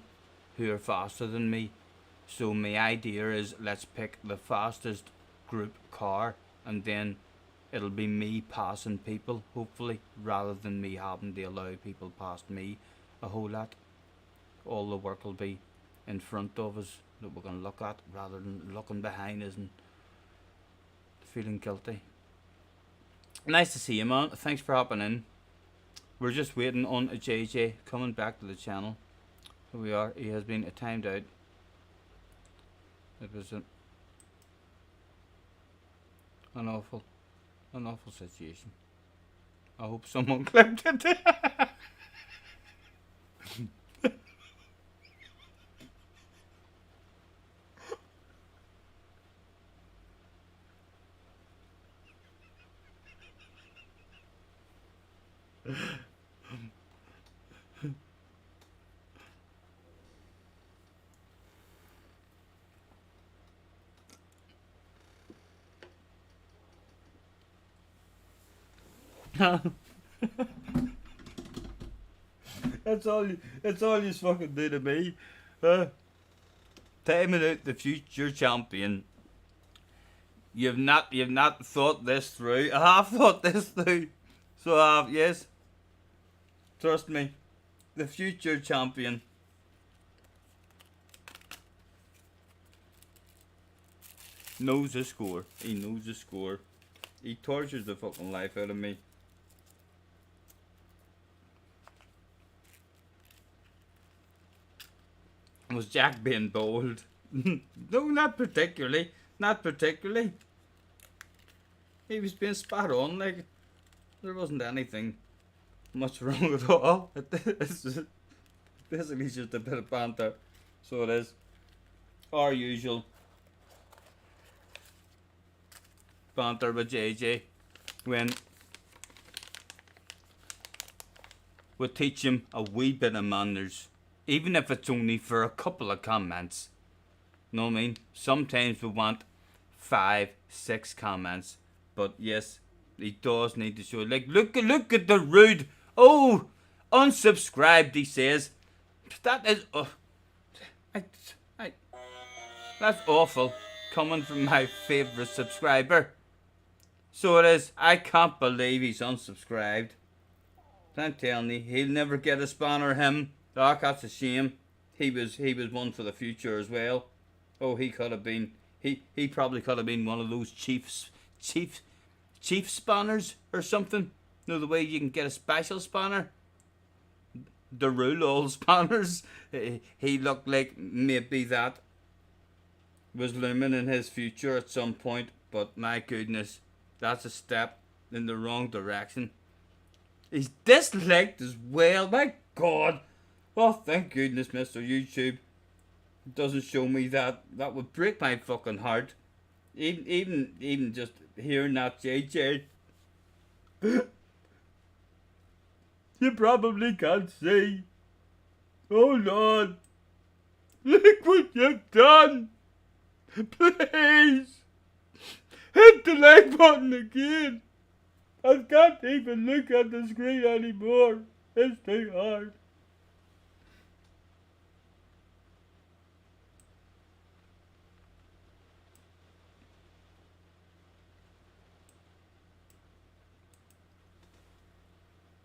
S1: who are faster than me. So my idea is, let's pick the fastest group car, and then it'll be me passing people, hopefully, rather than me having to allow people past me a whole lot. All the work will be in front of us that we're going to look at, rather than looking behind us and feeling guilty. Nice to see you, man. Thanks for hopping in. We're just waiting on a JJ coming back to the channel. Here we are. He has been timed out. It was an awful situation. I hope someone clipped it. That's all you fucking do to me. Timing out the future champion. You've not thought this through. I have thought this through. So I have, yes. Trust me. The future champion. Knows the score. He knows the score. He tortures the fucking life out of me. Was Jack being bold? No, not particularly. Not particularly. He was being spot on. Like, there wasn't anything much wrong at all. It's just, basically just a bit of banter. So it is. Our usual banter with JJ when we teach him a wee bit of manners, even if it's only for a couple of comments. Know what I mean? Sometimes we want 5, 6 comments, but yes, he does need to show. Like, look at the rude. Oh, unsubscribed. He says that is. That's awful coming from my favourite subscriber. So it is. I can't believe he's unsubscribed. I'm telling you, he'll never get a spanner. Him. Oh, that's a shame. He was one for the future as well. Oh, he could have been. He probably could have been one of those chief spanners or something. You know, the way you can get a special spanner. The rule all spanners. He looked like maybe that was looming in his future at some point, but my goodness, that's a step in the wrong direction. He's disliked as well. My God. Oh, thank goodness, Mr. YouTube doesn't show me that. That would break my fucking heart. Even just hearing that, JJ. You probably can't see. Oh Lord, look what you've done. Please hit the like button again. I can't even look at the screen anymore. It's too hard.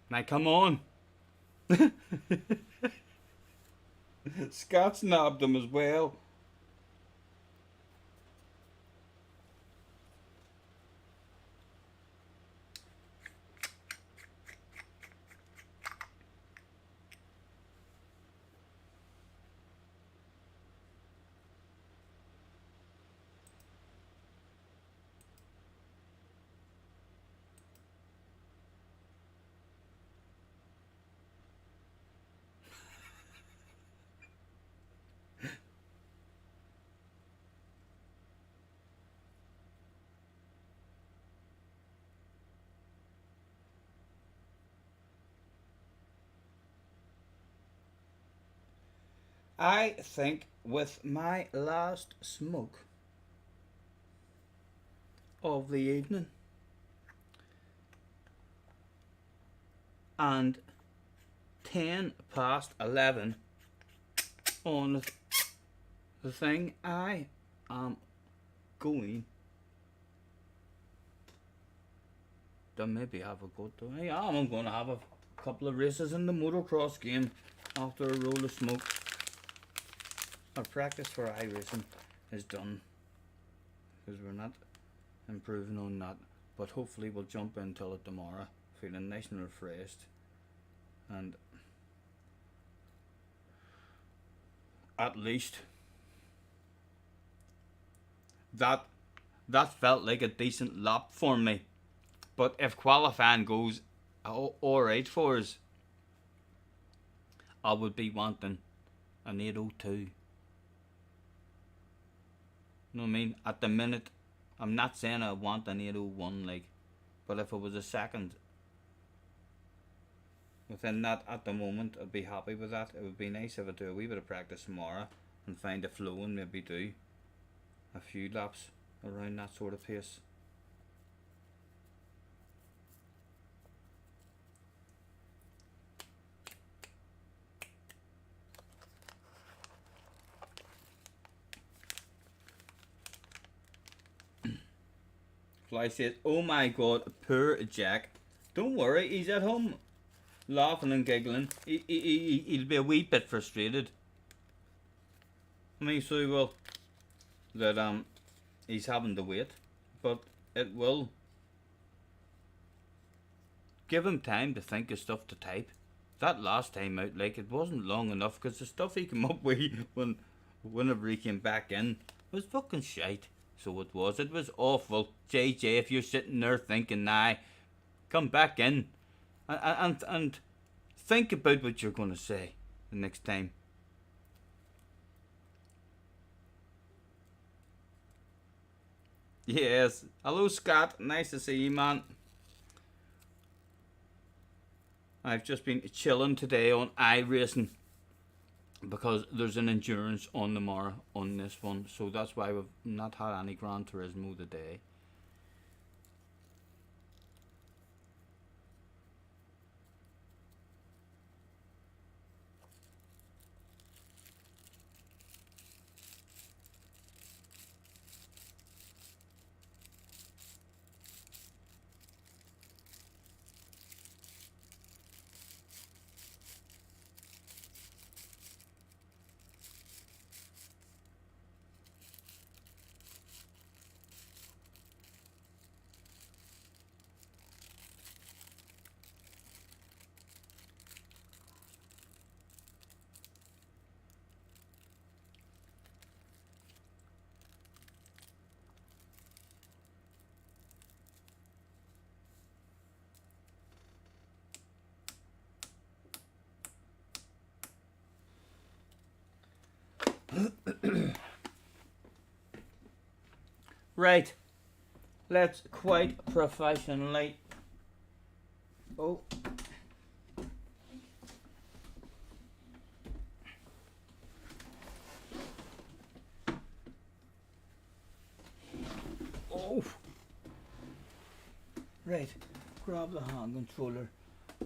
S1: Now come on. Scott snapped him as well. I think with my last smoke of the evening and 11 on the thing, I am going to maybe have a go to. Yeah, I'm going to have a couple of races in the motocross game after a roll of smoke. Our practice for Iracing is done because we're not improving on that, but hopefully we'll jump into it tomorrow feeling nice and refreshed, and at least that felt like a decent lap for me. But if qualifying goes alright for us, I would be wanting an 8:02. You know what I mean? At the minute, I'm not saying I want an 8:01, like, but if it was a second within that at the moment, I'd be happy with that. It would be nice if I do a wee bit of practice tomorrow and find a flow and maybe do a few laps around that sort of pace. Fly says, oh my God, poor Jack. Don't worry, he's at home laughing and giggling. He'll be a wee bit frustrated. I mean, so he will. That he's having to wait. But it will give him time to think of stuff to type. that last time out, like, it wasn't long enough because the stuff he came up with whenever he came back in was fucking shite. So it was. It was awful. JJ, if you're sitting there thinking, nah, come back in and think about what you're going to say the next time. Yes. Hello, Scott. Nice to see you, man. I've just been chilling today on Iracing because there's an endurance on tomorrow on this one, so that's why we've not had any Gran Turismo today. Right, let's quite professionally. Oh. Oh. Right, grab the hand controller,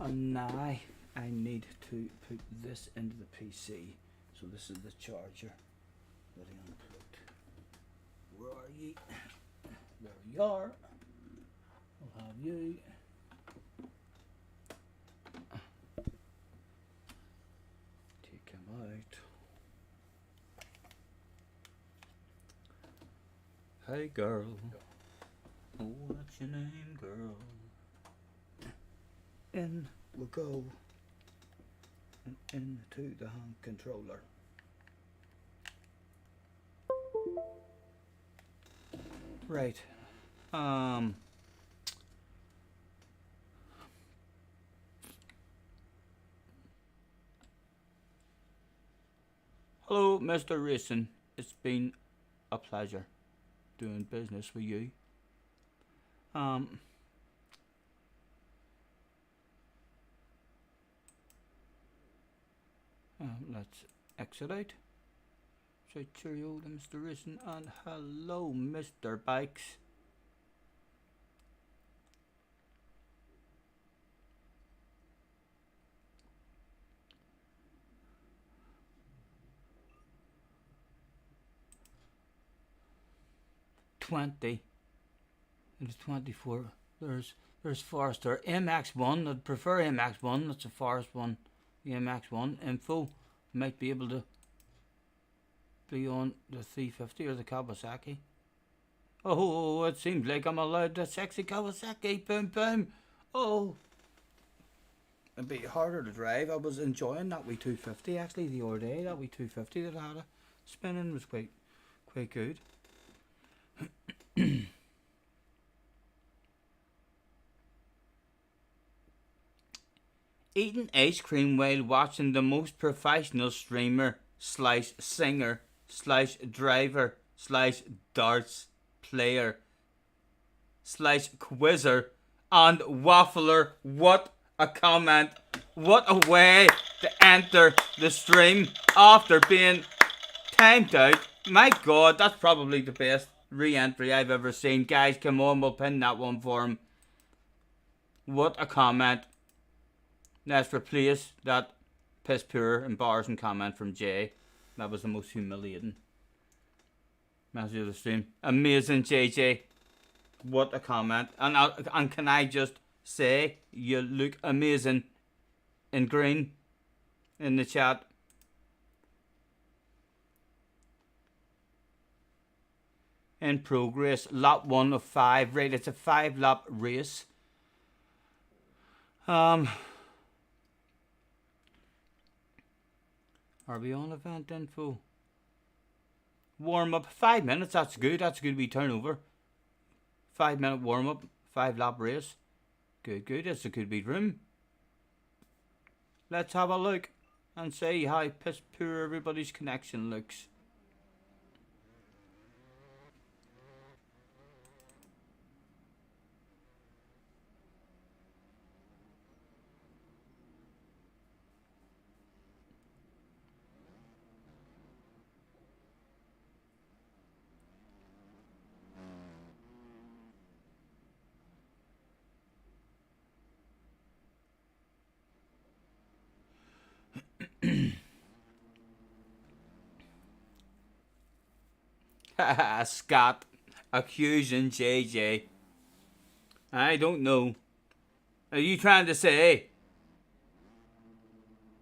S1: and now I need to put this into the PC. So this is the charger that I unplugged. Where are ye? There you are. I'll have you. Take him out. Hey girl. Oh, what's your name, girl? In we go. And into the hand controller. Right. Hello, Mr. Iracing. It's been a pleasure doing business with you. Let's exit out. Say cheerio to Mr. Iracing and hello, Mr. Bikes. It is 24. There's Forester. MX1, I'd prefer MX1, that's a Forest one. The MX1 info might be able to be on the 350 or the Kawasaki. Oh, it seems like I'm allowed the sexy Kawasaki. Boom, boom. Oh. It'd be harder to drive. I was enjoying that wee 250 actually the other day. That wee 250 that I had a spinning was quite good. Eating ice cream while watching the most professional streamer slash singer slash driver slash darts player slash quizzer and waffler. What a comment. What a way to enter the stream after being timed out. My god, that's probably the best re-entry I've ever seen. Guys, come on, we'll pin that one for him. What a comment. Let's replace that piss poor embarrassing comment from Jay. That was the most humiliating message of the stream. Amazing, JJ. What a comment. And can I just say, you look amazing in green in the chat. In progress, lap 1 of 5. Right, it's a 5-lap race. Are we on event info? Warm up 5 minutes. That's good. That's a good wee turnover. 5 minute warm up. 5 lap race. Good, good. It's a good wee room. Let's have a look and see how piss poor everybody's connection looks. Scott accusing JJ. I don't know. Are you trying to say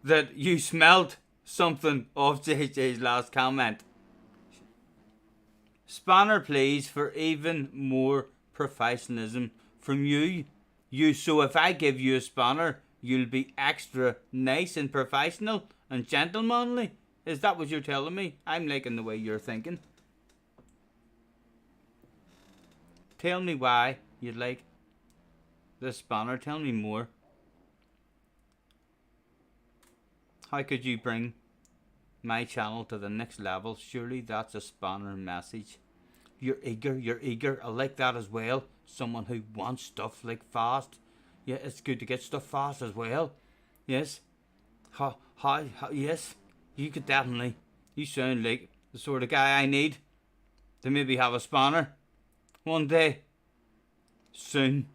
S1: that you smelt something of JJ's last comment? Spanner, please, for even more professionalism from you. So if I give you a spanner, you'll be extra nice and professional and gentlemanly? Is that what you're telling me? I'm liking the way you're thinking. Tell me why you'd like this spanner. Tell me more. How could you bring my channel to the next level? Surely that's a spanner message. You're eager. I like that as well. Someone who wants stuff like fast. Yeah, it's good to get stuff fast as well. Yes. Yes. You could definitely. You sound like the sort of guy I need to maybe have a spanner one day. Soon.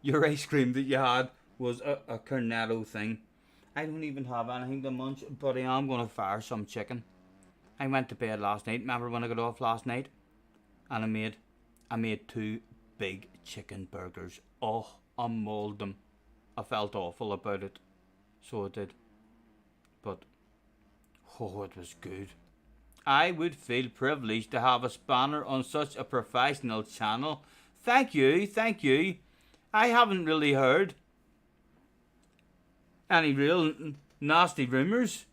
S1: Your ice cream that you had was a cornetto thing. I don't even have anything to munch, but I am going to fire some chicken. I went to bed last night. Remember when I got off last night? And I made 2 big chicken burgers. Oh, I mauled them. I felt awful about it. So I did. But, oh, it was good. I would feel privileged to have a spanner on such a professional channel. Thank you. I haven't really heard any real nasty rumours.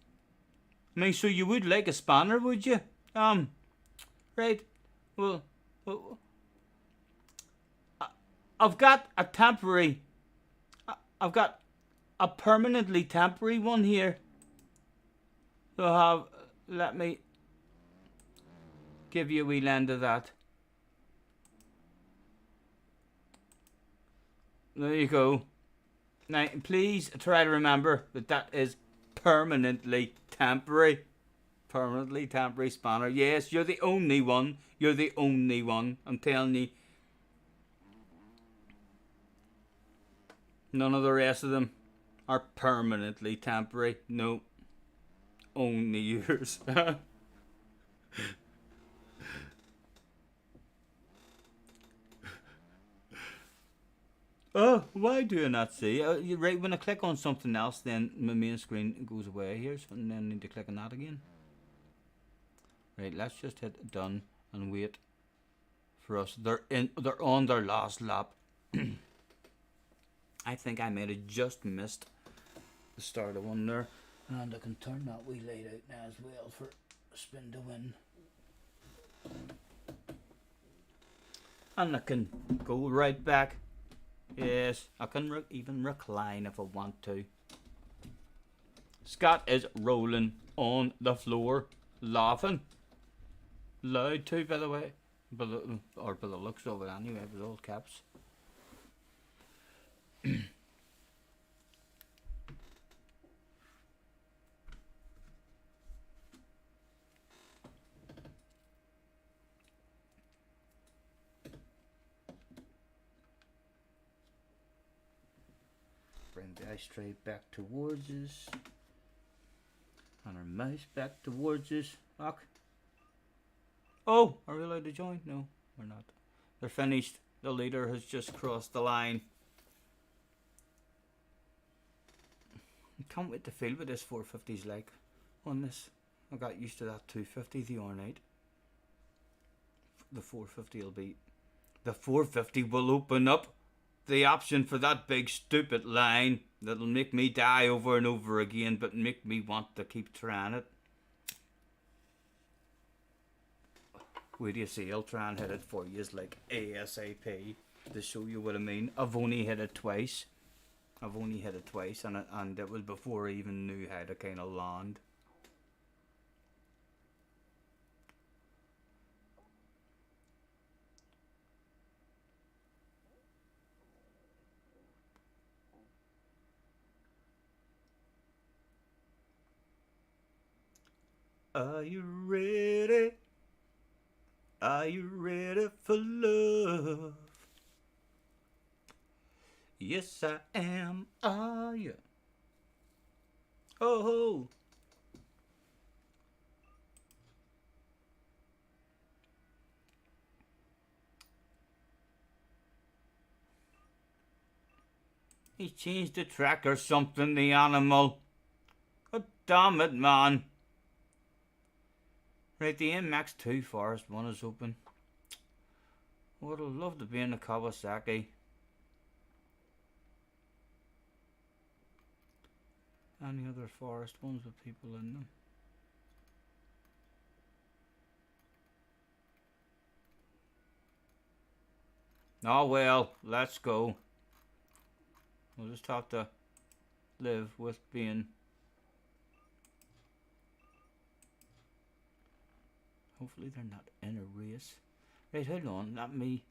S1: I mean, so you would like a spanner, would you? Right. Well, I've got a temporary. I've got a permanently temporary one here. So let me give you a wee lend of that. There you go. Now, please try to remember that is permanently temporary. Permanently temporary spanner. Yes, you're the only one. I'm telling you. None of the rest of them are permanently temporary. No. Only yours. Oh, why do I not see? Right, when I click on something else, then my main screen goes away here, so then I need to click on that again. Right, let's just hit done and wait for us. They're on their last lap. I think I might have just missed the start of one there, and I can turn that wee light out now as well for spin to win. And I can go right back. Yes, I can even recline if I want to. Scott is rolling on the floor, laughing. Loud too, by the way. By the looks of it anyway, it was all caps. Bring the ice tray back towards us. And our mouse back towards us. Oh, are we allowed to join? No, we're not. They're finished. The leader has just crossed the line. I can't wait to feel what this 450's like on this. I got used to that 250 the other night. the 450 will be. The 450 will open up the option for that big stupid line that'll make me die over and over again, but make me want to keep trying it. Wait do you see? I'll try and hit it for you like ASAP to show you what I mean. I've only hit it twice. And it was before I even knew how to kind of land. Are you ready? Are you ready for love? Yes, I am. Are you? Oh. He changed the track or something, the animal. Oh, damn it, man. Right, the MX2 Forest 1 is open. Would have loved to be in a Kawasaki. Any other Forest ones with people in them? Oh well, let's go. We'll just have to live with being. Hopefully they're not in a race. Right, hold on, not me.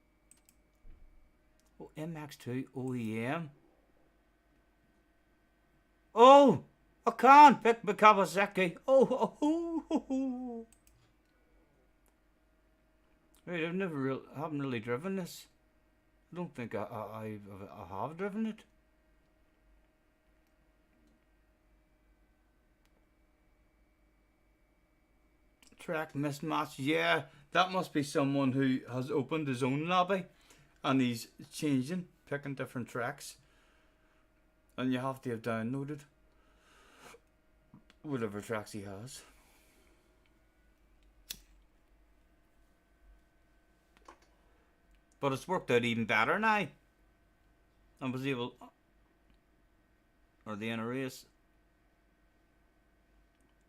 S1: Oh, MX2 OEM. Oh, I can't pick my Kawasaki. Oh. Right, I haven't really driven this. I don't think I have driven it. Track mismatch, yeah, that must be someone who has opened his own lobby and he's picking different tracks, and you have to have downloaded whatever tracks he has. But it's worked out even better now. I was able, or the in a race.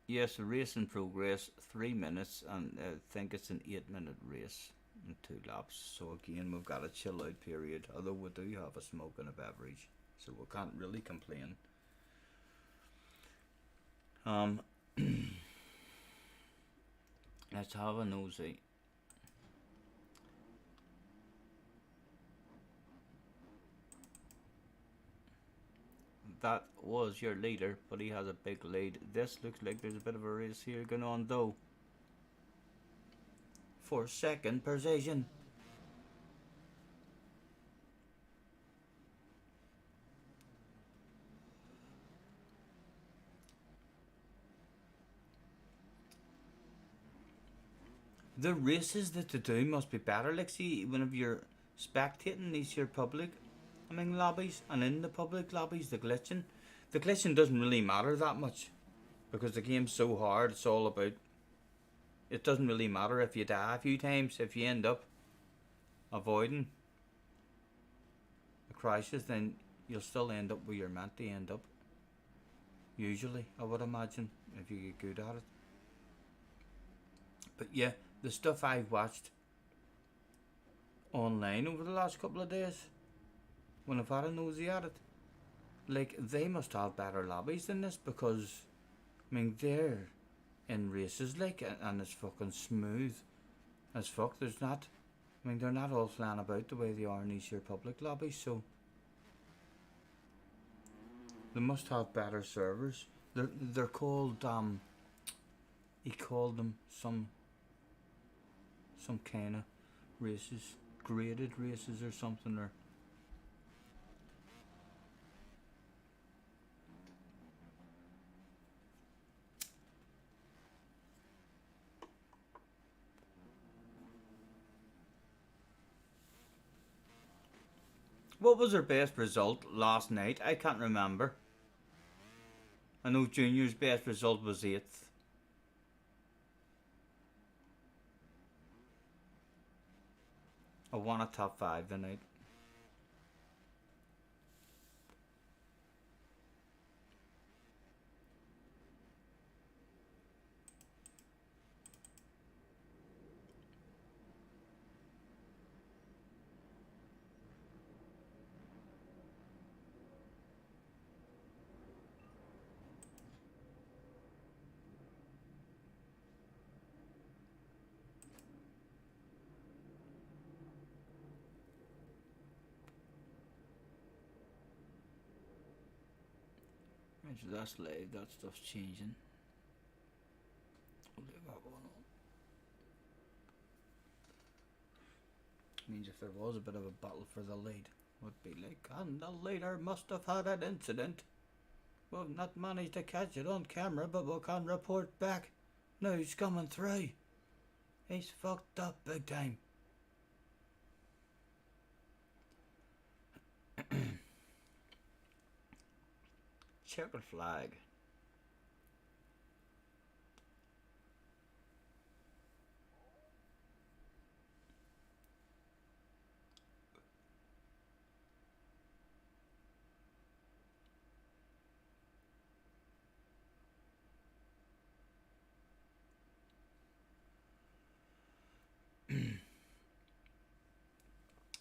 S1: Yes, a race in progress, 3 minutes, and I think it's an 8-minute race and 2 laps. So again, we've got a chill out period, although we do have a smoke and a beverage, so we can't really complain. Let's have a nosy. That was your leader, but he has a big lead. This looks like there's a bit of a race here going on though. For second position. The races that they do must be better. Like, see, whenever you're spectating these here public lobbies, and in the public lobbies, the glitching doesn't really matter that much, because the game's so hard. It's all about, it doesn't really matter if you die a few times. If you end up avoiding the crashes, then you'll still end up where you're meant to end up, usually, I would imagine, if you get good at it. But yeah, the stuff I've watched online over the last couple of days, when I've had a nosy at it, like, they must have better lobbies than this, because I mean, they're in races like, and it's fucking smooth as fuck. There's not, I mean, they're not all flying about the way they are in these here public lobbies, so they must have better servers. They're called he called them some kind of races, graded races or something, or what was her best result last night? I can't remember. I know Junior's best result was 8th. I want a top 5 tonight. Right, so that's live, that stuff's changing. I'll leave that one on. Means if there was a bit of a battle for the lead, would be like, and the leader must have had an incident. We've not managed to catch it on camera, but we can report back. No, he's coming through. He's fucked up big time. Checkered flag.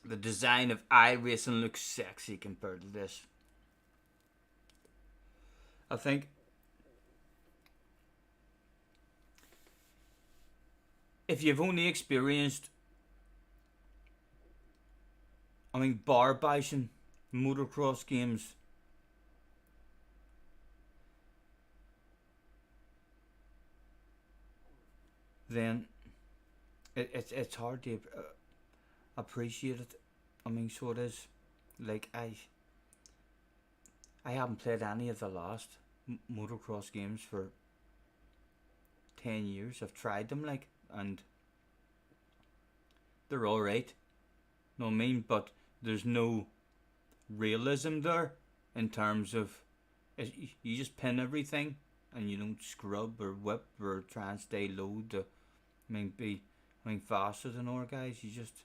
S1: The design of Iracing looks sexy compared to this. I think if you've only experienced, bar bashing motocross games, then it's hard to appreciate it. So it is. Like I haven't played any of the last motocross games for 10 years. I've tried them, and they're alright. Know what I mean? But there's no realism there in terms of you just pin everything and you don't scrub or whip or try and stay low to be faster than our guys. You just,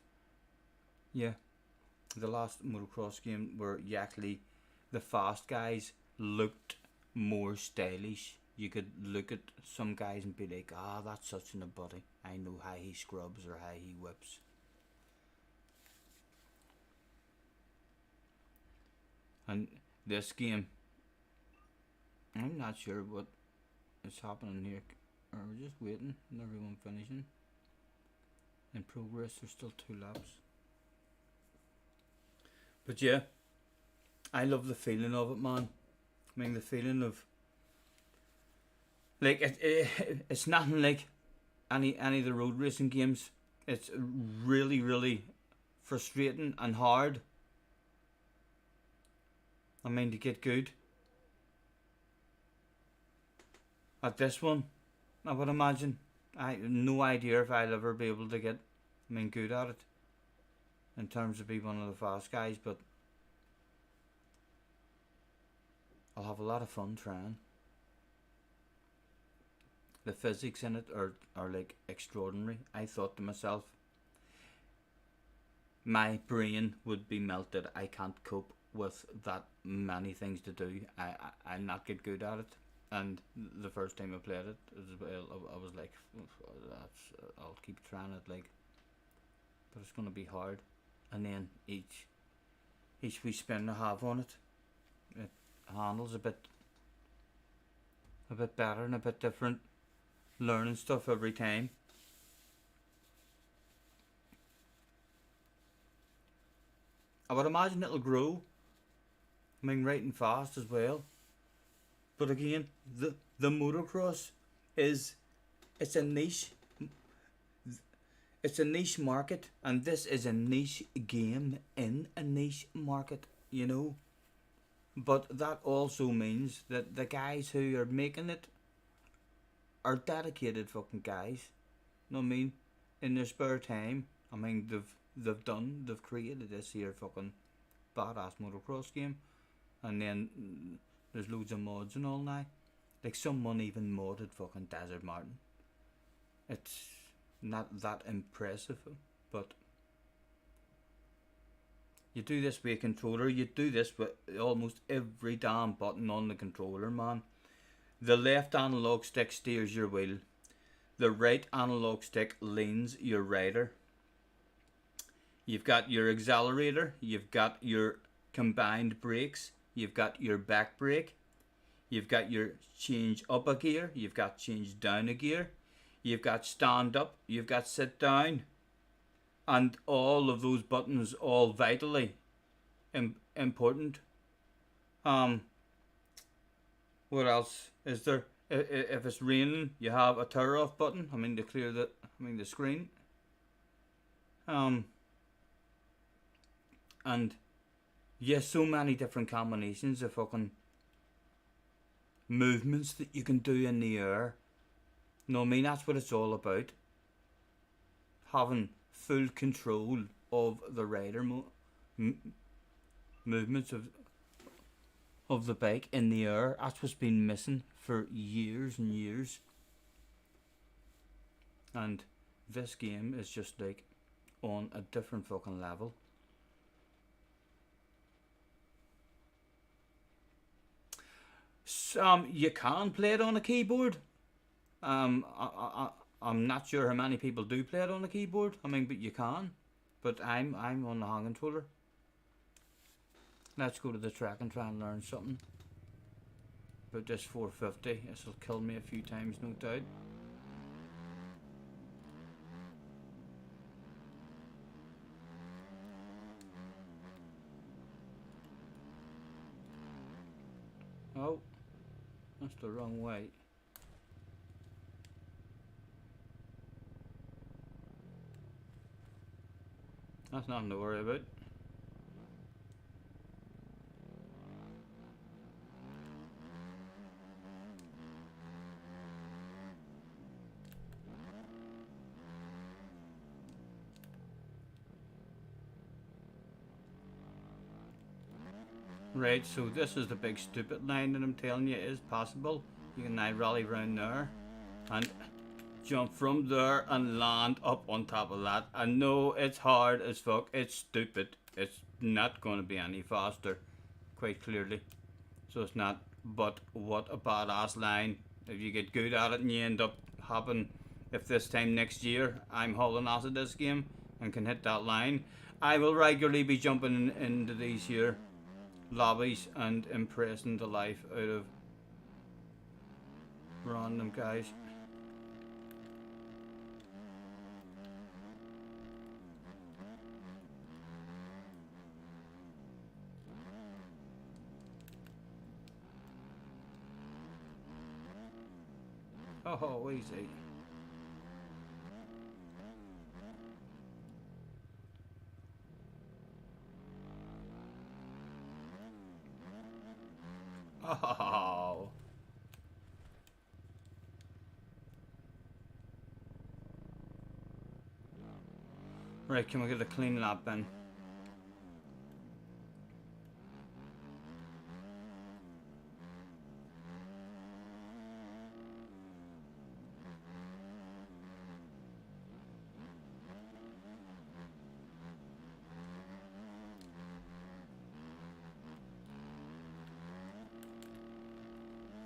S1: yeah. The last motocross game where you actually, the fast guys looked more stylish. You could look at some guys and be like, that's such a body. I know how he scrubs or how he whips. And this game, I'm not sure what is happening here. Are we just waiting and everyone finishing? In progress, there's still 2 laps. But yeah, I love the feeling of it, man. The feeling of, like, it's nothing like any of the road racing games. It's really, really frustrating and hard. To get good at this one, I would imagine. I have no idea if I'll ever be able to get good at it in terms of being one of the fast guys, but I'll have a lot of fun trying. The physics in it are like extraordinary. I thought to myself, my brain would be melted. I can't cope with that many things to do. I'll not get good at it. And the first time I played it as well, I was like, I'll keep trying it, but it's gonna be hard. And then each wee spin I have on it, it handles a bit better and a bit different. Learning stuff every time. I would imagine it'll grow. Right and fast as well. But again, the motocross it's a niche. It's a niche market, and this is a niche game in a niche market, But that also means that the guys who are making it are dedicated fucking guys. Know what I mean? In their spare time, they've created this here fucking badass motocross game, and then there's loads of mods and all now. Like someone even modded fucking Desert Martin. It's not that impressive, but You do this with a controller. You do this with almost every damn button on the controller, man. The left analog stick steers your wheel. The right analog stick leans your rider. You've got your accelerator. You've got your combined brakes. You've got your back brake. You've got your change up a gear. You've got change down a gear. You've got stand up. You've got sit down. And all of those buttons, all vitally important. What else is there? If it's raining, you have a turn off button. I mean, to clear the screen. And yes, so many different combinations of fucking movements that you can do in the air. No, I mean, that's what it's all about. Having full control of the rider movements of the bike in the air. That's what's been missing for years and years. And this game is just like on a different fucking level. You can play it on a keyboard. I'm not sure how many people do play it on a keyboard. I mean, but you can. But I'm on the hand controller. Let's go to the track and try and learn something about this 450. This will kill me a few times, no doubt. Oh, that's the wrong way. That's nothing to worry about. Right, so this is the big stupid line that I'm telling you is possible. You can now rally round there and jump from there and land up on top of that. I know it's hard as fuck, it's stupid, it's not going to be any faster, quite clearly. So it's not, but what a badass line. If you get good at it and you end up having, if this time next year I'm hauling ass at this game and can hit that line, I will regularly be jumping into these here lobbies and impressing the life out of random guys. Oh, easy. Oh. Right, can we get a clean lap then?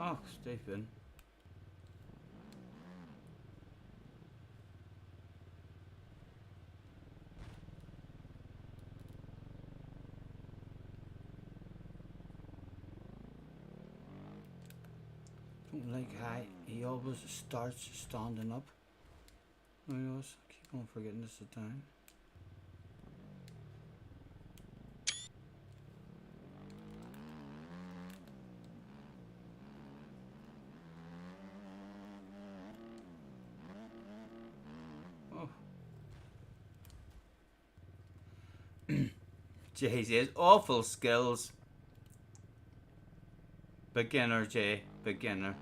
S1: Oh, Stephen. Don't like how he always starts standing up. I always keep on forgetting to sit down. Jeez, he has awful skills. Beginner, Jay. Beginner.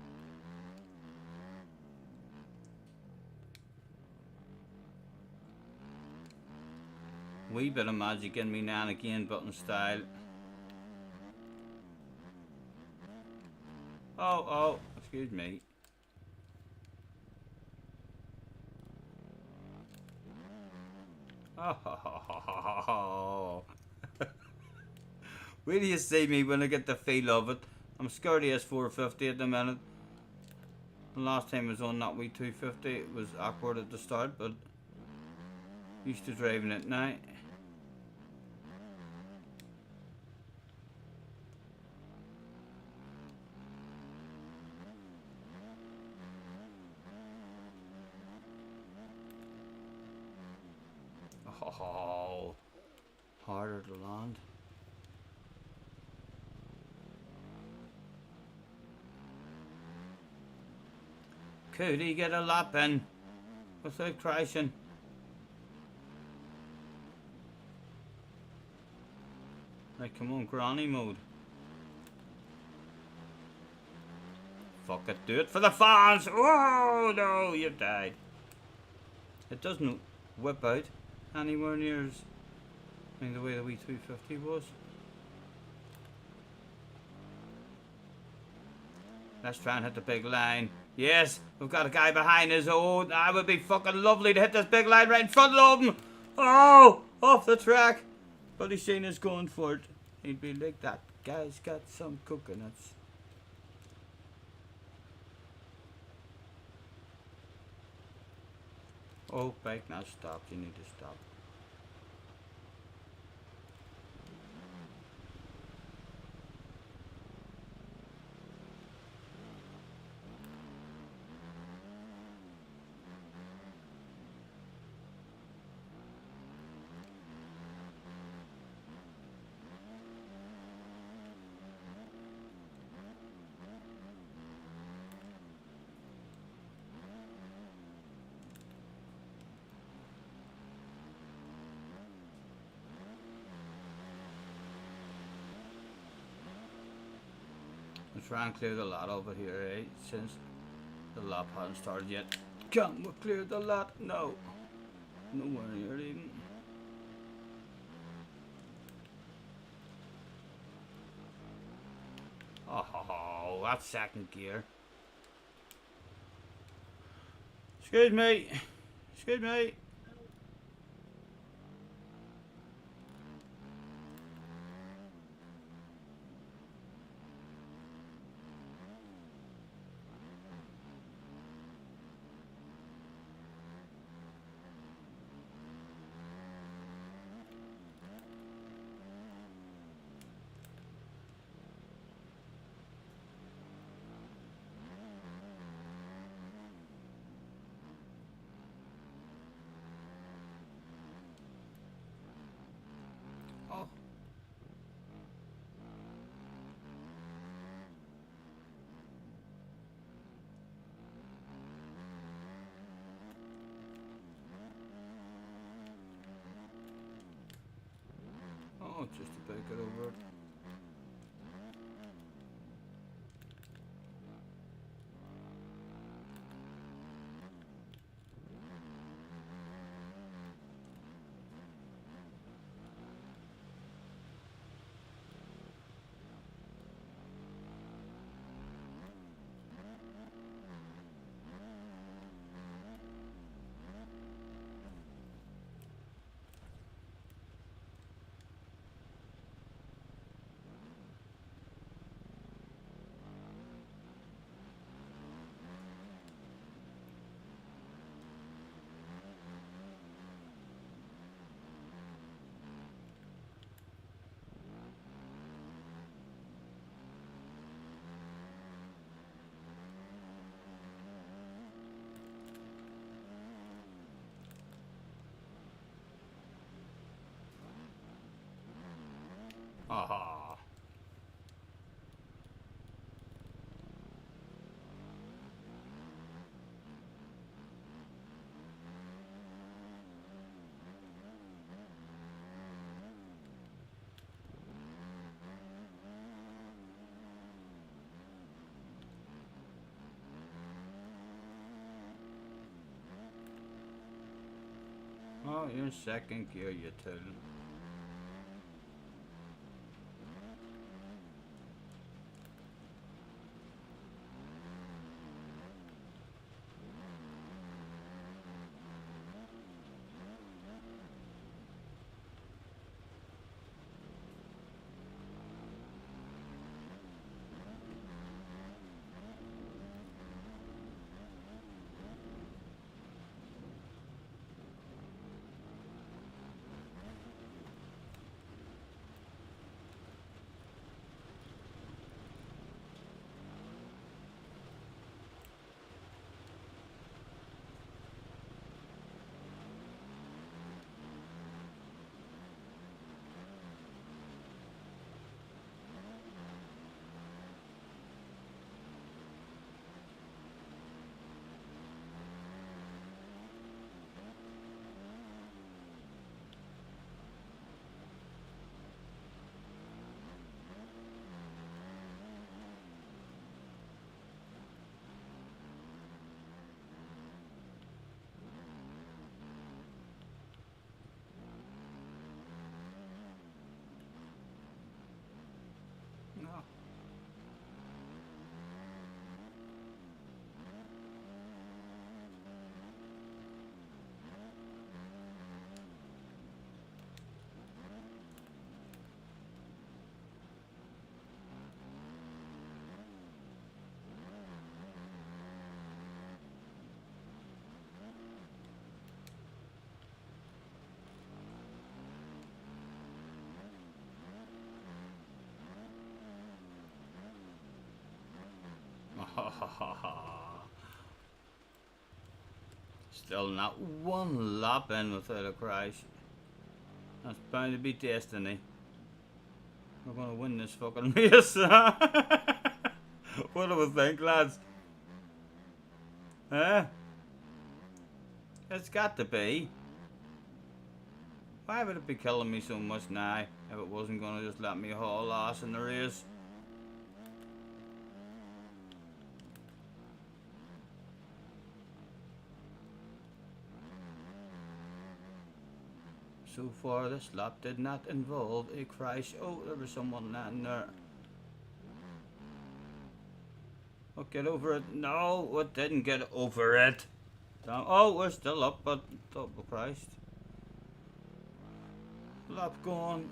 S1: Wee bit of magic in me now and again, button style. Oh, excuse me. Oh. Wait till you see me when I get the feel of it. I'm scared of S450 at the minute. The last time I was on that wee 250, it was awkward at the start, but used to driving it now. Oh, harder to land. Could he get a lap in without crashing? Right, come on, granny mode. Fuck it, do it for the fans! Oh no, you've died. It doesn't whip out anywhere near as, I mean, the way the wee 250 was. Let's try and hit the big line. Yes, we've got a guy behind us. Oh, that would be fucking lovely to hit this big line right in front of him. Oh, off the track. But he's seen us going for it. He'd be like, that guy's got some coconuts. Oh, bike now stopped. You need to stop. I'm trying to clear the lot over here, eh? Since the lap hasn't started yet. Can we clear the lot? No. Nowhere near it even. Oh, that's second gear. Excuse me. Excuse me. Oh. Oh, just about get over it. Aha. Oh, you're in second gear, you tool. Still not one lap in without a crash. That's bound to be destiny. We're gonna win this fucking race. What do we think, lads? Huh? It's got to be. Why would it be killing me so much now if it wasn't gonna just let me haul ass in the race? So far, this lap did not involve a crash. Oh, there was someone landing there. Oh, get over it. No, it didn't get over it. Oh, we're still up, but oh, Christ. Lap gone.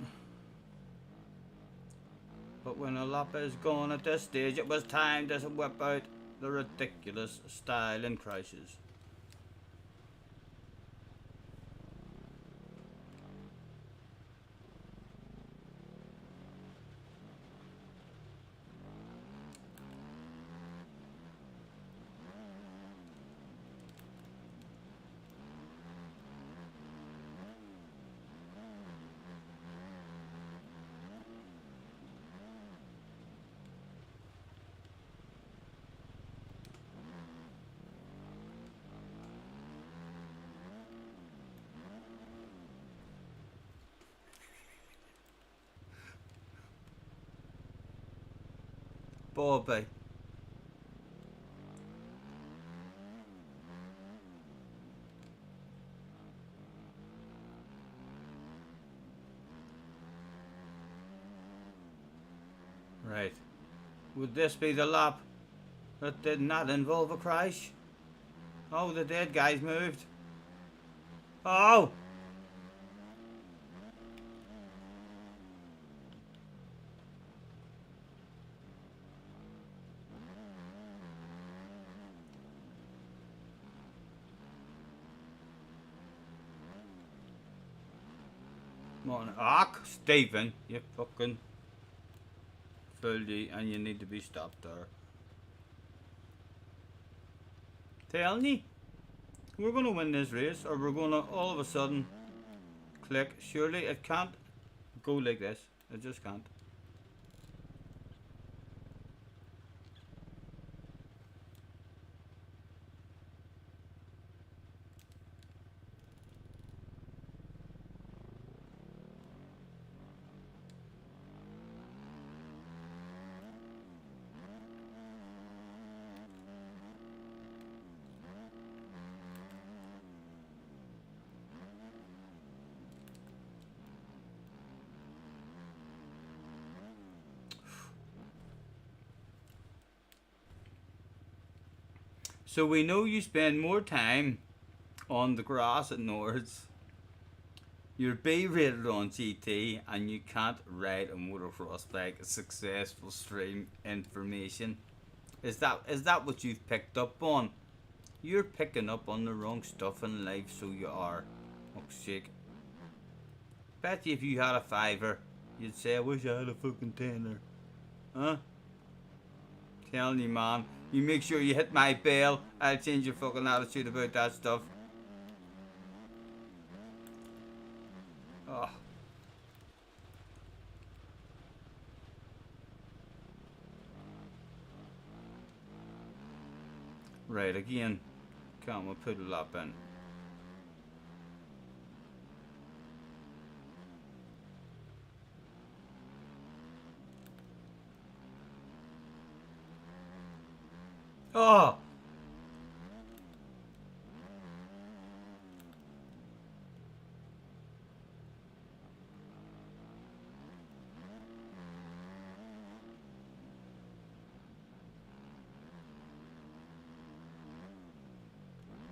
S1: But when a lap is gone at this stage, it was time to whip out the ridiculous style and crashes. Bobby. Right. Would this be the lap that did not involve a crash? Oh, the dead guys moved. Oh! Come on, Stephen, you fucking fooled, and you need to be stopped there. Telling you, we're gonna win this race, or we're gonna all of a sudden click. Surely it can't go like this. It just can't. So we know you spend more time on the grass at Nords. You're B-rated on GT and you can't ride a motocross bike. Successful stream information. Is that what you've picked up on? You're picking up on the wrong stuff in life, so you are. Fuck's sake. Bet you if you had a fiver, you'd say, I wish I had a fucking tenner. Huh? Telling you, man. You make sure you hit my bell. I'll change your fucking attitude about that stuff. Oh. Right, again. Can't we put a lap in? Oh!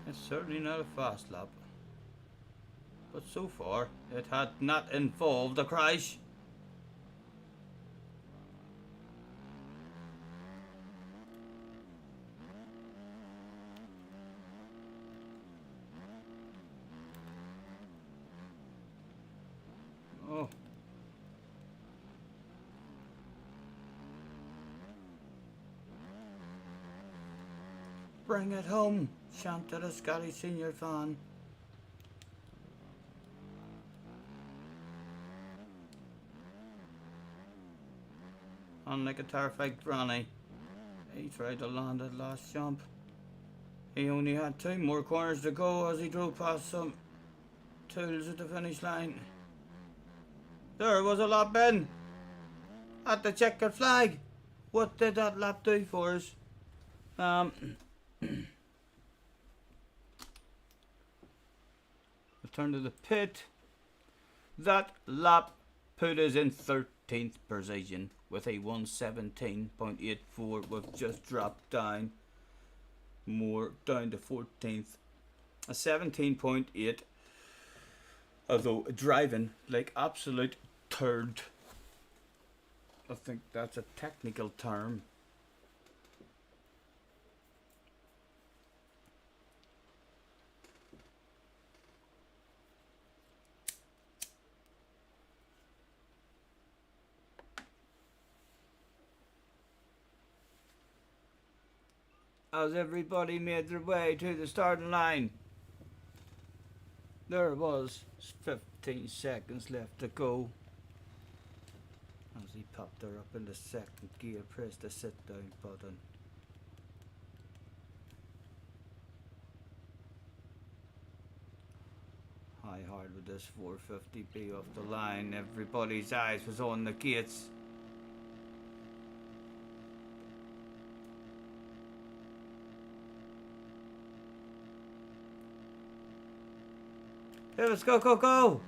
S1: It's certainly not a fast lap. But so far, it had not involved a crash. Oh. Bring it home, Shanta the Scotty Senior fan. Unlike a terrified granny, he tried to land that last jump. He only had 2 more corners to go as he drove past some tools at the finish line. There was a lap in at the checkered flag. What did that lap do for us? Return to the pit. That lap put us in 13th position with a 117.84. We've just dropped down more down to 14th. A 17.8. Although driving like absolute turd. I think that's a technical term. As everybody made their way to the starting line, there was 15 seconds left to go. As he popped her up in the second gear, pressed the sit down button. How hard would this 450 be off the line? Everybody's eyes was on the gates. Let's go, go, go!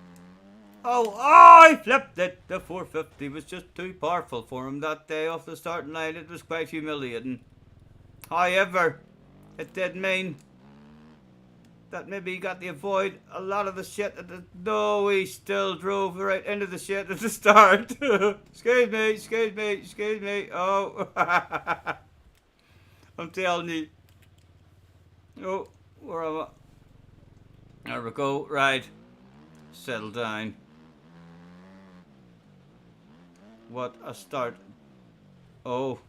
S1: Oh, he flipped it! The 450 was just too powerful for him that day off the starting line. It was quite humiliating. However, it did mean that maybe he got to avoid a lot of the shit at the... No, he still drove right into the shit at the start. Excuse me, excuse me, excuse me. Oh, I'm telling you. Oh, where am I? There we go, right. Settle down. What a start. Oh.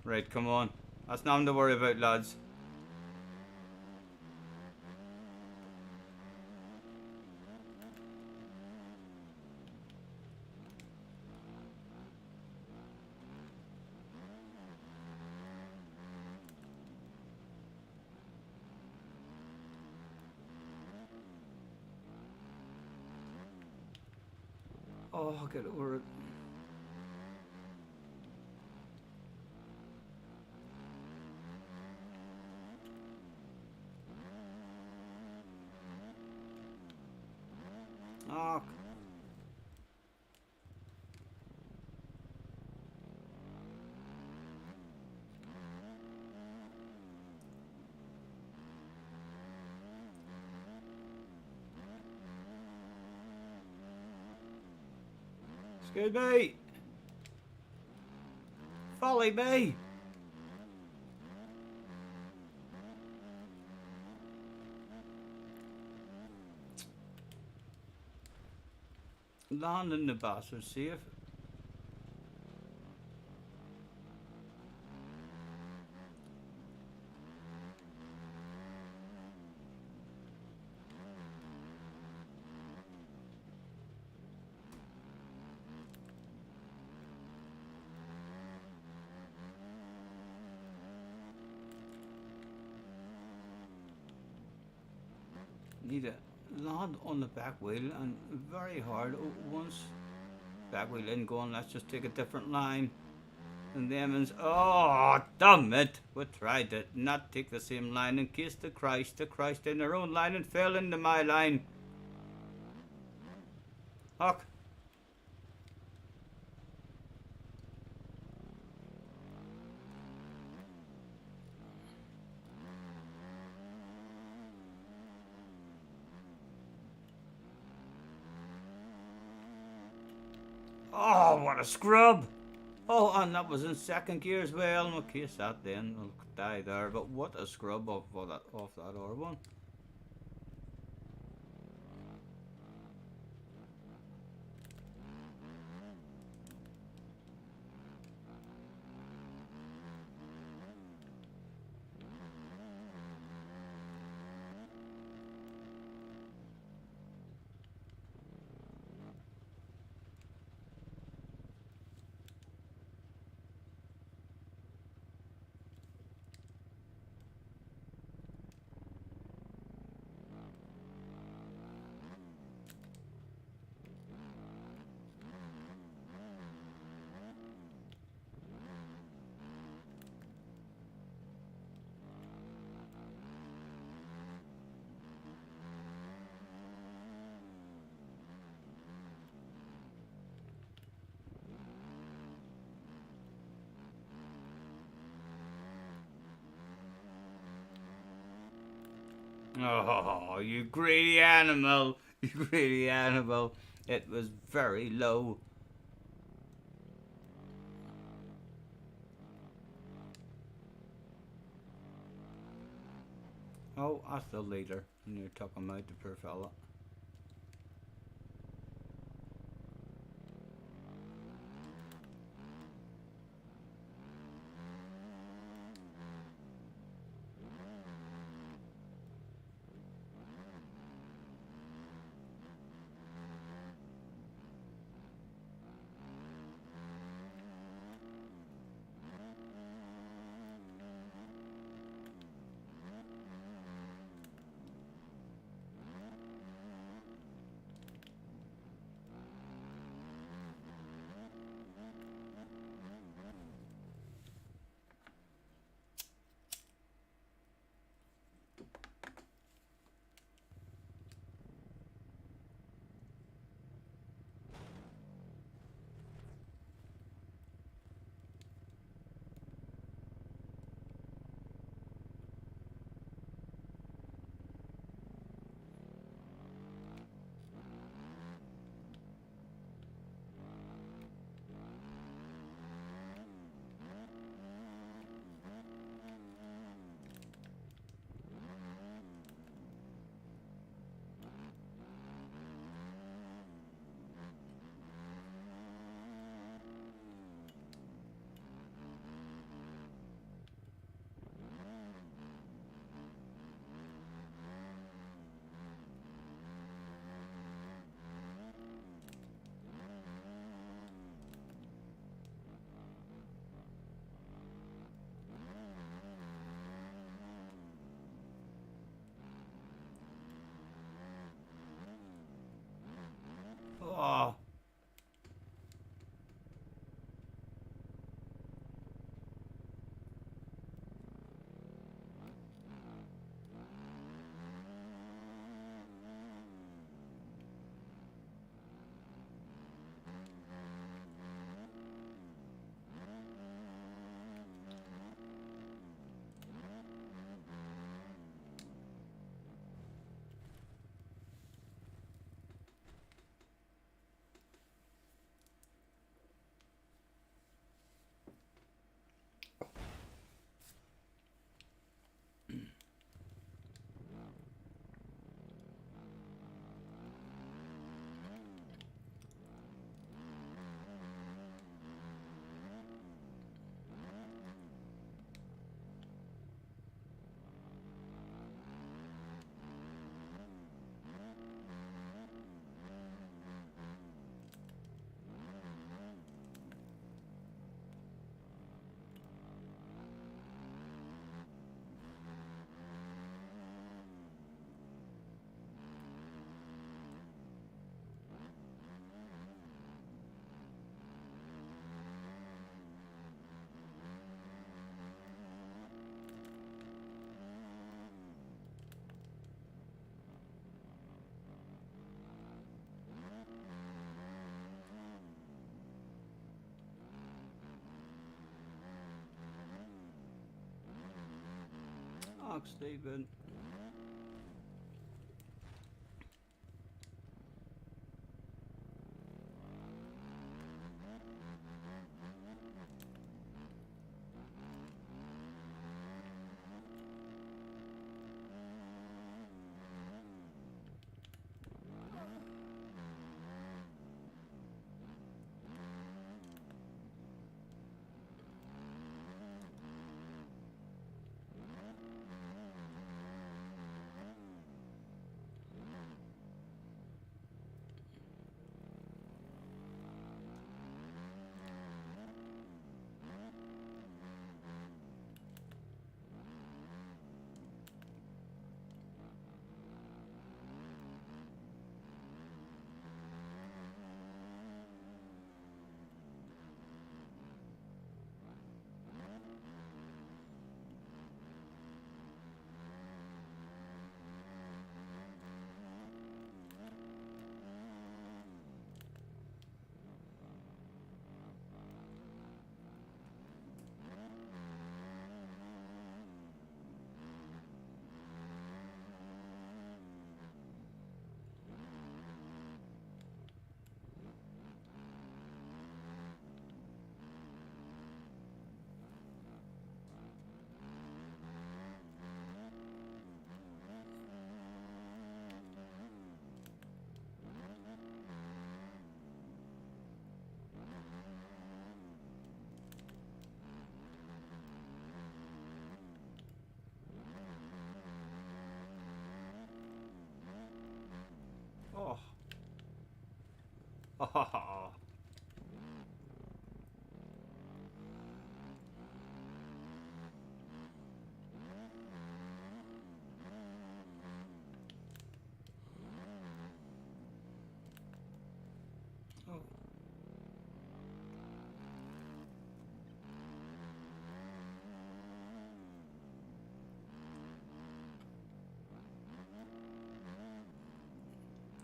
S1: Right, come on. That's nothing to worry about, lads. Oh, I'll get over it. Oh. Excuse me. Follow me. Landing the bastard safe. Need to land on the back wheel and very hard. Once back wheel in going, let's just take a different line. And the Emmons, oh damn it, we tried to not take the same line in case the Christ in their own line and fell into my line. Huck. Oh, what a scrub! Oh, and that was in second gear as well. No case that then, I'll die there. But what a scrub off that R1. Oh, you greedy animal! You greedy animal! It was very low. Oh, that's the leader. And you took him out, the poor fella. Oh. Oh, Stephen. Oh. Oh. Oh.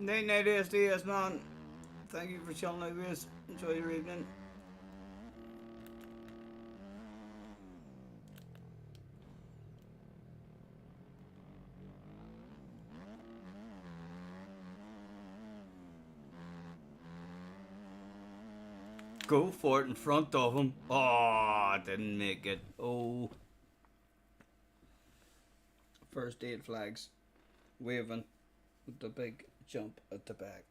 S1: Night night SDS man. Thank you for chilling out with us. Enjoy your evening. Go for it in front of him. Oh, I didn't make it. Oh. First aid flags. Waving with the big jump at the back.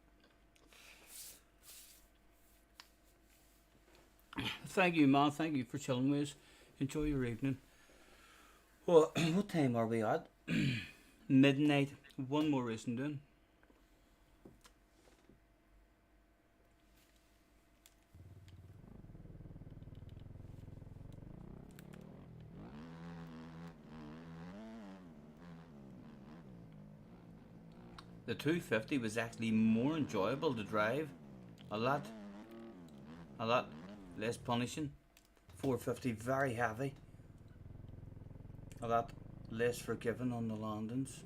S1: Thank you, man. Thank you for chilling with us. Enjoy your evening. Well, what time are we at? Midnight. One more racing doing. The 250 was actually more enjoyable to drive. A lot less punishing. 450 very heavy. A lot less forgiving on the landings.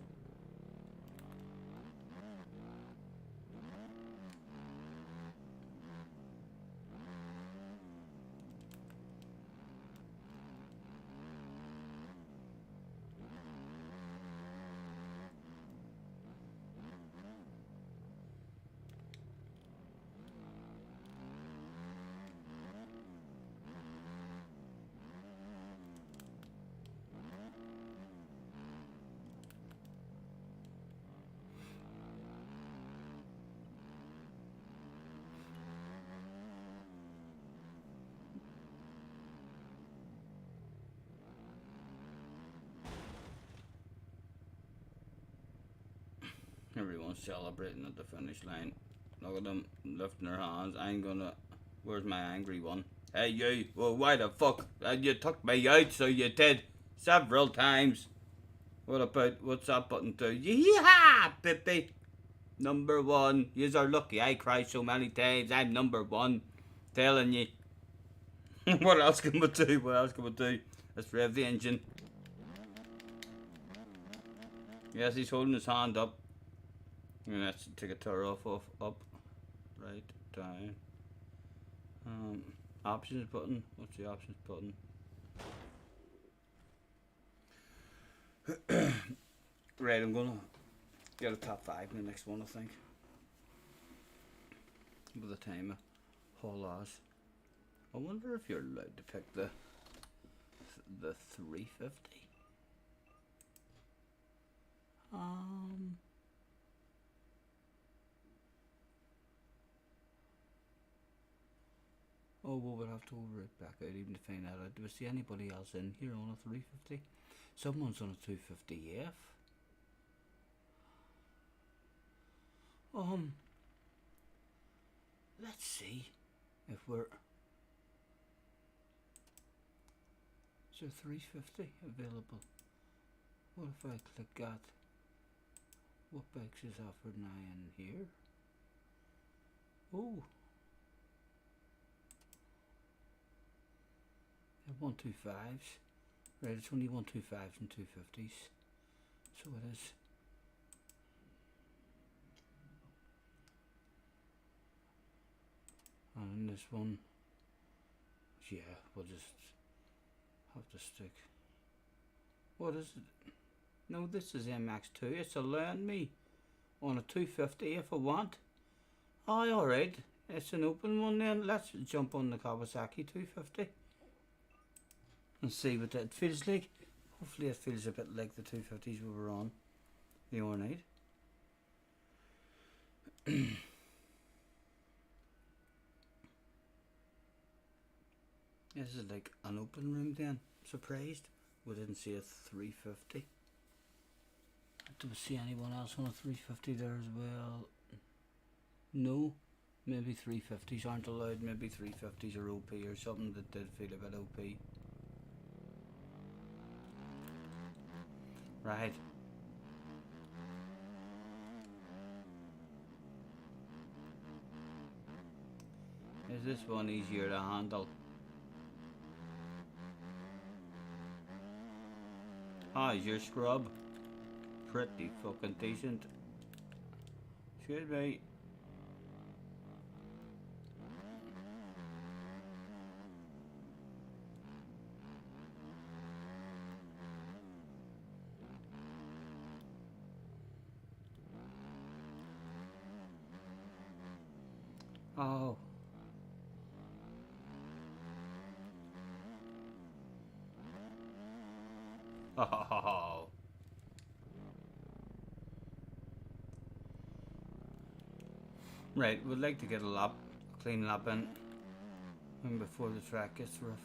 S1: Everyone's celebrating at the finish line. Look at them lifting their hands. I ain't gonna. Where's my angry one? Hey, you. Well, why the fuck? You took me out, so you did. Several times. What about. What's that button do? Yeehaw, Pippi. Number one. Yous are lucky I cried so many times. I'm number one. Telling you. What else can we do? What else can we do? Let's rev the engine. Yes, he's holding his hand up. And let's take a tour off, up, right, down. Options button. What's the options button? Right, I'm gonna get a top 5 in the next one, I think. With the timer. Whole loss. I wonder if you're allowed to pick the 350. Oh, well, we'll have to over it back out even to find out. Do we see anybody else in here on a 350? Someone's on a 250F. Let's see if we're. Is there 350 available? What if I click that? What bikes is offered now in here? Oh. 125s. Right, it's only 125s and 250s. So it is. And this one, yeah, we'll just have to stick. What is it? No, this is MX2. It's allowing me on a 250 if I want. Aye, alright. It's an open one then. Let's jump on the Kawasaki 250 and see what that feels like. Hopefully it feels a bit like the 250s we were on the other night. This is like an open room then. Surprised we didn't see a 350. Do we see anyone else on a 350 there as well? No, maybe 350s aren't allowed. Maybe 350s are OP or something that did feel a bit OP. Right. Is this one easier to handle? How's your scrub? Pretty fucking decent. Should be. Oh. Oh. Right, we'd like to get a lap, a clean lap in before the track gets rough.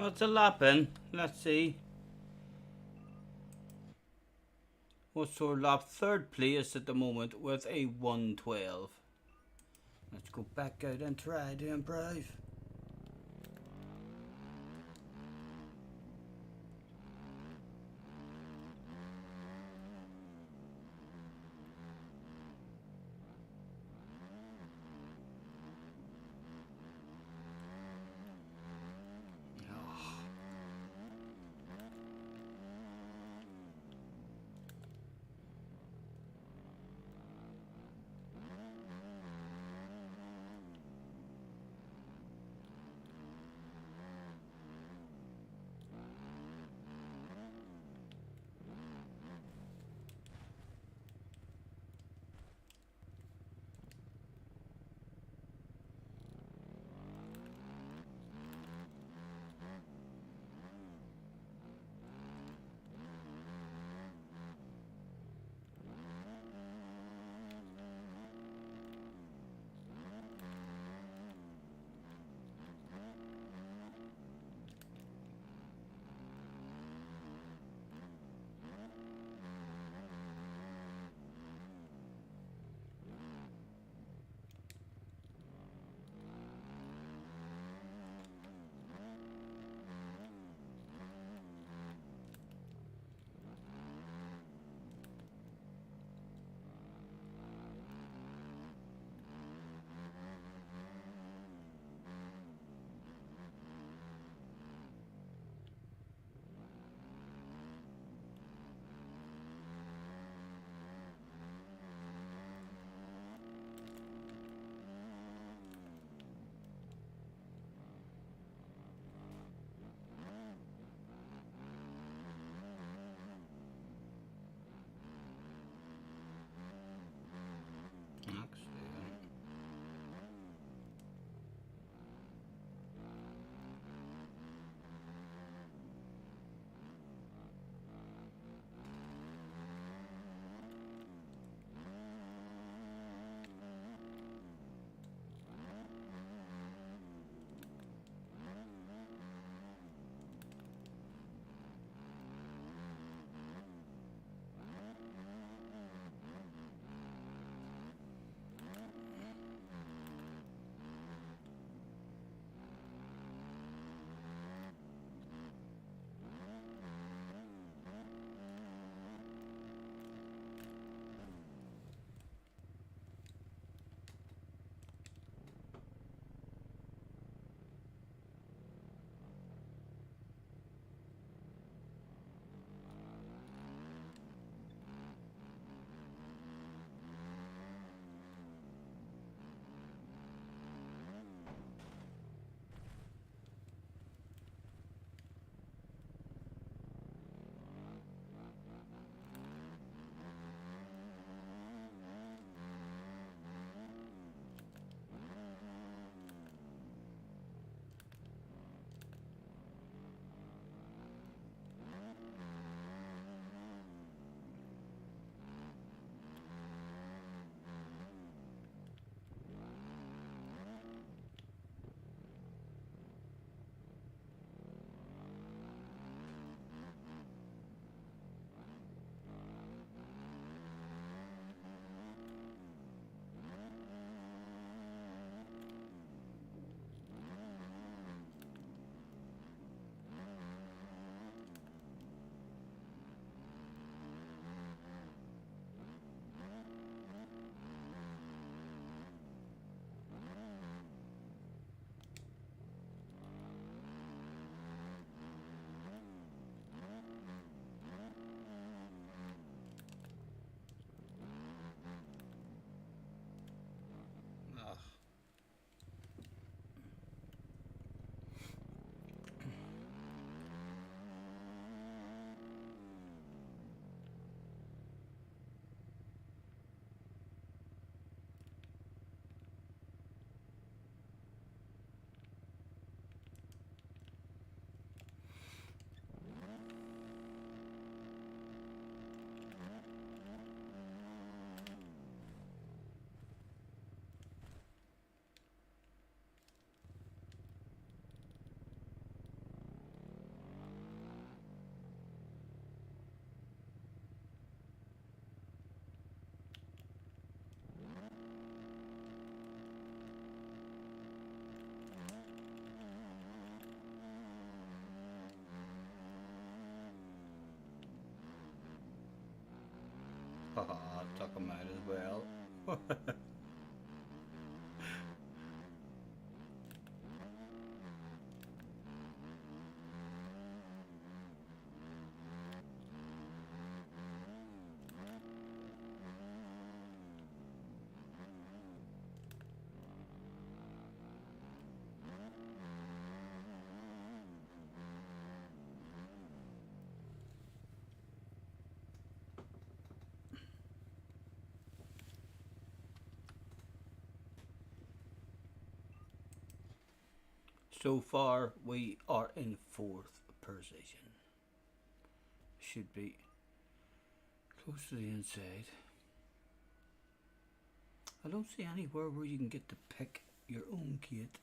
S1: Oh, it's a lap in. Let's see. What's our lap? Third place at the moment with a 112. Let's go back out and try to improve. Haha, I took him out as well. So far, we are in 4th position. Should be close to the inside. I don't see anywhere where you can get to pick your own kit.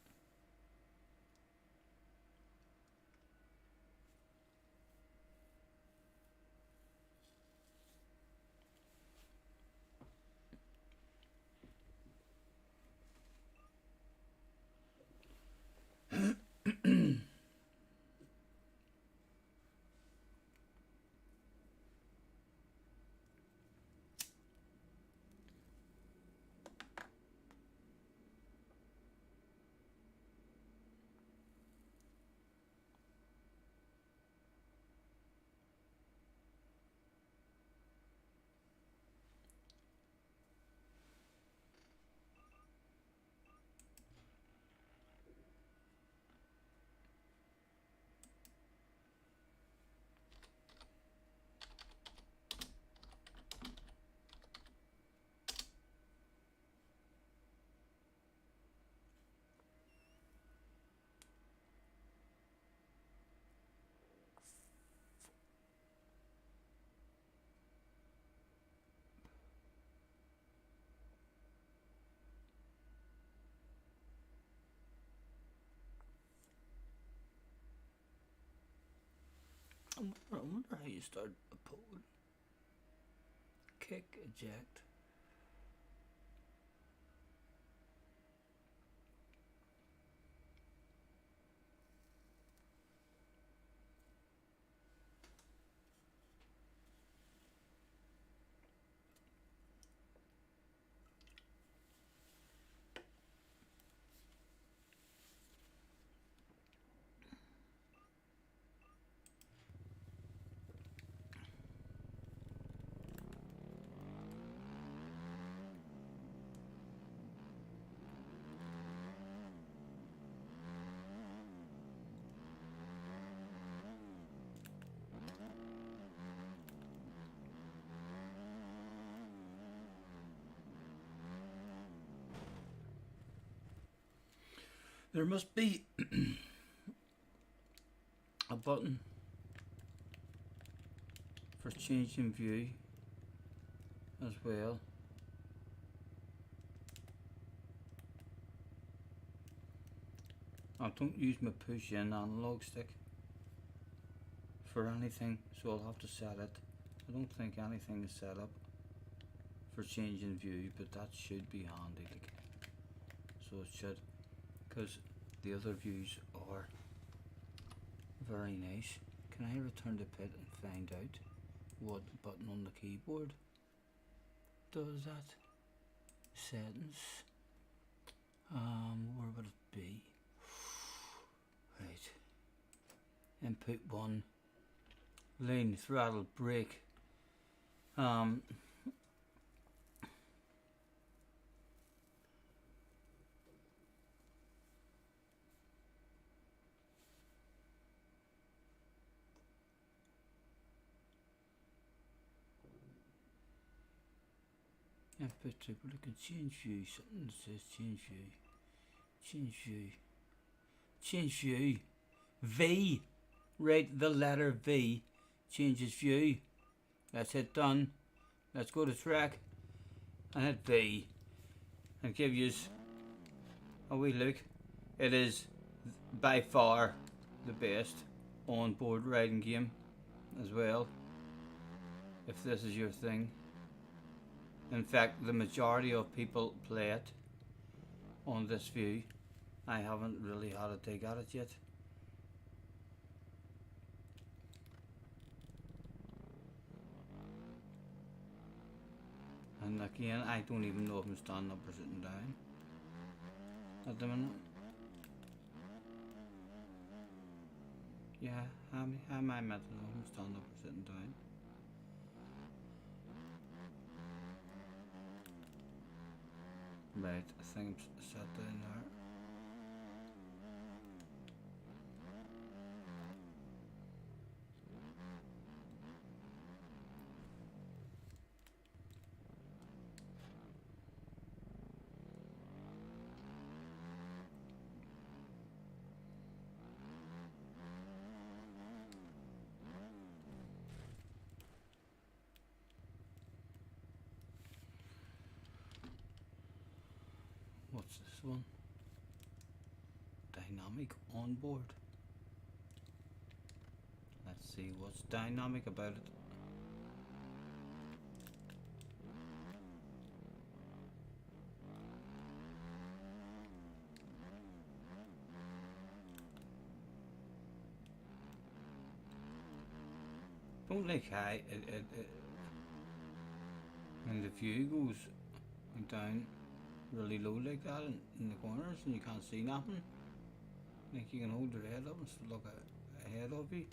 S1: I wonder how you start a poll. Kick, eject. There must be a button for changing view as well. I don't use my push in analog stick for anything, so I'll have to set it. I don't think anything is set up for changing view, but that should be handy, like. So it should, because the other views are very nice. Can I return to pit and find out what button on the keyboard does that? Settings. Where would it be? Right. Input 1. Lane, throttle, brake. Input 2, but I can change view. Something that says change view. Change view. Change view. V. Right, the letter V changes view. Let's hit done. Let's go to track and hit V and give you a wee look. It is by far the best on-board riding game as well, if this is your thing. In fact, the majority of people play it on this view. I haven't really had a dig at it yet. And again, I don't even know if I'm standing up or sitting down at the minute. Yeah, how am I meant to know if I'm standing up or sitting down? Right, I think I'm sat down there. What's this one? Dynamic onboard. Let's see what's dynamic about it. Don't like how when the view goes down really low like that in the corners and you can't see nothing. Like you can hold your head up and still look ahead of you.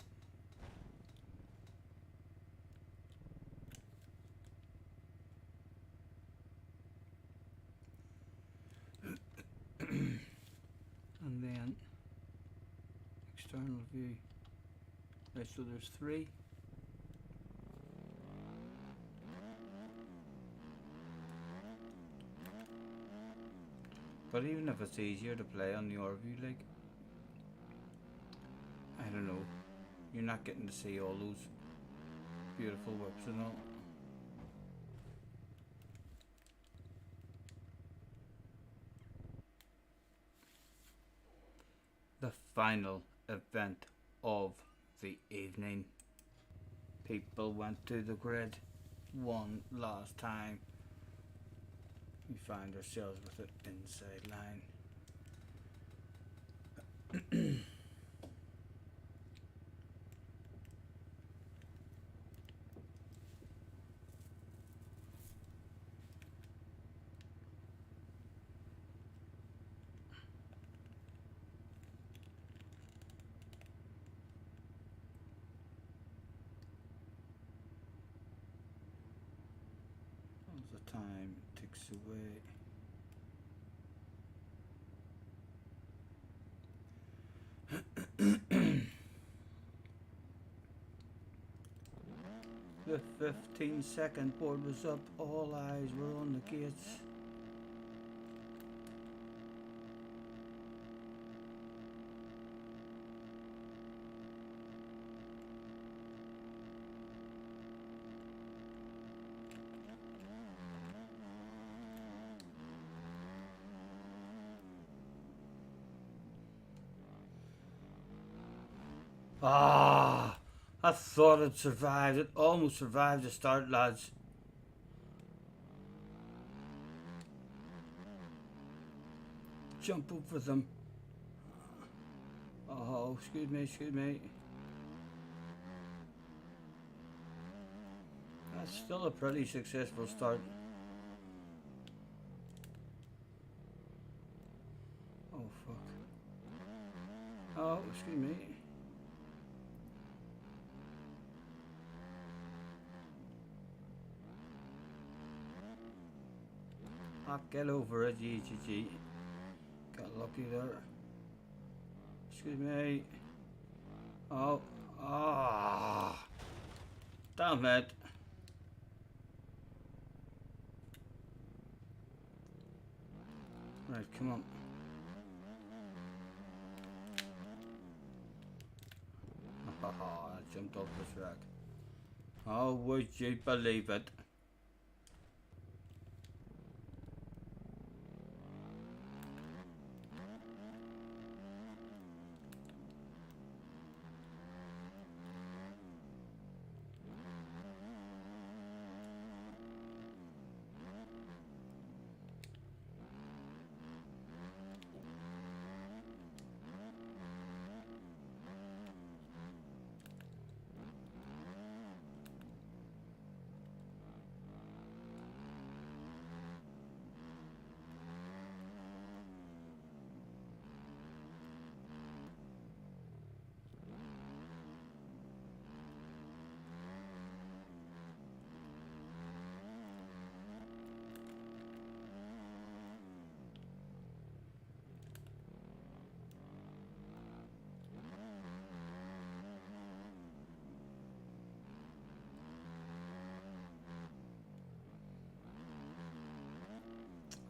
S1: And then external view. Right, so there's 3. But even if it's easier to play on the overview, like, I don't know, you're not getting to see all those beautiful whips and all. The final event of the evening. People went to the grid one last time. We find ourselves with an inside line. As the time ticks away. The 15-second board was up, all eyes were on the gates. Ah, I thought it survived. It almost survived the start, lads. Jump over them. Oh, excuse me, excuse me. That's still a pretty successful start. Oh, fuck. Oh, excuse me. Ah, get over it, GGG. Got lucky there. Excuse me. Oh, ah. Damn it. Right, come on. Haha, I jumped off the track. Oh, would you believe it?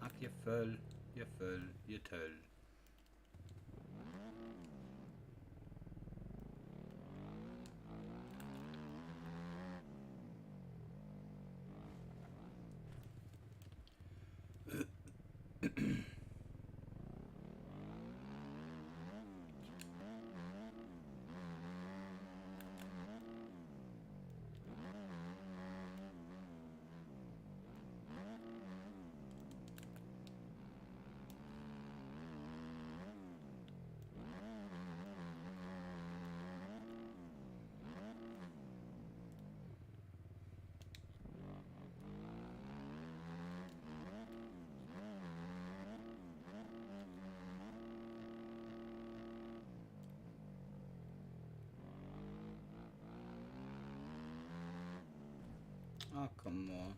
S1: Ach, you're full. You're full. You're toll. Oh, come on.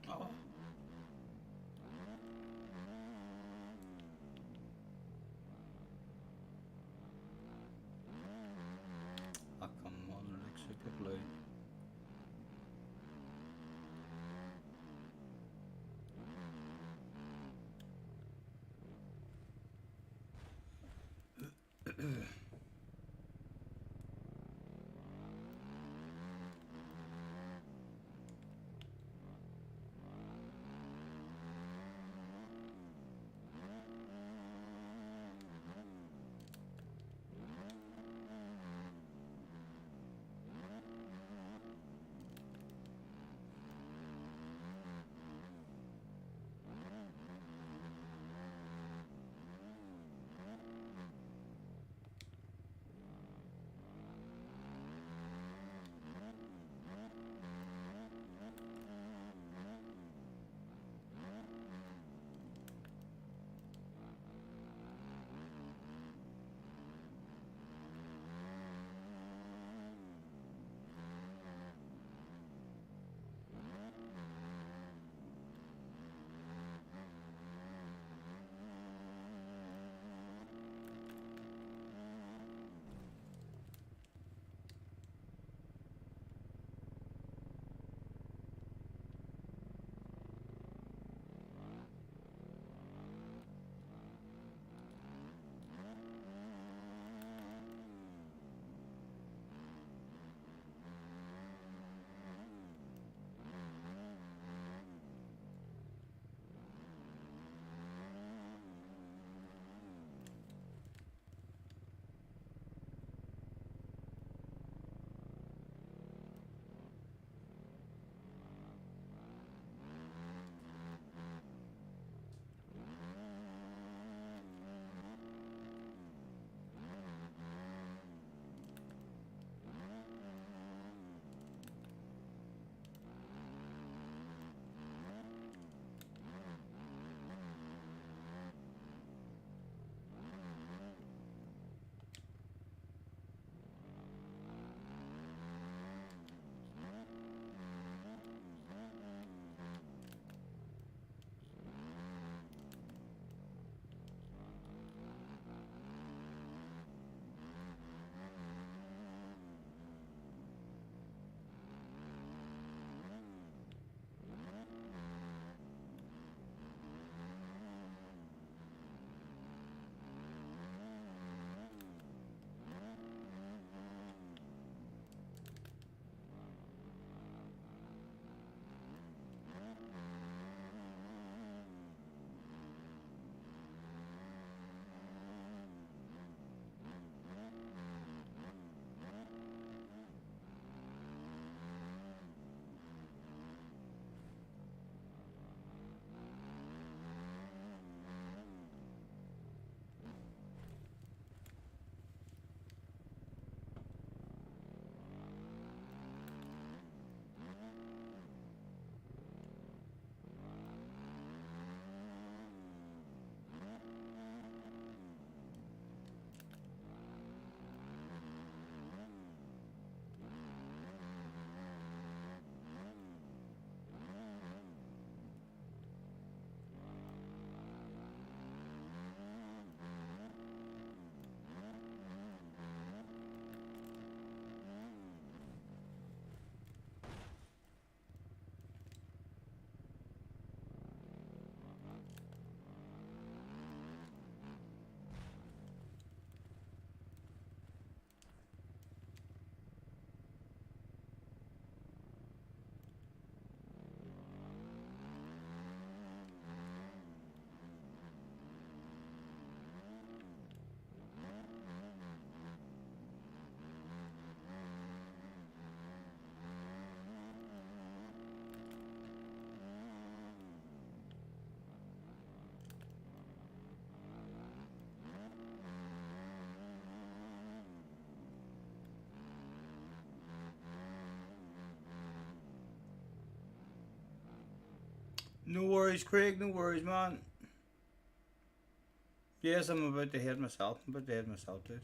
S1: Oh. Oh, come on, inexplicably. No worries, Craig, no worries, man. Yes, I'm about to hit myself. I'm about to hit myself, dude.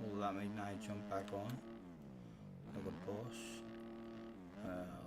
S1: Will that mean I jump back on? Like a boss? Well.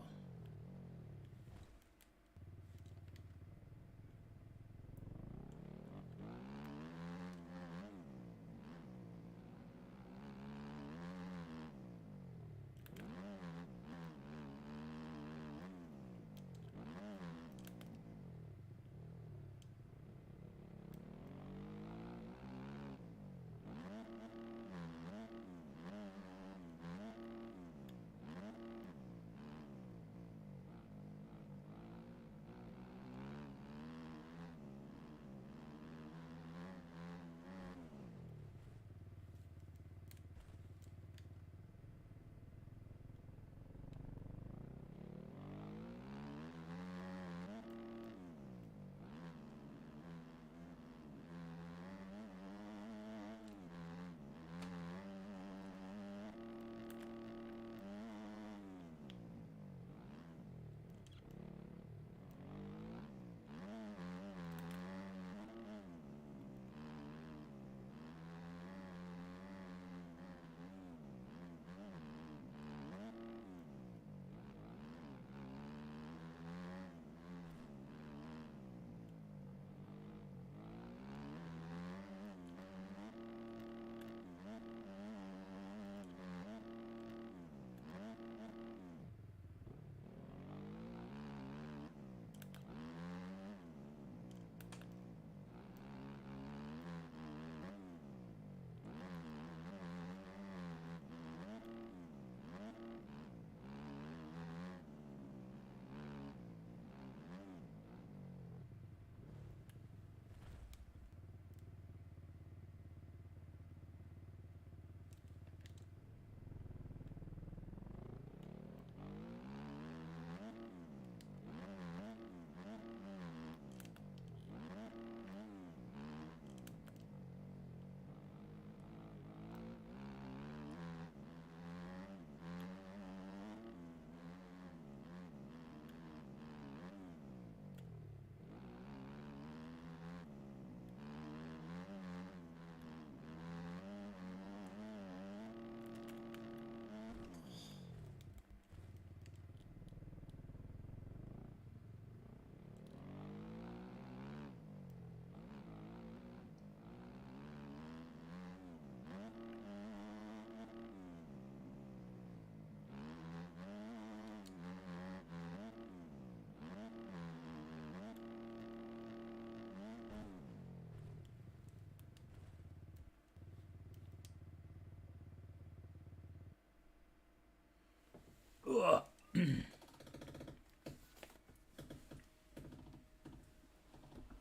S1: Ugh.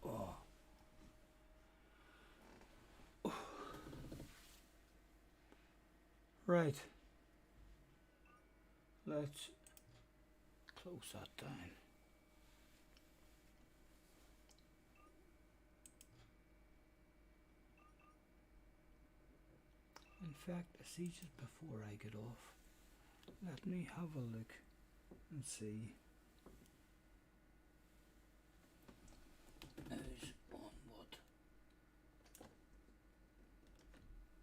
S1: Oh. Right. Let's close that down. In fact, I see just before I get off, let me have a look and see who's on what.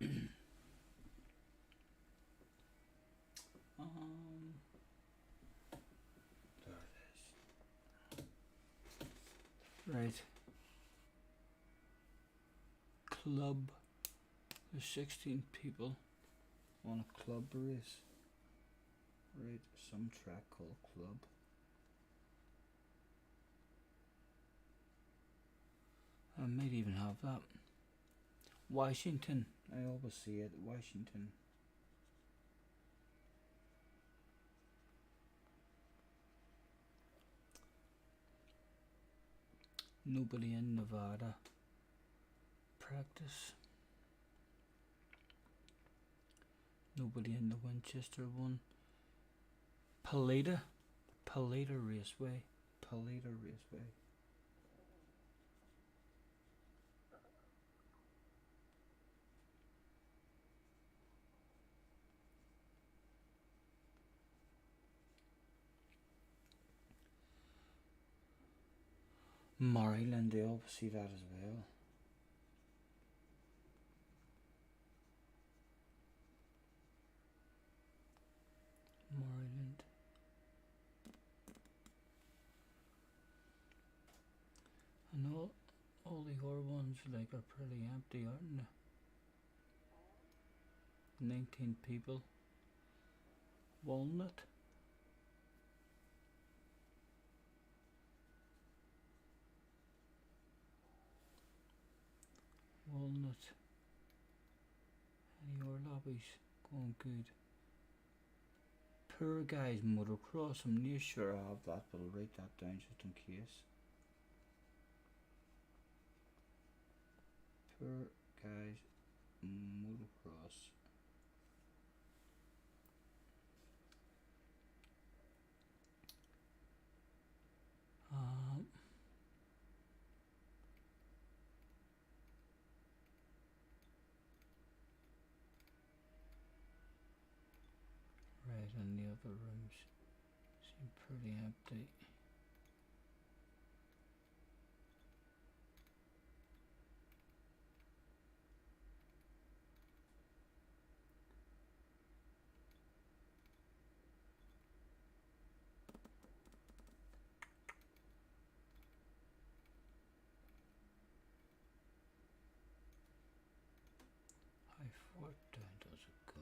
S1: There it is. Right. Club. There's 16 people on a club race. Right, some track called Club. I might even have that. Washington. I always see it. Washington. Nobody in Nevada. Practice. Nobody in the Winchester one. Paleta Raceway. Paleta Raceway. Maryland, they all see that as well. Maryland. And all the other ones like are pretty empty, aren't they? 19 people. Walnut. Walnut. Any other lobbies going good? Poor Guy's Motocross. I'm not sure I have that, but I'll write that down just in case. Poor Guy's Motocross. Right, and the other rooms seem pretty empty. How far down does it go?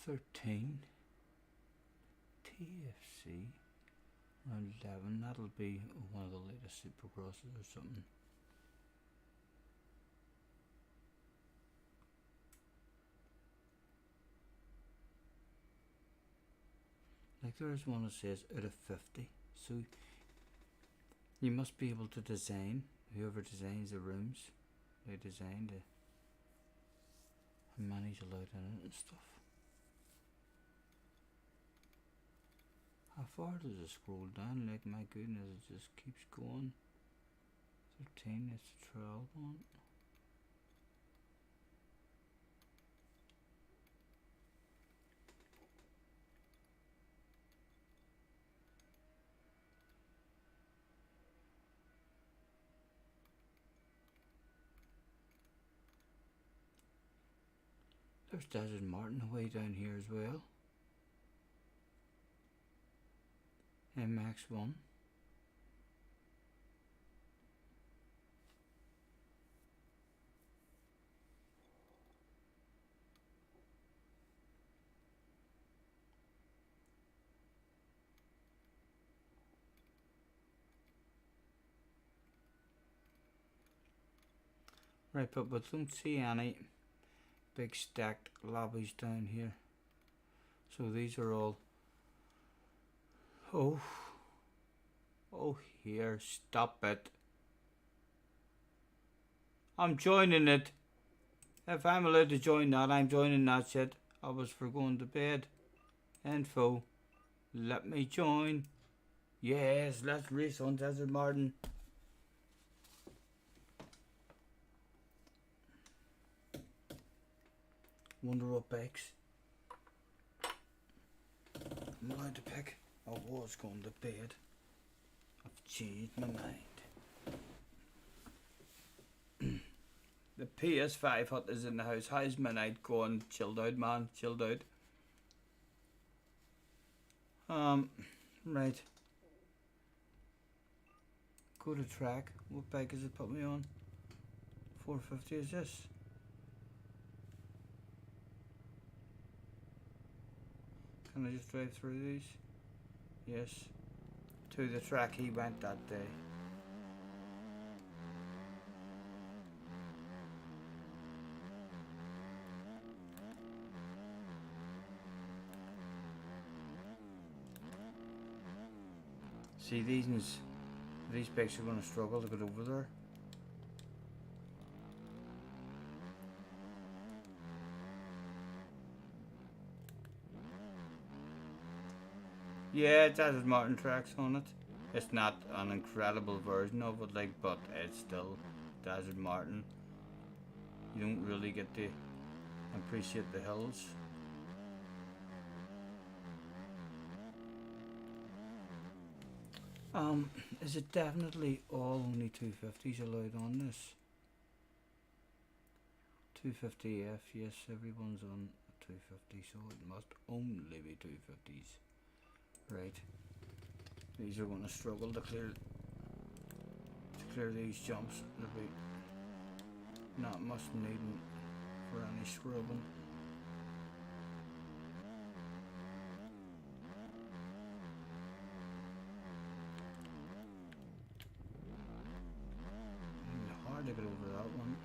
S1: $13. TFC. Around 11. That'll be one of the latest Supercrosses or something. Like there's one that says out of 50. So you must be able to design. Whoever designs the rooms, they designed it. How many's allowed in it and stuff. How far does it scroll down? Like my goodness, it just keeps going. 13, it's the 12 one. There's Desert Martin way down here as well. MX1. Right, but we don't see any big stacked lobbies down here. So these are all... Oh, here, stop it. I'm joining it. If I'm allowed to join that, I'm joining that shit. I was for going to bed. Info. Let me join. Yes, let's race on Desert Martin. Wonder what bikes I'm allowed to pick. I was going to bed. I've changed my mind. The PS5 hut is in the house. How's my night going? Chilled out, man. Chilled out. Right. Go to track. What bike is it put me on? 450 is this? Can I just drive through these? Yes. To the track he went that day. See, these These bikes are going to struggle to get over there. Yeah, it has Martin tracks on it. It's not an incredible version of it, like, but it's still Desert Martin. You don't really get to appreciate the hills. Is it definitely all only 250s allowed on this? 250F, yes, everyone's on 250, so it must only be 250s. Right. These are going to struggle to clear these jumps. There'll be not much needing for any scrubbing. Hard to get over that one.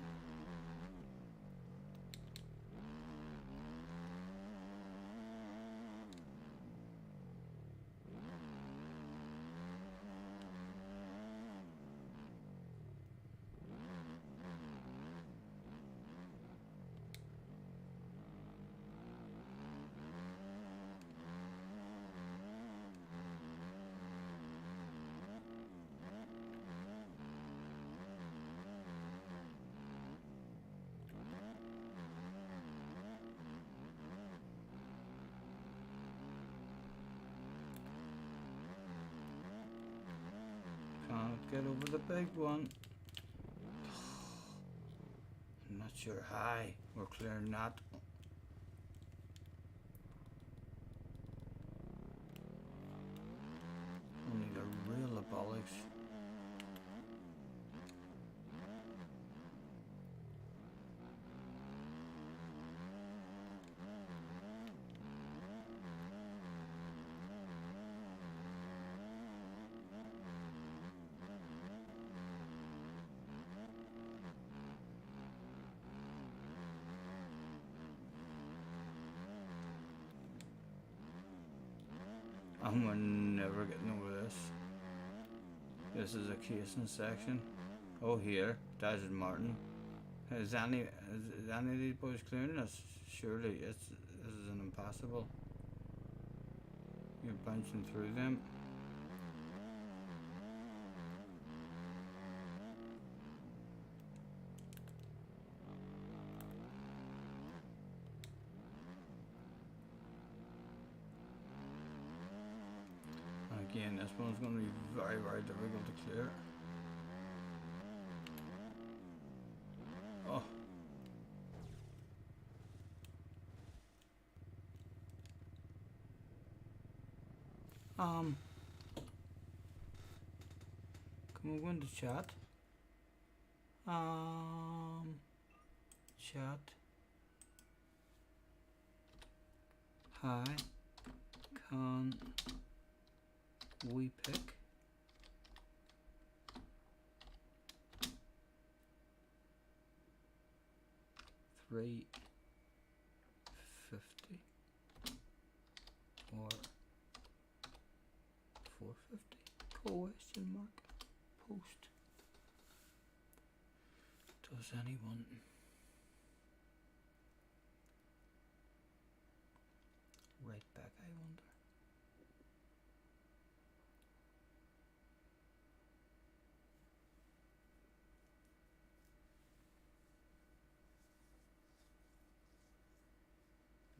S1: Can't get over the big one. I'm not sure how we're clearing that. Only the real abolics. And we're never getting over this. This is a casing section. Oh, here, Desert Martin. Is any of these boys clearing this? Surely this is an impossible. You're bouncing through them. Again, this one's going to be very, very difficult to clear. Oh. Can we go into chat? Chat. Hi. Can we pick? $3.50 or $4.50? Question mark. Post. Does anyone? Right back, I wonder.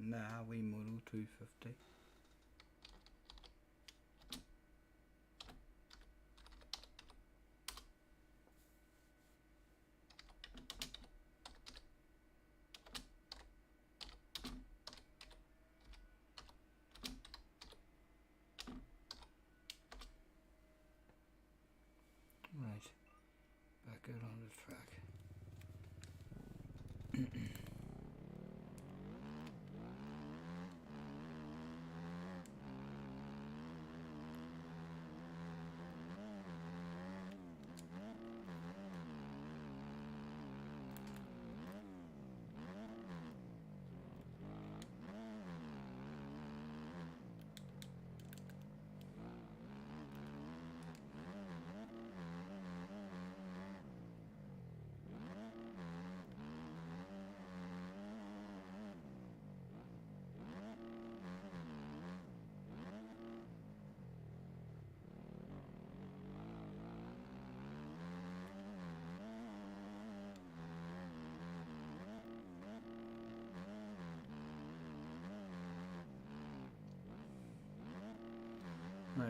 S1: Nah, we model 250. Right, back out on the track.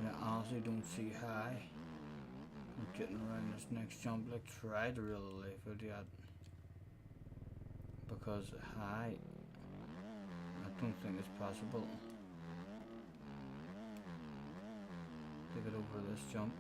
S1: And I honestly don't see how I'm getting around this next jump. Like, try to reel the life out of that. Because high, I don't think it's possible to get over this jump.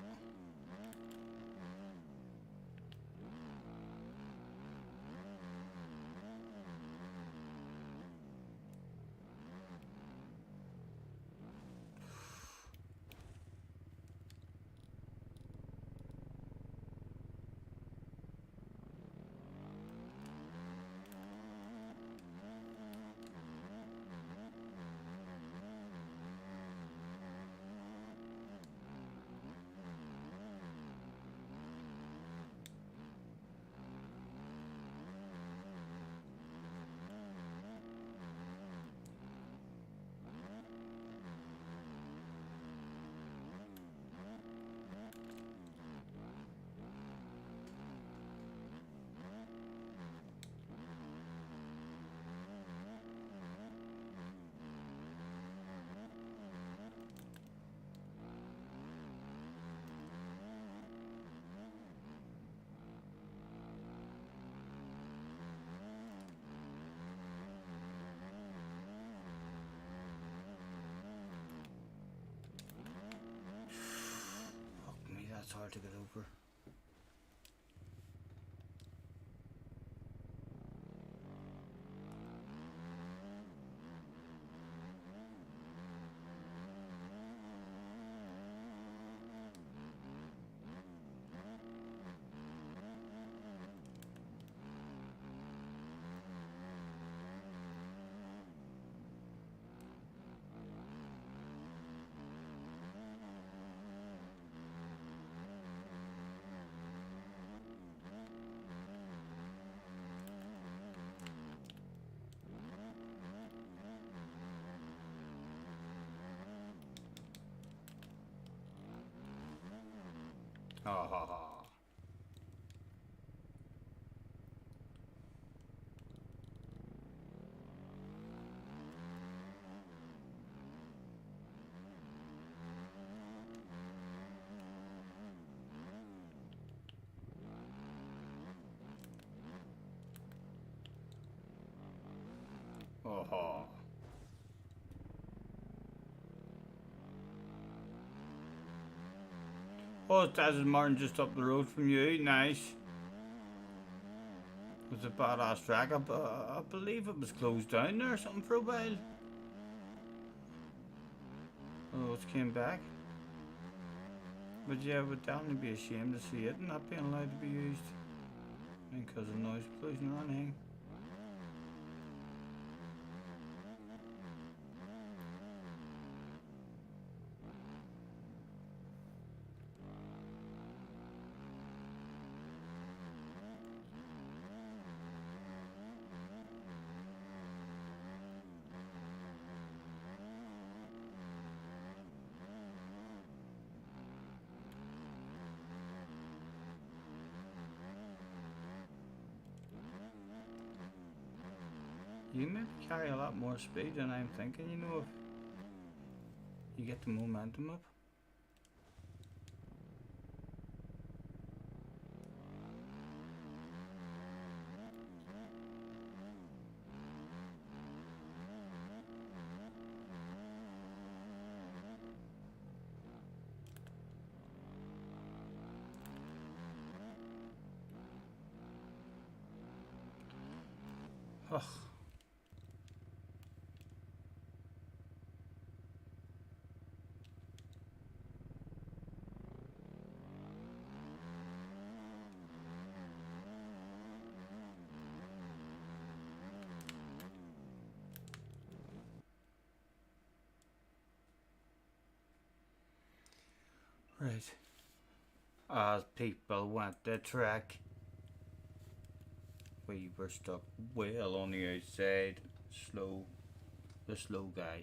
S1: Fuck me, that's hard to get over. Ha ha ha. Oh ha. Oh, it's Aston Martin just up the road from you. Nice. It's a badass track. I believe it was closed down there or something for a while. Oh, it's came back. But yeah, it would definitely be a shame to see it not being allowed to be used. Because of noise pollution or anything. You maybe carry a lot more speed than I'm thinking, you know, if you get the momentum up. Ugh. Right. As people want the track, we were stuck well on the outside. The slow guy.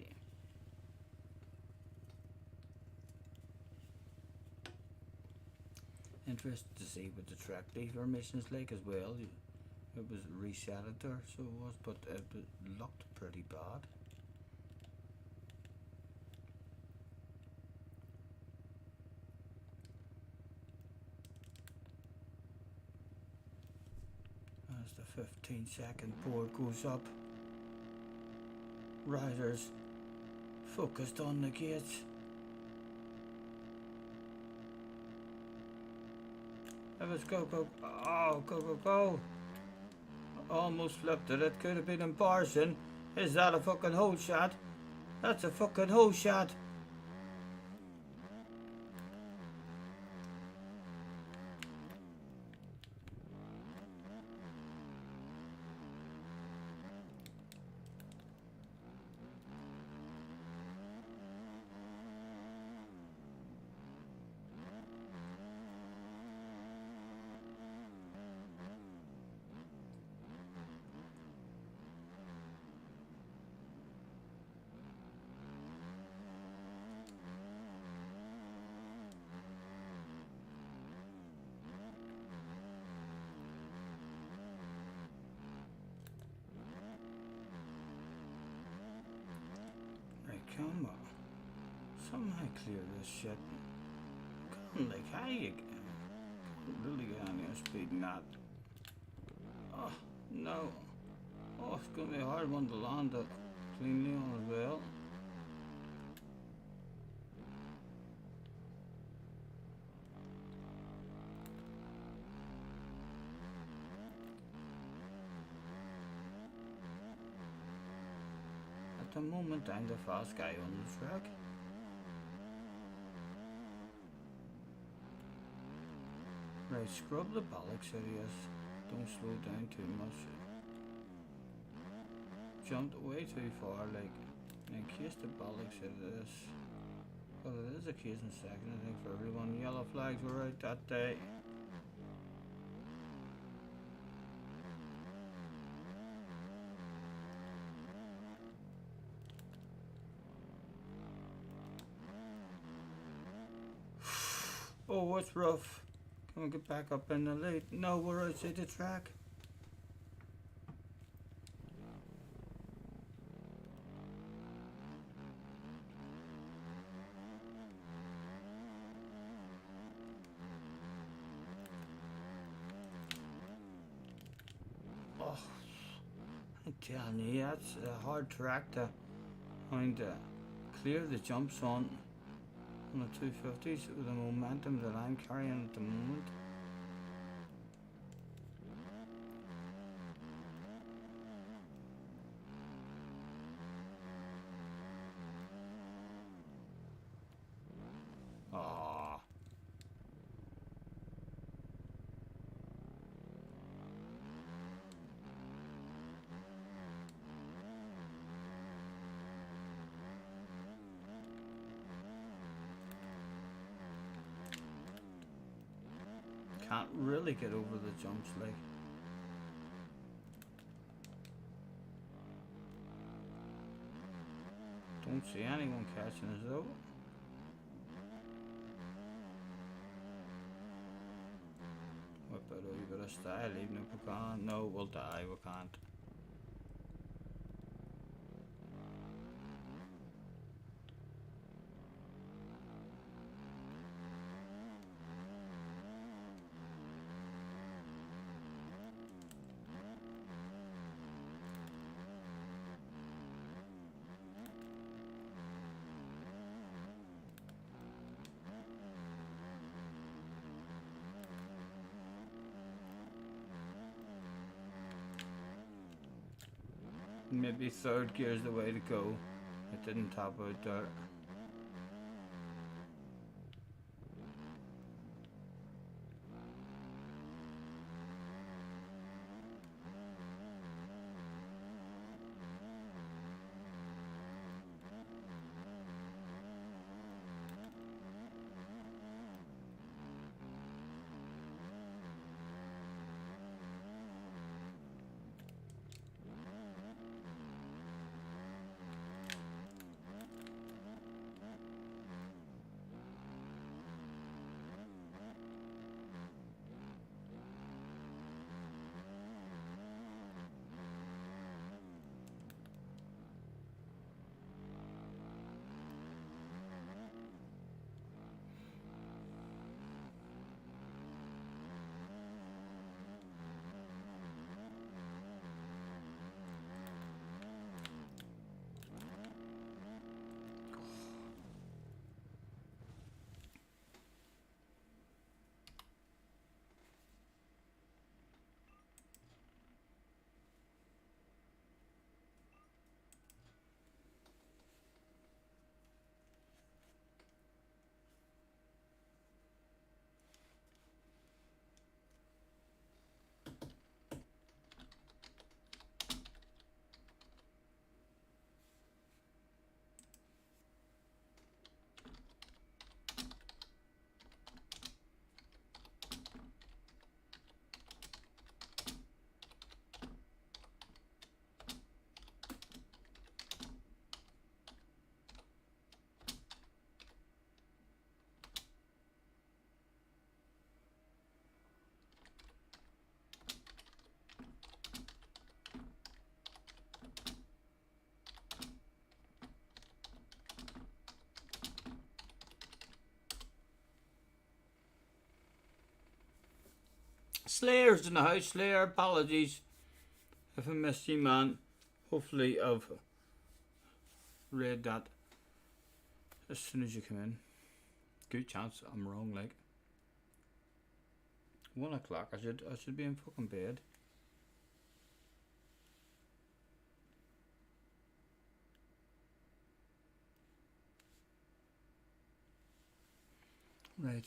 S1: Interested to see what the track deformation is like as well. It was reset it there, so it was, but it looked pretty bad. As the 15-second board goes up, riders focused on the gates. Let's go, go, oh, go, go, go. Almost flipped it. It could have been embarrassing. Is that a fucking hole shot? That's a fucking hole shot. Come on. Somehow clear this shit. Come on, like, how you can't really get any speed in that. Oh, no. Oh, it's going to be a hard one to land it cleanly on as well. At the moment, I'm the fast guy on the track. Right, scrub the bollocks areas. Don't slow down too much. Jumped way too far, like, in case the bollocks of this. Well, it is a case in second, I think, for everyone. Yellow flags were out that day. Oh, it's rough. Can we get back up in the lead? No, we're outside the track. Oh, I'm telling you, that's a hard track to find clear the jumps on the 250s with the momentum that I'm carrying at the moment. Ah. Can't really get over the jumps, like. Don't see anyone catching us though. Whip out a wee bit of style, even if we can't. No, we'll die, we can't. Maybe third gear's the way to go. It didn't top out there. Slayer's in the house. Slayer, apologies if I missed you, man. Hopefully I've read that as soon as you come in. Good chance I'm wrong, like. 1 o'clock, I should be in fucking bed. Right.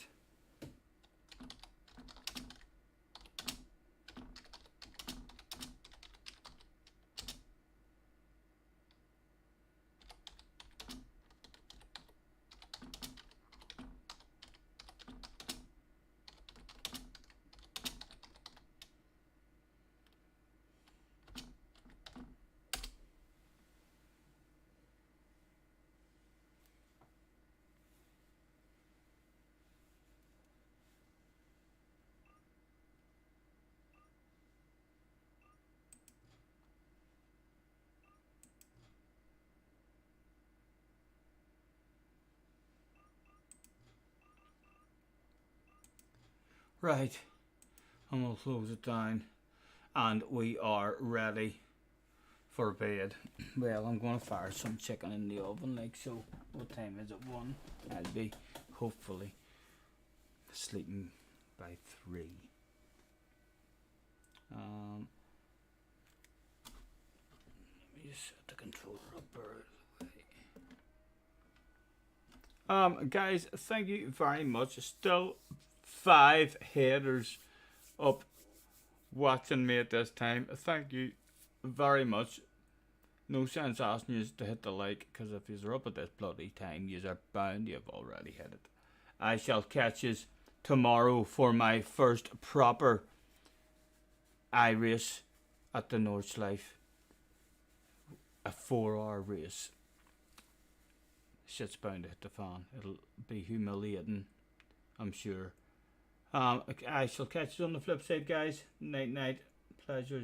S1: Right. I'm gonna close it down. And we are ready for bed. Well, I'm gonna fire some chicken in the oven, like so. What time is it? 1. I'll be hopefully sleeping by 3. Let me just set the controller up out of the way. Guys, thank you very much. Still 5 headers up watching me at this time. Thank you very much. No sense asking you to hit the like, because if you're up at this bloody time, you are bound you have already hit it. I shall catch you tomorrow for my first proper race at the Nordschleife. A 4-hour race. Shit's bound to hit the fan. It'll be humiliating, I'm sure. I shall catch you on the flip side, guys. Night night. Pleasure.